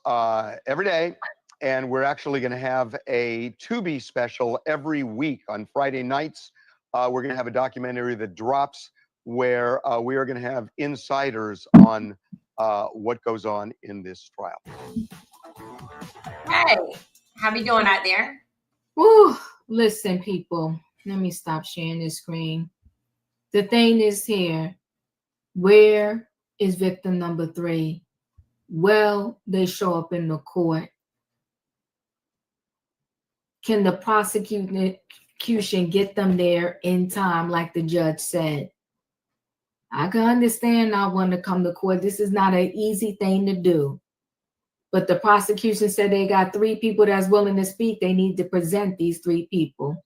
Speaker 7: every day. And we're actually going to have a Tubi special every week on Friday nights. We're going to have a documentary that drops where we are going to have insiders on what goes on in this trial.
Speaker 1: Hey, how we doing out there?
Speaker 9: Woo, listen, people. Let me stop sharing this screen. The thing is here. Where is victim number 3? Will they show up in the court? Can the prosecution get them there in time, like the judge said? I can understand not wanting to come to court. This is not an easy thing to do. But the prosecution said they got 3 people that's willing to speak. They need to present these 3 people.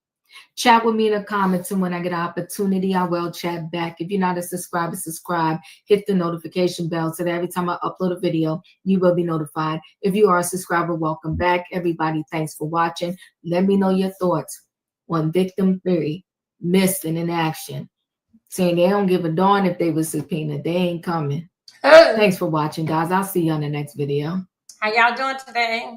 Speaker 9: Chat with me in the comments, and when I get an opportunity, I will chat back. If you're not a subscriber, subscribe. Hit the notification bell so that every time I upload a video, you will be notified. If you are a subscriber, welcome back. Everybody, thanks for watching. Let me know your thoughts on victim 3, missing in action. Saying they don't give a darn if they were subpoenaed. They ain't coming. Thanks for watching, guys. I'll see you on the next video.
Speaker 1: How y'all doing today?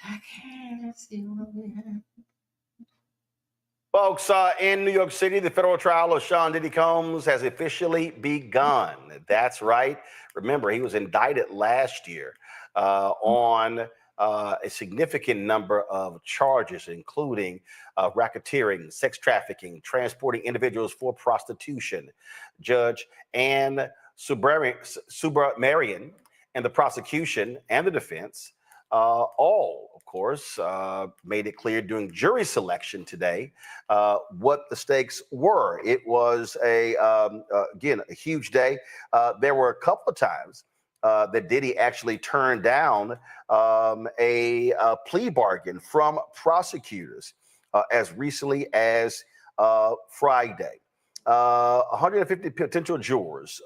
Speaker 1: Okay, let's see what we have.
Speaker 13: Folks, in New York City, the federal trial of Sean Diddy Combs has officially begun. That's right. Remember, he was indicted last year on a significant number of charges, including racketeering, sex trafficking, transporting individuals for prostitution. Judge Ann Subramanian and the prosecution and the defense all, of course, made it clear during jury selection today what the stakes were. It was again, a huge day. There were a couple of times that Diddy actually turned down a plea bargain from prosecutors as recently as Friday. 150 potential jurors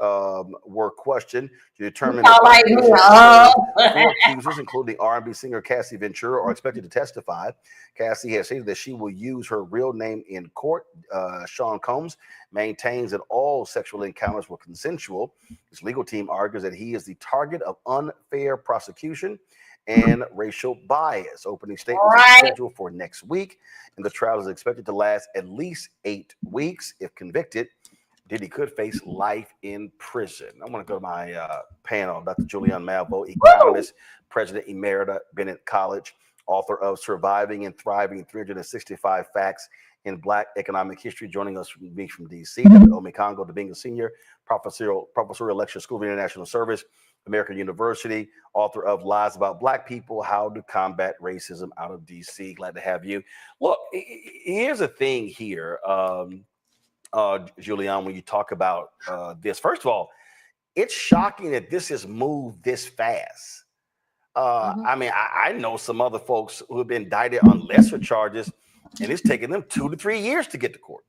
Speaker 13: were questioned to determine the 4 accusers, including R&B singer Cassie Ventura, are expected to testify. Cassie has stated that she will use her real name in court. Sean Combs maintains that all sexual encounters were consensual. His legal team argues that he is the target of unfair prosecution and racial bias. Opening statements are scheduled for next week, and the trial is expected to last at least 8 weeks. If convicted, Diddy could face life in prison. I want to go to my panel. Dr. Julianne Malvo, economist, president emerita, Bennett College, author of Surviving and Thriving, 365 Facts in Black Economic History, joining us from DC. Dr. Omi Kongo, Domingo Senior, professorial lecturer, School of International Service, American University, author of Lies About Black People, How to Combat Racism, out of DC. Glad to have you. Look, here's the thing here, Julianne, when you talk about this. First of all, it's shocking that this has moved this fast. I mean, I know some other folks who have been indicted on lesser charges, and it's taken them 2 to 3 years to get to court.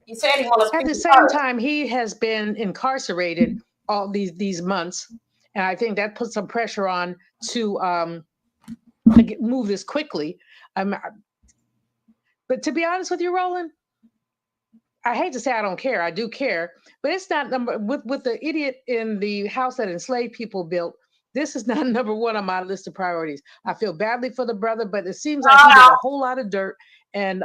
Speaker 1: He said he wants to
Speaker 22: at the same time, he has been incarcerated all these months, and I think that puts some pressure on to move this quickly. But to be honest with you, Roland, I hate to say I don't care. I do care, but it's not with the idiot in the house that enslaved people built. This is not number 1 on my list of priorities. I feel badly for the brother, but it seems like he did a whole lot of dirt. And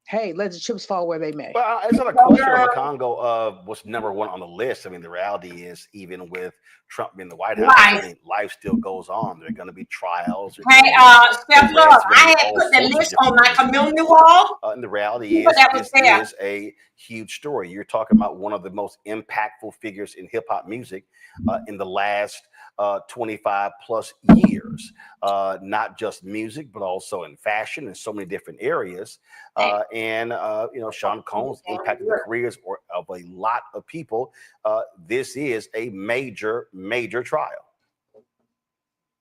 Speaker 22: hey, let the chips fall where they may.
Speaker 13: Well, it's not a question of a Congo of what's number 1 on the list. I mean, the reality is, even with Trump in the White House, I mean, life still goes on. There are going to be trials.
Speaker 1: Hey, Steph Love, I had put the list on my community wall.
Speaker 13: And the reality is, this is a huge story. You're talking about one of the most impactful figures in hip hop music in the last 25 plus years, not just music, but also in fashion and so many different areas. And Sean Combs impacted the careers of a lot of people. This is a major trial.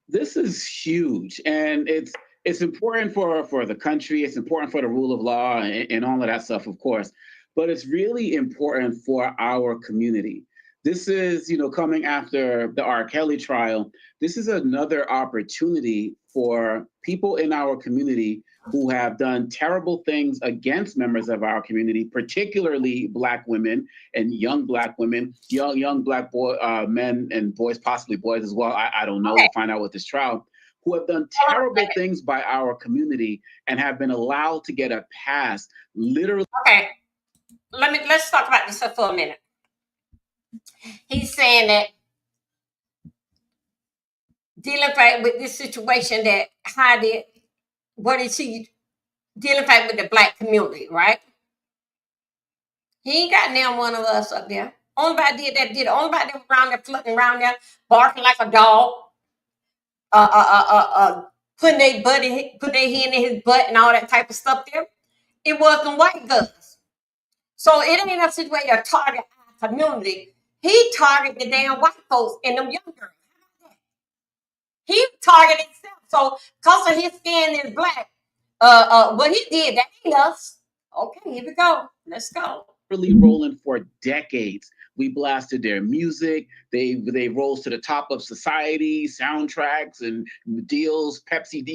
Speaker 5: This is huge, and it's important for the country. It's important for the rule of law and all of that stuff, of course. But it's really important for our community. This is, coming after the R. Kelly trial. This is another opportunity for people in our community who have done terrible things against members of our community, particularly Black women and young Black women, young Black men and boys, possibly boys as well. I don't know. We'll find out with this trial. Who have done terrible things by our community and have been allowed to get a pass. Literally.
Speaker 1: Okay, let's talk about this for a minute. He's saying that dealing with this situation, that what is he dealing with the Black community, right? He ain't got now one of us up there. Only by only by them around there, flitting around there, barking like a dog, putting put their hand in his butt and all that type of stuff there. It was them white girls. So it ain't a situation to target our community. He targeted the damn white folks and them young girls. He targeted himself. So because of his skin is black, what he did, that ain't us. Okay, here we go. Let's go.
Speaker 5: Really rolling for decades. We blasted their music. They rose to the top of society, soundtracks and deals, Pepsi,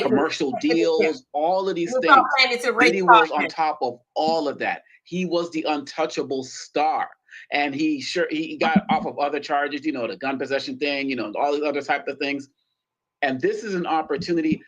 Speaker 5: commercial deals, all of these things. Diddy was on top of all of that. He was the untouchable star. And he got off of other charges, the gun possession thing, all these other type of things. And this is an opportunity,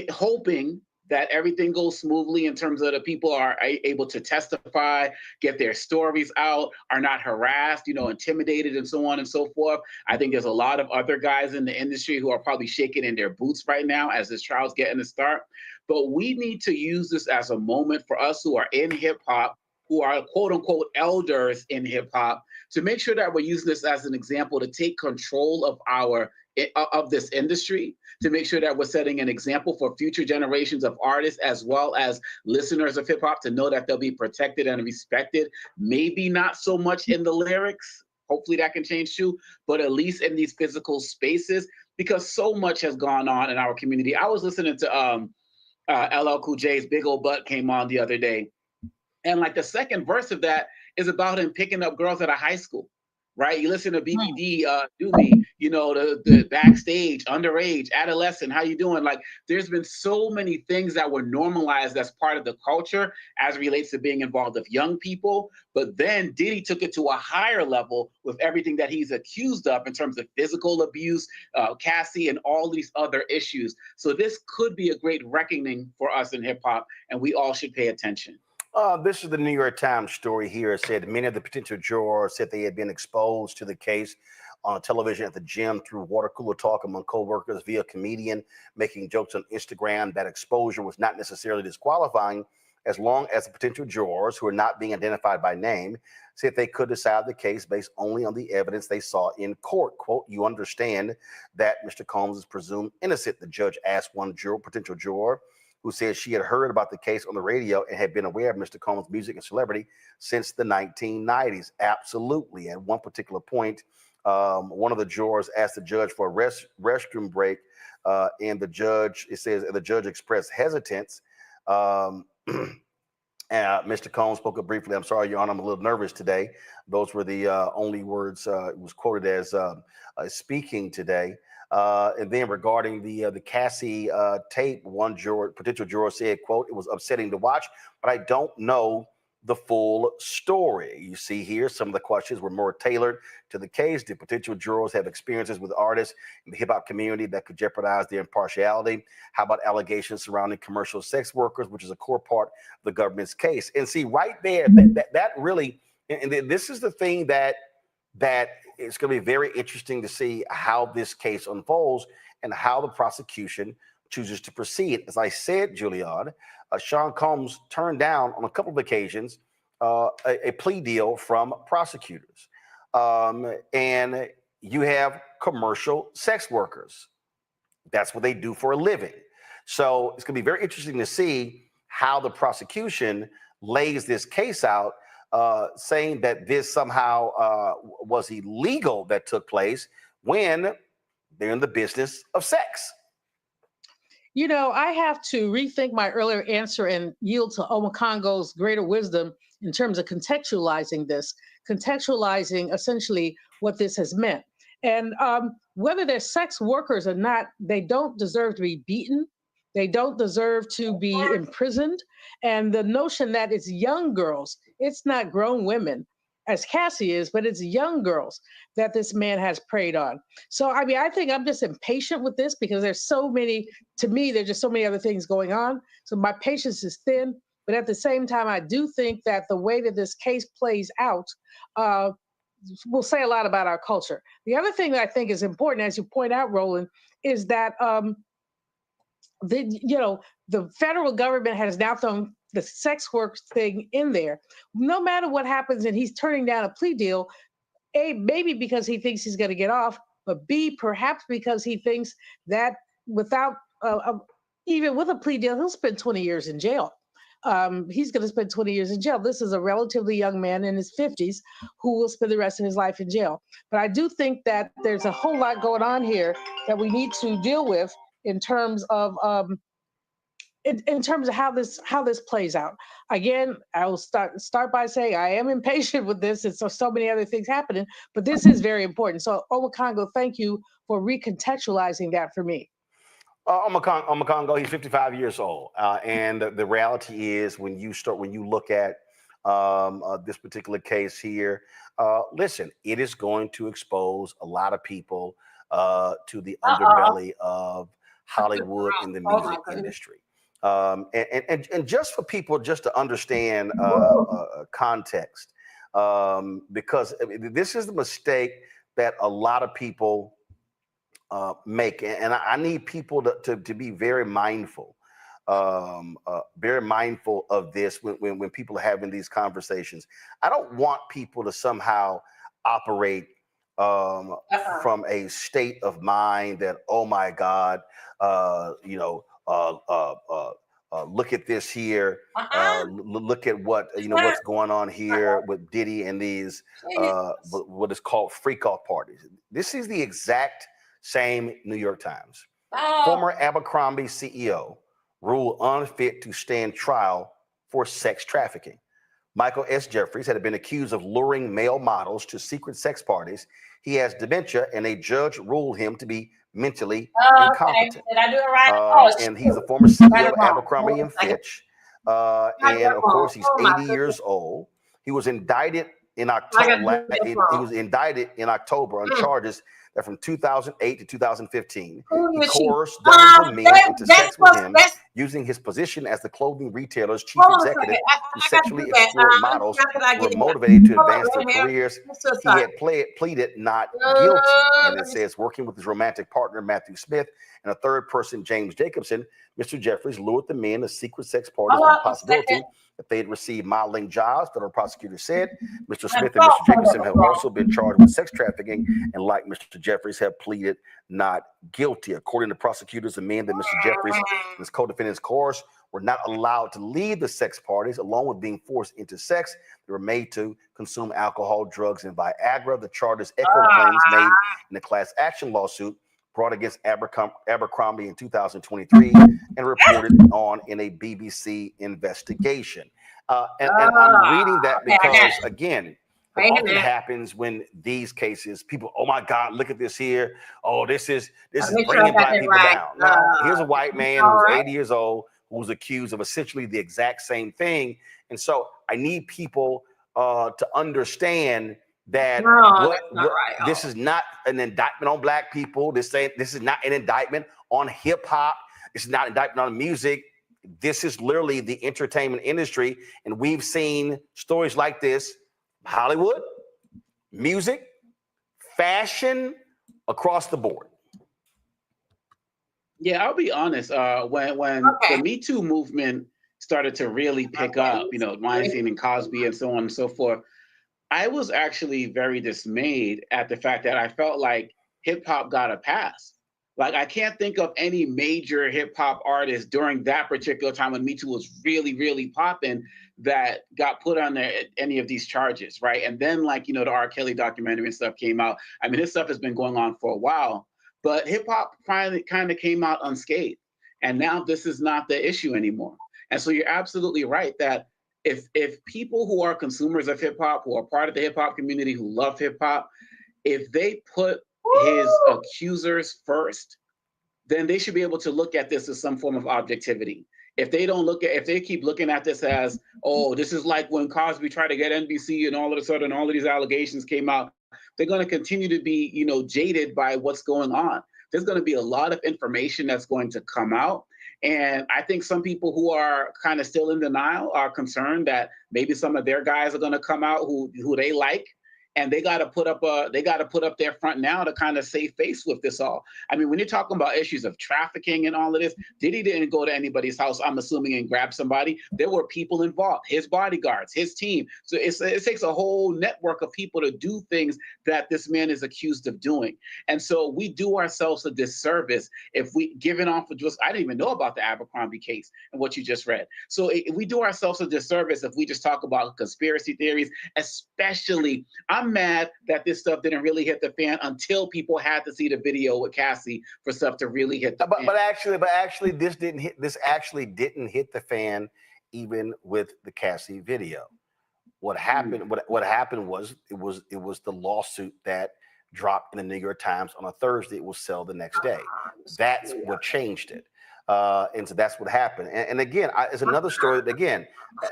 Speaker 5: hoping that everything goes smoothly in terms of the people are able to testify, get their stories out, are not harassed, intimidated and so on and so forth. I think there's a lot of other guys in the industry who are probably shaking in their boots right now as this trial's getting to start. But we need to use this as a moment for us who are in hip hop, who are quote unquote elders in hip hop, to make sure that we're using this as an example to take control of this industry, to make sure that we're setting an example for future generations of artists as well as listeners of hip hop to know that they'll be protected and respected. Maybe not so much in the lyrics. Hopefully that can change too, but at least in these physical spaces, because so much has gone on in our community. I was listening to LL Cool J's Big Ol' Butt came on the other day. And like the second verse of that is about him picking up girls at a high school, right? You listen to BBD, Do Me, the backstage, underage, adolescent, how you doing? Like there's been so many things that were normalized as part of the culture as it relates to being involved with young people. But then Diddy took it to a higher level with everything that he's accused of in terms of physical abuse, Cassie, and all these other issues. So this could be a great reckoning for us in hip hop, and we all should pay attention.
Speaker 13: This is the New York Times story here. It said many of the potential jurors said they had been exposed to the case on television, at the gym, through water cooler talk among coworkers, via a comedian making jokes on Instagram. That exposure was not necessarily disqualifying, as long as the potential jurors, who are not being identified by name, said they could decide the case based only on the evidence they saw in court. Quote, "You understand that Mr. Combs is presumed innocent," the judge asked one potential juror, who said she had heard about the case on the radio and had been aware of Mr. Combs' music and celebrity since the 1990s. Absolutely. At one particular point, one of the jurors asked the judge for a restroom break, and the judge expressed hesitance. Mr. Combs spoke up briefly. "I'm sorry, Your Honor, I'm a little nervous today." Those were the only words it was quoted as speaking today. And then regarding the Cassie tape, one potential juror said, quote, "It was upsetting to watch, but I don't know the full story." You see here, some of the questions were more tailored to the case. Did potential jurors have experiences with artists in the hip hop community that could jeopardize their impartiality? How about allegations surrounding commercial sex workers, which is a core part of the government's case? And see, right there, that really, and this is the thing that it's going to be very interesting to see how this case unfolds and how the prosecution chooses to proceed. As I said, Julian, Sean Combs turned down on a couple of occasions a plea deal from prosecutors. And you have commercial sex workers. That's what they do for a living. So it's going to be very interesting to see how the prosecution lays this case out, saying that this somehow was illegal that took place when they're in the business of sex.
Speaker 22: I have to rethink my earlier answer and yield to Omakongo's greater wisdom in terms of contextualizing essentially what this has meant. And whether they're sex workers or not, they don't deserve to be beaten. They don't deserve to be imprisoned. And the notion that it's young girls, it's not grown women, as Cassie is, but it's young girls that this man has preyed on. So, I think I'm just impatient with this because there's so many, to me, there's just so many other things going on. So my patience is thin. But at the same time, I do think that the way that this case plays out will say a lot about our culture. The other thing that I think is important, as you point out, Roland, is that the federal government has now the sex work thing in there. No matter what happens, and he's turning down a plea deal, A, maybe because he thinks he's going to get off, but B, perhaps because he thinks that without, even with a plea deal, he'll spend 20 years in jail. He's going to spend 20 years in jail. This is a relatively young man in his 50s who will spend the rest of his life in jail. But I do think that there's a whole lot going on here that we need to deal with in terms of in terms of how this plays out. Again, I will start by saying I am impatient with this, and so many other things happening, but this is very important. So, Owakongo, thank you for recontextualizing that for me.
Speaker 13: Owakongo, he's 55 years old, and the reality is when you look at this particular case here, listen, it is going to expose a lot of people to the underbelly of Hollywood and the music industry. And just for people just to understand context, because this is the mistake that a lot of people make, and I need people to be very mindful of this when people are having these conversations. I don't want people to somehow operate from a state of mind that, oh my God, look at this here. Look at what what's going on here with Diddy and these what is called freak off parties. This is the exact same New York Times. Former Abercrombie CEO ruled unfit to stand trial for sex trafficking. Michael S. Jeffries had been accused of luring male models to secret sex parties. He has dementia, and a judge ruled him to be mentally incompetent.
Speaker 1: Did I do it right?
Speaker 13: And he's a former CEO of Abercrombie and Fitch. And of course, he's 80 years old. He was indicted in October. He was indicted in October on charges that from 2008 to 2015, he coerced dozens of men into sex with him, using his position as the clothing retailer's chief executive to sexually exploit models who were motivated to advance their careers. He had pleaded not guilty, and it says working with his romantic partner Matthew Smith and a third person, James Jacobson, Mr. Jeffries lured the men to secret sex parties with the possibility that they had received modeling jobs. Federal prosecutors said Mr. Smith and Mr. Jacobson have also been charged with sex trafficking, and like Mr. Jeffries, have pleaded not guilty. According to prosecutors, the men that Mr. Jeffries and his co-defendants coerced were not allowed to leave the sex parties, along with being forced into sex. They were made to consume alcohol, drugs, and Viagra. The charges echo claims made in the class action lawsuit brought against Abercrombie in 2023 and reported on in a BBC investigation. And I'm reading that because, again, what often happens when these cases, people, oh my God, look at this here. Oh, this is bringing black people down. No, here's a white man who's 80 years old who was accused of essentially the exact same thing. And so I need people to understand that this is not an indictment on black people. This is not an indictment on hip hop. This is not an indictment on music. This is literally the entertainment industry. And we've seen stories like this, Hollywood, music, fashion, across the board.
Speaker 5: Yeah, I'll be honest. When the Me Too movement started to really pick up, Weinstein and Cosby and so on and so forth, I was actually very dismayed at the fact that I felt like hip hop got a pass. Like, I can't think of any major hip hop artist during that particular time when Me Too was really, really popping that got put on any of these charges, right? And then, the R. Kelly documentary and stuff came out. I mean, this stuff has been going on for a while, but hip hop finally kind of came out unscathed. And now this is not the issue anymore. And so you're absolutely right that if people who are consumers of hip hop, who are part of the hip hop community, who love hip hop, if they put his accusers first, then they should be able to look at this as some form of objectivity. If they keep looking at this as, oh, this is like when Cosby tried to get NBC and all of a sudden all of these allegations came out, they're going to continue to be, jaded by what's going on. There's going to be a lot of information that's going to come out. And I think some people who are kind of still in denial are concerned that maybe some of their guys are going to come out who they like. and they got to put up their front now to kind of save face with this all. I mean, when you're talking about issues of trafficking and all of this, Diddy didn't go to anybody's house, I'm assuming, and grab somebody. There were people involved, his bodyguards, his team. So it takes a whole network of people to do things that this man is accused of doing. And so we do ourselves a disservice if we give it off for just, I didn't even know about the Abercrombie case and what you just read. So we do ourselves a disservice if we just talk about conspiracy theories, especially, I'm mad that this stuff didn't really hit the fan until people had to see the video with Cassie for stuff to really hit the fan.
Speaker 13: But actually, this actually didn't hit the fan even with the Cassie video. What happened? What happened was it was the lawsuit that dropped in the New York Times on a Thursday. It will sell the next day. That's what changed it. And so that's what happened. And again, it's another story that, again,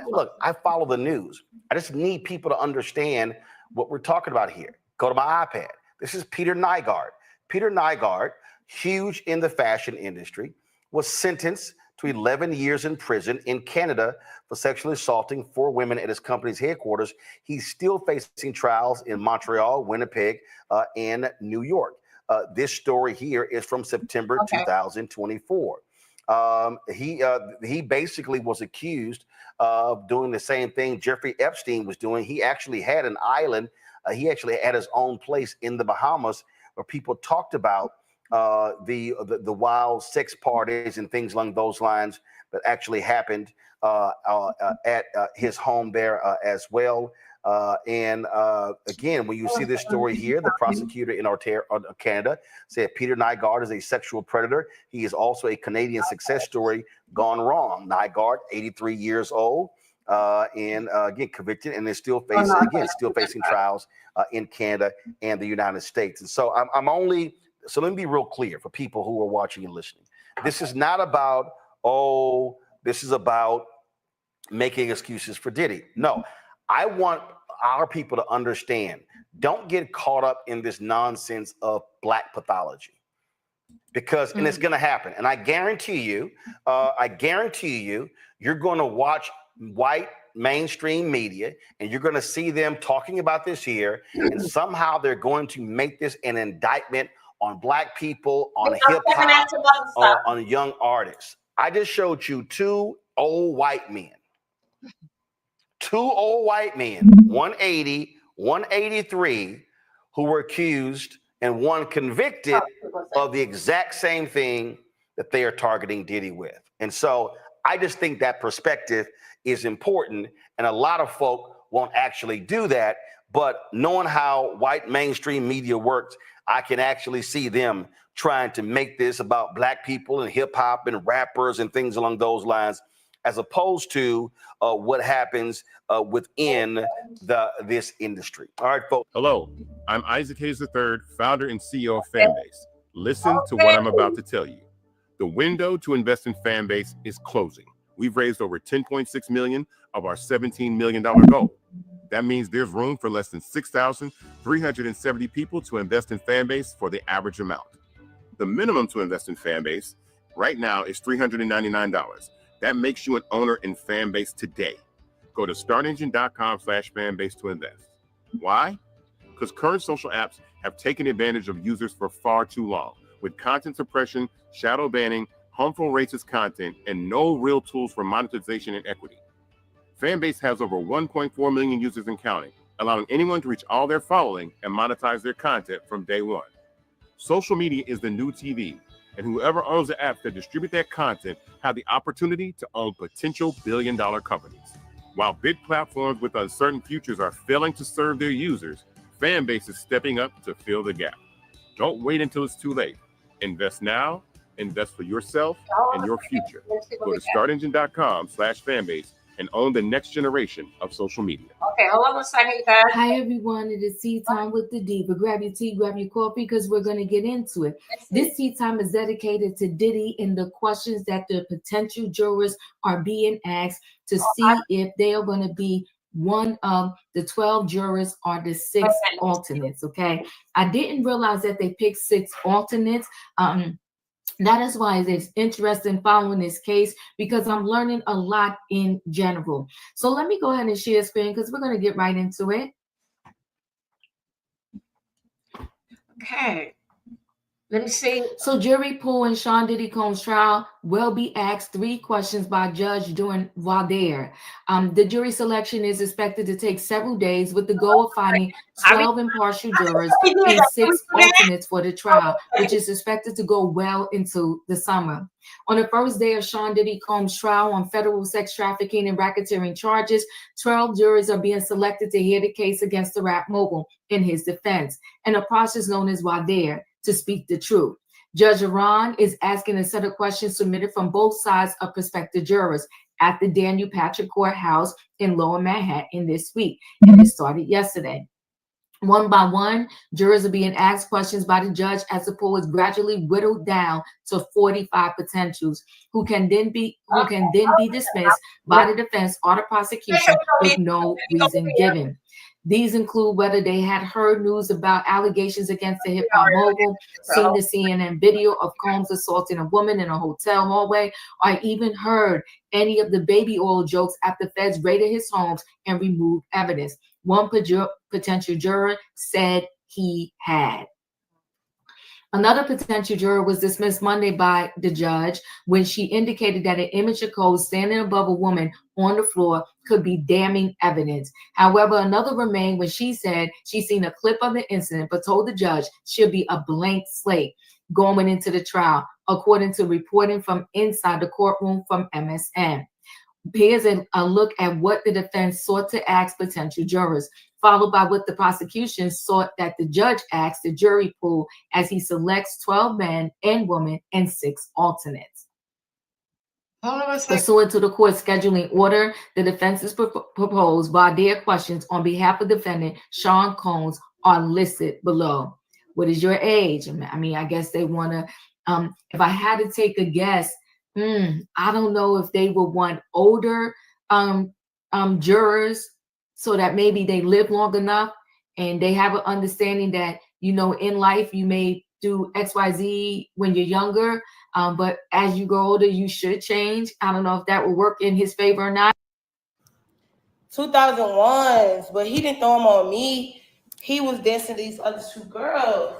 Speaker 13: look, I follow the news. I just need people to understand what we're talking about here. Go to my iPad. This is Peter Nygaard. Peter Nygaard, huge in the fashion industry, was sentenced to 11 years in prison in Canada for sexually assaulting 4 women at his company's headquarters. He's still facing trials in Montreal, Winnipeg, and New York. This story here is from September 2024. He basically was accused of doing the same thing Jeffrey Epstein was doing. He actually had an island. He actually had his own place in the Bahamas where people talked about the wild sex parties and things along those lines that actually happened at his home there as well. Again, when you see this story here, the prosecutor in Canada said Peter Nygaard is a sexual predator. He is also a Canadian success story gone wrong. Nygaard, 83 years old, and again convicted, and is still facing trials in Canada and the United States. And so so let me be real clear for people who are watching and listening. This is not about, this is about making excuses for Diddy. No, I want our people to understand, don't get caught up in this nonsense of black pathology. Because, and it's going to happen. And I guarantee you, you're going to watch white mainstream media and you're going to see them talking about this here. And somehow they're going to make this an indictment on black people, on hip hop, on young artists. I just showed you 2 old white men. 2 old white men, 180, 183, who were accused and one convicted of the exact same thing that they are targeting Diddy with. And so I just think that perspective is important, and a lot of folk won't actually do that. But knowing how white mainstream media works, I can actually see them trying to make this about black people and hip hop and rappers and things along those lines, as opposed to what happens within this industry. All right, folks.
Speaker 15: Hello, I'm Isaac Hayes III, founder and CEO of Fanbase. Listen to what I'm about to tell you. The window to invest in Fanbase is closing. We've raised over $10.6 million of our $17 million goal. That means there's room for less than 6,370 people to invest in Fanbase for the average amount. The minimum to invest in Fanbase right now is $399. That makes you an owner in Fanbase today. Go to startengine.com/fanbase to invest. Why? Because current social apps have taken advantage of users for far too long, with content suppression, shadow banning, harmful racist content, and no real tools for monetization and equity. Fanbase has over 1.4 million users and counting, allowing anyone to reach all their following and monetize their content from day one. Social media is the new TV, and whoever owns the apps that distribute that content have the opportunity to own potential billion-dollar companies. While big platforms with uncertain futures are failing to serve their users, Fanbase is stepping up to fill the gap. Don't wait until it's too late. Invest now, invest for yourself and your future. Go to startengine.com/fanbase and own the next generation of social media.
Speaker 1: Okay, hold on a second, you guys.
Speaker 9: Hi, everyone. It is tea time with the Diva. Grab your tea, grab your coffee, because we're going to get into it. This tea time is dedicated to Diddy and the questions that the potential jurors are being asked to see if they are going to be one of the 12 jurors or the 6 alternates, okay? I didn't realize that they picked 6 alternates. That is why it's interesting following this case, because I'm learning a lot in general. So let me go ahead and share screen because we're going to get right into it.
Speaker 1: Okay. Let me see.
Speaker 9: So jury pool in Sean Diddy Combs trial will be asked 3 questions by judge during while there. The jury selection is expected to take several days with the goal of finding 12 impartial jurors and 6 alternates for the trial, which is expected to go well into the summer. On the first day of Sean Diddy Combs' trial on federal sex trafficking and racketeering charges, 12 jurors are being selected to hear the case against the rap mogul in his defense, and a process known as voir dire, to speak the truth. Judge Iran is asking a set of questions submitted from both sides of prospective jurors at the Daniel Patrick Courthouse in Lower Manhattan this week, and it started yesterday. One by one, jurors are being asked questions by the judge as the pool is gradually whittled down to 45 potentials who can then be dismissed by the defense or the prosecution with no reason given. These include whether they had heard news about allegations against the hip hop mogul, seen the CNN video of Combs assaulting a woman in a hotel hallway, or even heard any of the baby oil jokes after feds raided his homes and removed evidence. One potential juror said he had. Another potential juror was dismissed Monday by the judge when she indicated that an image of Cole standing above a woman on the floor could be damning evidence. However, another remained when she said she seen a clip of the incident, but told the judge she'll be a blank slate going into the trial, according to reporting from inside the courtroom from MSN. Here's a look at what the defense sought to ask potential jurors, followed by what the prosecution sought that the judge asked the jury pool as he selects 12 men and women and 6 alternates. Pursuant to the court's scheduling order, the defense's proposed voir dire questions on behalf of defendant Sean Combs are listed below. What is your age? I mean, I guess they want to, if I had to take a guess, I don't know if they would want older jurors so that maybe they live long enough and they have an understanding that, you know, in life you may do XYZ when you're younger, but as you grow older, you should change. I don't know if that would work in his favor or not.
Speaker 20: 2001s, but he didn't throw them on me. He was dancing to these other 2 girls.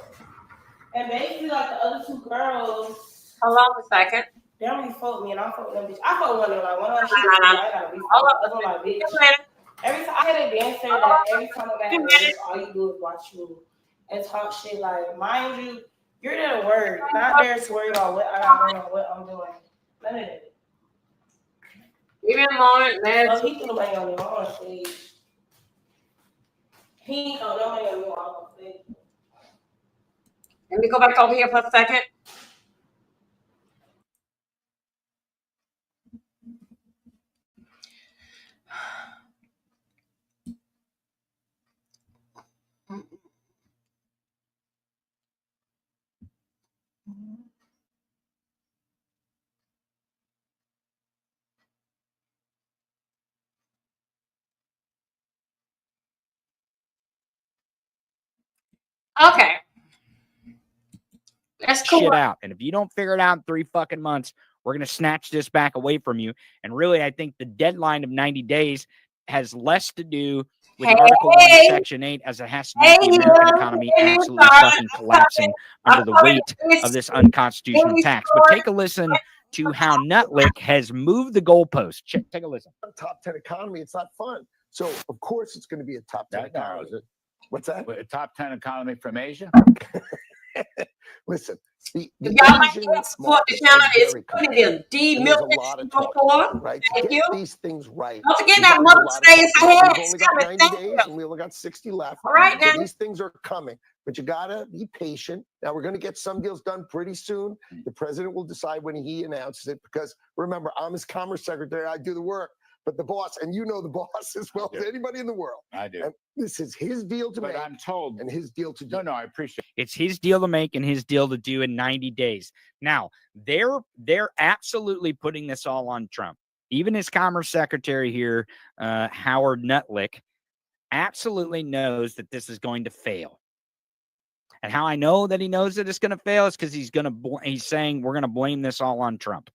Speaker 20: And basically, like, the other 2 girls.
Speaker 1: Hold on a second.
Speaker 20: They don't really fuck with me, and I fuck with them bitch. I fuck with one of them, like, one of them shit, I ain't got a beef. The other one, like, bitch. Every time I had a dancer that every time I got a all you do is watch you and talk shit. Like, mind you, you're there to work, not there to worry about what I got going on, what I'm doing. None of that.
Speaker 1: Give me a moment, man.
Speaker 20: Oh, he threw the money on me on stage. He ain't throw no money on me on stage.
Speaker 1: Let me go back over here for a second. Okay. That's cool.
Speaker 21: Shit out. And if you don't figure it out in 3 fucking months, we're going to snatch this back away from you. And really, I think the deadline of 90 days has less to do with Article 1, Section 8, as it has to do with the American economy absolutely fucking collapsing under the weight of this unconstitutional tax. But take a listen to how Nutlick has moved the goalpost. Take a listen.
Speaker 23: Top 10 economy, it's not fun. So, of course, it's going to be a top 10 economy. What's that?
Speaker 24: A top 10 economy from Asia?
Speaker 23: Listen,
Speaker 1: if y'all like to support the channel, it's put it in D-Milton
Speaker 23: right?
Speaker 1: Thank you.
Speaker 23: These things right.
Speaker 1: Don't forget that Mother's Day is ahead.
Speaker 23: We've only got 90 days and we only got 60 left.
Speaker 1: All right,
Speaker 23: so
Speaker 1: then.
Speaker 23: these things are coming, but you gotta be patient. Now we're gonna get some deals done pretty soon. The president will decide when he announces it, because remember, I'm his commerce secretary. I do the work. But the boss, and you know the boss as well as anybody in the world.
Speaker 24: I do.
Speaker 23: And this is his deal to make.
Speaker 24: But I'm told.
Speaker 23: And his deal to do.
Speaker 24: No, I appreciate it.
Speaker 21: It's his deal to make and his deal to do in 90 days. Now, they're absolutely putting this all on Trump. Even his commerce secretary here, Howard Nutlick, absolutely knows that this is going to fail. And how I know that he knows that it's going to fail is because he's saying we're going to blame this all on Trump.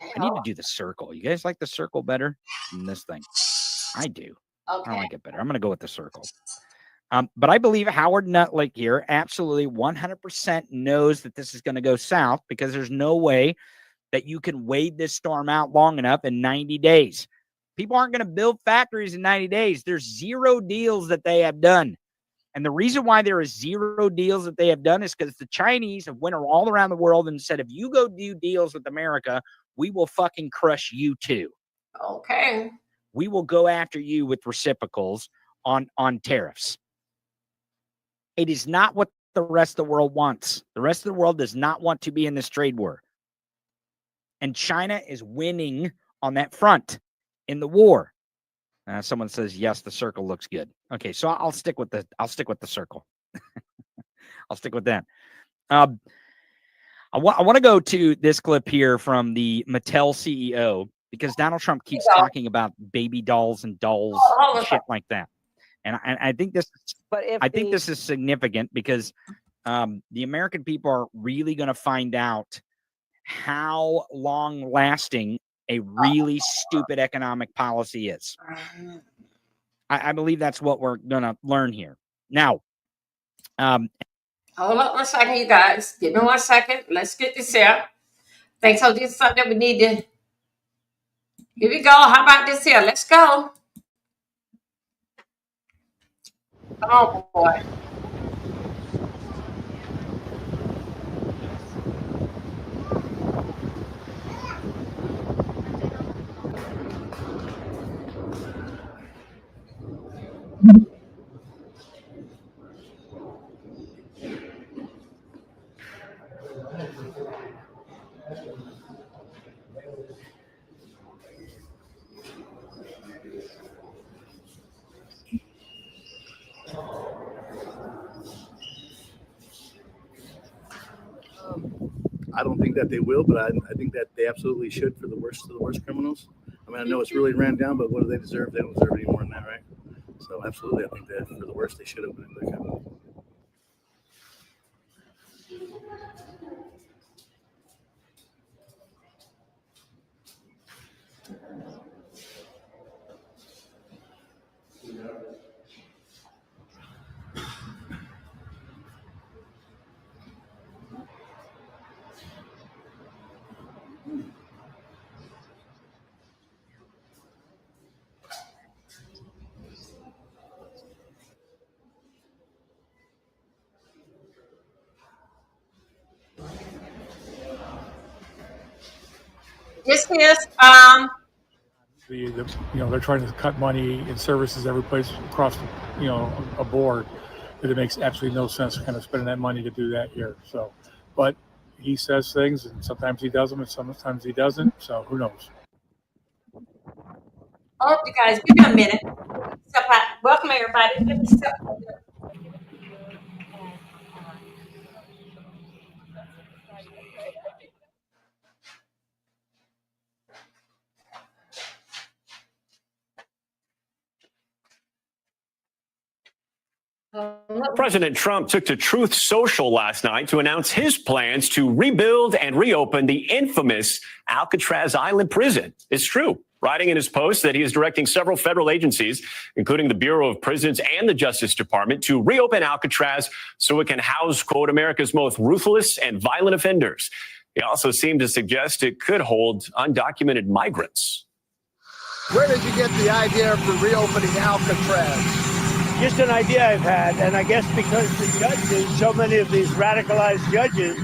Speaker 21: I need to do the circle. You guys like the circle better than this thing? I do.
Speaker 1: Okay.
Speaker 21: I like it better. I'm going to go with the circle. But I believe Howard Nuttlick here absolutely 100% knows that this is going to go south, because there's no way that you can wade this storm out long enough in 90 days. People aren't going to build factories in 90 days. There's 0 deals that they have done. And the reason why there is 0 deals that they have done is because the Chinese have went all around the world and said, if you go do deals with America, we will fucking crush you too.
Speaker 1: Okay.
Speaker 21: We will go after you with reciprocals on tariffs. It is not what the rest of the world wants. The rest of the world does not want to be in this trade war. And China is winning on that front in the war. Someone says, yes, the circle looks good. Okay, so I'll stick with the circle. I'll stick with that. I want to go to this clip here from the Mattel CEO, because Donald Trump keeps talking about baby dolls and and shit like that. And I think this this is significant, because the American people are really going to find out how long lasting a really stupid economic policy is. I believe that's what we're going to learn here. Now,
Speaker 1: hold up 1 second, you guys. Give me 1 second. Let's get this here. Think so? This is something that we need to. Here we go. How about this here? Let's go. Oh boy.
Speaker 4: I don't think that they will, but I think that they absolutely should for the worst of the worst criminals. I mean, I know it's really ran down, but what do they deserve? They don't deserve any more than that, right? So absolutely, I think that for the worst, they should open it back up.
Speaker 1: This is
Speaker 10: they're trying to cut money in services every place across a board, that it makes absolutely no sense kind of spending that money to do that here. So, but he says things, and sometimes he does them, and sometimes he doesn't. So who knows?
Speaker 1: Oh, you guys, give me a minute. Welcome everybody. Let me step.
Speaker 11: President Trump took to Truth Social last night to announce his plans to rebuild and reopen the infamous Alcatraz Island prison. It's true. Writing in his post that he is directing several federal agencies, including the Bureau of Prisons and the Justice Department, to reopen Alcatraz so it can house, quote, America's most ruthless and violent offenders. He also seemed to suggest it could hold undocumented migrants.
Speaker 17: Where did you get the idea for reopening Alcatraz?
Speaker 25: Just an idea I've had, and I guess because the judges, so many of these radicalized judges,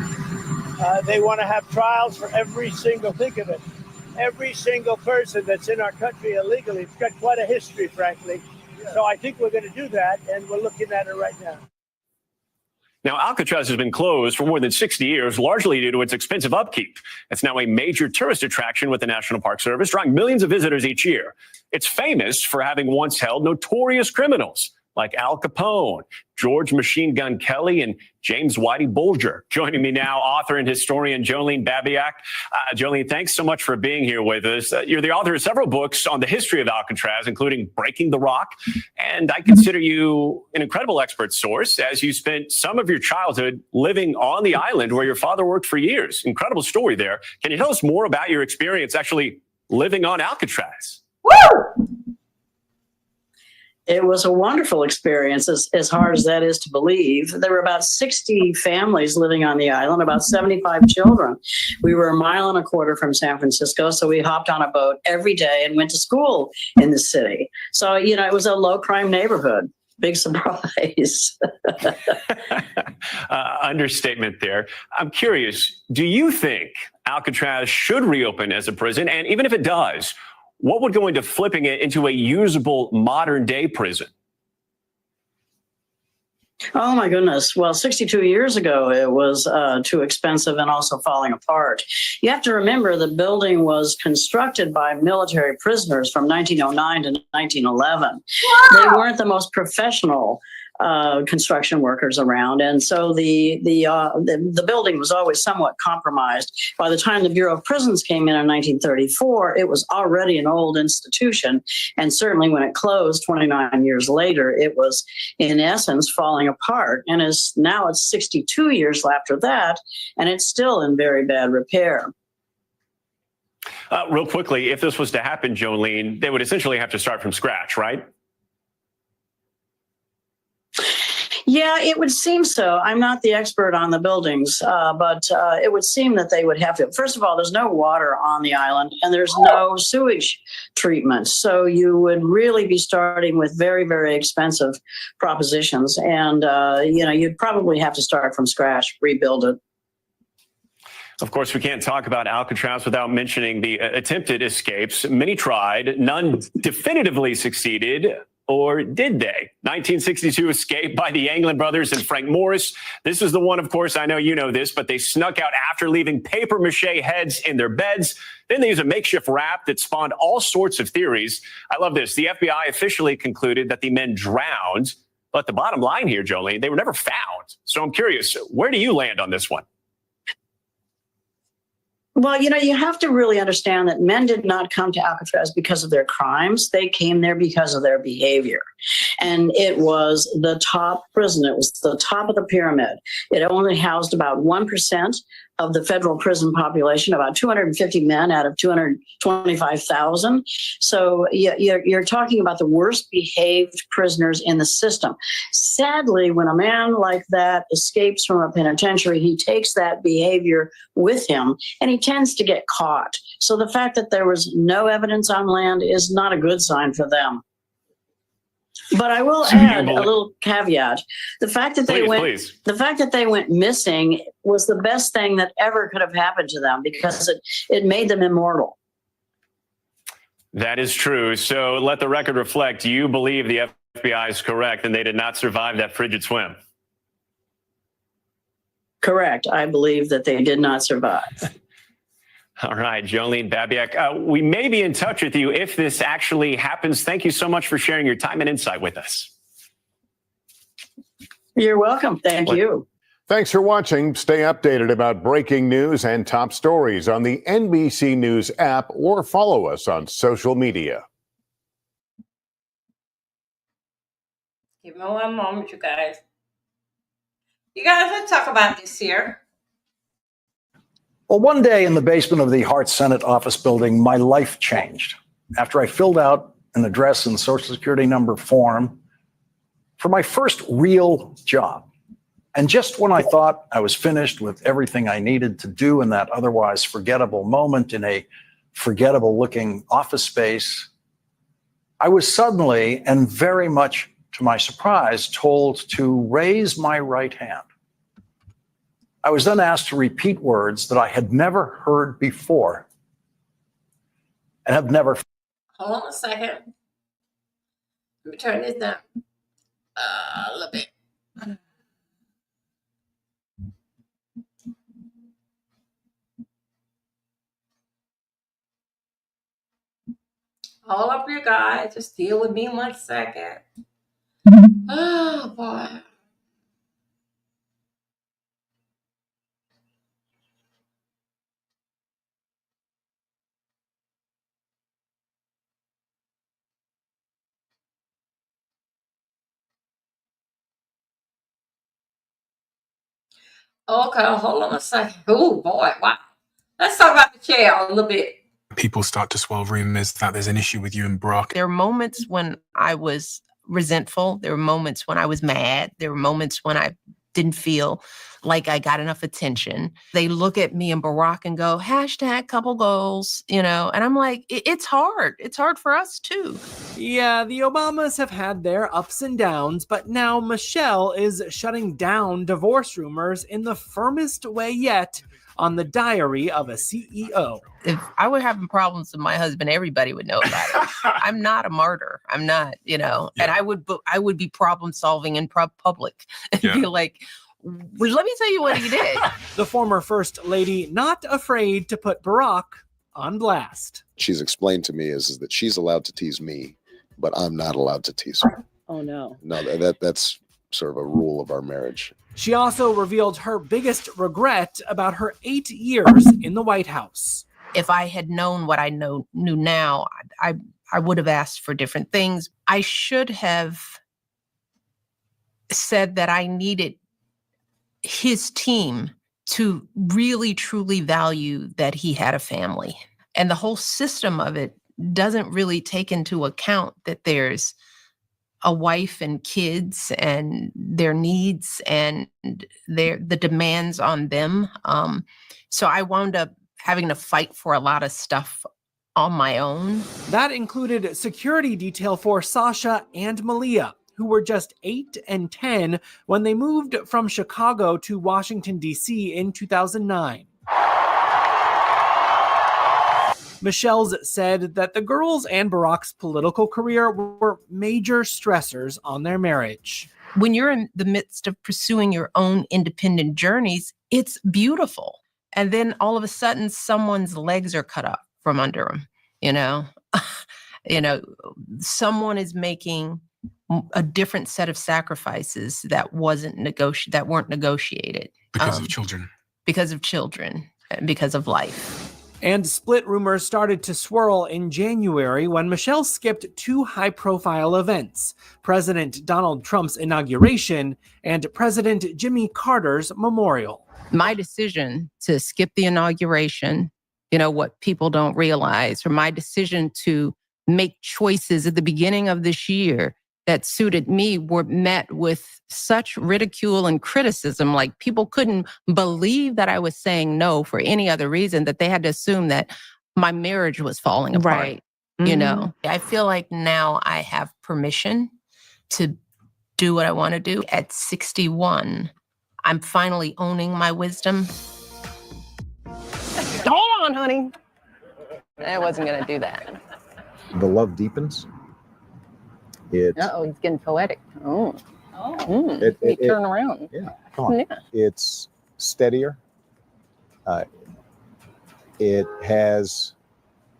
Speaker 25: they want to have trials for every single, think of it, every single person that's in our country illegally. It's got quite a history, frankly. Yeah. So I think we're going to do that, and we're looking at it right now.
Speaker 11: Now, Alcatraz has been closed for more than 60 years, largely due to its expensive upkeep. It's now a major tourist attraction with the National Park Service, drawing millions of visitors each year. It's famous for having once held notorious criminals like Al Capone, George Machine Gun Kelly, and James Whitey Bulger. Joining me now, author and historian Jolene Babiak. Jolene, thanks so much for being here with us. You're the author of several books on the history of Alcatraz, including Breaking the Rock. And I consider you an incredible expert source, as you spent some of your childhood living on the island where your father worked for years. Incredible story there. Can you tell us more about your experience actually living on Alcatraz?
Speaker 1: Woo!
Speaker 3: It was a wonderful experience, as hard as that is to believe. There were about 60 families living on the island, about 75 children. We were 1.25 miles from San Francisco, so we hopped on a boat every day and went to school in the city. So, you know, it was a low-crime neighborhood. Big surprise.
Speaker 11: Understatement there. I'm curious, do you think Alcatraz should reopen as a prison? And even if it does, what would go into flipping it into a usable modern day prison?
Speaker 3: Oh, my goodness. Well, 62 years ago, it was too expensive and also falling apart. You have to remember the building was constructed by military prisoners from 1909 to 1911. Wow. They weren't the most professional construction workers around. And so the building was always somewhat compromised. By the time the Bureau of Prisons came in 1934, it was already an old institution. And certainly when it closed 29 years later, it was in essence falling apart. And now it's 62 years after that, and it's still in very bad repair.
Speaker 11: Real quickly, if this was to happen, Jolene, they would essentially have to start from scratch, right?
Speaker 3: Yeah, it would seem so. I'm not the expert on the buildings, but it would seem that they would have to. First of all, there's no water on the island and there's no sewage treatment. So you would really be starting with very, very expensive propositions. And, you know, you'd probably have to start from scratch, rebuild it.
Speaker 11: Of course, we can't talk about Alcatraz without mentioning the attempted escapes. Many tried, none definitively succeeded. Or did they? 1962 escape by the Anglin brothers and Frank Morris. This is the one, of course, I know you know this, but they snuck out after leaving papier-mâché heads in their beds. Then they used a makeshift raft that spawned all sorts of theories. I love this. The FBI officially concluded that the men drowned. But the bottom line here, Jolene, they were never found. So I'm curious, where do you land on this one?
Speaker 3: Well, you know, you have to really understand that men did not come to Alcatraz because of their crimes. They came there because of their behavior. And it was the top prison. It was the top of the pyramid. It only housed about 1% of the federal prison population, about 250 men out of 225,000. So you're talking about the worst behaved prisoners in the system. Sadly, when a man like that escapes from a penitentiary, he takes that behavior with him and he tends to get caught. So the fact that there was no evidence on land is not a good sign for them. But I will add a little caveat. The fact that they went missing was the best thing that ever could have happened to them because it made them immortal.
Speaker 11: That is true. So let the record reflect, you believe the FBI is correct and they did not survive that frigid swim.
Speaker 3: Correct. I believe that they did not survive.
Speaker 11: All right, Jolene Babiak, we may be in touch with you if this actually happens. Thank you so much for sharing your time and insight with us.
Speaker 3: You're welcome. Thank you.
Speaker 6: Thanks for watching. Stay updated about breaking news and top stories on the NBC News app or follow us on social media.
Speaker 1: Give me one moment, you guys. You guys, let's talk about this here.
Speaker 8: Well, one day in the basement of the Hart Senate office building, my life changed after I filled out an address and social security number form for my first real job. And just when I thought I was finished with everything I needed to do in that otherwise forgettable moment in a forgettable looking office space, I was suddenly, and very much to my surprise, told to raise my right hand. I was then asked to repeat words that I had never heard before and have never.
Speaker 1: Hold on a second. Let me turn this down a little bit. Hold up, you guys. Just deal with me 1 second. Oh, boy. Okay, hold on a second. Oh, boy. Wow. Let's talk about the chair a little bit.
Speaker 18: People start to swell rumors that there's an issue with you and Brock.
Speaker 19: There are moments when I was
Speaker 2: resentful. There were moments when I was mad. There were moments when I didn't feel like I got enough attention. They look at me and Barack and go, #couple goals, and I'm like, it's hard. It's hard for us too.
Speaker 12: Yeah, the Obamas have had their ups and downs, but now Michelle is shutting down divorce rumors in the firmest way yet on the Diary of a CEO.
Speaker 2: If I were having problems with my husband, everybody would know about it. I'm not a martyr. I'm not, and I would be problem solving in public and be like, let me tell you what he did.
Speaker 12: The former first lady not afraid to put Barack on blast.
Speaker 16: She's explained to me is that she's allowed to tease me, but I'm not allowed to tease her.
Speaker 3: Oh, no.
Speaker 16: No, that's sort of a rule of our marriage.
Speaker 12: She also revealed her biggest regret about her 8 years in the White House.
Speaker 2: If I had known what I knew now, I would have asked for different things. I should have said that I needed his team to really, truly value that he had a family. And the whole system of it doesn't really take into account that there's a wife and kids and their needs and the demands on them. So I wound up having to fight for a lot of stuff on my own.
Speaker 12: That included security detail for Sasha and Malia, who were just 8 and 10 when they moved from Chicago to Washington, D.C. in 2009. Michelle's said that the girls and Barack's political career were major stressors on their marriage.
Speaker 2: When you're in the midst of pursuing your own independent journeys, it's beautiful. And then all of a sudden, someone's legs are cut up from under them, someone is making a different set of sacrifices that weren't negotiated.
Speaker 18: Because of children.
Speaker 2: Because of children, and because of life.
Speaker 12: And split rumors started to swirl in January when Michelle skipped 2 high-profile events, President Donald Trump's inauguration and President Jimmy Carter's memorial.
Speaker 2: My decision to skip the inauguration, what people don't realize, or my decision to make choices at the beginning of this year that suited me were met with such ridicule and criticism. Like, people couldn't believe that I was saying no for any other reason, that they had to assume that my marriage was falling apart.
Speaker 19: Right. Mm-hmm.
Speaker 2: I feel like now I have permission to do what I want to do. At 61, I'm finally owning my wisdom. Hold on, honey. I wasn't going to do that.
Speaker 8: The love deepens.
Speaker 2: Uh-oh, he's getting poetic. Oh.
Speaker 8: Turn
Speaker 2: around.
Speaker 8: Yeah, come on.
Speaker 2: Yeah.
Speaker 8: It's steadier. It has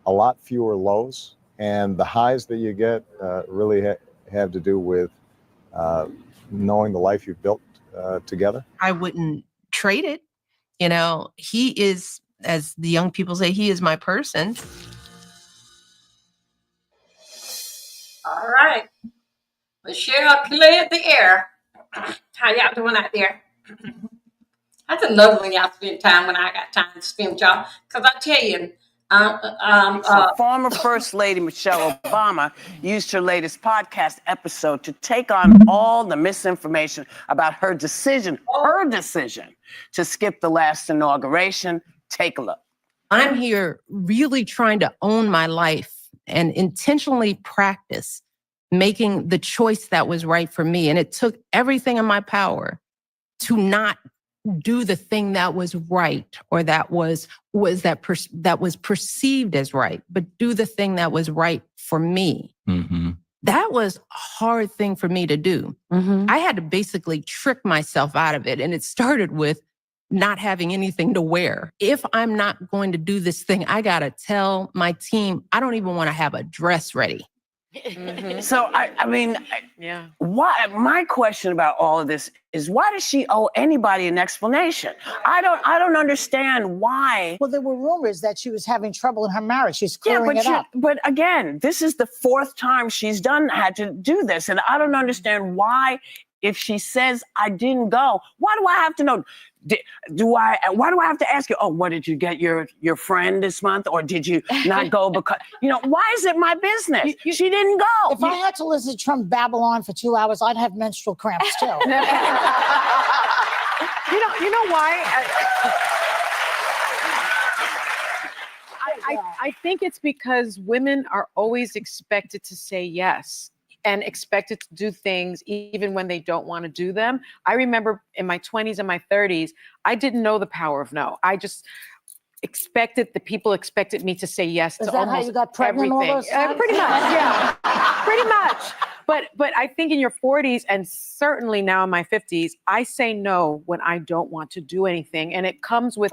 Speaker 8: a lot fewer lows, and the highs that you get really have to do with knowing the life you've built together.
Speaker 2: I wouldn't trade it. He is, as the young people say, he is my person.
Speaker 1: All right. Michelle cleared the air. How y'all doing out there? I just love when y'all spend time when I got time to spend with y'all. Because I tell you,
Speaker 26: former First Lady Michelle Obama used her latest podcast episode to take on all the misinformation about her decision to skip the last inauguration. Take a look.
Speaker 2: I'm here really trying to own my life and intentionally practice making the choice that was right for me. And it took everything in my power to not do the thing that was right, or that was perceived as right, but do the thing that was right for me.
Speaker 18: Mm-hmm.
Speaker 2: That was a hard thing for me to do.
Speaker 19: Mm-hmm.
Speaker 2: I had to basically trick myself out of it. And it started with not having anything to wear. If I'm not going to do this thing, I got to tell my team, I don't even want to have a dress ready.
Speaker 26: Mm-hmm. So, why? My question about all of this is, why does she owe anybody an explanation? I don't understand why.
Speaker 27: Well, there were rumors that she was having trouble in her marriage. She's clearing it up.
Speaker 26: But again, this is the 4th time she's had to do this, and I don't understand why if she says I didn't go, why do I have to know? Why do I have to ask you, oh, what did you get your friend this month? Or did you not go because, why is it my business? She didn't go.
Speaker 27: If I had to listen to Trump babble on for 2 hours, I'd have menstrual cramps too.
Speaker 5: You know why? I think it's because women are always expected to say yes and expected to do things even when they don't want to do them. I remember in my 20s and my 30s, I didn't know the power of no. I just people expected me to say yes
Speaker 27: Is
Speaker 5: to
Speaker 27: that
Speaker 5: almost
Speaker 27: how you got pregnant
Speaker 5: everything.
Speaker 27: all those times?
Speaker 5: Pretty much, yeah. Pretty much. But I think in your 40s and certainly now in my 50s, I say no when I don't want to do anything, and it comes with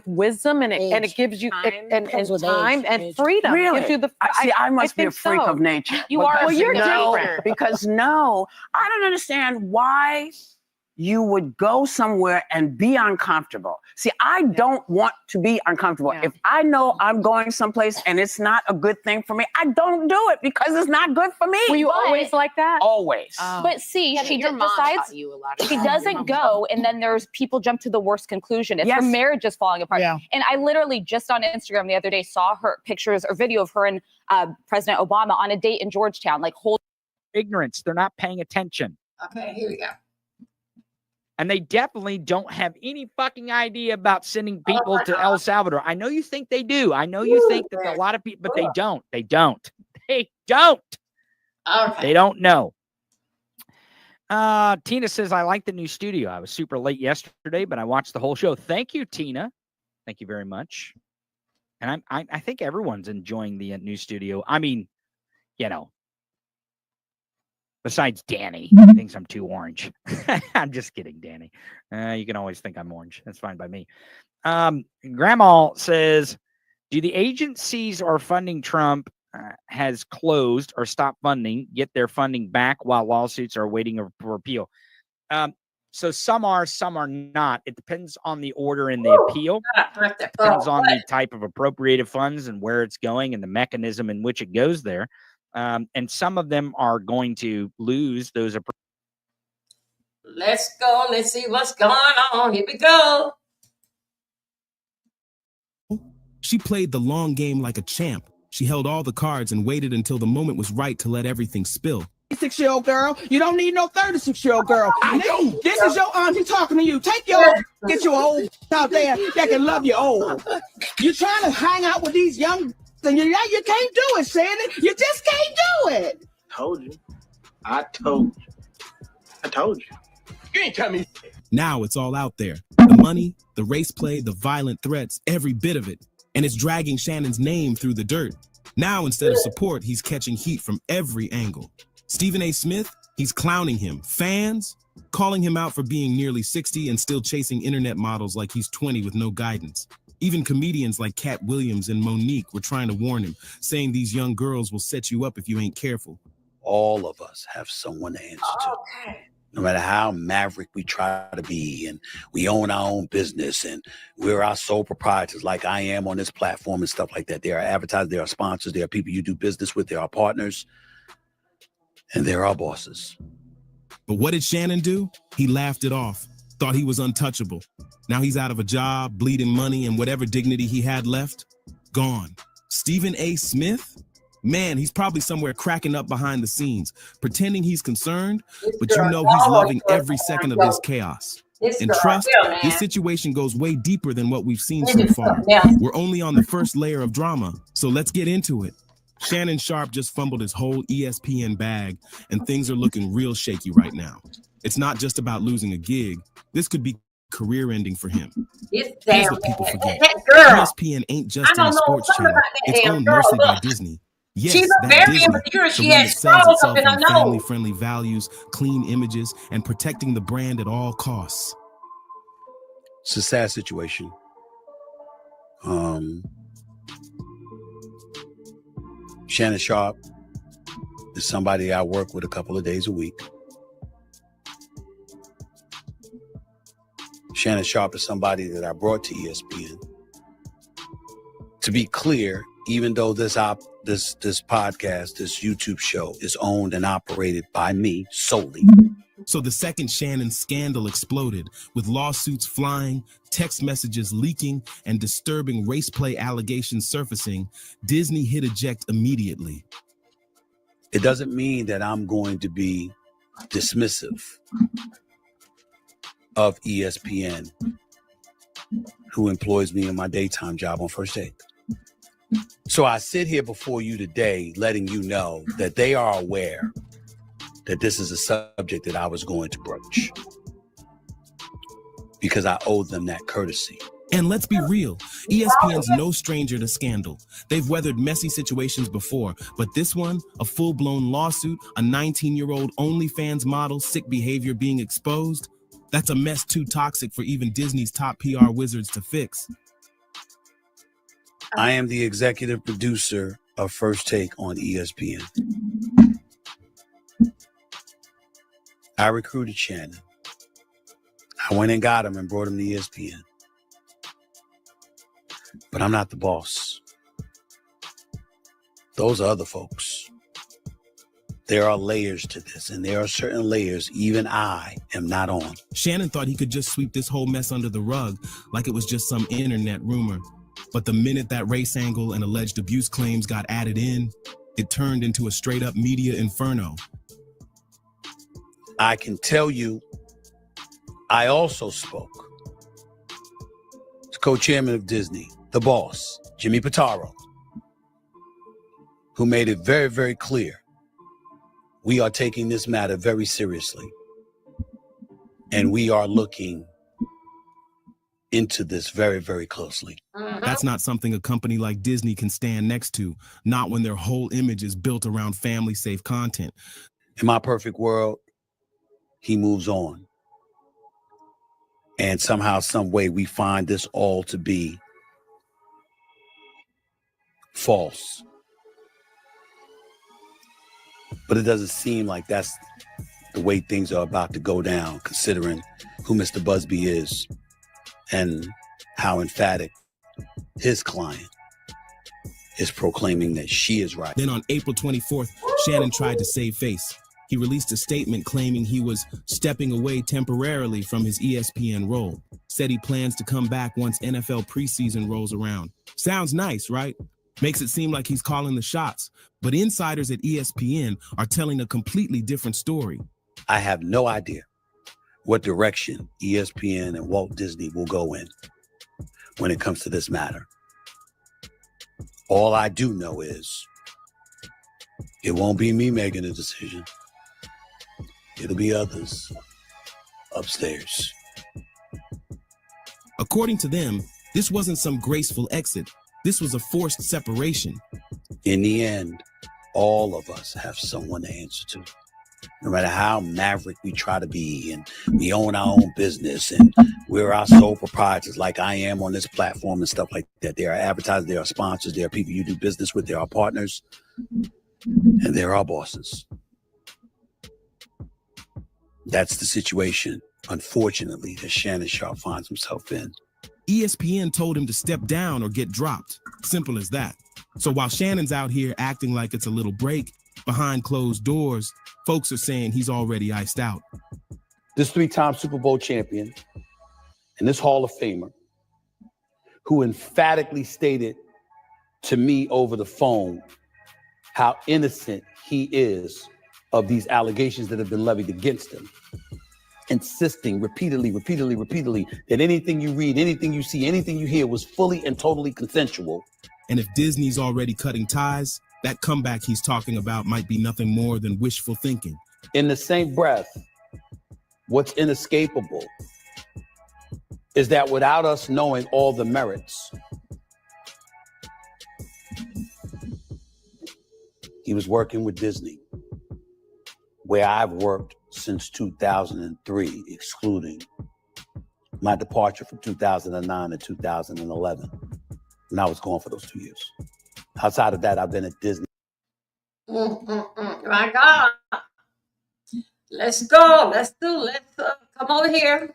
Speaker 5: wisdom, and it gives you and time and freedom.
Speaker 26: Really?
Speaker 5: It gives you the.
Speaker 26: I must be a
Speaker 5: think
Speaker 26: freak
Speaker 5: so.
Speaker 26: of nature.
Speaker 5: You are. Well, you're
Speaker 26: different.
Speaker 5: different.
Speaker 26: Because I don't understand why you would go somewhere and be uncomfortable. See, I don't want to be uncomfortable. If I know I'm going someplace and it's not a good thing for me, I don't do it because it's not good for me.
Speaker 5: Were you always like that?
Speaker 26: Always.
Speaker 7: But see, she
Speaker 5: your mom
Speaker 7: decides
Speaker 5: taught you a lot of
Speaker 7: she
Speaker 5: that.
Speaker 7: doesn't go, and then there's people jump to the worst conclusion. It's her
Speaker 26: Yes.
Speaker 7: marriage is falling apart.
Speaker 27: Yeah.
Speaker 7: And I literally just on Instagram the other day saw her pictures or video of her and President Obama on a date in Georgetown, like holding
Speaker 21: Ignorance. They're not paying attention.
Speaker 1: Okay, here we go.
Speaker 21: And they definitely don't have any fucking idea about sending people to El Salvador. I know you think they do. I know you think that a lot of people, but they don't. They don't. They don't.
Speaker 1: Okay.
Speaker 21: They don't know. Tina says, I like the new studio. I was super late yesterday, but I watched the whole show. Thank you, Tina. Thank you very much. And I think everyone's enjoying the new studio. I mean, besides Danny, he thinks I'm too orange. I'm just kidding, Danny. You can always think I'm orange. That's fine by me. Grandma says, do the agencies or funding Trump has closed or stopped funding get their funding back while lawsuits are waiting for appeal? So some are not. It depends on the order in the appeal. Depends on the type of appropriated funds and where it's going and the mechanism in which it goes there. And some of them are going to lose those.
Speaker 1: Let's go. Let's see what's going on. Here we go.
Speaker 13: She played the long game like a champ. She held all the cards and waited until the moment was right to let everything spill.
Speaker 14: 36-year-old girl, you don't need no 36-year-old girl. This is your auntie talking to you. Get your old out there that can love you old. You're trying to hang out with these young, and you can't do it, Sandy. You just can't do it.
Speaker 18: Told you. I told you. You ain't tell me.
Speaker 13: Now it's all out there. The money, the race play, the violent threats, every bit of it. And it's dragging Shannon's name through the dirt. Now, instead of support, he's catching heat from every angle. Stephen A. Smith, he's clowning him. Fans, calling him out for being nearly 60 and still chasing internet models like he's 20 with no guidance. Even comedians like Cat Williams and Monique were trying to warn him, saying these young girls will set you up if you ain't careful.
Speaker 19: All of us have someone to answer to. No matter how maverick we try to be, and we own our own business, and we're our sole proprietors like I am on this platform and stuff like that. There are advertisers, there are sponsors, there are people you do business with, there are partners, and there are bosses.
Speaker 13: But what did Shannon do? He laughed it off, thought he was untouchable. Now he's out of a job, bleeding money, and whatever dignity he had left, gone. Stephen A. Smith? Man, he's probably somewhere cracking up behind the scenes, pretending he's concerned, but you know he's loving every second of this chaos. And trust, this situation goes way deeper than what we've seen so far. We're only on the first layer of drama, so let's get into it. Shannon Sharp just fumbled his whole ESPN bag, and things are looking real shaky right now. It's not just about losing a gig. This could be career-ending for him. Here's what people forget. ESPN ain't just a sports channel. It's owned mostly by Disney. Yes,
Speaker 1: She's
Speaker 13: that
Speaker 1: very
Speaker 13: Disney,
Speaker 1: immature.
Speaker 13: the
Speaker 1: She
Speaker 13: one that
Speaker 1: has
Speaker 13: sells
Speaker 1: scrolls
Speaker 13: itself
Speaker 1: up in her
Speaker 13: on
Speaker 1: nose.
Speaker 13: family-friendly values, clean images, and protecting the brand at all costs.
Speaker 19: It's a sad situation. Shannon Sharp is somebody I work with a couple of days a week. Shannon Sharp is somebody that I brought to ESPN. To be clear, even though this podcast, this YouTube show is owned and operated by me solely,
Speaker 13: So the second Shannon's scandal exploded, with lawsuits flying, text messages leaking, and disturbing race play allegations surfacing, Disney hit eject immediately.
Speaker 19: It doesn't mean that I'm going to be dismissive of ESPN, who employs me in my daytime job on First Take. So I sit here before you today letting you know that they are aware that this is a subject that I was going to broach because I owe them that courtesy.
Speaker 13: And let's be real, ESPN's no stranger to scandal. They've weathered messy situations before, but this one, a full-blown lawsuit, a 19-year-old OnlyFans model, sick behavior being exposed, that's a mess too toxic for even Disney's top PR wizards to fix.
Speaker 19: I am the executive producer of First Take on ESPN. I recruited Shannon. I went and got him and brought him to ESPN. But I'm not the boss. Those are other folks. There are layers to this, and there are certain layers even I am not on.
Speaker 13: Shannon thought he could just sweep this whole mess under the rug like it was just some internet rumor. But the minute that race angle and alleged abuse claims got added in, it turned into a straight-up media inferno.
Speaker 19: I can tell you, I also spoke to co-chairman of Disney, the boss, Jimmy Pitaro, who made it very, very clear we are taking this matter very seriously, and we are looking into this very, very closely.
Speaker 13: That's not something a company like Disney can stand next to, not when their whole image is built around family-safe content.
Speaker 19: In my perfect world, he moves on. And somehow, some way, we find this all to be false. But it doesn't seem like that's the way things are about to go down, considering who Mr. Busby is and how emphatic his client is proclaiming that she is right.
Speaker 13: Then on April 24th, Shannon tried to save face. He released a statement claiming he was stepping away temporarily from his ESPN role. Said he plans to come back once NFL preseason rolls around. Sounds nice, right? Makes it seem like he's calling the shots. But insiders at ESPN are telling a completely different story.
Speaker 19: I have no idea what direction ESPN and Walt Disney will go in when it comes to this matter. All I do know is it won't be me making a decision. It'll be others upstairs.
Speaker 13: According to them, this wasn't some graceful exit. This was a forced separation.
Speaker 19: In the end, all of us have someone to answer to. No matter how maverick we try to be, and we own our own business, and we're our sole proprietors like I am on this platform and stuff like that. There are advertisers, there are sponsors, there are people you do business with, there are partners, and there are bosses. That's the situation, unfortunately, that Shannon Sharpe finds himself in.
Speaker 13: ESPN told him to step down or get dropped. Simple as that. So while Shannon's out here acting like it's a little break, behind closed doors, folks are saying he's already iced out.
Speaker 19: This three-time Super Bowl champion and this Hall of Famer, who emphatically stated to me over the phone how innocent he is of these allegations that have been levied against him, insisting repeatedly that anything you read, anything you see, anything you hear was fully and totally consensual.
Speaker 13: And if Disney's already cutting ties, that comeback he's talking about might be nothing more than wishful thinking.
Speaker 19: In the same breath, what's inescapable is that without us knowing all the merits, he was working with Disney, where I've worked since 2003, excluding my departure from 2009 to 2011, when I was gone for those 2 years. Outside of that, I've been at Disney.
Speaker 1: My God. Let's go. Let's come over here.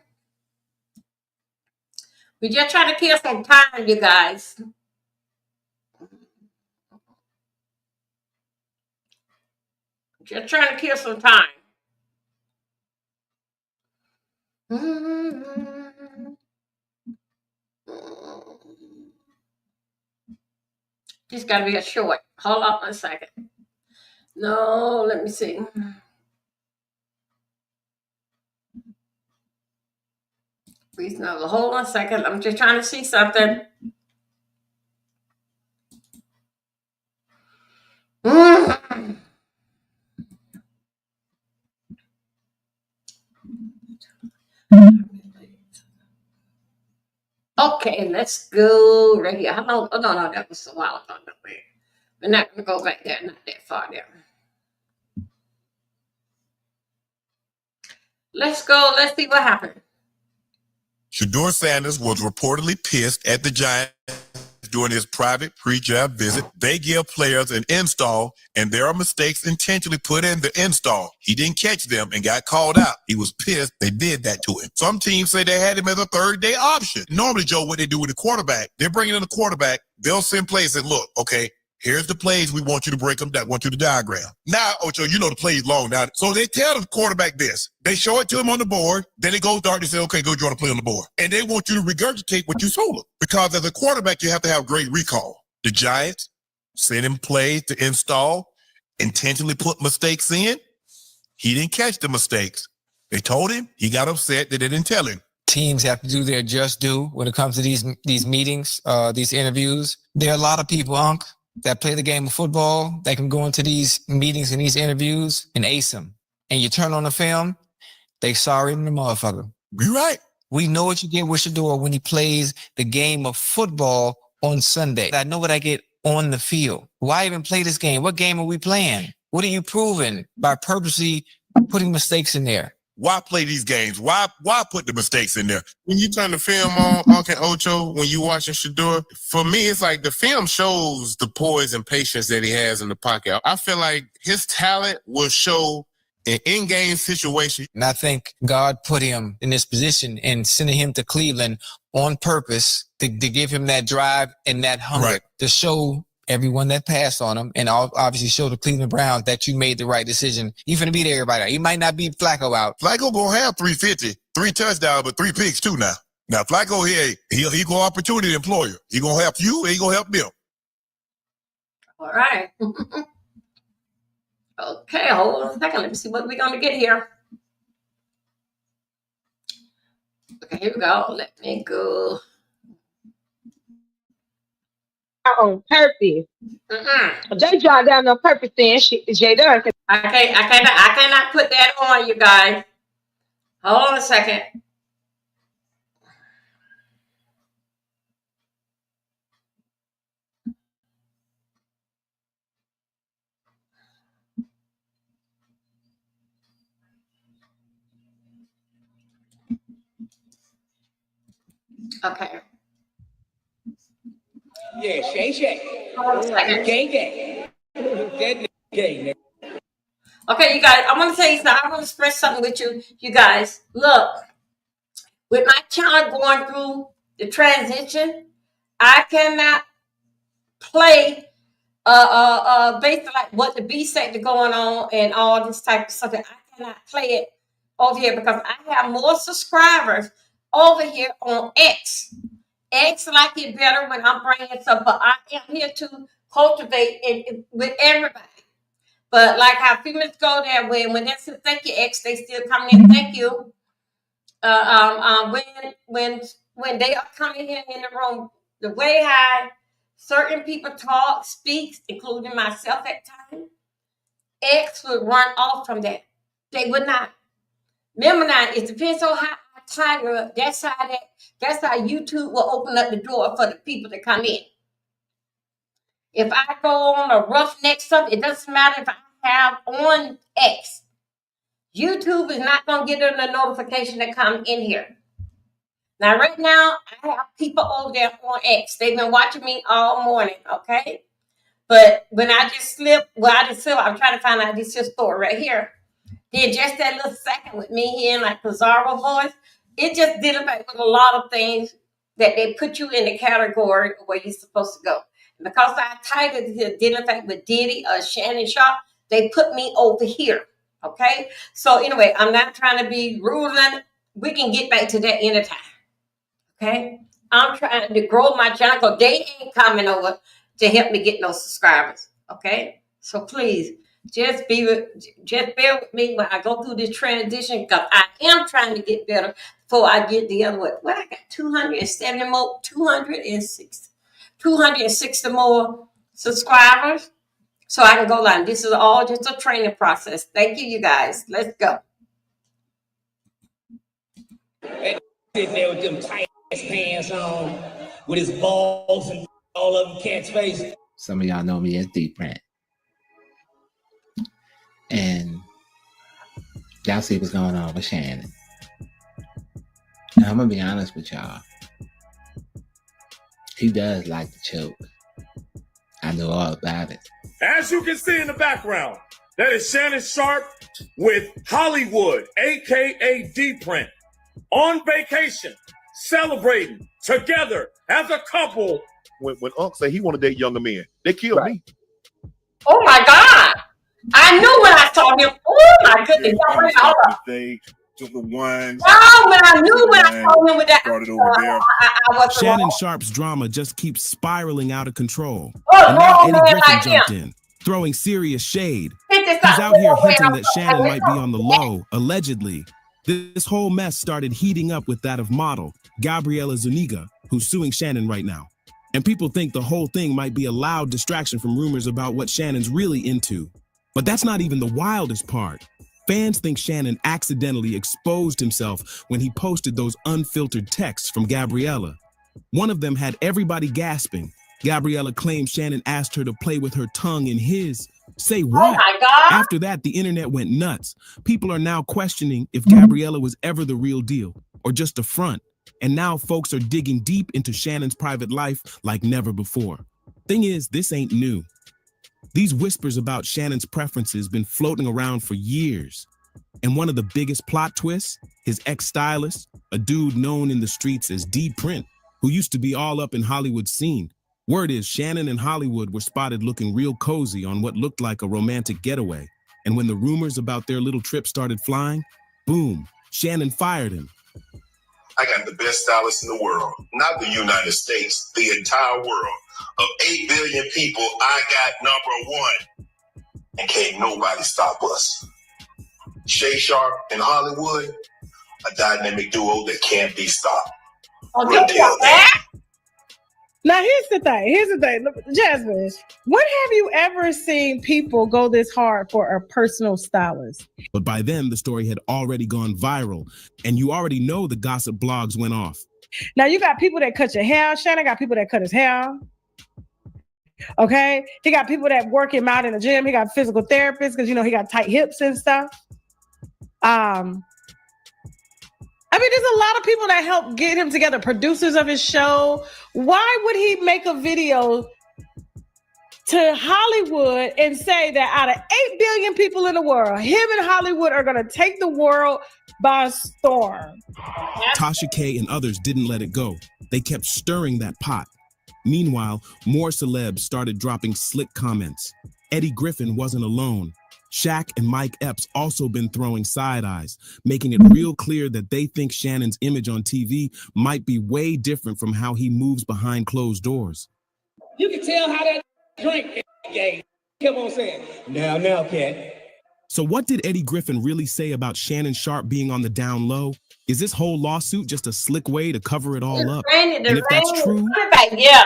Speaker 1: We're just trying to kill some time, you guys. Just trying to kill some time. got to be a short. Hold on one second. No, let me see. Reasonable. Hold on a second. I'm just trying to see something. Okay, let's go right here. How long? Oh, no, that was a while ago. No, wait. We're not going to go back there. Not that far there. Let's go. Let's see what happened.
Speaker 4: Shador Sanders was reportedly pissed at the Giants during his private pre-draft visit. They give players an install, and there are mistakes intentionally put in the install. He didn't catch them and got called out. He was pissed they did that to him. Some teams say they had him as a third-day option. Normally, Joe, what they do with the quarterback, they're bringing in the quarterback. They'll send plays and look, okay, here's the plays. We want you to break them down. Want you to diagram. Now, Ocho, you know the plays long now. So they tell the quarterback this. They show it to him on the board. Then it goes dark and say, okay, go draw the play on the board. And they want you to regurgitate what you told them. Because as a quarterback, you have to have great recall. The Giants sent him plays to install, intentionally put mistakes in. He didn't catch the mistakes. They told him. He got upset that they didn't tell him.
Speaker 9: Teams have to do their just due when it comes to these meetings, these interviews. There are a lot of people, Unc, that play the game of football, that can go into these meetings and these interviews and ace them. And you turn on the film, they sorry in the motherfucker.
Speaker 4: You're right.
Speaker 9: We know what you get with Shador when he plays the game of football on Sunday. I know what I get on the field. Why even play this game? What game are we playing? What are you proving by purposely putting mistakes in there?
Speaker 4: Why play these games? Why put the mistakes in there? When you turn the film on, Uncle Ocho, when you watching Shador, for me, it's like the film shows the poise and patience that he has in the pocket. I feel like his talent will show in in-game situation.
Speaker 9: And I think God put him in this position and sending him to Cleveland on purpose to give him that drive and that hunger to show everyone that passed on him, and obviously show the Cleveland Browns that you made the right decision. You're going to beat everybody. He might not beat Flacco out.
Speaker 4: Flacco gonna have 350, 3 touchdowns, but 3 picks too now. Now Flacco here, he go opportunity employer. He gonna help you, and he gonna help them.
Speaker 1: All right. Okay, hold on a second. Let me see what we're gonna get here. Okay, here we go. Let me go.
Speaker 15: On purpose. They draw down on purpose then Jay Dunn.
Speaker 1: I cannot put that on, you guys. Hold on a second. Okay.
Speaker 15: Yeah, Shay.
Speaker 1: Hold on a second.
Speaker 15: Gay.
Speaker 1: Okay, you guys, I want to tell you something. I want to express something with you. You guys, look, with my child going through the transition, I cannot play based on like what the B sector going on and all this type of stuff. I cannot play it over here because I have more subscribers over here on X. X like it better when I'm bringing stuff, but I am here to cultivate it with everybody. But like how few minutes ago there, when they said thank you, X, they still coming in. Thank you. When they are coming here in the room, the way how certain people talk, speak, including myself at times, X would run off from that. They would not. Remember now, it depends on how I tiger up. That's how YouTube will open up the door for the people to come in. If I go on a roughneck stuff, it doesn't matter if I have on X. YouTube is not going to get them the notification to come in here. Now, right now, I have people over there on X. They've been watching me all morning, okay? But when I just slip, I'm trying to find out this story right here. Then just that little second with me hearing like Pizarro voice, it just did it with a lot of things that they put you in the category where you're supposed to go. And because I titled to identify with Diddy or Shannon Sharp, they put me over here. Okay? So anyway, I'm not trying to be rude. We can get back to that anytime. Okay? I'm trying to grow my channel because they ain't coming over. to help me get those subscribers. Okay, so please just bear with me when I go through this transition, because I am trying to get better before I get the other way. Well, I got 270 more, 260 more subscribers, so I can go live. This is all just a training process. Thank you, you guys. Let's go.
Speaker 10: Sitting there with them tight ass pants on, with his balls and all of cat's face.
Speaker 17: Some of y'all know me as D Print. And y'all see what's going on with Shannon. Now, I'm gonna be honest with y'all. He does like to choke. I know all about it.
Speaker 20: As you can see in the background, that is Shannon Sharpe with Hollywood, aka D Print, on vacation, celebrating together as a couple.
Speaker 4: When Unc said he want to date younger men, they killed me.
Speaker 1: Oh my God! I knew when I saw him. Oh my goodness!
Speaker 4: They took the ones.
Speaker 1: Oh, when I knew when I saw him with that.
Speaker 4: Started over there.
Speaker 1: I wasn't
Speaker 13: Shannon
Speaker 1: wrong.
Speaker 13: Sharpe's drama just keeps spiraling out of control.
Speaker 1: Oh,
Speaker 13: And now
Speaker 1: wrong
Speaker 13: Eddie
Speaker 1: man
Speaker 13: Griffin
Speaker 1: like
Speaker 13: jumped
Speaker 1: him.
Speaker 13: in, throwing serious shade.
Speaker 1: Hit this
Speaker 13: He's
Speaker 1: up.
Speaker 13: out here
Speaker 1: Oh, man,
Speaker 13: hinting
Speaker 1: I'm
Speaker 13: that
Speaker 1: sorry.
Speaker 13: Shannon might be on the low, allegedly. This whole mess started heating up with that of model Gabriela Zuniga, who's suing Shannon right now. And people think the whole thing might be a loud distraction from rumors about what Shannon's really into. But that's not even the wildest part. Fans think Shannon accidentally exposed himself when he posted those unfiltered texts from Gabriella. One of them had everybody gasping. Gabriella claimed Shannon asked her to play with her tongue in his. Say what?
Speaker 1: Oh my God.
Speaker 13: After that, the internet went nuts. People are now questioning if Gabriella was ever the real deal or just a front. And now folks are digging deep into Shannon's private life like never before. Thing is, this ain't new. These whispers about Shannon's preferences been floating around for years. And one of the biggest plot twists, his ex-stylist, a dude known in the streets as D Print, who used to be all up in Hollywood's scene. Word is Shannon and Hollywood were spotted looking real cozy on what looked like a romantic getaway. And when the rumors about their little trip started flying, boom, Shannon fired him.
Speaker 22: I got the best stylist in the world, not the United States, the entire world. Of 8 billion people, I got number one. And can't nobody stop us. Shay Sharpe and Hollywood, a dynamic duo that can't be stopped. Until then.
Speaker 15: Now here's the thing. Look, Jasmine, when have you ever seen people go this hard for a personal stylist?
Speaker 13: But by then, the story had already gone viral, and you already know the gossip blogs went off.
Speaker 15: Now you got people that cut your hair. Shannon got people that cut his hair. Okay, he got people that work him out in the gym. He got physical therapists because he got tight hips and stuff. I mean, there's a lot of people that help get him together, producers of his show. Why would he make a video to Hollywood and say that out of 8 billion people in the world, him and Hollywood are going to take the world by storm?
Speaker 13: Tasha K and others didn't let it go. They kept stirring that pot. Meanwhile, more celebs started dropping slick comments. Eddie Griffin wasn't alone. Shaq and Mike Epps also been throwing side eyes, making it real clear that they think Shannon's image on TV might be way different from how he moves behind closed doors.
Speaker 10: You can tell how that drink game. Come on, say it. Now, cat.
Speaker 13: So what did Eddie Griffin really say about Shannon Sharpe being on the down low? Is this whole lawsuit just a slick way to cover it all up? And if that's true,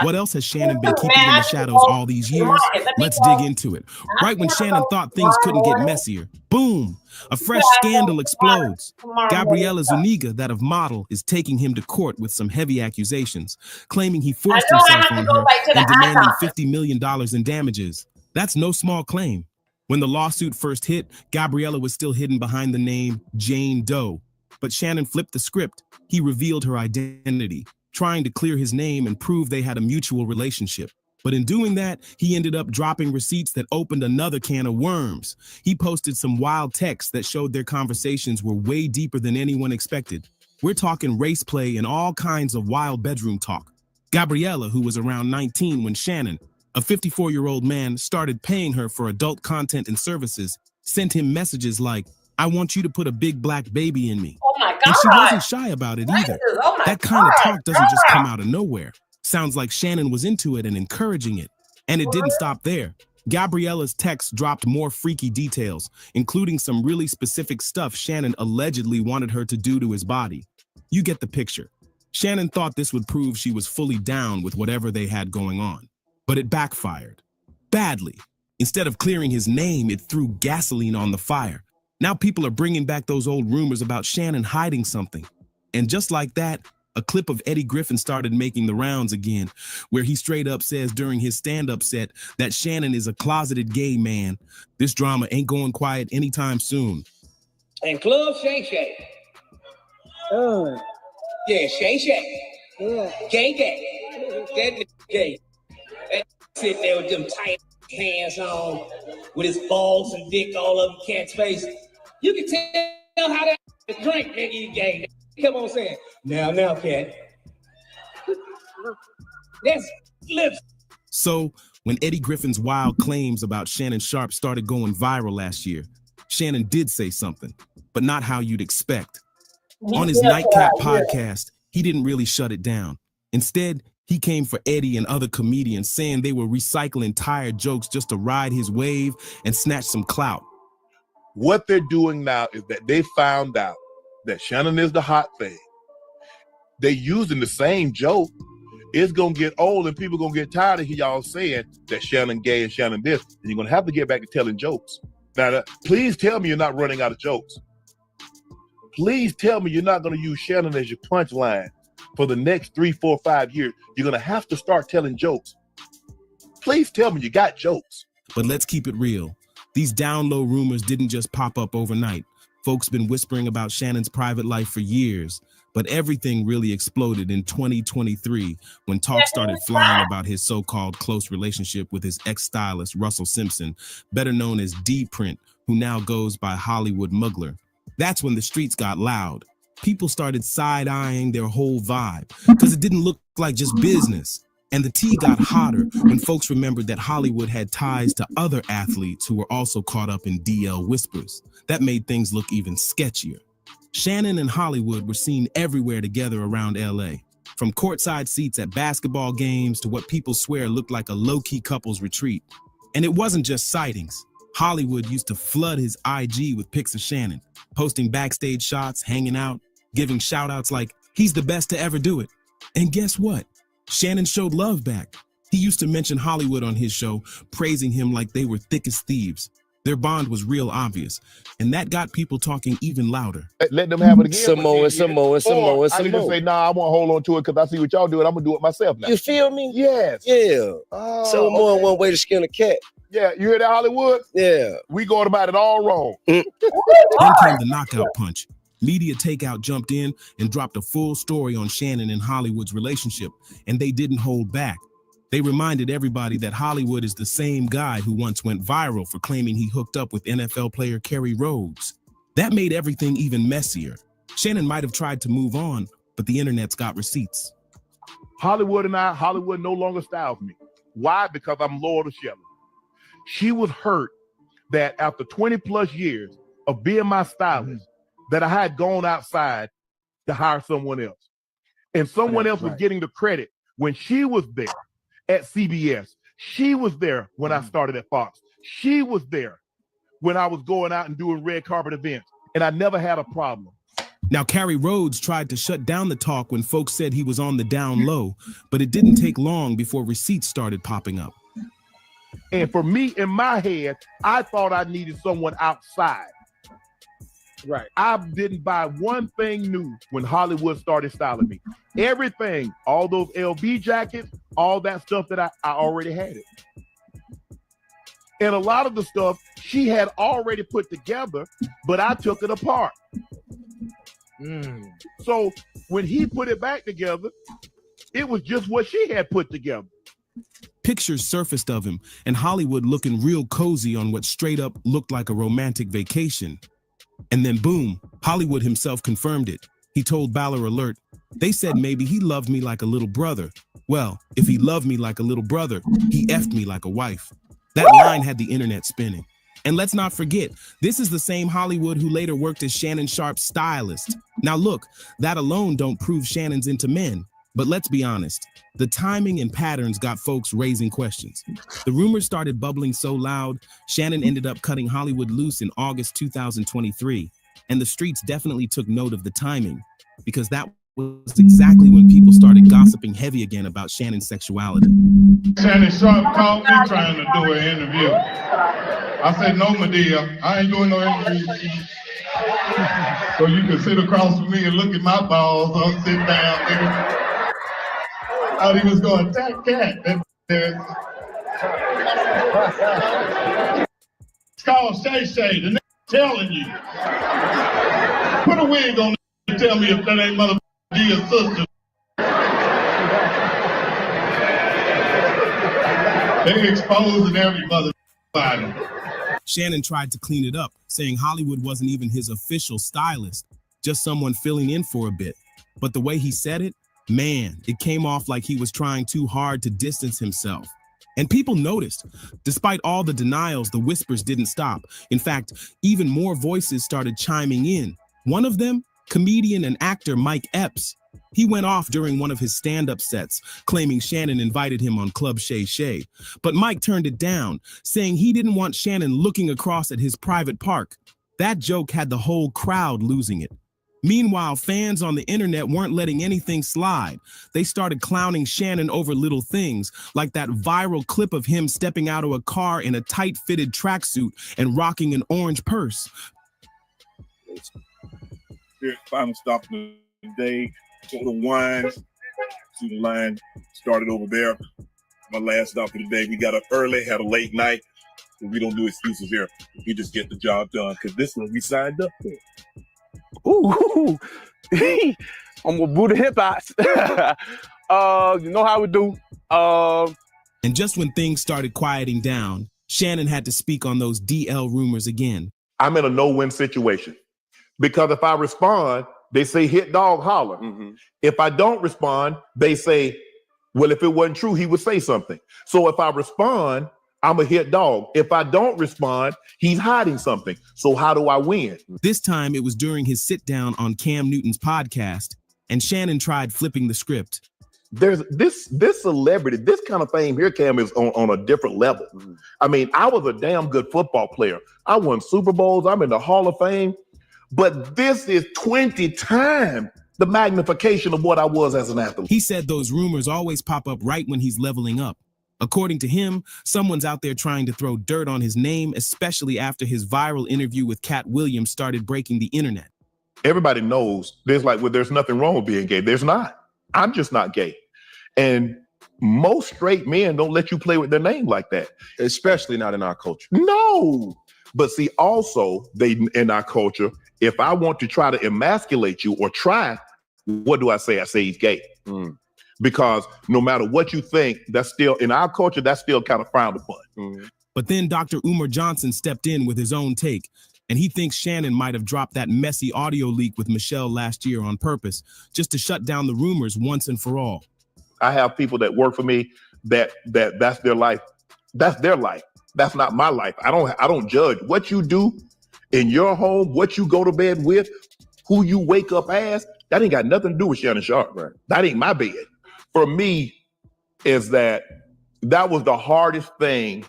Speaker 13: what else has Shannon been keeping in the shadows all these years? Let's dig into it. Right when Shannon thought things couldn't get messier, boom, a fresh scandal explodes. Gabriela Zuniga, that of Model, is taking him to court with some heavy accusations, claiming he forced himself on her and demanding $50 million in damages. That's no small claim. When the lawsuit first hit, Gabriela was still hidden behind the name Jane Doe. But Shannon flipped the script. He revealed her identity, trying to clear his name and prove they had a mutual relationship. But in doing that, he ended up dropping receipts that opened another can of worms. He posted some wild texts that showed their conversations were way deeper than anyone expected. We're talking race play and all kinds of wild bedroom talk. Gabriela, who was around 19 when Shannon, a 54-year-old man, started paying her for adult content and services, sent him messages like, "I want you to put a big black baby in me."
Speaker 1: Oh my God.
Speaker 13: And she wasn't shy about it either. That kind of talk doesn't just come out of nowhere. Sounds like Shannon was into it and encouraging it. And it didn't stop there. Gabriella's text dropped more freaky details, including some really specific stuff Shannon allegedly wanted her to do to his body. You get the picture. Shannon thought this would prove she was fully down with whatever they had going on. But it backfired. Badly. Instead of clearing his name, it threw gasoline on the fire. Now people are bringing back those old rumors about Shannon hiding something. And just like that, a clip of Eddie Griffin started making the rounds again, where he straight up says during his stand-up set that Shannon is a closeted gay man. This drama ain't going quiet anytime soon.
Speaker 10: And Club Shay Shay. Yeah, Shay Shay. Yeah. Gay. That nigga gay. That sitting there with them tight pants on, with his balls and dick all over cat's face. You can tell how that drink, nigga, he gay. Come on, saying, now, cat. That's lips.
Speaker 13: So, when Eddie Griffin's wild claims about Shannon Sharpe started going viral last year, Shannon did say something, but not how you'd expect. On his Nightcap podcast, he didn't really shut it down. Instead, he came for Eddie and other comedians, saying they were recycling tired jokes just to ride his wave and snatch some clout.
Speaker 3: What they're doing now is that they found out that Shannon is the hot thing. They're using the same joke. It's going to get old and people going to get tired of y'all saying that Shannon gay and Shannon this. And you're going to have to get back to telling jokes. Now, please tell me you're not running out of jokes. Please tell me you're not going to use Shannon as your punchline for the next 3, 4, 5 years. You're going to have to start telling jokes. Please tell me you got jokes.
Speaker 13: But let's keep it real. These down low rumors didn't just pop up overnight. Folks been whispering about Shannon's private life for years, but everything really exploded in 2023 when talk started flying about his so-called close relationship with his ex-stylist Russell Simpson, better known as D-Print, who now goes by Hollywood Muggler. That's when the streets got loud. People started side-eyeing their whole vibe because it didn't look like just business. And the tea got hotter when folks remembered that Hollywood had ties to other athletes who were also caught up in DL whispers. That made things look even sketchier. Shannon and Hollywood were seen everywhere together around LA, from courtside seats at basketball games to what people swear looked like a low-key couples retreat. And it wasn't just sightings. Hollywood used to flood his IG with pics of Shannon, posting backstage shots, hanging out, giving shout-outs like, he's the best to ever do it. And guess what? Shannon showed love back. He used to mention Hollywood on his show, praising him like they were thick as thieves. Their bond was real obvious, and that got people talking even louder.
Speaker 3: Let them have it again.
Speaker 6: Some more.
Speaker 3: I can just say, nah, I won't hold on to it because I see what y'all doing. I'm going to do it myself now.
Speaker 6: You feel me?
Speaker 3: Yes.
Speaker 6: Yeah. So more than one way to skin a cat.
Speaker 3: Yeah, you hear that, Hollywood?
Speaker 6: Yeah.
Speaker 3: We going about it all wrong.
Speaker 13: Then came the knockout punch. Media Takeout jumped in and dropped a full story on Shannon and Hollywood's relationship, and they didn't hold back. They reminded everybody that Hollywood is the same guy who once went viral for claiming he hooked up with NFL player Kerry Rhodes. That made everything even messier. Shannon might have tried to move on, but the internet's got receipts.
Speaker 3: Hollywood no longer styles me. Why? Because I'm loyal to Shelly. She was hurt that after 20 plus years of being my stylist, that I had gone outside to hire someone else. And someone else was getting the credit when she was there at CBS. She was there when I started at Fox. She was there when I was going out and doing red carpet events. And I never had a problem.
Speaker 13: Now, Kerry Rhodes tried to shut down the talk when folks said he was on the down low, but it didn't take long before receipts started popping up.
Speaker 3: And for me, in my head, I thought I needed someone outside.
Speaker 18: Right.
Speaker 3: I didn't buy one thing new when Hollywood started styling me. Everything, all those LB jackets, all that stuff that I already had it. And a lot of the stuff she had already put together, but I took it apart. So when he put it back together, it was just what she had put together.
Speaker 13: Pictures surfaced of him and Hollywood looking real cozy on what straight up looked like a romantic vacation. And then boom, Hollywood himself confirmed it. He told Baller Alert, they said maybe he loved me like a little brother. Well, if he loved me like a little brother, he effed me like a wife. That line had the internet spinning. And let's not forget, this is the same Hollywood who later worked as Shannon Sharpe's stylist. Now look, that alone don't prove Shannon's into men. But let's be honest, the timing and patterns got folks raising questions. The rumors started bubbling so loud, Shannon ended up cutting Hollywood loose in August 2023, and the streets definitely took note of the timing, because that was exactly when people started gossiping heavy again about Shannon's sexuality.
Speaker 8: Shannon Sharp called me trying to do an interview. I said, no, Medea, I ain't doing no interview. So you can sit across from me and look at my balls. I'll sit down there. I thought he was going to attack Cat. It's called Shay Shay. The nigga telling you. Put a wig on and tell me if that ain't mother Dia's sister. They exposing every mother body.
Speaker 13: Shannon tried to clean it up, saying Hollywood wasn't even his official stylist, just someone filling in for a bit. But the way he said it, man, it came off like he was trying too hard to distance himself. And people noticed. Despite all the denials, the whispers didn't stop. In fact, even more voices started chiming in. One of them, comedian and actor Mike Epps. He went off during one of his stand-up sets, claiming Shannon invited him on Club Shay Shay. But Mike turned it down, saying he didn't want Shannon looking across at his private park. That joke had the whole crowd losing it. Meanwhile, fans on the internet weren't letting anything slide. They started clowning Shannon over little things, like that viral clip of him stepping out of a car in a tight-fitted tracksuit and rocking an orange purse.
Speaker 11: Here, final stop of the day. Go to wine. Student line started over there. My last stop of the day. We got up early, had a late night. We don't do excuses here. We just get the job done because this one we signed up for.
Speaker 12: Ooh, I'm gonna boo the hip hops. You know how we do.
Speaker 13: And just when things started quieting down, Shannon had to speak on those DL rumors again.
Speaker 3: I'm in a no-win situation because if I respond, they say hit dog holler. If I don't respond, they say, well, if it wasn't true, he would say something. So if I respond, I'm a hit dog. If I don't respond, he's hiding something. So how do I win?
Speaker 13: This time it was during his sit down on Cam Newton's podcast, and Shannon tried flipping the script.
Speaker 3: There's this celebrity, this kind of fame here, Cam, is on a different level. I mean, I was a damn good football player. I won Super Bowls. I'm in the Hall of Fame. But this is 20 times the magnification of what I was as an athlete.
Speaker 13: He said those rumors always pop up right when he's leveling up. According to him, someone's out there trying to throw dirt on his name, especially after his viral interview with Cat Williams started breaking the internet.
Speaker 3: Everybody knows there's nothing wrong with being gay. There's not. I'm just not gay. And most straight men don't let you play with their name like that.
Speaker 16: Especially not in our culture.
Speaker 3: No. But see, also, in our culture, if I want to try to emasculate you or try, what do I say? I say he's gay. Because no matter what you think, that's still, in our culture, that's still kind of frowned upon.
Speaker 13: But then Dr. Umar Johnson stepped in with his own take, and he thinks Shannon might have dropped that messy audio leak with Michelle last year on purpose, just to shut down the rumors once and for all.
Speaker 3: I have people that work for me that's their life. That's their life. That's not my life. I don't judge what you do in your home, what you go to bed with, who you wake up as. That ain't got nothing to do with Shannon Sharp. Right. That ain't my bed. For me, is that was the hardest thing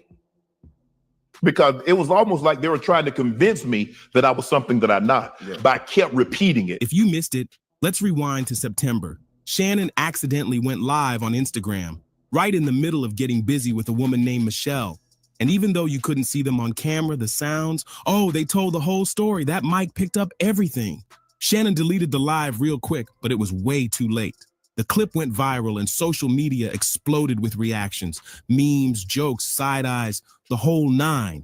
Speaker 3: because it was almost like they were trying to convince me that I was something that I'm not, but I kept repeating it.
Speaker 13: If you missed it, let's rewind to September. Shannon accidentally went live on Instagram, right in the middle of getting busy with a woman named Michelle. And even though you couldn't see them on camera, the sounds, they told the whole story. That mic picked up everything. Shannon deleted the live real quick, but it was way too late. The clip went viral and social media exploded with reactions, memes, jokes, side eyes, the whole nine.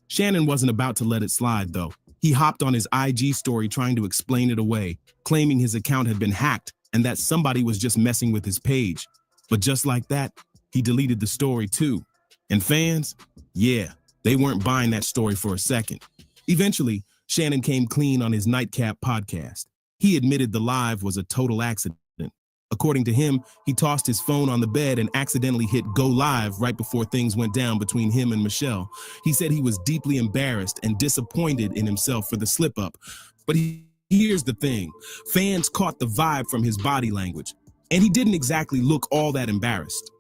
Speaker 13: Shannon wasn't about to let it slide, though. He hopped on his IG story trying to explain it away, claiming his account had been hacked and that somebody was just messing with his page. But just like that, he deleted the story too. And fans, they weren't buying that story for a second. Eventually, Shannon came clean on his Nightcap podcast. He admitted the live was a total accident. According to him, he tossed his phone on the bed and accidentally hit go live right before things went down between him and Michelle. He said he was deeply embarrassed and disappointed in himself for the slip up. But here's the thing. Fans caught the vibe from his body language. And he didn't exactly look all that embarrassed.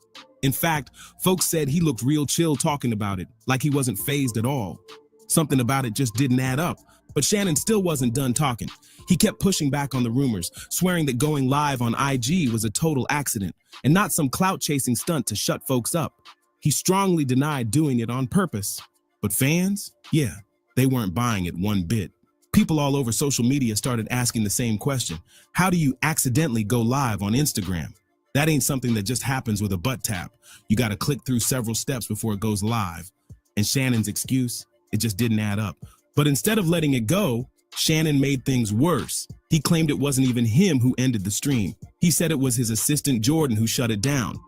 Speaker 13: In fact, folks said he looked real chill talking about it, like he wasn't fazed at all. Something about it just didn't add up, but Shannon still wasn't done talking. He kept pushing back on the rumors, swearing that going live on IG was a total accident and not some clout-chasing stunt to shut folks up. He strongly denied doing it on purpose. But fans? Yeah, they weren't buying it one bit. People all over social media started asking the same question. How do you accidentally go live on Instagram? That ain't something that just happens with a butt tap. You gotta click through several steps before it goes live. And Shannon's excuse, it just didn't add up. But instead of letting it go, Shannon made things worse. He claimed it wasn't even him who ended the stream. He said it was his assistant Jordan who shut it down.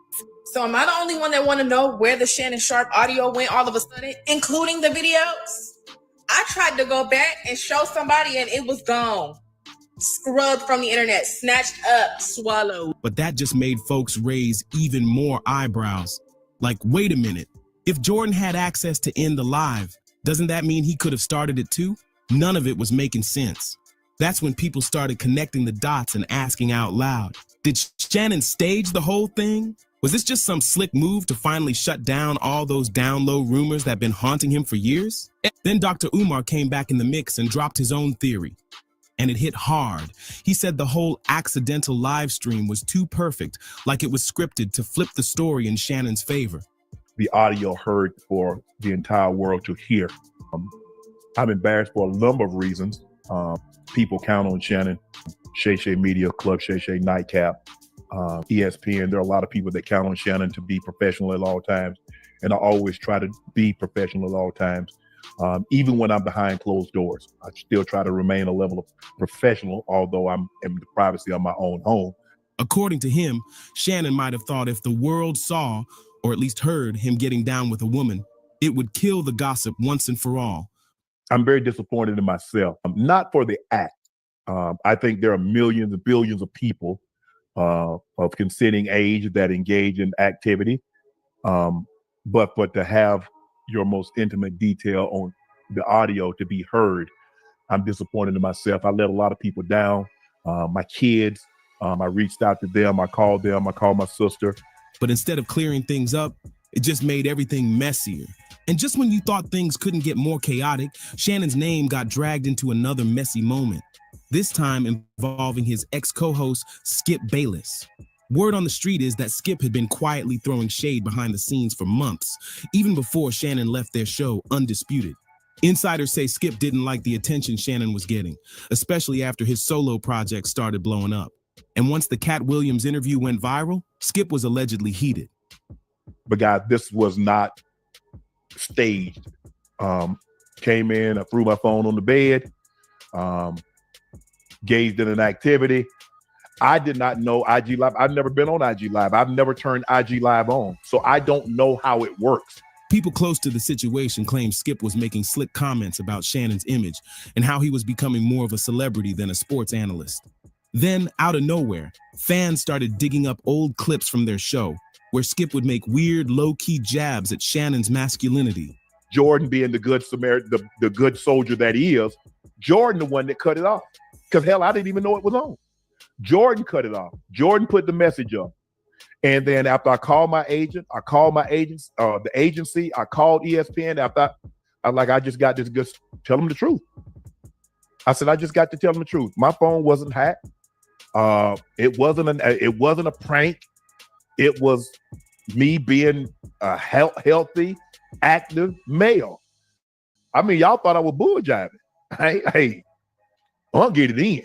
Speaker 2: So am I the only one that want to know where the Shannon Sharpe audio went all of a sudden, including the videos? I tried to go back and show somebody and it was gone. Scrubbed from the internet, snatched up, swallowed.
Speaker 13: But that just made folks raise even more eyebrows. Like, wait a minute. If Jordan had access to end the live, doesn't that mean he could have started it too? None of it was making sense. That's when people started connecting the dots and asking out loud. Did Shannon stage the whole thing? Was this just some slick move to finally shut down all those down low rumors that been haunting him for years? Then Dr. Umar came back in the mix and dropped his own theory. And it hit hard. He said the whole accidental live stream was too perfect, like it was scripted to flip the story in Shannon's favor.
Speaker 3: The audio heard for the entire world to hear. I'm embarrassed for a number of reasons. People count on Shannon, Shay Shay Media, Club Shay Shay Nightcap, ESPN. There are a lot of people that count on Shannon to be professional at all times. And I always try to be professional at all times. Even when I'm behind closed doors, I still try to remain a level of professional, although I'm in the privacy of my own home.
Speaker 13: According to him, Shannon might have thought if the world saw, or at least heard, him getting down with a woman, it would kill the gossip once and for all.
Speaker 3: I'm very disappointed in myself, not for the act. I think there are millions and billions of people of consenting age that engage in activity. But to have your most intimate detail on the audio to be heard, I'm disappointed in myself. I let a lot of people down. My kids, I reached out to them. I called my sister.
Speaker 13: But instead of clearing things up, it just made everything messier. And just when you thought things couldn't get more chaotic, Shannon's name got dragged into another messy moment. This time involving his ex-co-host, Skip Bayless. Word on the street is that Skip had been quietly throwing shade behind the scenes for months, even before Shannon left their show undisputed. Insiders say Skip didn't like the attention Shannon was getting, especially after his solo project started blowing up. And once the Cat Williams interview went viral, Skip was allegedly heated.
Speaker 3: But guys, this was not staged. Came in, I threw my phone on the bed, gazed at an activity. I did not know IG Live. I've never been on IG Live. I've never turned IG Live on. So I don't know how it works.
Speaker 13: People close to the situation claim Skip was making slick comments about Shannon's image and how he was becoming more of a celebrity than a sports analyst. Then, out of nowhere, fans started digging up old clips from their show where Skip would make weird, low-key jabs at Shannon's masculinity.
Speaker 3: Jordan being the good Samaritan, the good soldier that he is, Jordan the one that cut it off. Because hell, I didn't even know it was on. Jordan cut it off. Jordan put the message up. And then after I called my agent, the agency, I called ESPN. After I just got this good, tell them the truth. I said, I just got to tell them the truth. My phone wasn't hacked. It wasn't a prank. It was me being a healthy, active male. I mean, y'all thought I was bull jiving. Hey, I'll get it in.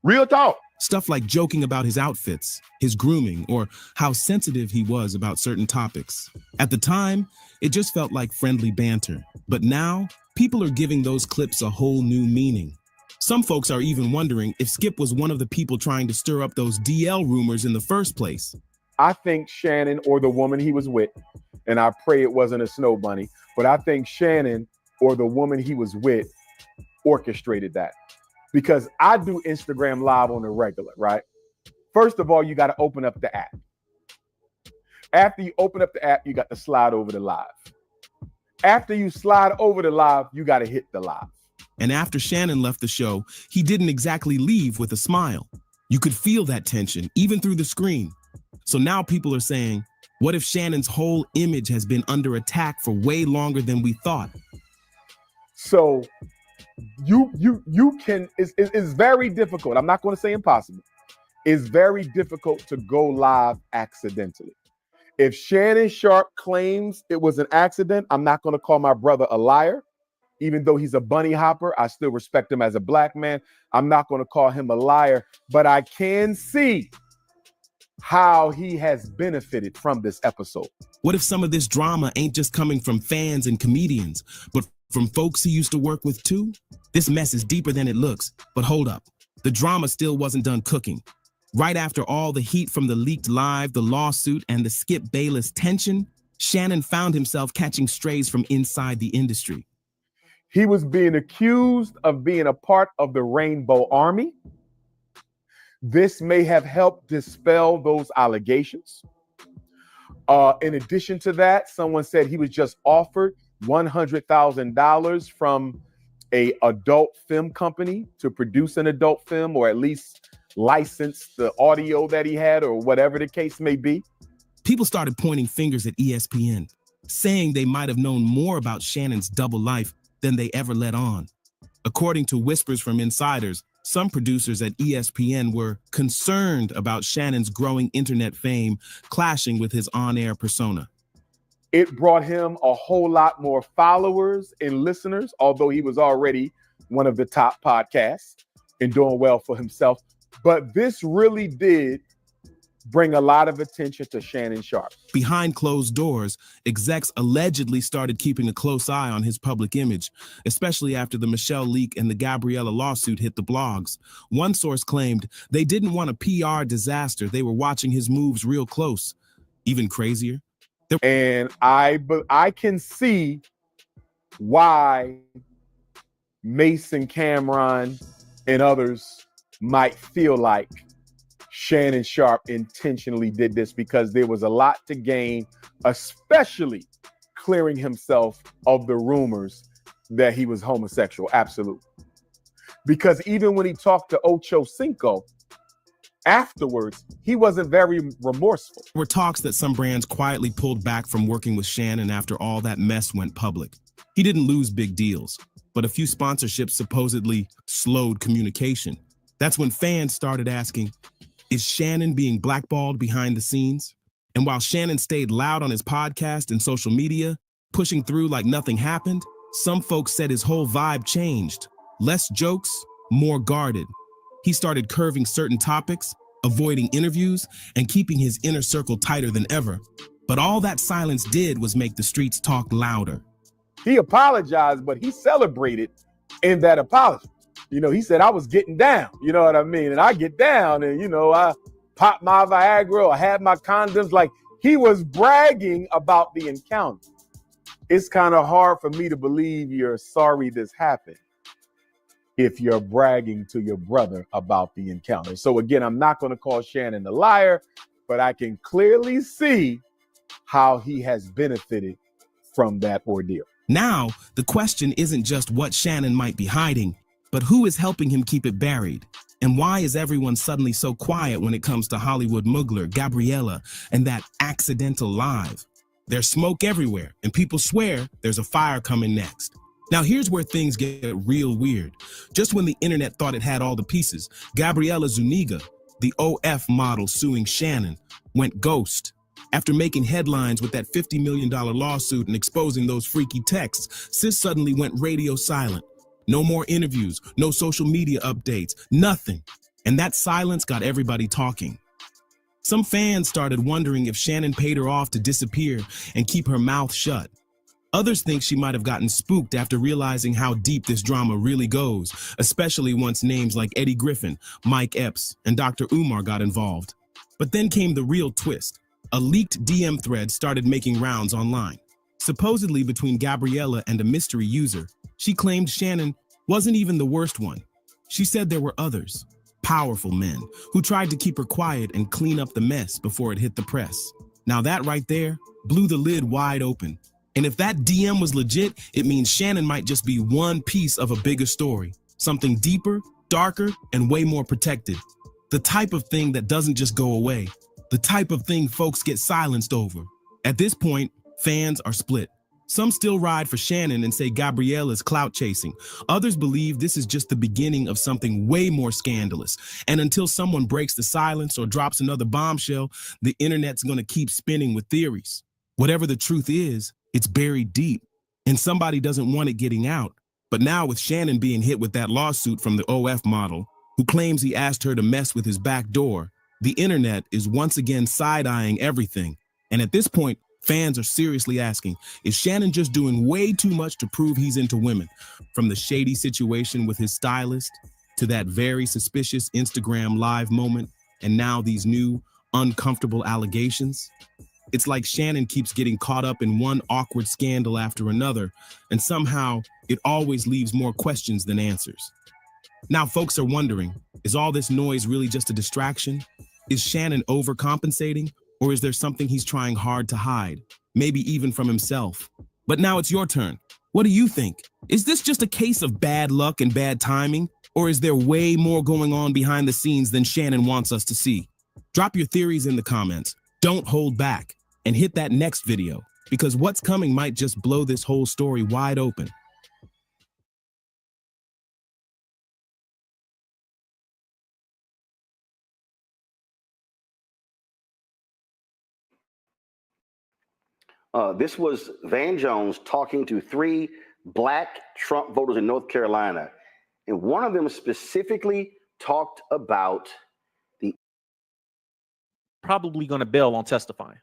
Speaker 3: Real talk.
Speaker 13: Stuff like joking about his outfits, his grooming, or how sensitive he was about certain topics. At the time, it just felt like friendly banter. But now, people are giving those clips a whole new meaning. Some folks are even wondering if Skip was one of the people trying to stir up those DL rumors in the first place.
Speaker 12: I think Shannon or the woman he was with, and I pray it wasn't a snow bunny, but I think Shannon or the woman he was with orchestrated that. Because I do Instagram Live on the regular, right? First of all, you got to open up the app. After you open up the app, you got to slide over to live. After you slide over to live, you got to hit the live.
Speaker 13: And after Shannon left the show, he didn't exactly leave with a smile. You could feel that tension, even through the screen. So now people are saying, what if Shannon's whole image has been under attack for way longer than we thought?
Speaker 12: So you can, it's very difficult. I'm not going to say impossible. It's very difficult to go live accidentally. If Shannon Sharpe claims it was an accident, I'm not going to call my brother a liar. Even though he's a bunny hopper, I still respect him as a black man. I'm not going to call him a liar, but I can see how he has benefited from this episode.
Speaker 13: What if some of this drama ain't just coming from fans and comedians, but from folks he used to work with too? This mess is deeper than it looks, but hold up. The drama still wasn't done cooking. Right after all the heat from the leaked live, the lawsuit, and the Skip Bayless tension, Shannon found himself catching strays from inside the industry.
Speaker 12: He was being accused of being a part of the Rainbow Army. This may have helped dispel those allegations. In addition to that, someone said he was just offered $100,000 from an adult film company to produce an adult film, or at least license the audio that he had, or whatever the case may be.
Speaker 13: People started pointing fingers at ESPN, saying they might have known more about Shannon's double life than they ever let on. According to whispers from insiders, some producers at ESPN were concerned about Shannon's growing internet fame clashing with his on-air persona.
Speaker 12: It brought him a whole lot more followers and listeners, although he was already one of the top podcasts and doing well for himself. But this really did bring a lot of attention to Shannon Sharpe.
Speaker 13: Behind closed doors, execs allegedly started keeping a close eye on his public image, especially after the Michelle leak and the Gabriella lawsuit hit the blogs. One source claimed they didn't want a PR disaster. They were watching his moves real close. Even crazier.
Speaker 12: And I can see why Mason, Cameron, and others might feel like Shannon Sharpe intentionally did this, because there was a lot to gain, especially clearing himself of the rumors that he was homosexual. Absolutely. Because even when he talked to Ocho Cinco afterwards, he wasn't very remorseful.
Speaker 13: There were talks that some brands quietly pulled back from working with Shannon after all that mess went public. He didn't lose big deals, but a few sponsorships supposedly slowed communication. That's when fans started asking, is Shannon being blackballed behind the scenes? And while Shannon stayed loud on his podcast and social media, pushing through like nothing happened, some folks said his whole vibe changed. Less jokes, more guarded. He started curving certain topics, avoiding interviews, and keeping his inner circle tighter than ever. But all that silence did was make the streets talk louder.
Speaker 12: He apologized, but he celebrated in that apology. You know, he said, I was getting down, you know what I mean? And I get down and, you know, I popped my Viagra, I had my condoms. Like, he was bragging about the encounter. It's kind of hard for me to believe you're sorry this happened if you're bragging to your brother about the encounter. So again, I'm not going to call Shannon a liar, but I can clearly see how he has benefited from that ordeal.
Speaker 13: Now, the question isn't just what Shannon might be hiding, but who is helping him keep it buried? And why is everyone suddenly so quiet when it comes to Hollywood Mugler, Gabriella, and that accidental live? There's smoke everywhere, and people swear there's a fire coming next. Now here's where things get real weird. Just when the internet thought it had all the pieces, Gabriella Zuniga, the OF model suing Shannon, went ghost. After making headlines with that $50 million lawsuit and exposing those freaky texts, sis suddenly went radio silent. No more interviews, no social media updates, nothing. And that silence got everybody talking. Some fans started wondering if Shannon paid her off to disappear and keep her mouth shut. Others think she might have gotten spooked after realizing how deep this drama really goes, especially once names like Eddie Griffin, Mike Epps, and Dr. Umar got involved. But then came the real twist. A leaked DM thread started making rounds online. Supposedly between Gabriella and a mystery user, she claimed Shannon wasn't even the worst one. She said there were others, powerful men, who tried to keep her quiet and clean up the mess before it hit the press. Now that right there blew the lid wide open. And if that DM was legit, it means Shannon might just be one piece of a bigger story, something deeper, darker, and way more protected. The type of thing that doesn't just go away. The type of thing folks get silenced over. At this point, fans are split. Some still ride for Shannon and say Gabrielle is clout chasing. Others believe this is just the beginning of something way more scandalous. And until someone breaks the silence or drops another bombshell, the internet's going to keep spinning with theories. Whatever the truth is, it's buried deep, and somebody doesn't want it getting out. But now with Shannon being hit with that lawsuit from the OF model, who claims he asked her to mess with his back door, the internet is once again side-eyeing everything. And at this point, fans are seriously asking, is Shannon just doing way too much to prove he's into women? From the shady situation with his stylist, to that very suspicious Instagram live moment, and now these new, uncomfortable allegations? It's like Shannon keeps getting caught up in one awkward scandal after another, and somehow it always leaves more questions than answers. Now folks are wondering, is all this noise really just a distraction? Is Shannon overcompensating? Or is there something he's trying hard to hide? Maybe even from himself. But now it's your turn. What do you think? Is this just a case of bad luck and bad timing? Or is there way more going on behind the scenes than Shannon wants us to see? Drop your theories in the comments. Don't hold back. And hit that next video, because what's coming might just blow this whole story wide open.
Speaker 5: This was Van Jones talking to 3 black Trump voters in North Carolina. And one of them specifically talked about the
Speaker 7: probably going to bail on testifying.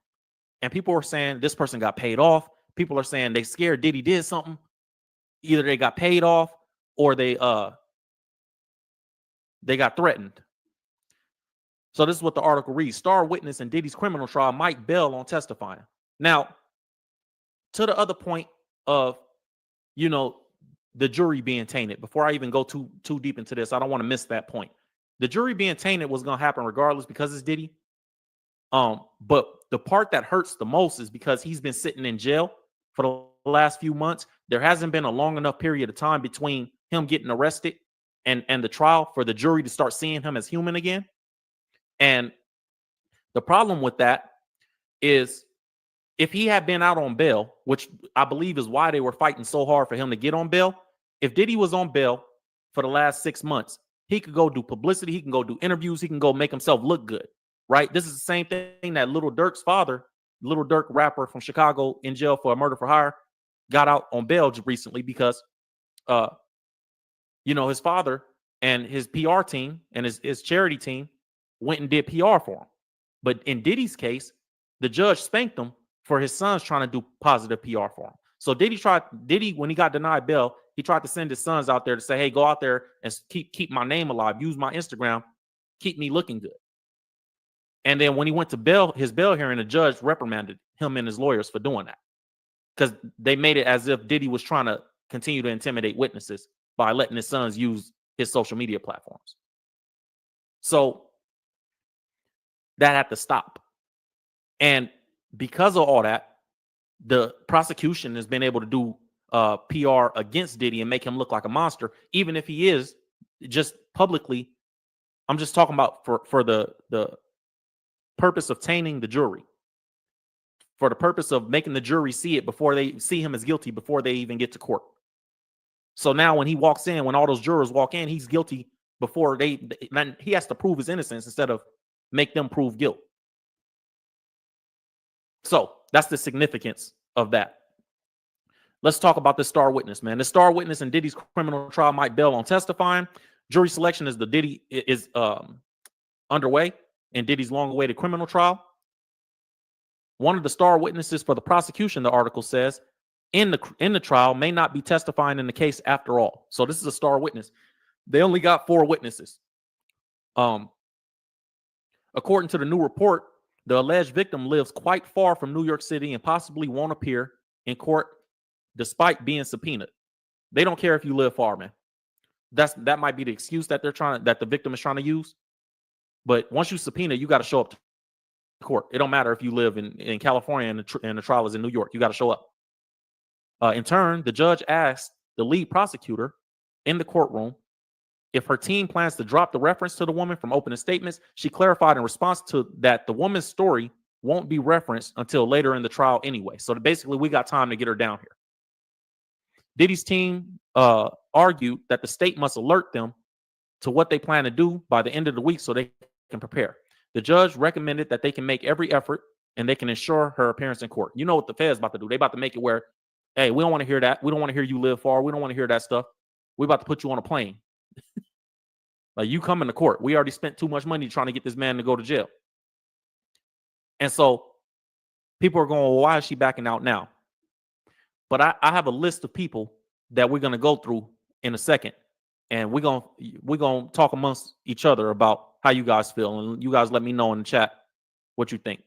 Speaker 7: And people are saying this person got paid off. People are saying they scared Diddy did something. Either they got paid off or they got threatened. So this is what the article reads. Star witness in Diddy's criminal trial might bail on testifying. Now, to the other point of, the jury being tainted, before I even go too deep into this, I don't want to miss that point. The jury being tainted was going to happen regardless because it's Diddy. But the part that hurts the most is because he's been sitting in jail for the last few months. There hasn't been a long enough period of time between him getting arrested and the trial for the jury to start seeing him as human again. And the problem with that is if he had been out on bail, which I believe is why they were fighting so hard for him to get on bail. If Diddy was on bail for the last 6 months, he could go do publicity. He can go do interviews. He can go make himself look good, right? This is the same thing that Lil Durk's father, Lil Durk rapper from Chicago in jail for a murder for hire, got out on bail recently because, his father and his PR team and his charity team went and did PR for him. But in Diddy's case, the judge spanked him for his sons trying to do positive PR for him. So Diddy, when he got denied bail, he tried to send his sons out there to say, hey, go out there and keep my name alive. Use my Instagram. Keep me looking good. And then when he went to his bail hearing, the judge reprimanded him and his lawyers for doing that. Because they made it as if Diddy was trying to continue to intimidate witnesses by letting his sons use his social media platforms. So that had to stop. And because of all that, the prosecution has been able to do PR against Diddy and make him look like a monster, even if he is just publicly. I'm just talking about for the purpose of tainting the jury, for the purpose of making the jury see it before they see him as guilty before they even get to court. So now when he walks in, when all those jurors walk in, he's guilty before he has to prove his innocence instead of make them prove guilt. So that's the significance of that. Let's talk about the star witness, man. The star witness in Diddy's criminal trial might bail on testifying. Jury selection is underway in Diddy's long-awaited criminal trial. One of the star witnesses for the prosecution, the article says, in the trial may not be testifying in the case after all. So this is a star witness. They only got 4 witnesses. According to the new report, the alleged victim lives quite far from New York City and possibly won't appear in court despite being subpoenaed. They don't care if you live far, man. That might be the excuse that the victim is trying to use. But once you subpoena, you got to show up to court. It don't matter if you live in California and the trial is in New York. You got to show up. In turn, the judge asked the lead prosecutor in the courtroom if her team plans to drop the reference to the woman from opening statements, she clarified in response to that the woman's story won't be referenced until later in the trial anyway. So basically, we got time to get her down here. Diddy's team argued that the state must alert them to what they plan to do by the end of the week so they can prepare. The judge recommended that they can make every effort and they can ensure her appearance in court. You know what the Fed's about to do. They about to make it where, hey, we don't want to hear that. We don't want to hear you live far. We don't want to hear that stuff. We about to put you on a plane. Like, you coming to court. We already spent too much money trying to get this man to go to jail. And so people are going, well, why is she backing out now? But I have a list of people that we're going to go through in a second. And we're gonna talk amongst each other about how you guys feel. And you guys let me know in the chat what you think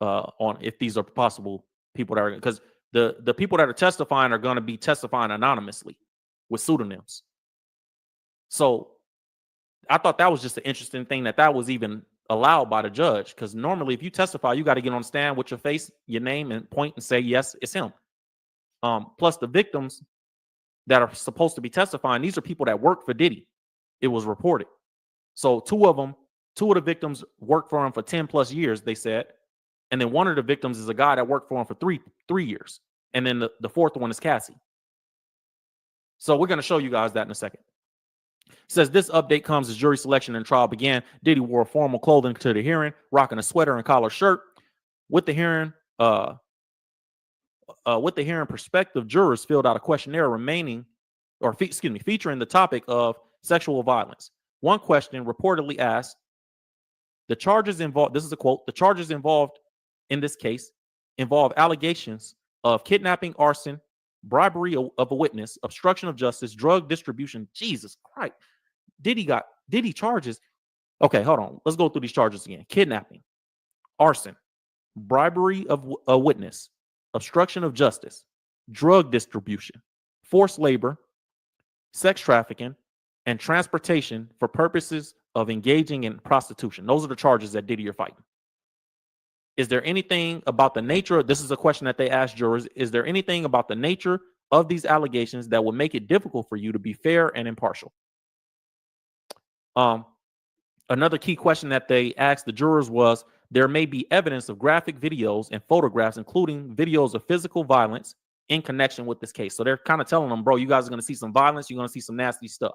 Speaker 7: on if these are possible people that are, because the people that are testifying are going to be testifying anonymously with pseudonyms. So I thought that was just an interesting thing that was even allowed by the judge, because normally if you testify, you got to get on the stand with your face, your name, and point and say, yes, it's him. Plus the victims that are supposed to be testifying, these are people that work for Diddy. It was reported. So two of the victims worked for him for 10 plus years, they said. And then one of the victims is a guy that worked for him for three years. And then the fourth one is Cassie. So we're going to show you guys that in a second. It says this update comes as jury selection and trial began. Diddy wore formal clothing to the hearing, rocking a sweater and collar shirt. With the hearing, prospective jurors filled out a questionnaire featuring the topic of sexual violence. One question reportedly asked, the charges involved, this is a quote, the charges involved in this case involve allegations of kidnapping, arson, bribery of a witness, obstruction of justice, drug distribution. Jesus Christ. Diddy charges. Okay, hold on. Let's go through these charges again. Kidnapping, arson, bribery of a witness, obstruction of justice, drug distribution, forced labor, sex trafficking, and transportation for purposes of engaging in prostitution. Those are the charges that Diddy are fighting. Is there anything about the nature? This is a question that they asked jurors. Is there anything about the nature of these allegations that would make it difficult for you to be fair and impartial? Another key question that they asked the jurors was, there may be evidence of graphic videos and photographs, including videos of physical violence in connection with this case. So they're kind of telling them, bro, you guys are going to see some violence. You're going to see some nasty stuff.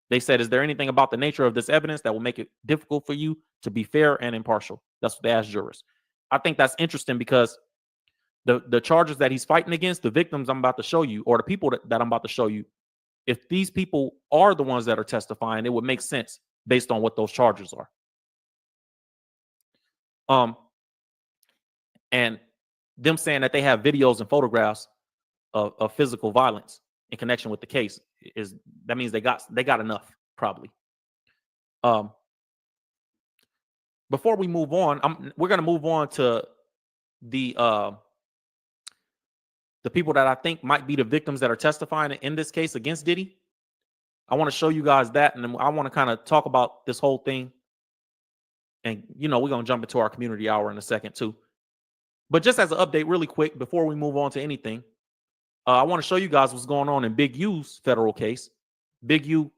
Speaker 7: They said, is there anything about the nature of this evidence that will make it difficult for you to be fair and impartial? That's what they asked jurors. I think that's interesting because the charges that he's fighting against, the victims I'm about to show you, or the people that I'm about to show you, if these people are the ones that are testifying, it would make sense based on what those charges are. And them saying that they have videos and photographs of physical violence in connection with the case that means they got enough, probably. Before we move on, we're going to move on to the people that I think might be the victims that are testifying in this case against Diddy. I want to show you guys that, and then I want to kind of talk about this whole thing. And, we're going to jump into our community hour in a second, too. But just as an update really quick, before we move on to anything, I want to show you guys what's going on in Big U's federal case. Big U,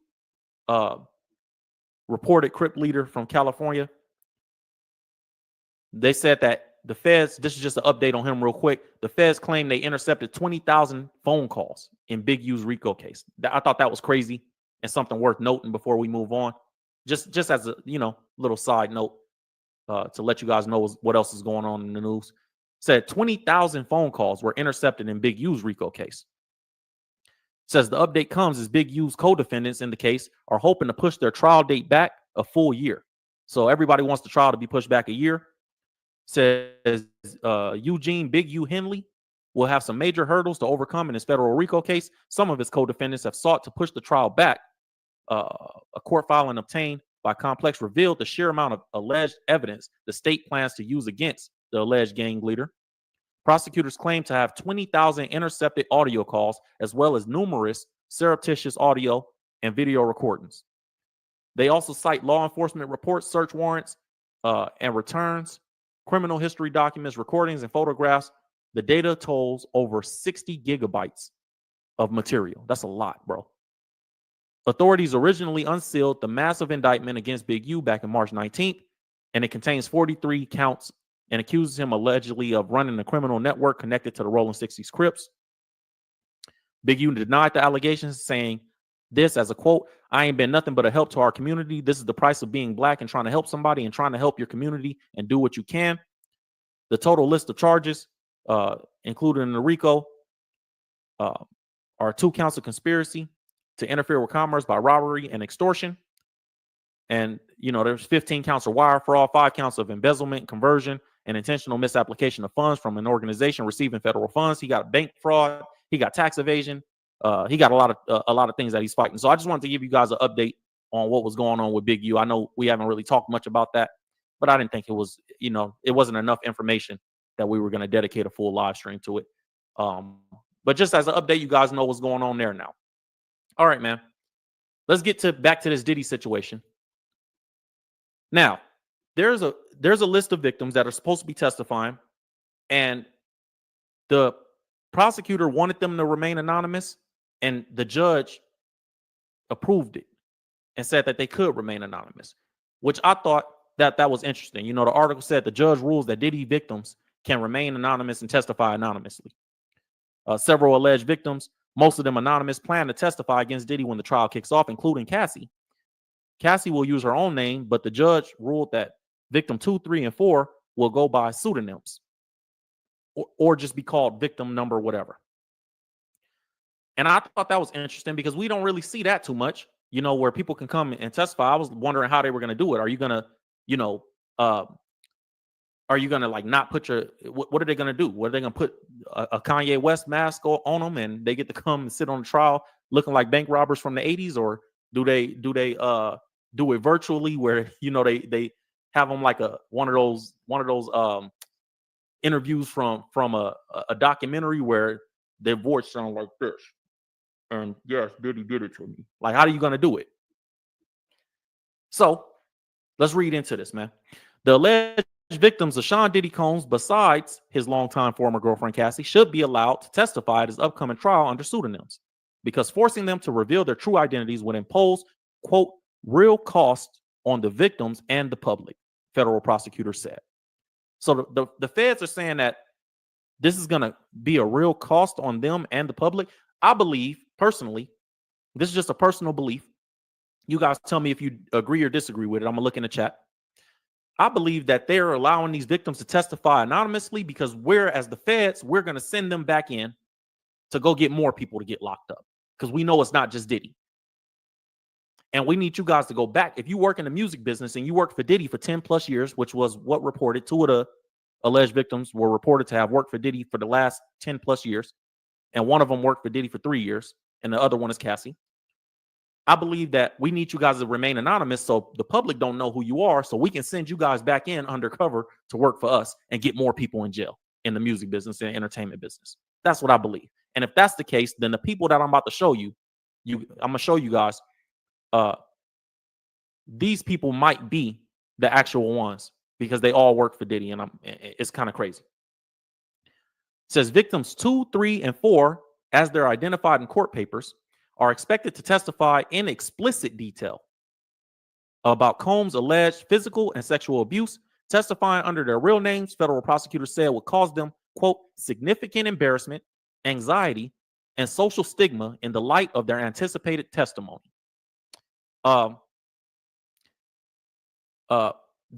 Speaker 7: reported Crip leader from California. They said that the feds, this is just an update on him real quick. The feds claim they intercepted 20,000 phone calls in Big U's RICO case. I thought that was crazy and something worth noting before we move on. Just as a, little side note to let you guys know what else is going on in the news. Said 20,000 phone calls were intercepted in Big U's RICO case. Says the update comes as Big U's co-defendants in the case are hoping to push their trial date back a full year. So everybody wants the trial to be pushed back a year. Says Eugene Big U Henley will have some major hurdles to overcome in his federal RICO case. Some of his co-defendants have sought to push the trial back. A court filing obtained by Complex revealed the sheer amount of alleged evidence the state plans to use against the alleged gang leader. Prosecutors claim to have 20,000 intercepted audio calls, as well as numerous surreptitious audio and video recordings. They also cite law enforcement reports, search warrants, and returns, criminal history documents, recordings, and photographs. The data totals over 60 gigabytes of material. That's a lot, bro. Authorities originally unsealed the massive indictment against Big U back in March 19th, and it contains 43 counts and accuses him allegedly of running a criminal network connected to the Rolling 60s Crips. Big U denied the allegations, saying this as a quote, "I ain't been nothing but a help to our community. This is the price of being black and trying to help somebody and trying to help your community and do what you can." The total list of charges, including the RICO, are 2 counts of conspiracy to interfere with commerce by robbery and extortion. And, there's 15 counts of wire fraud, 5 counts of embezzlement, conversion, and intentional misapplication of funds from an organization receiving federal funds. He got bank fraud. He got tax evasion. He got a lot of things that he's fighting. So I just wanted to give you guys an update on what was going on with Big U. I know we haven't really talked much about that, but I didn't think it was, it wasn't enough information that we were going to dedicate a full live stream to it. But just as an update, you guys know what's going on there now. All right, man. Let's get back to this Diddy situation. Now, there's a list of victims that are supposed to be testifying, and the prosecutor wanted them to remain anonymous, and the judge approved it and said that they could remain anonymous, which I thought that was interesting. The article said the judge rules that Diddy victims can remain anonymous and testify anonymously. Several alleged victims, most of them anonymous, plan to testify against Diddy when the trial kicks off, including Cassie. Cassie will use her own name, but the judge ruled that victim 2, 3, and 4 will go by pseudonyms or just be called victim number whatever. And I thought that was interesting because we don't really see that too much, where people can come and testify. I was wondering how they were going to do it. Are you going to, like not put your, what are they going to do? What are they going to put a Kanye West mask on them and they get to come and sit on the trial looking like bank robbers from the 80s? Or do they do it virtually where, they have them like one of those interviews from a documentary where their voice sounds like this? And yes, Diddy did it to me. Like, how are you going to do it? So let's read into this, man. The alleged victims of Sean Diddy Combs, besides his longtime former girlfriend Cassie, should be allowed to testify at his upcoming trial under pseudonyms, because forcing them to reveal their true identities would impose, quote, real cost on the victims and the public, federal prosecutors said. So the feds are saying that this is going to be a real cost on them and the public. I believe, personally, this is just a personal belief. You guys tell me if you agree or disagree with it. I'm going to look in the chat. I believe that they're allowing these victims to testify anonymously because as the feds, we're going to send them back in to go get more people to get locked up, because we know it's not just Diddy. And we need you guys to go back. If you work in the music business and you worked for Diddy for 10 plus years, which was what reported, 2 of the alleged victims were reported to have worked for Diddy for the last 10 plus years. And one of them worked for Diddy for 3 years. And the other one is Cassie. I believe that we need you guys to remain anonymous so the public don't know who you are, so we can send you guys back in undercover to work for us and get more people in jail in the music business and entertainment business. That's what I believe. And if that's the case, then the people that I'm about to show you, I'm going to show you guys, these people might be the actual ones because they all work for Diddy, and it's kind of crazy. It says victims 2, 3, and 4, as they're identified in court papers, are expected to testify in explicit detail about Combs' alleged physical and sexual abuse. Testifying under their real names, federal prosecutors said, would cause them, quote, significant embarrassment, anxiety, and social stigma in the light of their anticipated testimony. The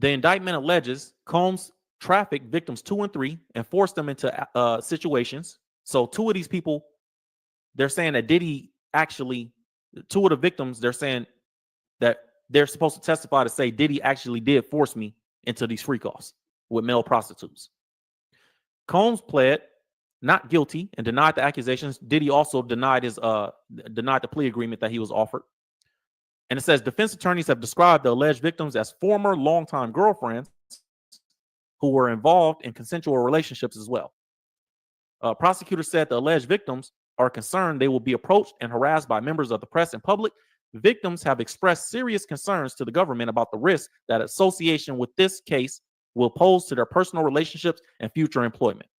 Speaker 7: indictment alleges Combs trafficked victims 2 and 3 and forced them into situations. So 2 of these people, they're saying that Diddy actually, 2 of the victims, they're saying that they're supposed to testify to say Diddy actually did force me into these freak-offs with male prostitutes. Combs pled not guilty and denied the accusations. Diddy also denied the plea agreement that he was offered. And it says defense attorneys have described the alleged victims as former longtime girlfriends who were involved in consensual relationships as well. Prosecutors said the alleged victims are concerned they will be approached and harassed by members of the press and public. Victims have expressed serious concerns to the government about the risk that association with this case will pose to their personal relationships and future employment.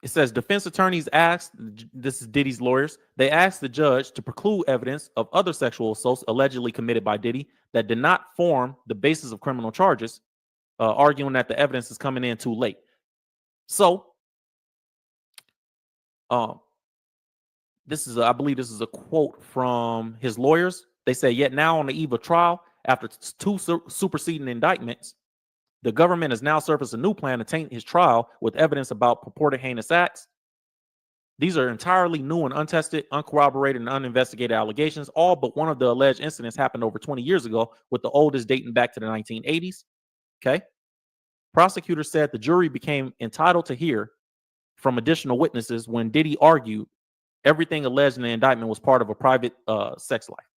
Speaker 7: It It says defense attorneys asked, this is Diddy's lawyers, they asked the judge to preclude evidence of other sexual assaults allegedly committed by Diddy that did not form the basis of criminal charges, arguing that the evidence is coming in too late. So, I believe this is a quote from his lawyers. They say, yet now on the eve of trial, after two superseding indictments, the government has now surfaced a new plan to taint his trial with evidence about purported heinous acts. These are entirely new and untested, uncorroborated, and uninvestigated allegations. All but one of the alleged incidents happened over 20 years ago, with the oldest dating back to the 1980s. Okay. Prosecutors said the jury became entitled to hear from additional witnesses when Diddy argued everything alleged in the indictment was part of a private sex life,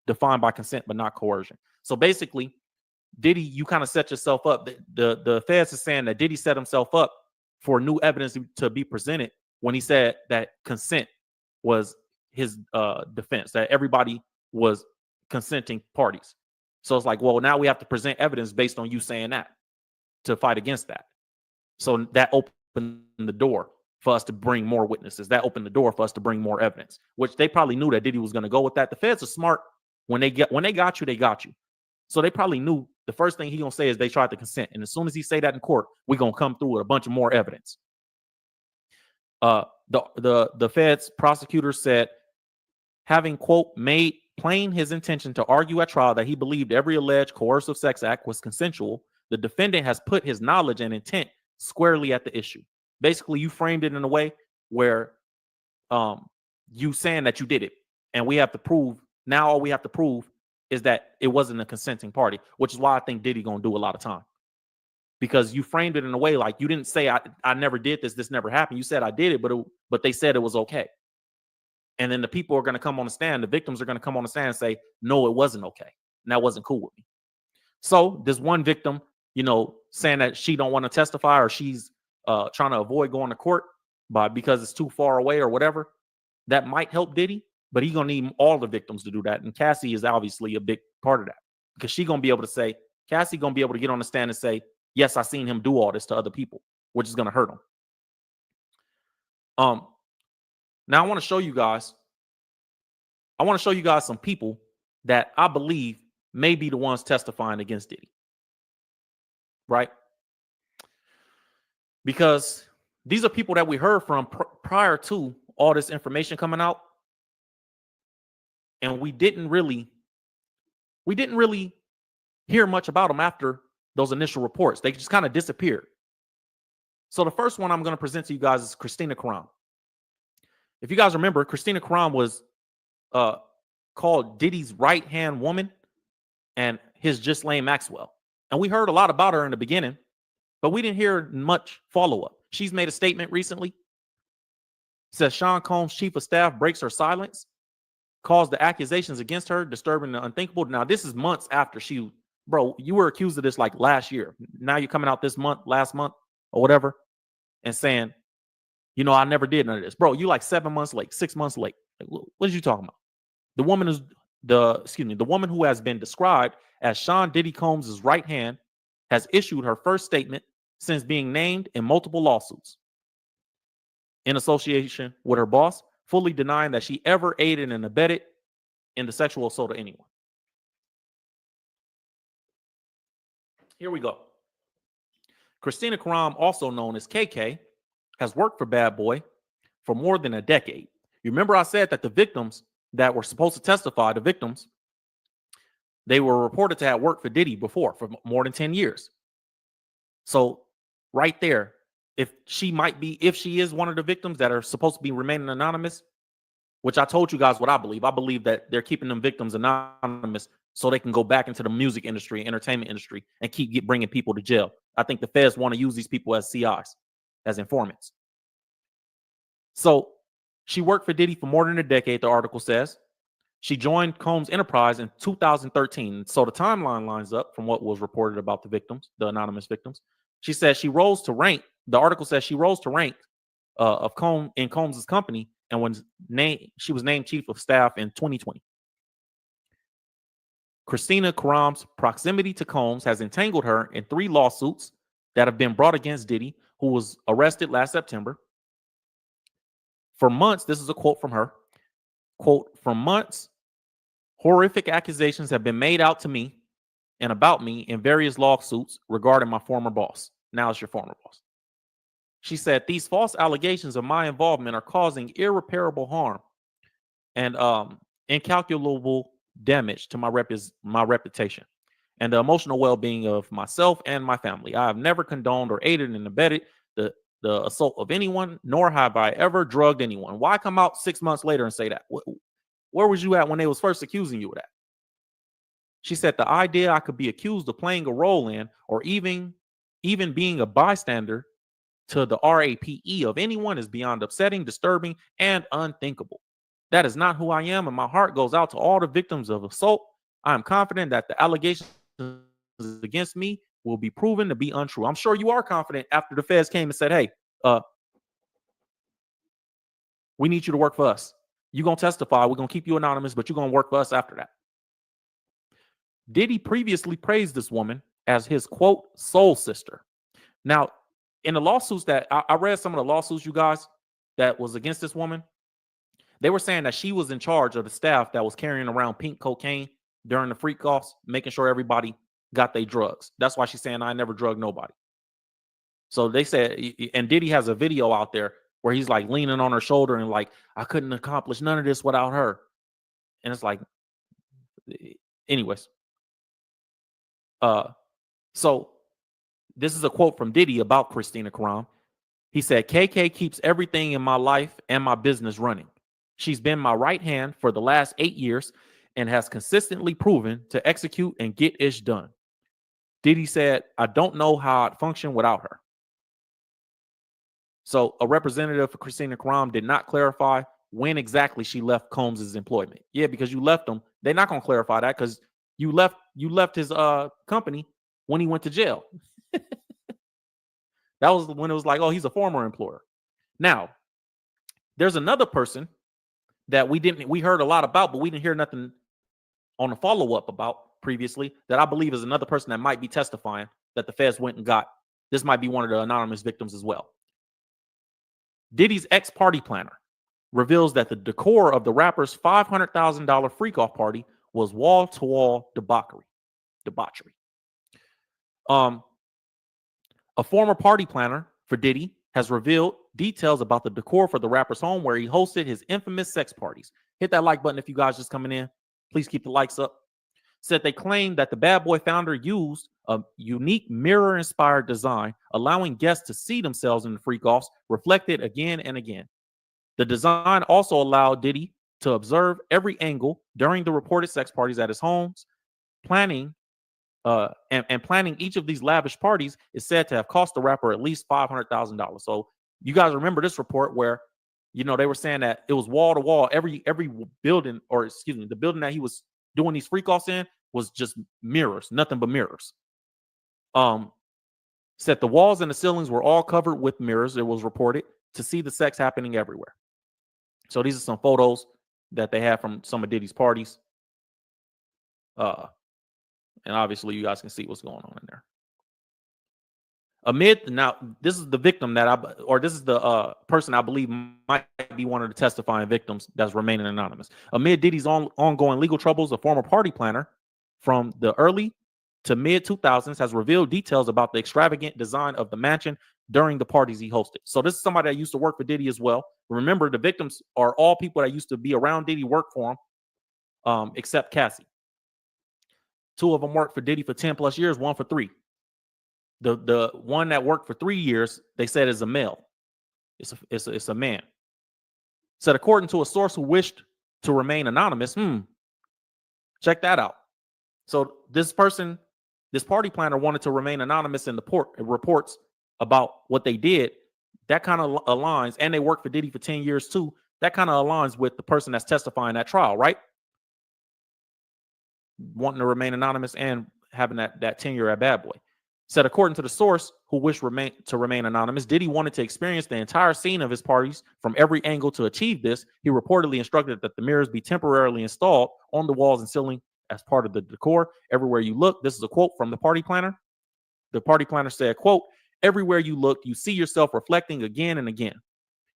Speaker 7: defined by consent but not coercion. So basically, Diddy, you kind of set yourself up. The feds is saying that Diddy set himself up for new evidence to be presented when he said that consent was his defense, that everybody was consenting parties. So it's like, well, now we have to present evidence based on you saying that to fight against that. So that opened the door for us to bring more witnesses. That opened the door for us to bring more evidence, which they probably knew that Diddy was going to go with that. The feds are smart. When they got you, they got you. So they probably knew the first thing he gonna say is they tried to consent. And as soon as he say that in court, we're gonna come through with a bunch of more evidence. The feds prosecutor said, having, quote, made plain his intention to argue at trial that he believed every alleged coercive sex act was consensual, the defendant has put his knowledge and intent squarely at the issue. Basically, you framed it in a way where you saying that you did it, and we have to prove, now all we have to prove is that it wasn't a consenting party, which is why I think Diddy gonna do a lot of time. Because you framed it in a way like you didn't say I never did this never happened. You said I did it, but they said it was okay. And then the people are gonna come on the stand, the victims are gonna come on the stand and say, no, it wasn't okay. And that wasn't cool with me. So this one victim, saying that she don't want to testify, or she's trying to avoid going to court because it's too far away or whatever, that might help Diddy. But he's going to need all the victims to do that. And Cassie is obviously a big part of that, because she's going to be able to say, Cassie going to be able to get on the stand and say, yes, I seen him do all this to other people, which is going to hurt him. Now I want to show you guys some people that I believe may be the ones testifying against Diddy. Right? Because these are people that we heard from prior to all this information coming out. And we didn't really hear much about them after those initial reports. They just kind of disappeared. So the first one I'm going to present to you guys is Christina Karam. If you guys remember, Christina Karam was called Diddy's right-hand woman and his Ghislaine Maxwell. And we heard a lot about her in the beginning, but we didn't hear much follow-up. She's made a statement recently. Says Sean Combs' chief of staff breaks her silence, calls the accusations against her disturbing and unthinkable. Now, this is months after you were accused of this like last year. Now you're coming out this month, last month or whatever, and saying, I never did none of this. Bro, you like 7 months late, 6 months late. Like, what are you talking about? The woman who has been described as Sean Diddy Combs' right hand has issued her first statement since being named in multiple lawsuits in association with her boss, fully denying that she ever aided and abetted in the sexual assault of anyone. Here we go. Christina Karam, also known as KK, has worked for Bad Boy for more than a decade. You remember I said that the victims that were supposed to testify, they were reported to have worked for Diddy before for more than 10 years. So right there, if she is one of the victims that are supposed to be remaining anonymous, which I told you guys what I believe that they're keeping them victims anonymous so they can go back into the music industry, entertainment industry, and keep bringing people to jail. I think the feds want to use these people as CIs, as informants. So she worked for Diddy for more than a decade, the article says. She joined Combs Enterprise in 2013. So the timeline lines up from what was reported about the victims, the anonymous victims. She says she rose to rank. The article says she rose to rank of Combs' company, and she was named chief of staff in 2020. Christina Karam's proximity to Combs has entangled her in 3 lawsuits that have been brought against Diddy, who was arrested last September. For months, this is a quote from her. Quote, for months, horrific accusations have been made out to me and about me in various lawsuits regarding my former boss. Now it's your former boss. She said, these false allegations of my involvement are causing irreparable harm and incalculable damage to my reputation and the emotional well-being of myself and my family. I have never condoned or aided and abetted the assault of anyone, nor have I ever drugged anyone. Why come out 6 months later and say that? Where was you at when they was first accusing you of that? She said the idea I could be accused of playing a role in or even being a bystander to the RAPE of anyone is beyond upsetting, disturbing, and unthinkable. That is not who I am, and my heart goes out to all the victims of assault. I am confident that the allegations against me will be proven to be untrue. I'm sure you are confident after the feds came and said, hey, we need you to work for us. You're going to testify. We're going to keep you anonymous, but you're going to work for us after that. Diddy previously praised this woman as his, quote, soul sister. Now, in the lawsuits that I read some of the lawsuits, you guys, that was against this woman, they were saying that she was in charge of the staff that was carrying around pink cocaine during the freak offs, making sure everybody got their drugs. That's why she's saying I never drugged nobody. So they said, and Diddy has a video out there where he's like leaning on her shoulder and like, I couldn't accomplish none of this without her. And it's like, anyways. So this is a quote from Diddy about Christina Karam. He said, KK keeps everything in my life and my business running. She's been my right hand for the last 8 years and has consistently proven to execute and get ish done. Diddy said, I don't know how I'd function without her. So a representative for Christina Karam did not clarify when exactly she left Combs' employment. Yeah, because you left him. They're not going to clarify that because you left his company when he went to jail. That was when it was like, oh, he's a former employer. Now, there's another person that we heard a lot about, but we didn't hear nothing on a follow-up about previously that I believe is another person that might be testifying that the feds went and got. This might be one of the anonymous victims as well. Diddy's ex-party planner reveals that the decor of the rapper's $500,000 freak-off party was wall-to-wall debauchery. A former party planner for Diddy has revealed details about the decor for the rapper's home where he hosted his infamous sex parties. Hit that like button if you guys just coming in. Please keep the likes up. Said they claimed that the Bad Boy founder used a unique mirror-inspired design, allowing guests to see themselves in the freak-offs reflected again and again. The design also allowed Diddy to observe every angle during the reported sex parties at his homes. Planning each of these lavish parties is said to have cost the rapper at least $500,000. So you guys remember this report where, they were saying that it was wall to wall. Every building, or excuse me, the building that he was doing these freak offs in was just mirrors, nothing but mirrors. Said the walls and the ceilings were all covered with mirrors. It was reported to see the sex happening everywhere. So these are some photos that they have from some of Diddy's parties. And obviously, you guys can see what's going on in there. Now, this is the victim this is the person I believe might be one of the testifying victims that's remaining anonymous. Amid Diddy's ongoing legal troubles, a former party planner from the early to mid 2000s has revealed details about the extravagant design of the mansion during the parties he hosted. So this is somebody that used to work for Diddy as well. Remember, the victims are all people that used to be around Diddy, work for him, except Cassie. 2 of them worked for Diddy for 10 plus years, 1 for 3. The one that worked for 3 years, they said is a male. It's a man. Said according to a source who wished to remain anonymous. Check that out. So this party planner wanted to remain anonymous in the reports about what they did. That kind of aligns, and they worked for Diddy for 10 years too. That kind of aligns with the person that's testifying at trial, right? Wanting to remain anonymous and having that tenure at Bad Boy. Said according to the source who wished to remain anonymous, Diddy wanted to experience the entire scene of his parties from every angle. To achieve this, he reportedly instructed that the mirrors be temporarily installed on the walls and ceiling as part of the decor. Everywhere you look, this is a quote from the party planner. The party planner said, quote, everywhere you look, you see yourself reflecting again and again.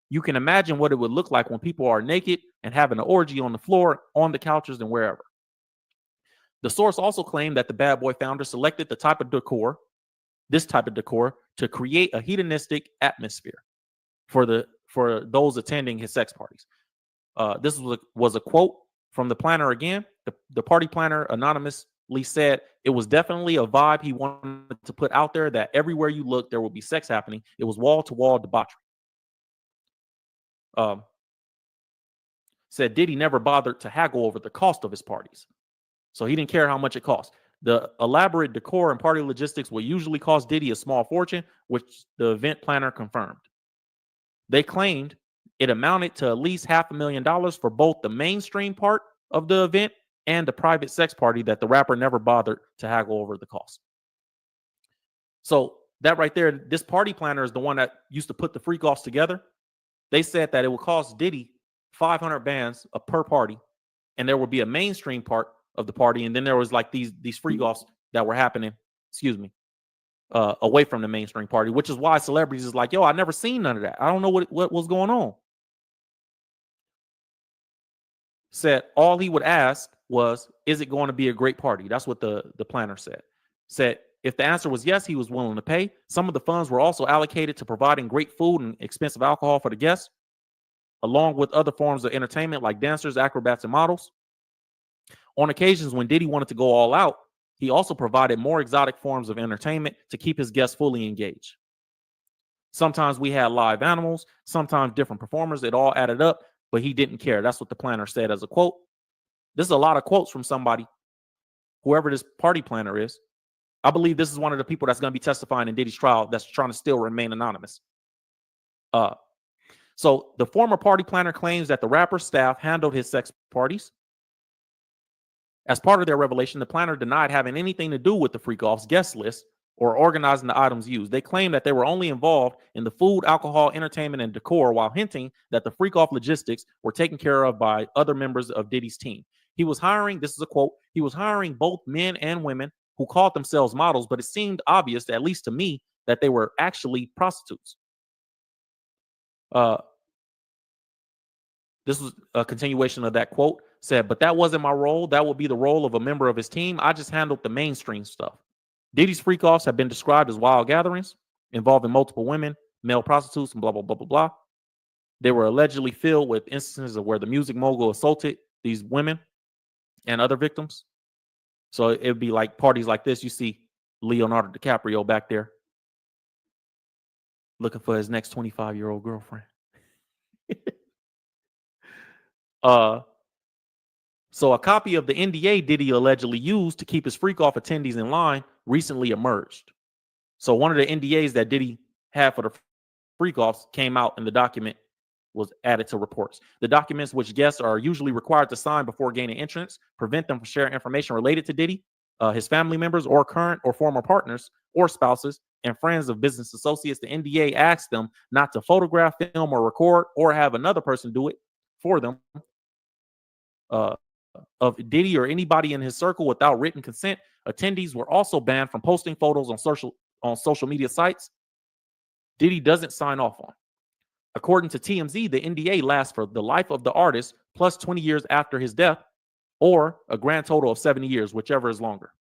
Speaker 7: You can imagine what it would look like when people are naked and having an orgy on the floor, on the couches, and wherever. The source also claimed that the Bad Boy founder selected this type of decor, to create a hedonistic atmosphere for those attending his sex parties. This was a quote from the planner again. The party planner anonymously said it was definitely a vibe he wanted to put out there, that everywhere you look, there will be sex happening. It was wall-to-wall debauchery. Said Diddy never bothered to haggle over the cost of his parties. So he didn't care how much it cost. The elaborate decor and party logistics would usually cost Diddy a small fortune, which the event planner confirmed. They claimed it amounted to at least $500,000 for both the mainstream part of the event and the private sex party that the rapper never bothered to haggle over the cost. So that right there, this party planner is the one that used to put the freak-offs together. They said that it would cost Diddy 500 bands per party, and there would be a mainstream part of the party, and then there was like these freak-offs that were happening, away from the mainstream party, which is why celebrities is like, yo, I never seen none of that. I don't know what was going on. Said all he would ask was, is it going to be a great party? That's what the planner said. Said if the answer was yes, he was willing to pay. Some of the funds were also allocated to providing great food and expensive alcohol for the guests, along with other forms of entertainment like dancers, acrobats, and models. On occasions when Diddy wanted to go all out, he also provided more exotic forms of entertainment to keep his guests fully engaged. Sometimes we had live animals, sometimes different performers. It all added up, but he didn't care. That's what the planner said as a quote. This is a lot of quotes from somebody, whoever this party planner is. I believe this is one of the people that's going to be testifying in Diddy's trial that's trying to still remain anonymous. So the former party planner claims that the rapper's staff handled his sex parties. As part of their revelation, the planner denied having anything to do with the freak-offs guest list or organizing the items used. They claim that they were only involved in the food, alcohol, entertainment, and decor, while hinting that the freak-off logistics were taken care of by other members of Diddy's team. He was hiring, this is a quote, he was hiring both men and women who called themselves models, but it seemed obvious, at least to me, that they were actually prostitutes. This was a continuation of that quote. Said, but that wasn't my role. That would be the role of a member of his team. I just handled the mainstream stuff. Diddy's freak-offs have been described as wild gatherings involving multiple women, male prostitutes, and blah, blah, blah, blah, blah. They were allegedly filled with instances of where the music mogul assaulted these women and other victims. So it would be like parties like this. You see Leonardo DiCaprio back there looking for his next 25-year-old girlfriend. So a copy of the NDA Diddy allegedly used to keep his freak-off attendees in line recently emerged. So one of the NDAs that Diddy had for the freak-offs came out, and the document was added to reports. The documents, which guests are usually required to sign before gaining entrance, prevent them from sharing information related to Diddy, his family members, or current or former partners or spouses and friends of business associates. The NDA asks them not to photograph, film, or record, or have another person do it for them. Of Diddy or anybody in his circle without written consent. Attendees were also banned from posting photos on social media sites Diddy doesn't sign off on. According to TMZ, the NDA lasts for the life of the artist plus 20 years after his death, or a grand total of 70 years, whichever is longer.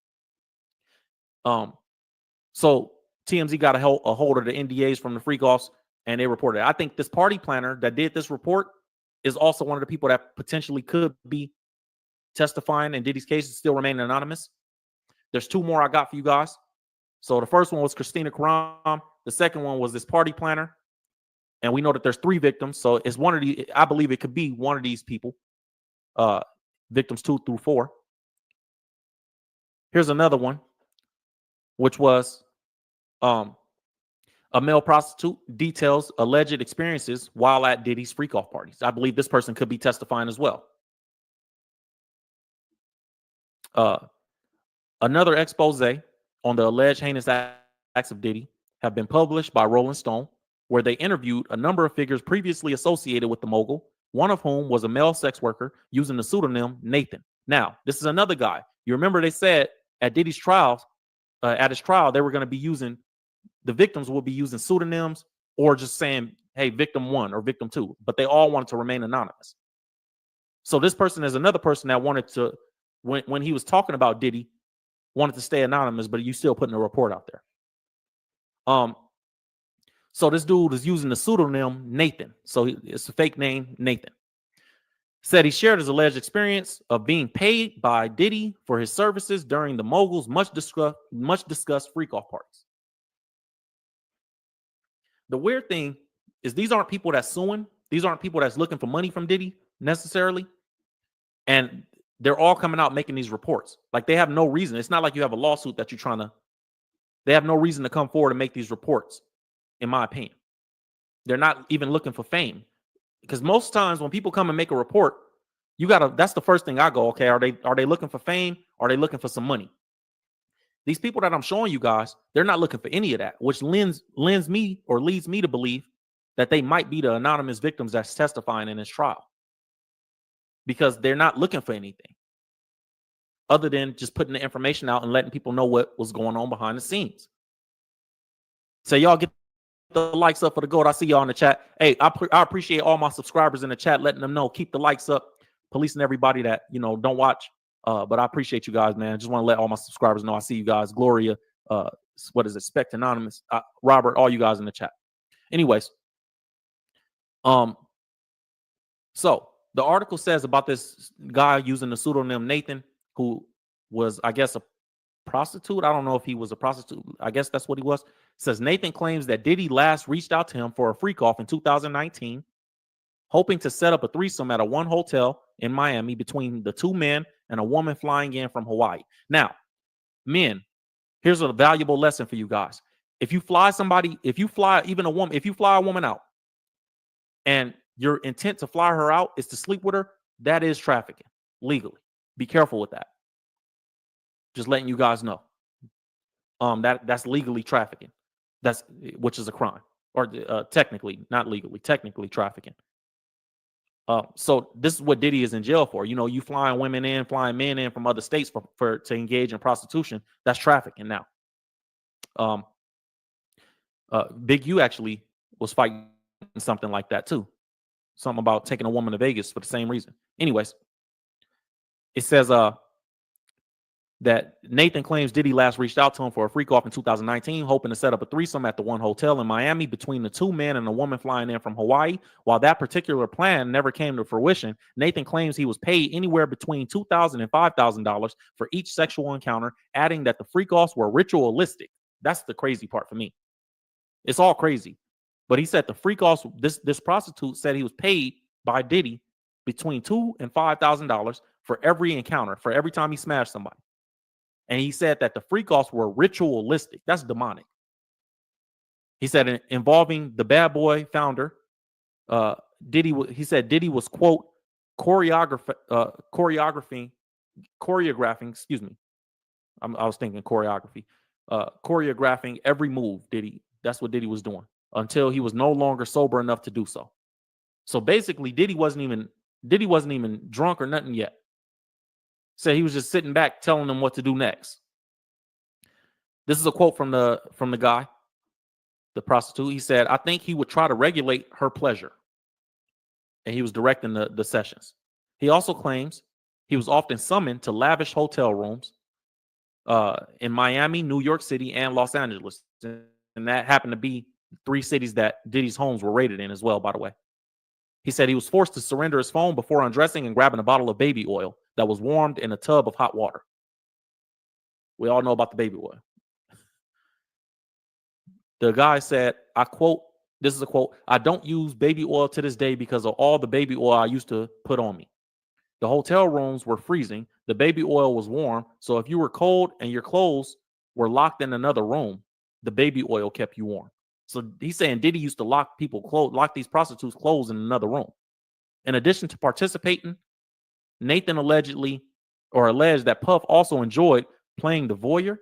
Speaker 7: So TMZ got a hold of the NDAs from the freak-offs, and they reported it. I think this party planner that did this report is also one of the people that potentially could be testifying in Diddy's case, still remaining anonymous. There's two more I got for you guys. So the first one was Christina Karam. The second one was this party planner. And we know that there's 3 victims. So it's one of the, I believe it could be one of these people. Victims 2 through 4. Here's another one, which was a male prostitute details alleged experiences while at Diddy's freak-off parties. I believe this person could be testifying as well. Another expose on the alleged heinous acts of Diddy have been published by Rolling Stone, where they interviewed a number of figures previously associated with the mogul, one of whom was a male sex worker using the pseudonym Nathan. Now, this is another guy. You remember they said at Diddy's trials, at his trial, they were going to be using, the victims will be using pseudonyms or just saying hey, victim 1 or victim 2, but they all wanted to remain anonymous. So this person is another person that wanted to, when he was talking about Diddy, wanted to stay anonymous, but you still putting a report out there. So this dude is using the pseudonym Nathan. So it's a fake name, Nathan. Said he shared his alleged experience of being paid by Diddy for his services during the mogul's much discussed freak-off parties. The weird thing is these aren't people that's suing. These aren't people that's looking for money from Diddy necessarily. And they're all coming out making these reports. Like, they have no reason. It's not like you have a lawsuit that you're trying to, they have no reason to come forward and make these reports, in my opinion. They're not even looking for fame. Because most times when people come and make a report, that's the first thing I go, okay, are they looking for fame? Are they looking for some money? These people that I'm showing you guys, they're not looking for any of that, which leads me to believe that they might be the anonymous victims that's testifying in this trial. Because they're not looking for anything other than just putting the information out and letting people know what was going on behind the scenes. So y'all get the likes up for the gold. I see y'all in the chat. Hey, I appreciate all my subscribers in the chat, letting them know, keep the likes up, policing everybody that, don't watch. But I appreciate you guys, man. I just want to let all my subscribers know I see you guys. Gloria, what is it? Spect Anonymous, Robert, all you guys in the chat. Anyways, so the article says about this guy using the pseudonym Nathan, who was, I guess, a prostitute. I don't know if he was a prostitute. I guess that's what he was. It says Nathan claims that Diddy last reached out to him for a freak off in 2019, hoping to set up a threesome at one hotel in Miami between the two men and a woman flying in from Hawaii. Now, men, here's a valuable lesson for you guys. If you fly a woman out and your intent to fly her out is to sleep with her, that is trafficking legally. Be careful with that. Just letting you guys know. That's legally trafficking. Which is a crime. Or technically, not legally, technically trafficking. So this is what Diddy is in jail for. You flying men in from other states to engage in prostitution. That's trafficking now. Big U actually was fighting something like that too. Something about taking a woman to Vegas for the same reason. Anyways, it says that Nathan claims Diddy last reached out to him for a freak off in 2019, hoping to set up a threesome at the one hotel in Miami between the two men and a woman flying in from Hawaii. While that particular plan never came to fruition, Nathan claims he was paid anywhere between $2,000 and $5,000 for each sexual encounter, adding that the freak offs were ritualistic. That's the crazy part for me. It's all crazy. But he said the freak offs, this prostitute said he was paid by Diddy between $2,000 and $5,000 for every encounter, for every time he smashed somebody. And he said that the freak offs were ritualistic. That's demonic. He said involving the Bad Boy founder, he said Diddy was, quote, choreographing, excuse me. I was thinking choreography. Choreographing every move, Diddy. That's what Diddy was doing until he was no longer sober enough to do so. So basically, Diddy wasn't even drunk or nothing yet. So he was just sitting back telling them what to do next. This is a quote from the guy, the prostitute. He said, I think he would try to regulate her pleasure. And he was directing the sessions. He also claims he was often summoned to lavish hotel rooms in Miami, New York City, and Los Angeles. And that happened to be 3 cities that Diddy's homes were raided in as well, by the way. He said he was forced to surrender his phone before undressing and grabbing a bottle of baby oil that was warmed in a tub of hot water. We all know about the baby oil. The guy said, I quote, this is a quote, I don't use baby oil to this day because of all the baby oil I used to put on me. The hotel rooms were freezing. The baby oil was warm. So if you were cold and your clothes were locked in another room, the baby oil kept you warm. So he's saying Diddy used to lock these prostitutes' clothes in another room. In addition to participating, Nathan alleged that Puff also enjoyed playing the voyeur,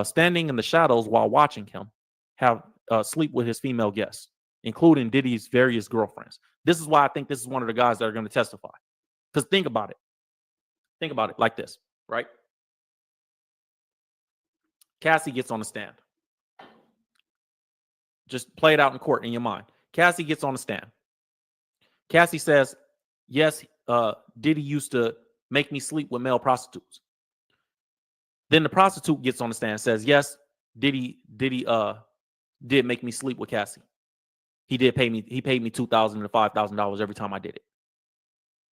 Speaker 7: standing in the shadows while watching him have sleep with his female guests, including Diddy's various girlfriends. This is why I think this is one of the guys that are going to testify. Because think about it. Think about it like this, right? Cassie gets on the stand. Just play it out in court in your mind. Cassie gets on the stand. Cassie says, yes, Diddy used to make me sleep with male prostitutes. Then the prostitute gets on the stand and says, yes, Diddy did make me sleep with Cassie. He paid me $2,000 to $5,000 every time I did it.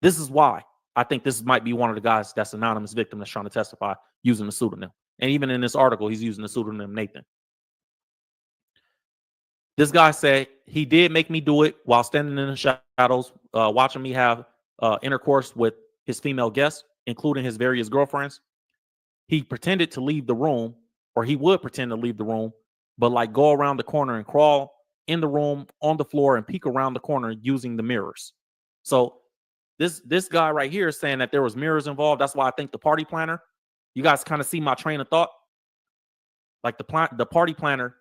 Speaker 7: This is why I think this might be one of the guys that's anonymous victim that's trying to testify using the pseudonym. And even in this article, he's using the pseudonym Nathan. This guy said he did make me do it while standing in the shadows, watching me have intercourse with his female guests, including his various girlfriends. He pretended to leave the room, or he would pretend to leave the room, but like go around the corner and crawl in the room on the floor and peek around the corner using the mirrors. So this guy right here is saying that there was mirrors involved. That's why I think the party planner, you guys kind of see my train of thought. Like the party planner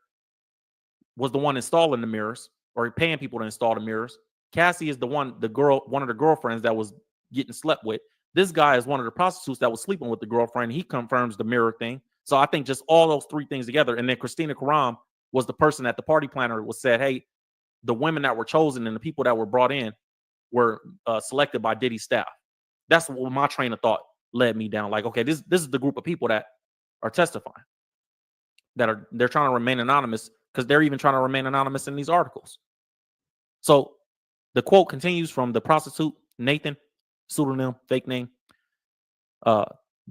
Speaker 7: was the one installing the mirrors or paying people to install the mirrors. Cassie is one of the girlfriends that was getting slept with. This guy is one of the prostitutes that was sleeping with the girlfriend. He confirms the mirror thing. So I think just all those three things together. And then Christina Karam was the person at the party planner was said, hey, the women that were chosen and the people that were brought in were selected by Diddy's staff. That's what my train of thought led me down. Like, okay, this is the group of people that are testifying, they're trying to remain anonymous because they're even trying to remain anonymous in these articles. So the quote continues from the prostitute, Nathan, pseudonym, fake name.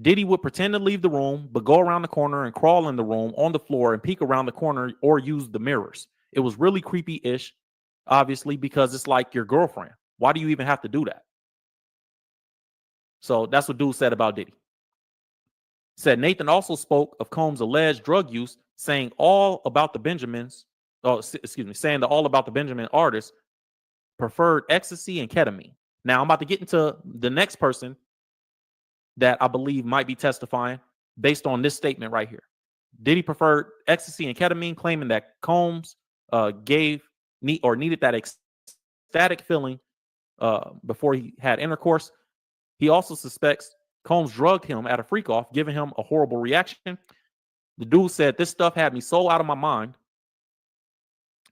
Speaker 7: Diddy would pretend to leave the room, but go around the corner and crawl in the room on the floor and peek around the corner or use the mirrors. It was really creepy-ish, obviously, because it's like your girlfriend. Why do you even have to do that? So that's what dude said about Diddy. Said Nathan also spoke of Combs' alleged drug use, saying all about the Benjamins, saying that all about the Benjamin artists preferred ecstasy and ketamine. Now I'm about to get into the next person that I believe might be testifying based on this statement right here. Diddy preferred ecstasy and ketamine, claiming that Combs needed that ecstatic feeling before he had intercourse. He also suspects Combs drugged him at a freak off, giving him a horrible reaction. The dude said, this stuff had me so out of my mind,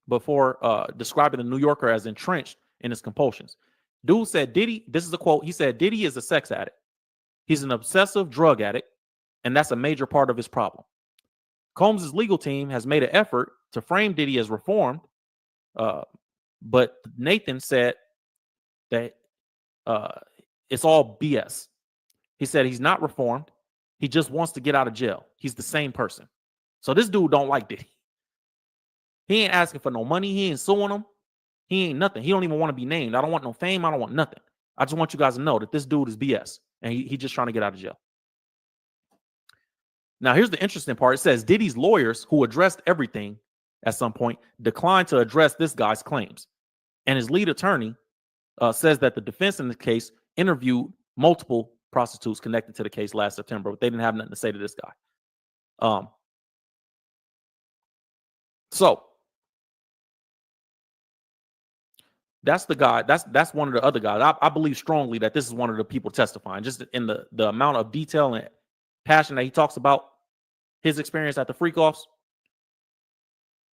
Speaker 7: before describing the New Yorker as entrenched in his compulsions. Dude said Diddy, this is a quote, he said Diddy is a sex addict. He's an obsessive drug addict, and that's a major part of his problem. Combs' legal team has made an effort to frame Diddy as reformed, but Nathan said that it's all BS. He said he's not reformed. He just wants to get out of jail. He's the same person. So this dude don't like Diddy. He ain't asking for no money. He ain't suing him. He ain't nothing. He don't even want to be named. I don't want no fame. I don't want nothing. I just want you guys to know that this dude is BS. And he just trying to get out of jail. Now, here's the interesting part. It says Diddy's lawyers, who addressed everything at some point, declined to address this guy's claims. And his lead attorney says that the defense in the case interviewed multiple prostitutes connected to the case last September, but they didn't have nothing to say to this guy. So that's the guy. That's one of the other guys. I believe strongly that this is one of the people testifying, just in the amount of detail and passion that he talks about his experience at the freak offs.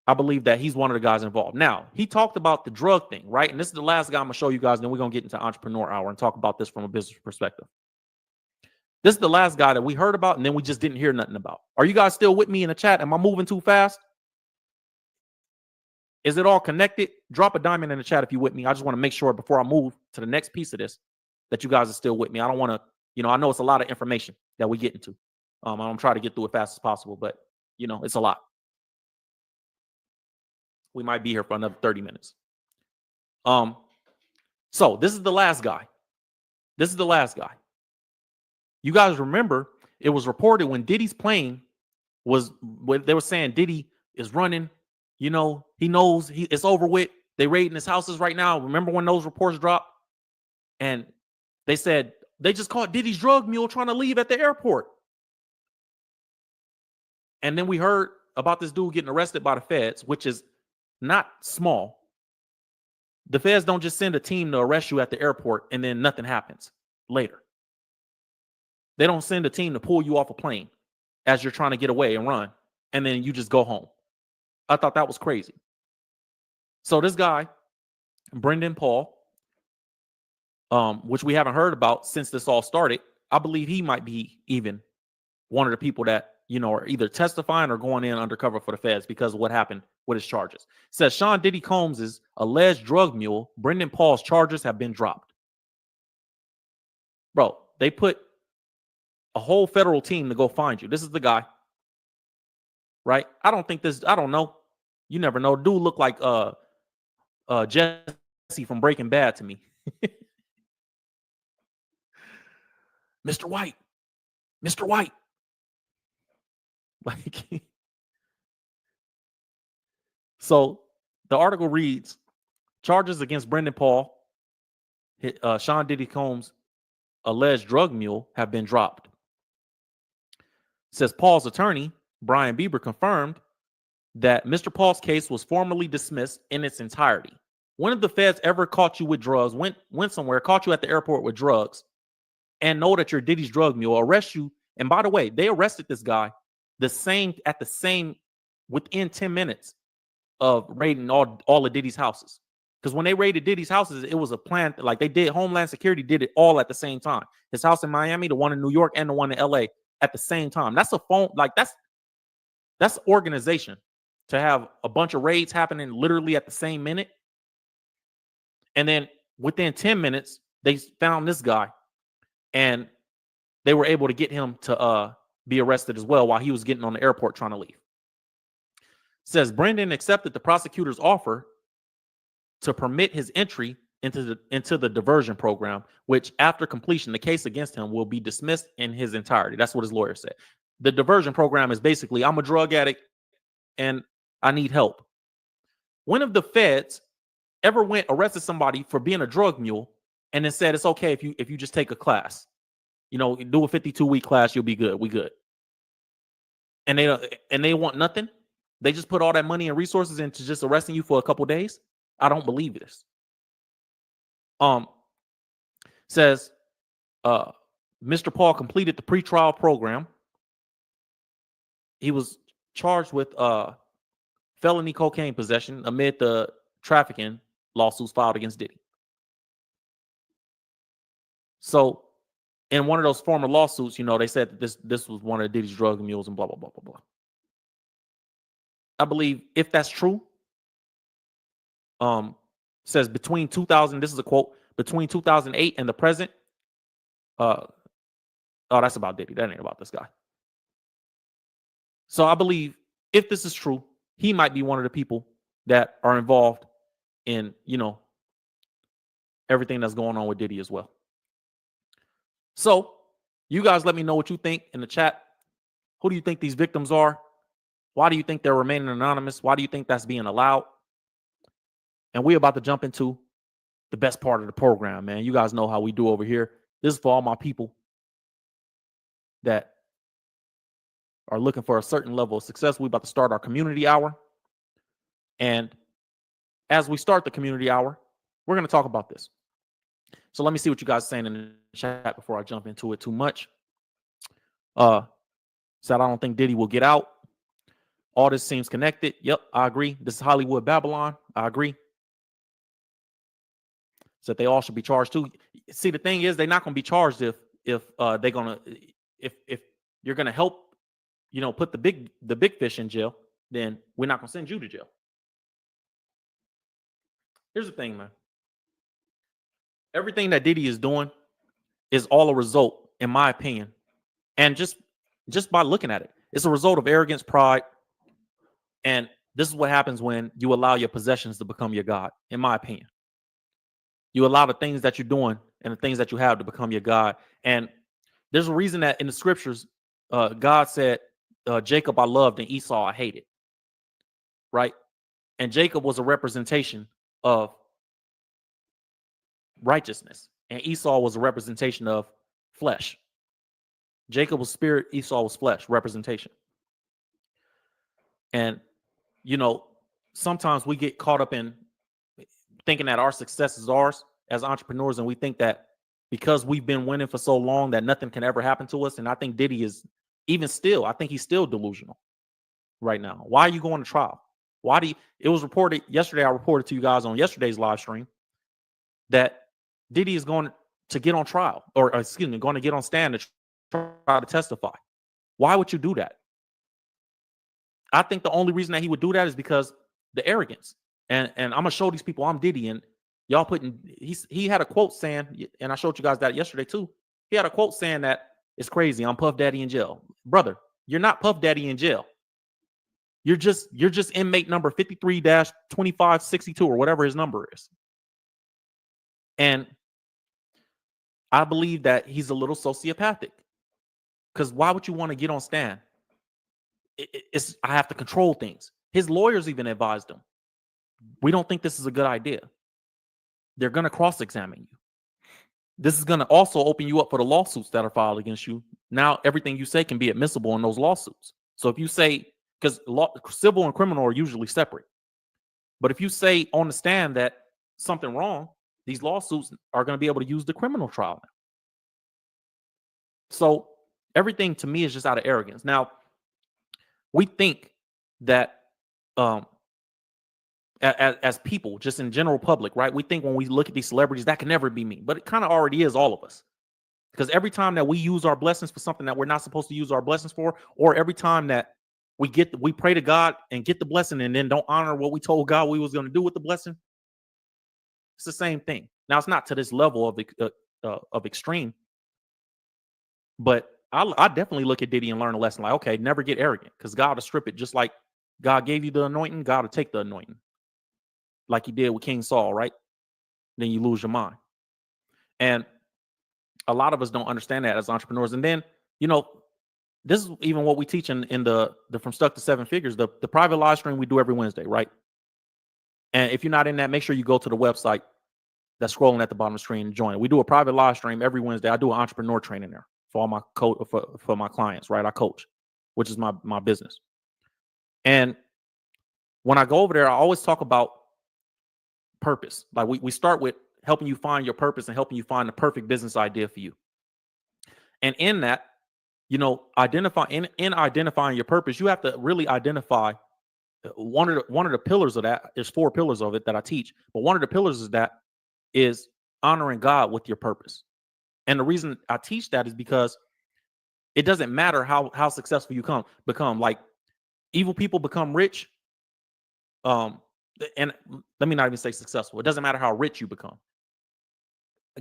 Speaker 7: I believe that he's one of the guys involved. Now, he talked about the drug thing, right? And this is the last guy I'm going to show you guys. And then we're going to get into Entrepreneur Hour and talk about this from a business perspective. This is the last guy that we heard about, and then we just didn't hear nothing about. Are you guys still with me in the chat? Am I moving too fast? Is it all connected? Drop a diamond in the chat if you're with me. I just want to make sure before I move to the next piece of this that you guys are still with me. I don't want to, I know it's a lot of information that we get into. I'm going to try to get through it fast as possible, but, it's a lot. We might be here for another 30 minutes. So this is the last guy. This is the last guy. You guys remember it was reported when Diddy's plane they were saying Diddy is running, he knows it's over with. They raiding his houses right now. Remember when those reports dropped? And they said they just caught Diddy's drug mule trying to leave at the airport. And then we heard about this dude getting arrested by the feds, which is not small. The feds don't just send a team to arrest you at the airport and then nothing happens later. They don't send a team to pull you off a plane as you're trying to get away and run, and then you just go home. I thought that was crazy. So this guy Brendan Paul, which we haven't heard about since this all started. I believe he might be even one of the people that, are either testifying or going in undercover for the feds because of what happened with his charges. It says Sean Diddy Combs' alleged drug mule, Brendan Paul's charges have been dropped. Bro, they put a whole federal team to go find you. This is the guy, right? I don't know. You never know. Dude look like Jesse from Breaking Bad to me. Mr. White. Mr. White. Like, so the article reads, charges against Brendan Paul, Sean Diddy Combs' alleged drug mule have been dropped. It says Paul's attorney, Brian Bieber, confirmed that Mr. Paul's case was formally dismissed in its entirety. When have the feds ever caught you with drugs, went somewhere, caught you at the airport with drugs, and know that you're Diddy's drug mule, arrest you? And by the way, they arrested this guy within 10 minutes of raiding all of Diddy's houses. Because when they raided Diddy's houses, it was a plan. Like, they did, Homeland Security did it all at the same time. His house in Miami, the one in New York, and the one in LA at the same time. That's a phone, like that's organization, to have a bunch of raids happening literally at the same minute. And then within 10 minutes, they found this guy and they were able to get him to be arrested as well while he was getting on the airport trying to leave. It says Brendan accepted the prosecutor's offer to permit his entry into the diversion program, which after completion, the case against him will be dismissed in his entirety. That's what his lawyer said. The diversion program is basically, I'm a drug addict and I need help. When have the feds ever arrested somebody for being a drug mule and then said it's okay if you just take a class? Do a 52-week class, you'll be good. We good. And they want nothing. They just put all that money and resources into just arresting you for a couple days. I don't believe this. Says Mr. Paul completed the pretrial program. He was charged with felony cocaine possession amid the trafficking lawsuits filed against Diddy. So in one of those former lawsuits, they said that this was one of Diddy's drug mules and blah, blah, blah, blah, blah. I believe if that's true, says between 2000, this is a quote, between 2008 and the present, that's about Diddy. That ain't about this guy. So I believe if this is true, he might be one of the people that are involved in, everything that's going on with Diddy as well. So you guys let me know what you think in the chat. Who do you think these victims are? Why do you think they're remaining anonymous? Why do you think that's being allowed? And we're about to jump into the best part of the program, man. You guys know how we do over here. This is for all my people that are looking for a certain level of success. We're about to start our community hour. And as we start the community hour, we're going to talk about this. So let me see what you guys are saying in the chat before I jump into it too much. Said I don't think Diddy will get out. All this seems connected. Yep, I agree. This is Hollywood Babylon. I agree. Said they all should be charged too. See, the thing is, they're not going to be charged if they're gonna if you're gonna help, put the big fish in jail. Then we're not gonna send you to jail. Here's the thing, man. Everything that Diddy is doing is all a result, in my opinion, and just by looking at it, it's a result of arrogance, pride, and this is what happens when you allow your possessions to become your God, in my opinion. You allow the things that you're doing and the things that you have to become your God. And there's a reason that in the scriptures, God said, Jacob I loved and Esau I hated. Right? And Jacob was a representation of righteousness, and Esau was a representation of flesh. Jacob was spirit, Esau was flesh, representation. And, sometimes we get caught up in thinking that our success is ours as entrepreneurs, and we think that because we've been winning for so long that nothing can ever happen to us. And I think Diddy is I think he's still delusional right now. Why are you going to trial? It was reported yesterday, I reported to you guys on yesterday's live stream that Diddy is going to get on trial, or excuse me, going to get on stand to try to testify. Why would you do that? I think the only reason that he would do that is because the arrogance. And I'm gonna show these people I'm Diddy, and y'all putting he had a quote saying, and I showed you guys that yesterday too. He had a quote saying that it's crazy. I'm Puff Daddy in jail. Brother, you're not Puff Daddy in jail. You're just inmate number 53-2562 or whatever his number is. And I believe that he's a little sociopathic. Because why would you want to get on stand? I have to control things. His lawyers even advised him. We don't think this is a good idea. They're going to cross-examine you. This is going to also open you up for the lawsuits that are filed against you. Now, everything you say can be admissible in those lawsuits. So if you say, because civil and criminal are usually separate. But if you say on the stand that something wrong, these lawsuits are going to be able to use the criminal trial now. So everything to me is just out of arrogance. Now, we think that as people, just in general public, right? We think when we look at these celebrities, that can never be me. But it kind of already is all of us. Because every time that we use our blessings for something that we're not supposed to use our blessings for, or every time that we pray to God and get the blessing and then don't honor what we told God we was going to do with the blessing, it's the same thing. Now, it's not to this level of extreme, but I definitely look at Diddy and learn a lesson. Like, okay, never get arrogant, because God will strip it. Just like God gave you the anointing, God will take the anointing, like he did with King Saul, right? Then you lose your mind. And a lot of us don't understand that as entrepreneurs. And then, this is even what we teach in the From Stuck to Seven Figures, the private live stream we do every Wednesday, right? And if you're not in that, make sure you go to the website that's scrolling at the bottom of the screen and join it. We do a private live stream every Wednesday. I do an entrepreneur training there for all my for my clients, right? I coach, which is my business. And when I go over there, I always talk about purpose. Like we start with helping you find your purpose and helping you find the perfect business idea for you. And in that, identifying your purpose, you have to really identify one of the pillars of that. There's 4 pillars of it that I teach, but one of the pillars is honoring God with your purpose. And the reason I teach that is because it doesn't matter how successful you become. Like, evil people become rich. And let me not even say successful. It doesn't matter how rich you become.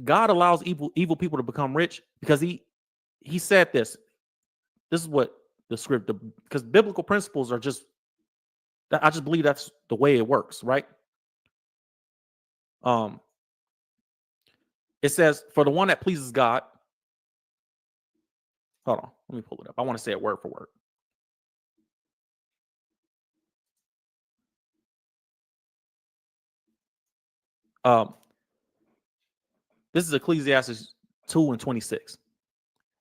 Speaker 7: God allows evil people to become rich because he said this. This is what the script, because biblical principles are just, I just believe that's the way it works, right? It says, for the one that pleases God. Hold on, let me pull it up. I want to say it word for word. This is Ecclesiastes 2:26.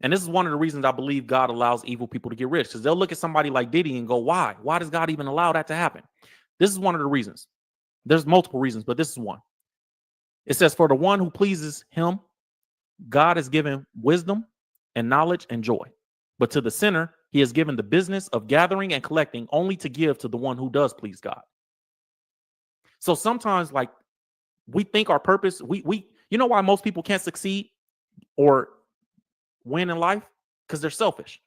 Speaker 7: And this is one of the reasons I believe God allows evil people to get rich, because they'll look at somebody like Diddy and go, why? Why does God even allow that to happen? This is one of the reasons. There's multiple reasons, but this is one. It says, for the one who pleases him, God has given wisdom and knowledge and joy. But to the sinner, he has given the business of gathering and collecting only to give to the one who does please God. So sometimes, like, we think our purpose, you know why most people can't succeed or win in life? Because they're selfish.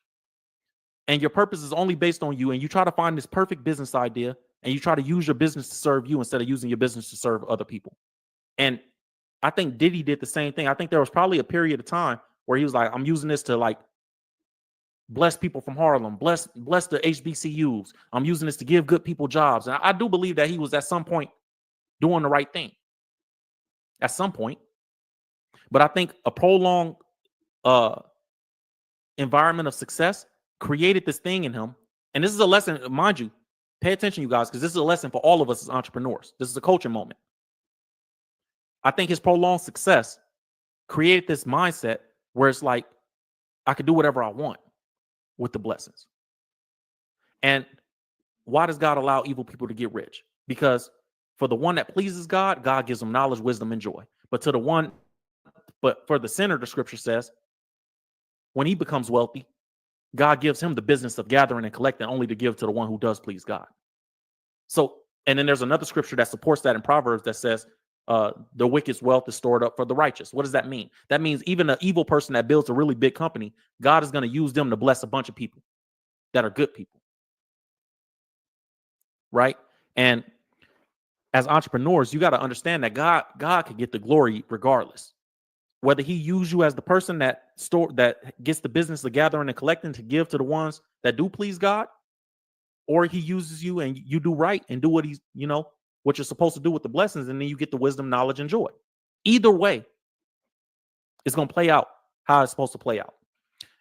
Speaker 7: And your purpose is only based on you, and you try to find this perfect business idea, and you try to use your business to serve you instead of using your business to serve other people. And I think Diddy did the same thing. I think there was probably a period of time where he was like, I'm using this to, like, bless people from Harlem, bless the HBCUs. I'm using this to give good people jobs. And I do believe that he was at some point doing the right thing. At some point. But I think a prolonged environment of success created this thing in him. And this is a lesson, mind you, pay attention, you guys, because this is a lesson for all of us as entrepreneurs. This is a coaching moment. I think his prolonged success created this mindset where it's like, I could do whatever I want with the blessings. And why does God allow evil people to get rich? Because for the one that pleases God, God gives them knowledge, wisdom, and joy. But for the sinner, the scripture says, when he becomes wealthy, God gives him the business of gathering and collecting only to give to the one who does please God. So, and then there's another scripture that supports that in Proverbs that says, the wicked's wealth is stored up for the righteous. What does that mean? That means even an evil person that builds a really big company, God is going to use them to bless a bunch of people that are good people. Right? And as entrepreneurs, you got to understand that God can get the glory regardless. Whether he use you as the person that gets the business of gathering and collecting to give to the ones that do please God, or he uses you and you do right and do what what you're supposed to do with the blessings, and then you get the wisdom, knowledge, and joy. Either way, it's going to play out how it's supposed to play out.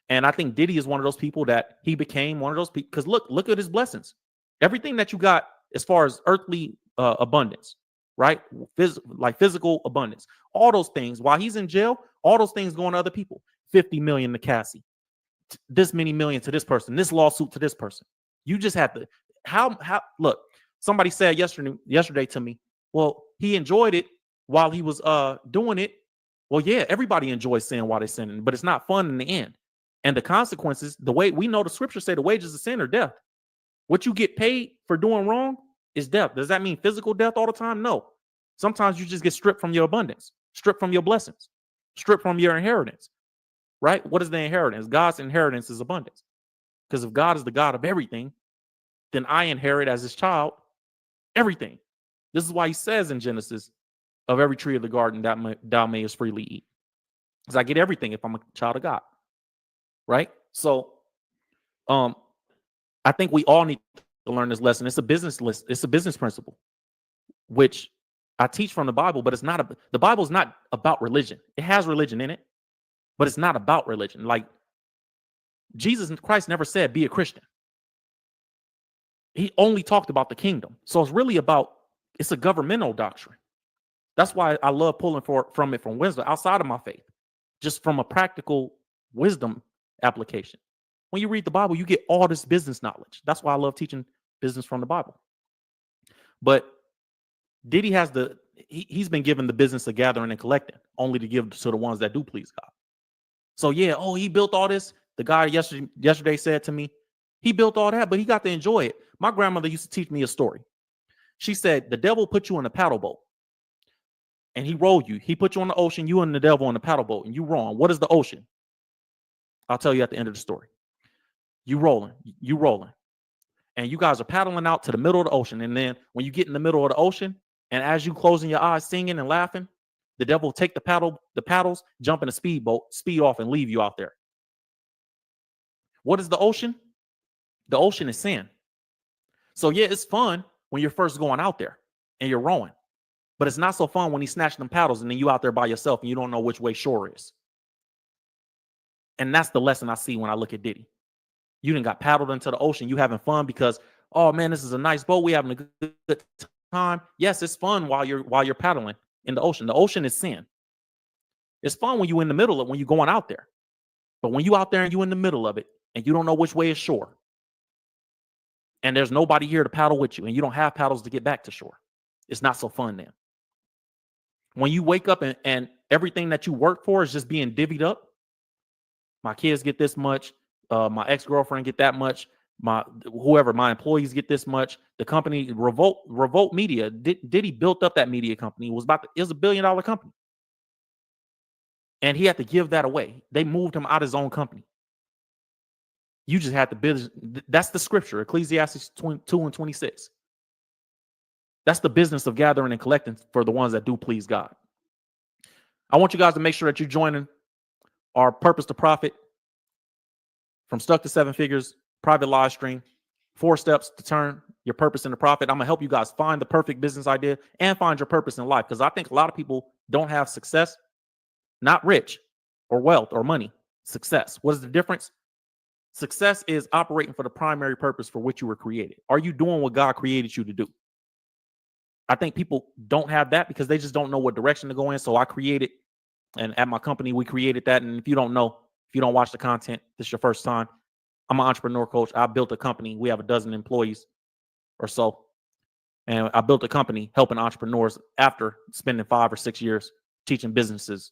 Speaker 7: And I think Diddy is one of those people that he became one of those people, because look at his blessings. Everything that you got as far as earthly abundance, right? Like physical abundance, all those things. While he's in jail, all those things going to other people. 50 million to Cassie, this many million to this person, this lawsuit to this person. You just have to look. Somebody said yesterday to me, well, he enjoyed it while he was doing it. Well, yeah, everybody enjoys sin while they're sinning, but it's not fun in the end. And the consequences, the way we know the scriptures say the wages of sin are death. What you get paid for doing wrong is death. Does that mean physical death all the time? No. Sometimes you just get stripped from your abundance, stripped from your blessings, stripped from your inheritance, right? What is the inheritance? God's inheritance is abundance. Because if God is the God of everything, then I inherit as his child everything. This is why he says in Genesis, of every tree of the garden thou mayest freely eat. Because I get everything if I'm a child of God. Right? So I think we all need to learn this lesson. It's a business list. It's a business principle, which I teach from the Bible, but the Bible is not about religion. It has religion in it, but it's not about religion. Like Jesus Christ never said, be a Christian. He only talked about the kingdom. So it's really it's a governmental doctrine. That's why I love pulling from it from wisdom outside of my faith, just from a practical wisdom application. When you read the Bible, you get all this business knowledge. That's why I love teaching business from the Bible. But Diddy has he's been given the business of gathering and collecting, only to give to the ones that do please God. So yeah, he built all this. The guy yesterday said to me, he built all that, but he got to enjoy it. My grandmother used to teach me a story. She said, the devil put you in a paddle boat and he rolled you. He put you on the ocean, you and the devil on the paddle boat, and you wrong. What is the ocean? I'll tell you at the end of the story. You rolling. And you guys are paddling out to the middle of the ocean. And then when you get in the middle of the ocean, and as you closing your eyes, singing and laughing, the devil will take the paddles, jump in a speedboat, speed off, and leave you out there. What is the ocean? The ocean is sin. So yeah, it's fun when you're first going out there and you're rowing. But it's not so fun when he snatched them paddles and then you out there by yourself and you don't know which way shore is. And that's the lesson I see when I look at Diddy. You done got paddled into the ocean. You having fun because, oh man, this is a nice boat. We having a good time. Yes, it's fun while you're paddling in the ocean. The ocean is sin. It's fun when you're in the middle of when you're going out there. But when you out there and you in the middle of it and you don't know which way is shore, and there's nobody here to paddle with you, and you don't have paddles to get back to shore, it's not so fun then. When you wake up and everything that you work for is just being divvied up, my kids get this much, my ex-girlfriend get that much, my employees get this much. The company Revolt Media, Diddy built up that media company. It was a $1 billion company, and he had to give that away. They moved him out of his own company. You just had to business. That's the scripture, Ecclesiastes 2:26. That's the business of gathering and collecting for the ones that do please God. I want you guys to make sure that you're joining our Purpose to Profit from Stuck to Seven Figures private live stream. 4 steps to turn your purpose into profit. I'm going to help you guys find the perfect business idea and find your purpose in life, because I think a lot of people don't have success, not rich or wealth or money. Success. What is the difference? Success is operating for the primary purpose for which you were created. Are you doing what God created you to do? I think people don't have that because they just don't know what direction to go in. So I created, and at my company, we created that. And if you don't know, if you don't watch the content, this is your first time. I'm an entrepreneur coach. I built a company. We have 12 employees or so. And I built a company helping entrepreneurs after spending 5 or 6 years teaching businesses,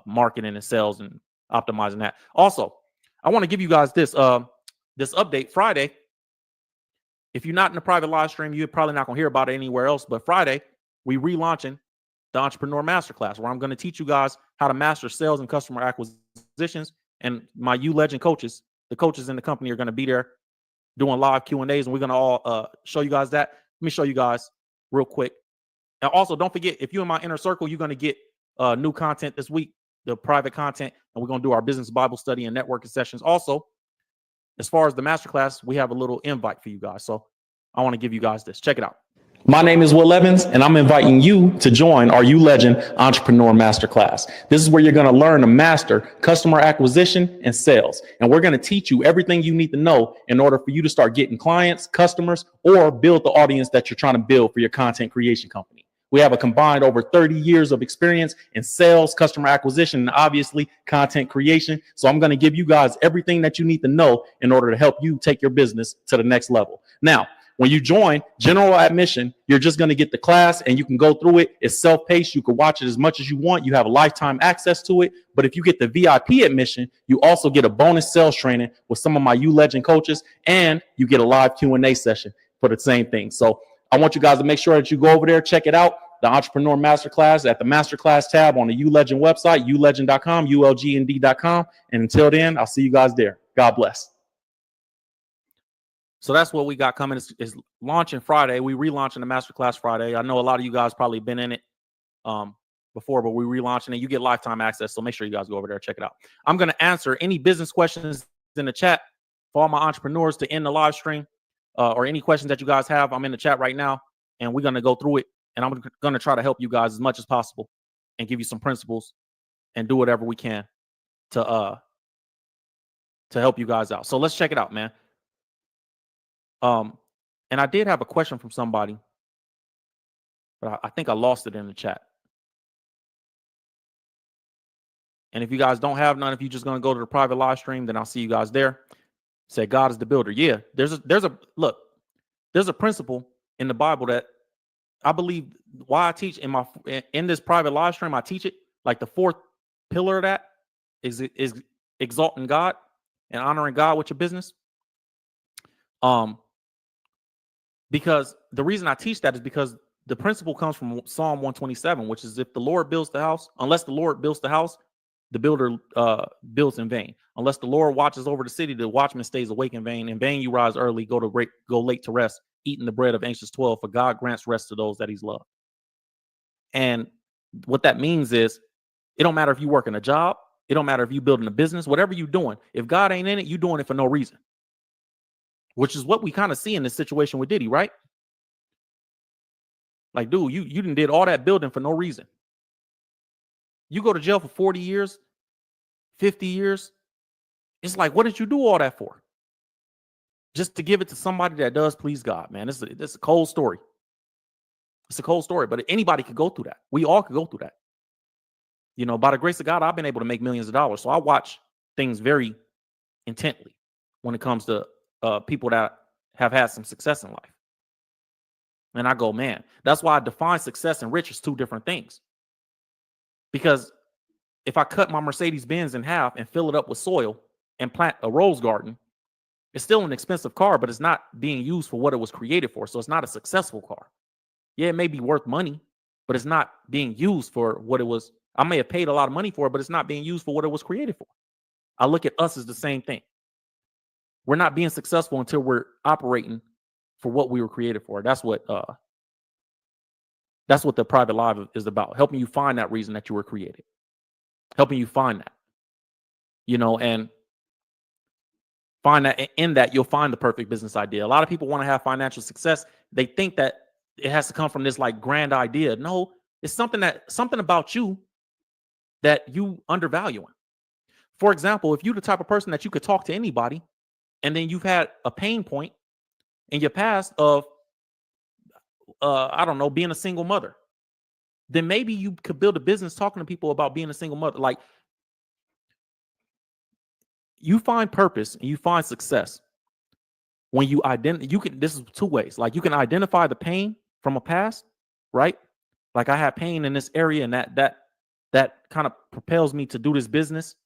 Speaker 7: marketing and sales and optimizing that. Also, I want to give you guys this update. Friday, if you're not in the private live stream, you're probably not going to hear about it anywhere else. But Friday, we relaunching the Entrepreneur Masterclass, where I'm going to teach you guys how to master sales and customer acquisitions. And my U Legend coaches, the coaches in the company, are going to be there doing live Q&As, and we're going to all show you guys that. Let me show you guys real quick. And also, don't forget, if you're in my inner circle, you're going to get new content this week, the private content, and we're going to do our business Bible study and networking sessions. Also, as far as the masterclass, we have a little invite for you guys. So I want to give you guys this. Check it out. My name is Will Evans, and I'm inviting you to join our U Legend Entrepreneur Masterclass. This is where you're going to learn to master customer acquisition and sales. And we're going to teach you everything you need to know in order for you to start getting clients, customers, or build the audience that you're trying to build for your content creation company. We have a combined over 30 years of experience in sales, customer acquisition, and obviously content creation. So I'm going to give you guys everything that you need to know in order to help you take your business to the next level. Now, when you join general admission, you're just going to get the class and you can go through it. It's self-paced. You can watch it as much as you want. You have lifetime access to it. But if you get the VIP admission, you also get a bonus sales training with some of my U Legend coaches, and you get a live Q&A session for the same thing. So I want you guys to make sure that you go over there, check it out. The Entrepreneur Masterclass at the Masterclass tab on the U Legend website, ulegend.com, ulgnd.com. And until then, I'll see you guys there. God bless. So that's what we got coming. Is launching Friday. We relaunching the Masterclass Friday. I know a lot of you guys probably been in it before, but we relaunching it. You get lifetime access, so make sure you guys go over there and check it out. I'm going to answer any business questions in the chat for all my entrepreneurs to end the live stream, or any questions that you guys have. I'm in the chat right now, and we're going to go through it, and I'm going to try to help you guys as much as possible and give you some principles and do whatever we can to help you guys out. So let's check it out, man. And I did have a question from somebody, but I think I lost it in the chat. And if you guys don't have none, if you're just going to go to the private live stream, then I'll see you guys there. Say God is the builder. Yeah, there's a principle in the Bible that I believe why I teach in this private live stream. I teach it like the fourth pillar of that is exalting God and honoring God with your business. Because the reason I teach that is because the principle comes from Psalm 127, which is if the Lord builds the house, unless the Lord builds the house, the builder builds in vain. Unless the Lord watches over the city, the watchman stays awake in vain. In vain you rise early, go late to rest, eating the bread of anxious toil, for God grants rest to those that he's loved. And what that means is it don't matter if you work in a job, it don't matter if you building a business, whatever you're doing, if God ain't in it, you're doing it for no reason. Which is what we kind of see in this situation with Diddy, right? Like, dude, you done did all that building for no reason. You go to jail for 40 years, 50 years. It's like, what did you do all that for? Just to give it to somebody that does please God, man. It's a cold story. It's a cold story, but anybody could go through that. We all could go through that. You know, by the grace of God, I've been able to make millions of dollars. So I watch things very intently when it comes to people that have had some success in life. And I go, man, that's why I define success and rich as two different things. Because if I cut my Mercedes-Benz in half and fill it up with soil and plant a rose garden, it's still an expensive car, but it's not being used for what it was created for. So it's not a successful car. Yeah, it may be worth money, but it's not being used for what it was. I may have paid a lot of money for it, but it's not being used for what it was created for. I look at us as the same thing. We're not being successful until we're operating for what we were created for. That's what the private live is about, helping you find that reason that you were created, helping you find that, you know, and find that in that you'll find the perfect business idea. A lot of people want to have financial success. They think that it has to come from this like grand idea. No, it's something about you that you undervaluing. For example, if you're the type of person that you could talk to anybody, and then you've had a pain point in your past of, I don't know, being a single mother, then maybe you could build a business talking to people about being a single mother. Like, you find purpose and you find success when you this is two ways. Like, you can identify the pain from a past, right? Like, I have pain in this area, and that kind of propels me to do this business.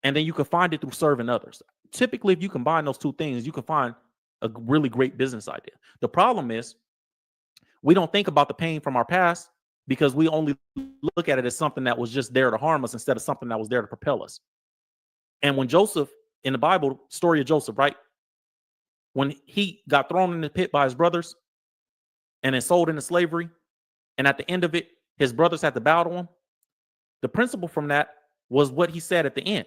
Speaker 7: And then you can find it through serving others. Typically, if you combine those two things, you can find a really great business idea. The problem is we don't think about the pain from our past because we only look at it as something that was just there to harm us instead of something that was there to propel us. And when Joseph, in the Bible, story of Joseph, right? When he got thrown in the pit by his brothers and then sold into slavery, and at the end of it, his brothers had to bow to him. The principle from that was what he said at the end,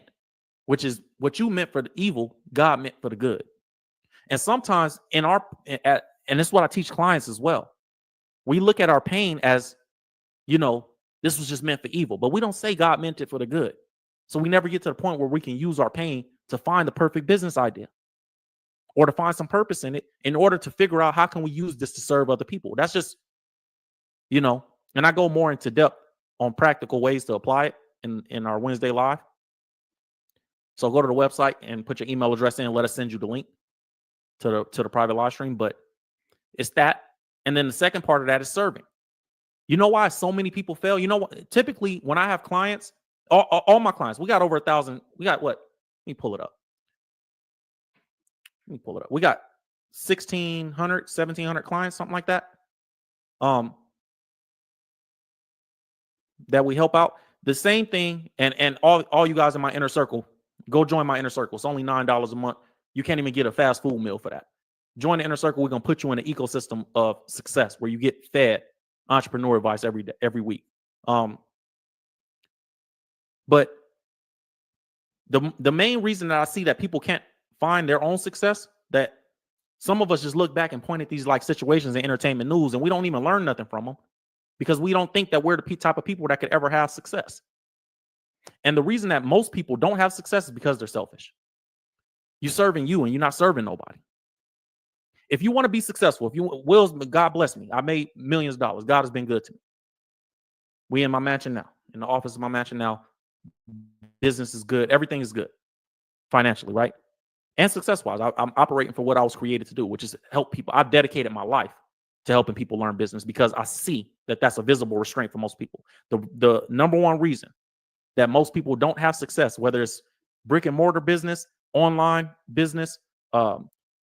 Speaker 7: which is what you meant for the evil, God meant for the good. And sometimes and this is what I teach clients as well. We look at our pain as, this was just meant for evil, but we don't say God meant it for the good. So we never get to the point where we can use our pain to find the perfect business idea or to find some purpose in it in order to figure out how can we use this to serve other people. That's just, and I go more into depth on practical ways to apply it in our Wednesday live. So go to the website and put your email address in and let us send you the link to the private live stream. But it's that. And then the second part of that is serving. You know why so many people fail? You know what? Typically, when I have clients, all my clients, we got over 1,000. We got what? Let me pull it up. We got 1,600, 1,700 clients, something like that. That we help out. The same thing, and all you guys in my inner circle, go join my inner circle. It's only $9 a month. You can't even get a fast food meal for that. Join the inner circle. We're gonna put you in an ecosystem of success where you get fed entrepreneur advice every week. But the main reason that I see that people can't find their own success, that some of us just look back and point at these like situations in entertainment news, and we don't even learn nothing from them because we don't think that we're the type of people that could ever have success. And the reason that most people don't have success is because they're selfish. You're serving you and you're not serving nobody. If you want to be successful, God bless me. I made millions of dollars. God has been good to me. We in my mansion now, in the office of my mansion now. Business is good. Everything is good financially, right? And success-wise. I'm operating for what I was created to do, which is help people. I've dedicated my life to helping people learn business because I see that that's a visible restraint for most people. The number one reason that most people don't have success, whether it's brick and mortar business, online business,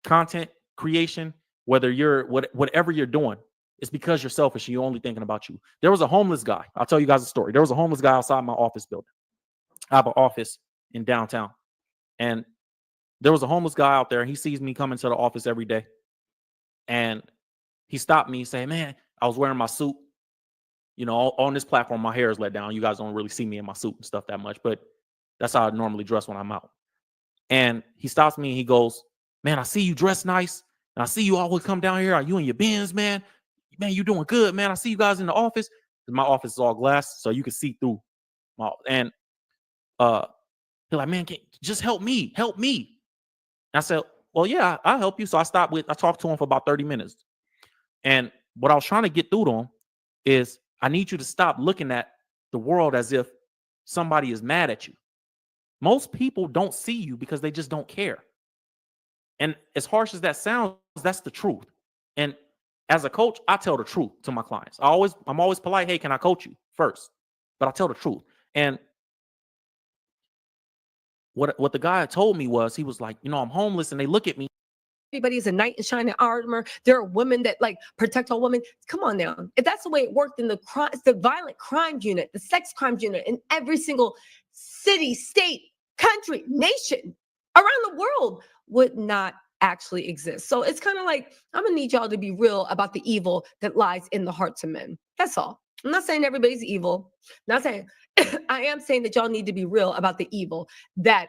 Speaker 7: content creation, whether you're whatever you're doing, it's because you're selfish and you're only thinking about you. There was a homeless guy. I'll tell you guys a story. There was a homeless guy outside my office building. I have an office in downtown, and there was a homeless guy out there. He sees me coming to the office every day, and he stopped me saying, "Man, I was wearing my suit. On this platform, my hair is let down. You guys don't really see me in my suit and stuff that much, but that's how I normally dress when I'm out." And he stops me and he goes, "Man, I see you dressed nice. And I see you always come down here. Are you in your bins, man? Man, you're doing good, man. I see you guys in the office." My office is all glass, so you can see through. And he's like, "Man, just help me. Help me." And I said, "Well, yeah, I'll help you." So I talked to him for about 30 minutes. And what I was trying to get through to him is, I need you to stop looking at the world as if somebody is mad at you. Most people don't see you because they just don't care. And as harsh as that sounds, that's the truth. And as a coach, I tell the truth to my clients. I'm always polite. "Hey, can I coach you?" first, but I tell the truth. And what the guy told me was, he was like, "I'm homeless," and they look at me.
Speaker 14: Everybody's a knight in shining armor. There are women that protect all women. Come on now. If that's the way it worked in the violent crime unit, the sex crimes unit in every single city, state, country, nation around the world would not actually exist. So it's kind of like, I'm gonna need y'all to be real about the evil that lies in the hearts of men. That's all. I'm not saying everybody's evil. I'm not saying I am saying that y'all need to be real about the evil that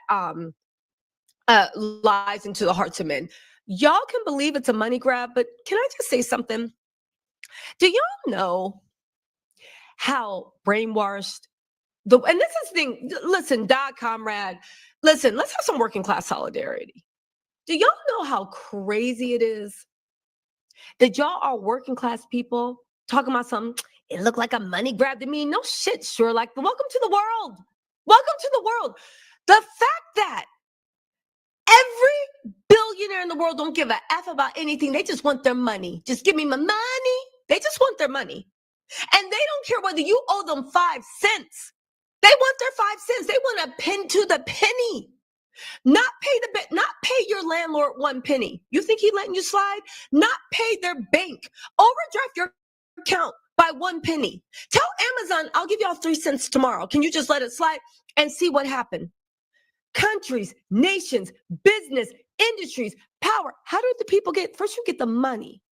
Speaker 14: lies into the hearts of men. Y'all can believe it's a money grab, but can I just say something? Do y'all know how brainwashed and this is the thing, listen, comrade, listen, let's have some working class solidarity. Do y'all know how crazy it is that y'all are working class people talking about something? It looked like a money grab to me. No shit, sure. Like, welcome to the world. Welcome to the world. The fact that every billionaire in the world don't give a F about anything. They just want their money. Just give me my money. They just want their money. And they don't care whether you owe them 5 cents. They want their 5 cents. They want a pin to the penny. Not pay your landlord 1 penny. You think he letting you slide? Not pay their bank. Overdraft your account by 1 penny. Tell Amazon, I'll give y'all 3 cents tomorrow. Can you just let it slide and see what happened? Countries, nations, business, industries, power. How do the people get? First, you get the money.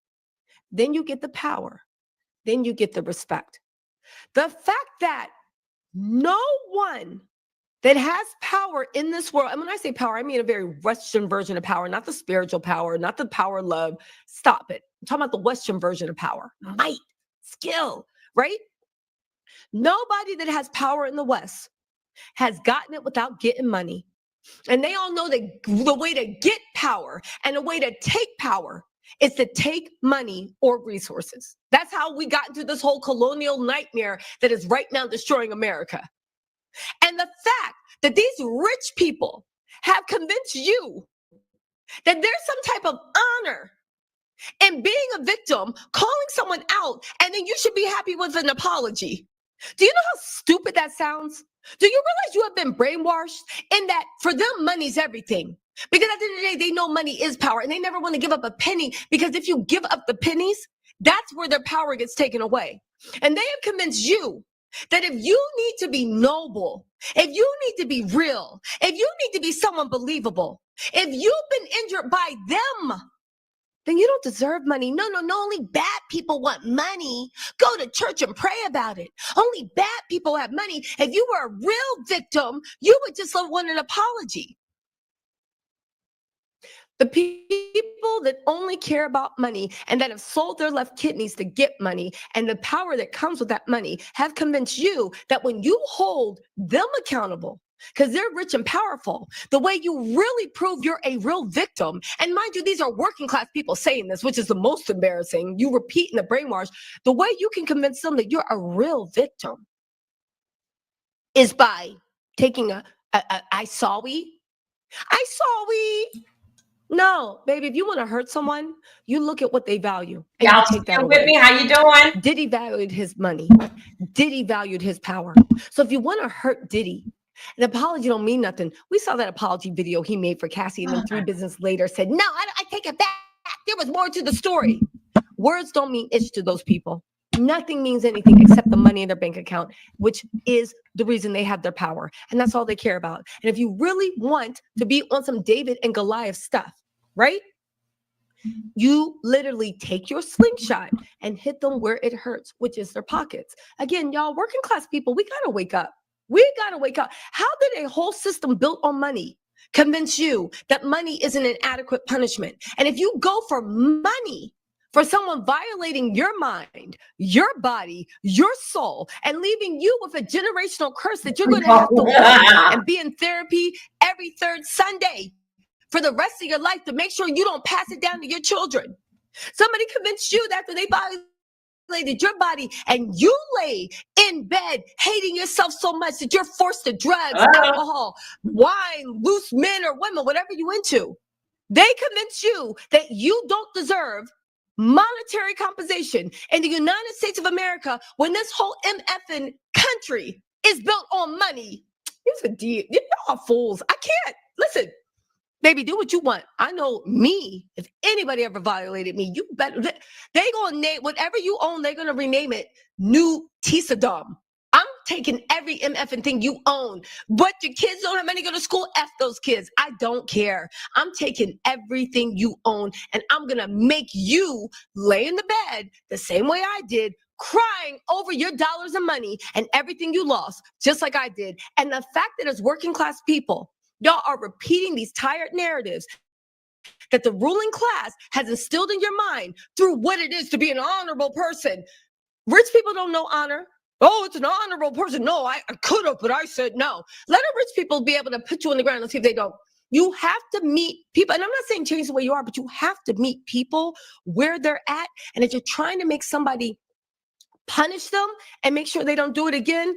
Speaker 14: Then you get the power. Then you get the respect. The fact that no one that has power in this world, and when I say power, I mean a very Western version of power, not the spiritual power, not the power of love. Stop it. I'm talking about the Western version of power. Might, skill, right? Nobody that has power in the West has gotten it without getting money. And they all know that the way to get power and the way to take power is to take money or resources. That's how we got into this whole colonial nightmare that is right now destroying America. And the fact that these rich people have convinced you that there's some type of honor in being a victim, calling someone out, and then you should be happy with an apology. Do you know how stupid that sounds? Do you realize you have been brainwashed in that for them, money's everything? Because at the end of the day, they know money is power and they never want to give up a penny, because if you give up the pennies, that's where their power gets taken away. And they have convinced you that if you need to be noble, if you need to be real, if you need to be someone believable, if you've been injured by them, then you don't deserve money. No, only bad people want money. Go to church and pray about it. Only bad people have money. If you were a real victim, you would just want an apology. The people that only care about money and that have sold their left kidneys to get money and the power that comes with that money have convinced you that when you hold them accountable, because they're rich and powerful, the way you really prove you're a real victim, and mind you, these are working class people saying this, which is the most embarrassing. You repeat in the brainwash, the way you can convince them that you're a real victim is by taking I saw we. No, baby, if you want to hurt someone, you look at what they value and
Speaker 1: Y'all
Speaker 14: you take that
Speaker 1: still
Speaker 14: away.
Speaker 1: with me? How you doing?
Speaker 14: Diddy valued his money. Diddy valued his power. So if you want to hurt Diddy, an apology don't mean nothing. We saw that apology video he made for Cassie, and then 3 business later said, no, I take it back. There was more to the story. Words don't mean itch to those people. Nothing means anything except the money in their bank account, which is the reason they have their power. And that's all they care about. And if you really want to be on some David and Goliath stuff, right? You literally take your slingshot and hit them where it hurts, which is their pockets. Again, y'all, working class people, we got to wake up. We got to wake up. How did a whole system built on money convince you that money isn't an adequate punishment? And if you go for money, for someone violating your mind, your body, your soul, and leaving you with a generational curse that you're going to have to work and be in therapy every 3rd Sunday for the rest of your life to make sure you don't pass it down to your children. Somebody convinced you that after they violated your body and you lay in bed hating yourself so much that you're forced to drugs, alcohol, wine, loose men or women, whatever you into. They convince you that you don't deserve monetary compensation in the United States of America when this whole MFing country is built on money. You're all fools. I can't. Listen, baby, do what you want. I know me. If anybody ever violated me, you better. They gonna name whatever you own. They're gonna rename it New Tisadom. I'm taking every MFing thing you own. But your kids don't have money to go to school. F those kids. I don't care. I'm taking everything you own and I'm gonna make you lay in the bed the same way I did, crying over your dollars and money and everything you lost, just like I did. And the fact that as working class people, y'all are repeating these tired narratives that the ruling class has instilled in your mind through what it is to be an honorable person. Rich people don't know honor. Oh, it's an honorable person. No, I could have, but I said no. Let the rich people be able to put you on the ground and see if they don't. You have to meet people. And I'm not saying change the way you are, but you have to meet people where they're at. And if you're trying to make somebody punish them and make sure they don't do it again,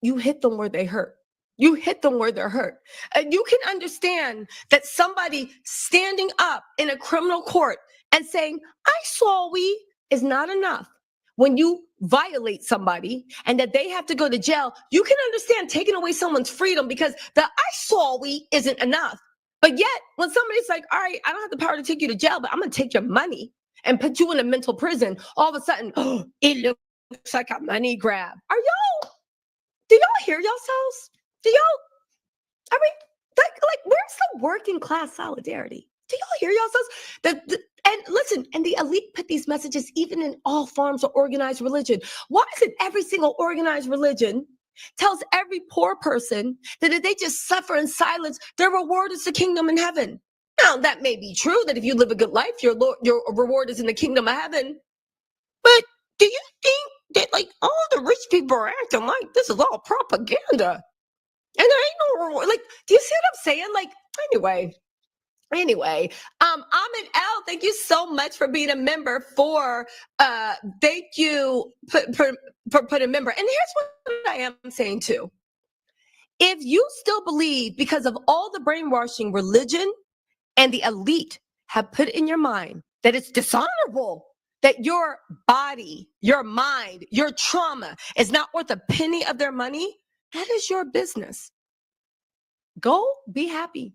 Speaker 14: you hit them where they hurt. You hit them where they're hurt. And you can understand that somebody standing up in a criminal court and saying, I saw we, is not enough. When you violate somebody and that they have to go to jail, you can understand taking away someone's freedom because the I saw we isn't enough. But yet, when somebody's like, all right, I don't have the power to take you to jail, but I'm going to take your money and put you in a mental prison, all of a sudden, oh, it looks looks like a money grab. Do y'all hear yourselves? Do y'all, I mean, like where's the working class solidarity? Do y'all hear yourselves? And listen, and the elite put these messages even in all forms of organized religion. Why is it every single organized religion tells every poor person that if they just suffer in silence, their reward is the kingdom in heaven? Now, that may be true that if you live a good life, your reward is in the kingdom of heaven. But do you think that like all the rich people are acting like this is all propaganda? And there ain't no reward. Like, do you see what I'm saying? Like, Anyway, Ahmed L, thank you so much for being a member thank you for putting a member. And here's what I am saying too. If you still believe because of all the brainwashing religion and the elite have put in your mind that it's dishonorable, that your body, your mind, your trauma is not worth a penny of their money, that is your business. Go be happy.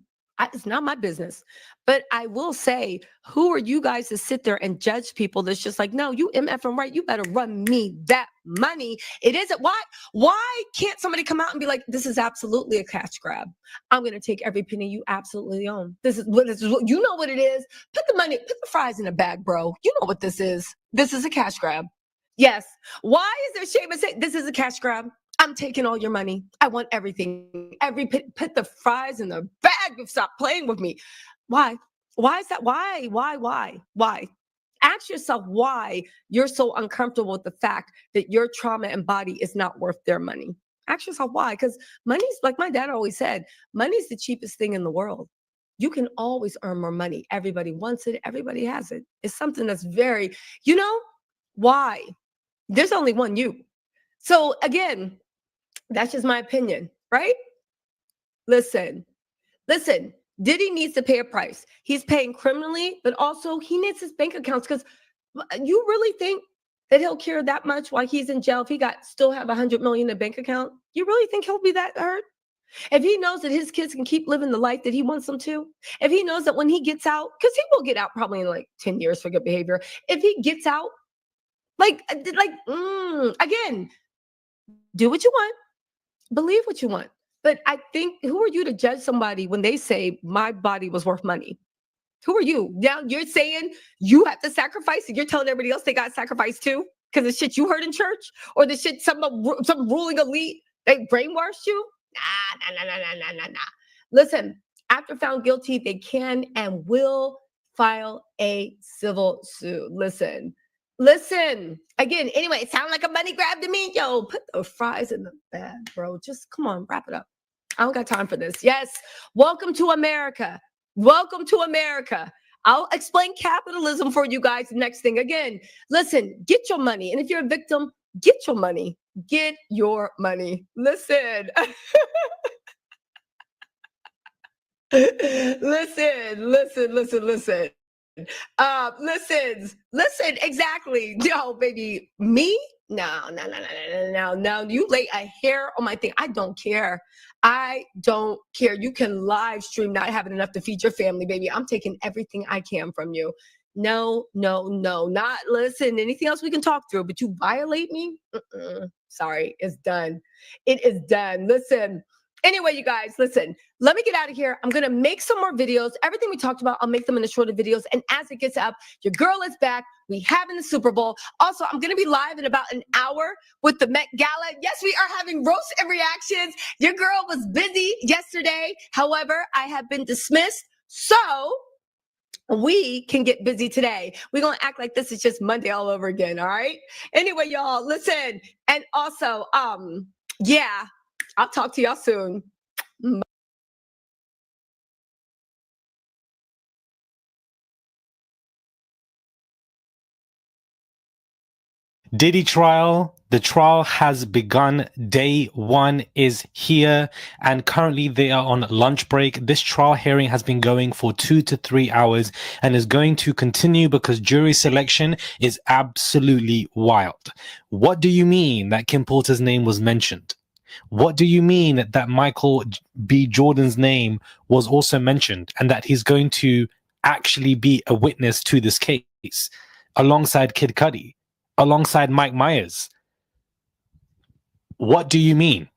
Speaker 14: It's not my business. But I will say, who are you guys to sit there and judge people that's just like, no, you MFing right. You better run me that money. It isn't. Why can't somebody come out and be like, this is absolutely a cash grab. I'm going to take every penny you absolutely own. This is what you know what it is. Put the fries in a bag, bro. You know what this is. This is a cash grab. Yes. Why is there shame in saying this is a cash grab? I'm taking all your money. I want everything. Put the fries in the bag. Stop playing with me. Why? Why is that? Why? Ask yourself why you're so uncomfortable with the fact that your trauma and body is not worth their money. Ask yourself why. Because money's, like my dad always said, money's the cheapest thing in the world. You can always earn more money. Everybody wants it. Everybody has it. It's something that's very, why? There's only one you. So again, that's just my opinion, right? Listen, Diddy needs to pay a price. He's paying criminally, but also he needs his bank accounts, because you really think that he'll care that much while he's in jail if he still have 100 million in a bank account? You really think he'll be that hurt? If he knows that his kids can keep living the life that he wants them to, if he knows that when he gets out, because he will get out probably in like 10 years for good behavior, if he gets out, again, do what you want. Believe what you want. But I think, who are you to judge somebody when they say my body was worth money? Who are you? Now you're saying you have to sacrifice, and you're telling everybody else they got sacrificed too because the shit you heard in church, or the shit some ruling elite, they brainwashed you? Nah. Listen, after found guilty, they can and will file a civil suit. Listen, again, anyway, it sounded like a money grab to me. Yo, put the fries in the bag, bro. Just come on, wrap it up. I don't got time for this. Yes, welcome to America. Welcome to America. I'll explain capitalism for you guys. Next thing, again, listen, get your money. And if you're a victim, get your money. Get your money. Listen. Listen. Listen, exactly. No, baby, me? No. You lay a hair on my thing. I don't care. You can live stream not having enough to feed your family, baby. I'm taking everything I can from you. No, not listen. Anything else we can talk through, but you violate me? Sorry, it's done. It is done. Listen. Anyway, you guys, listen, let me get out of here. I'm going to make some more videos. Everything we talked about, I'll make them into shorter videos. And as it gets up, your girl is back. We having the Super Bowl. Also, I'm going to be live in about an hour with the Met Gala. Yes, we are having roasts and reactions. Your girl was busy yesterday. However, I have been dismissed. So we can get busy today. We're going to act like this is just Monday all over again. All right. Anyway, y'all, listen. And also, yeah. I'll talk to y'all soon.
Speaker 19: Diddy trial. The trial has begun. Day one is here, and currently they are on lunch break. This trial hearing has been going for 2 to 3 hours and is going to continue because jury selection is absolutely wild. What do you mean that Kim Porter's name was mentioned? What do you mean that Michael B. Jordan's name was also mentioned and that he's going to actually be a witness to this case alongside Kid Cudi, alongside Mike Myers? What do you mean?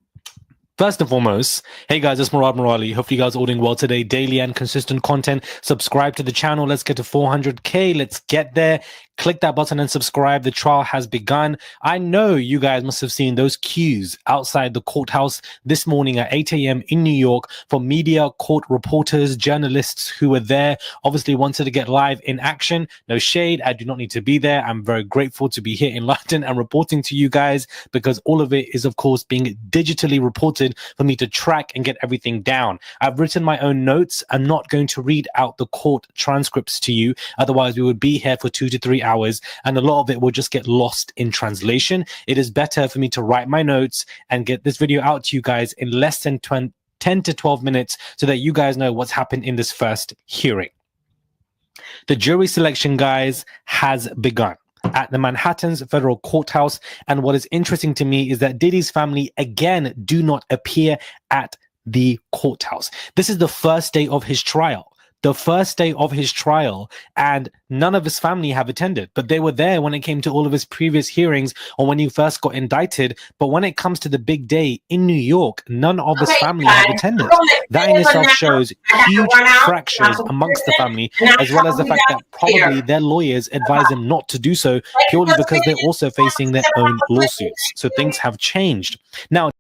Speaker 19: First and foremost, hey guys, it's Murad Murali. Hopefully you guys are all doing well today. Daily and consistent content. Subscribe to the channel. Let's get to 400K. Let's get there. Click that button and subscribe. The trial has begun. I know you guys must have seen those queues outside the courthouse this morning at 8 a.m. in New York for media, court reporters, journalists who were there, obviously wanted to get live in action. No shade. I do not need to be there. I'm very grateful to be here in London and reporting to you guys because all of it is, of course, being digitally reported for me to track and get everything down. I've written my own notes. I'm not going to read out the court transcripts to you. Otherwise, we would be here for 2 to 3 hours and a lot of it will just get lost in translation. It is better for me to write my notes and get this video out to you guys in less than 10 to 12 minutes so that you guys know what's happened in this first hearing. The jury selection, guys, has begun at the Manhattan's federal courthouse. And what is interesting to me is that Diddy's family again do not appear at the courthouse. This is the first day of his trial. The first day of his trial, and none of his family have attended, but they were there when it came to all of his previous hearings or when he first got indicted. But when it comes to the big day in New York, none of his family have attended. That in itself shows huge fractures amongst the family, as well as the fact that probably their lawyers advise them not to do so purely because they're also facing their own lawsuits. So things have changed. Now,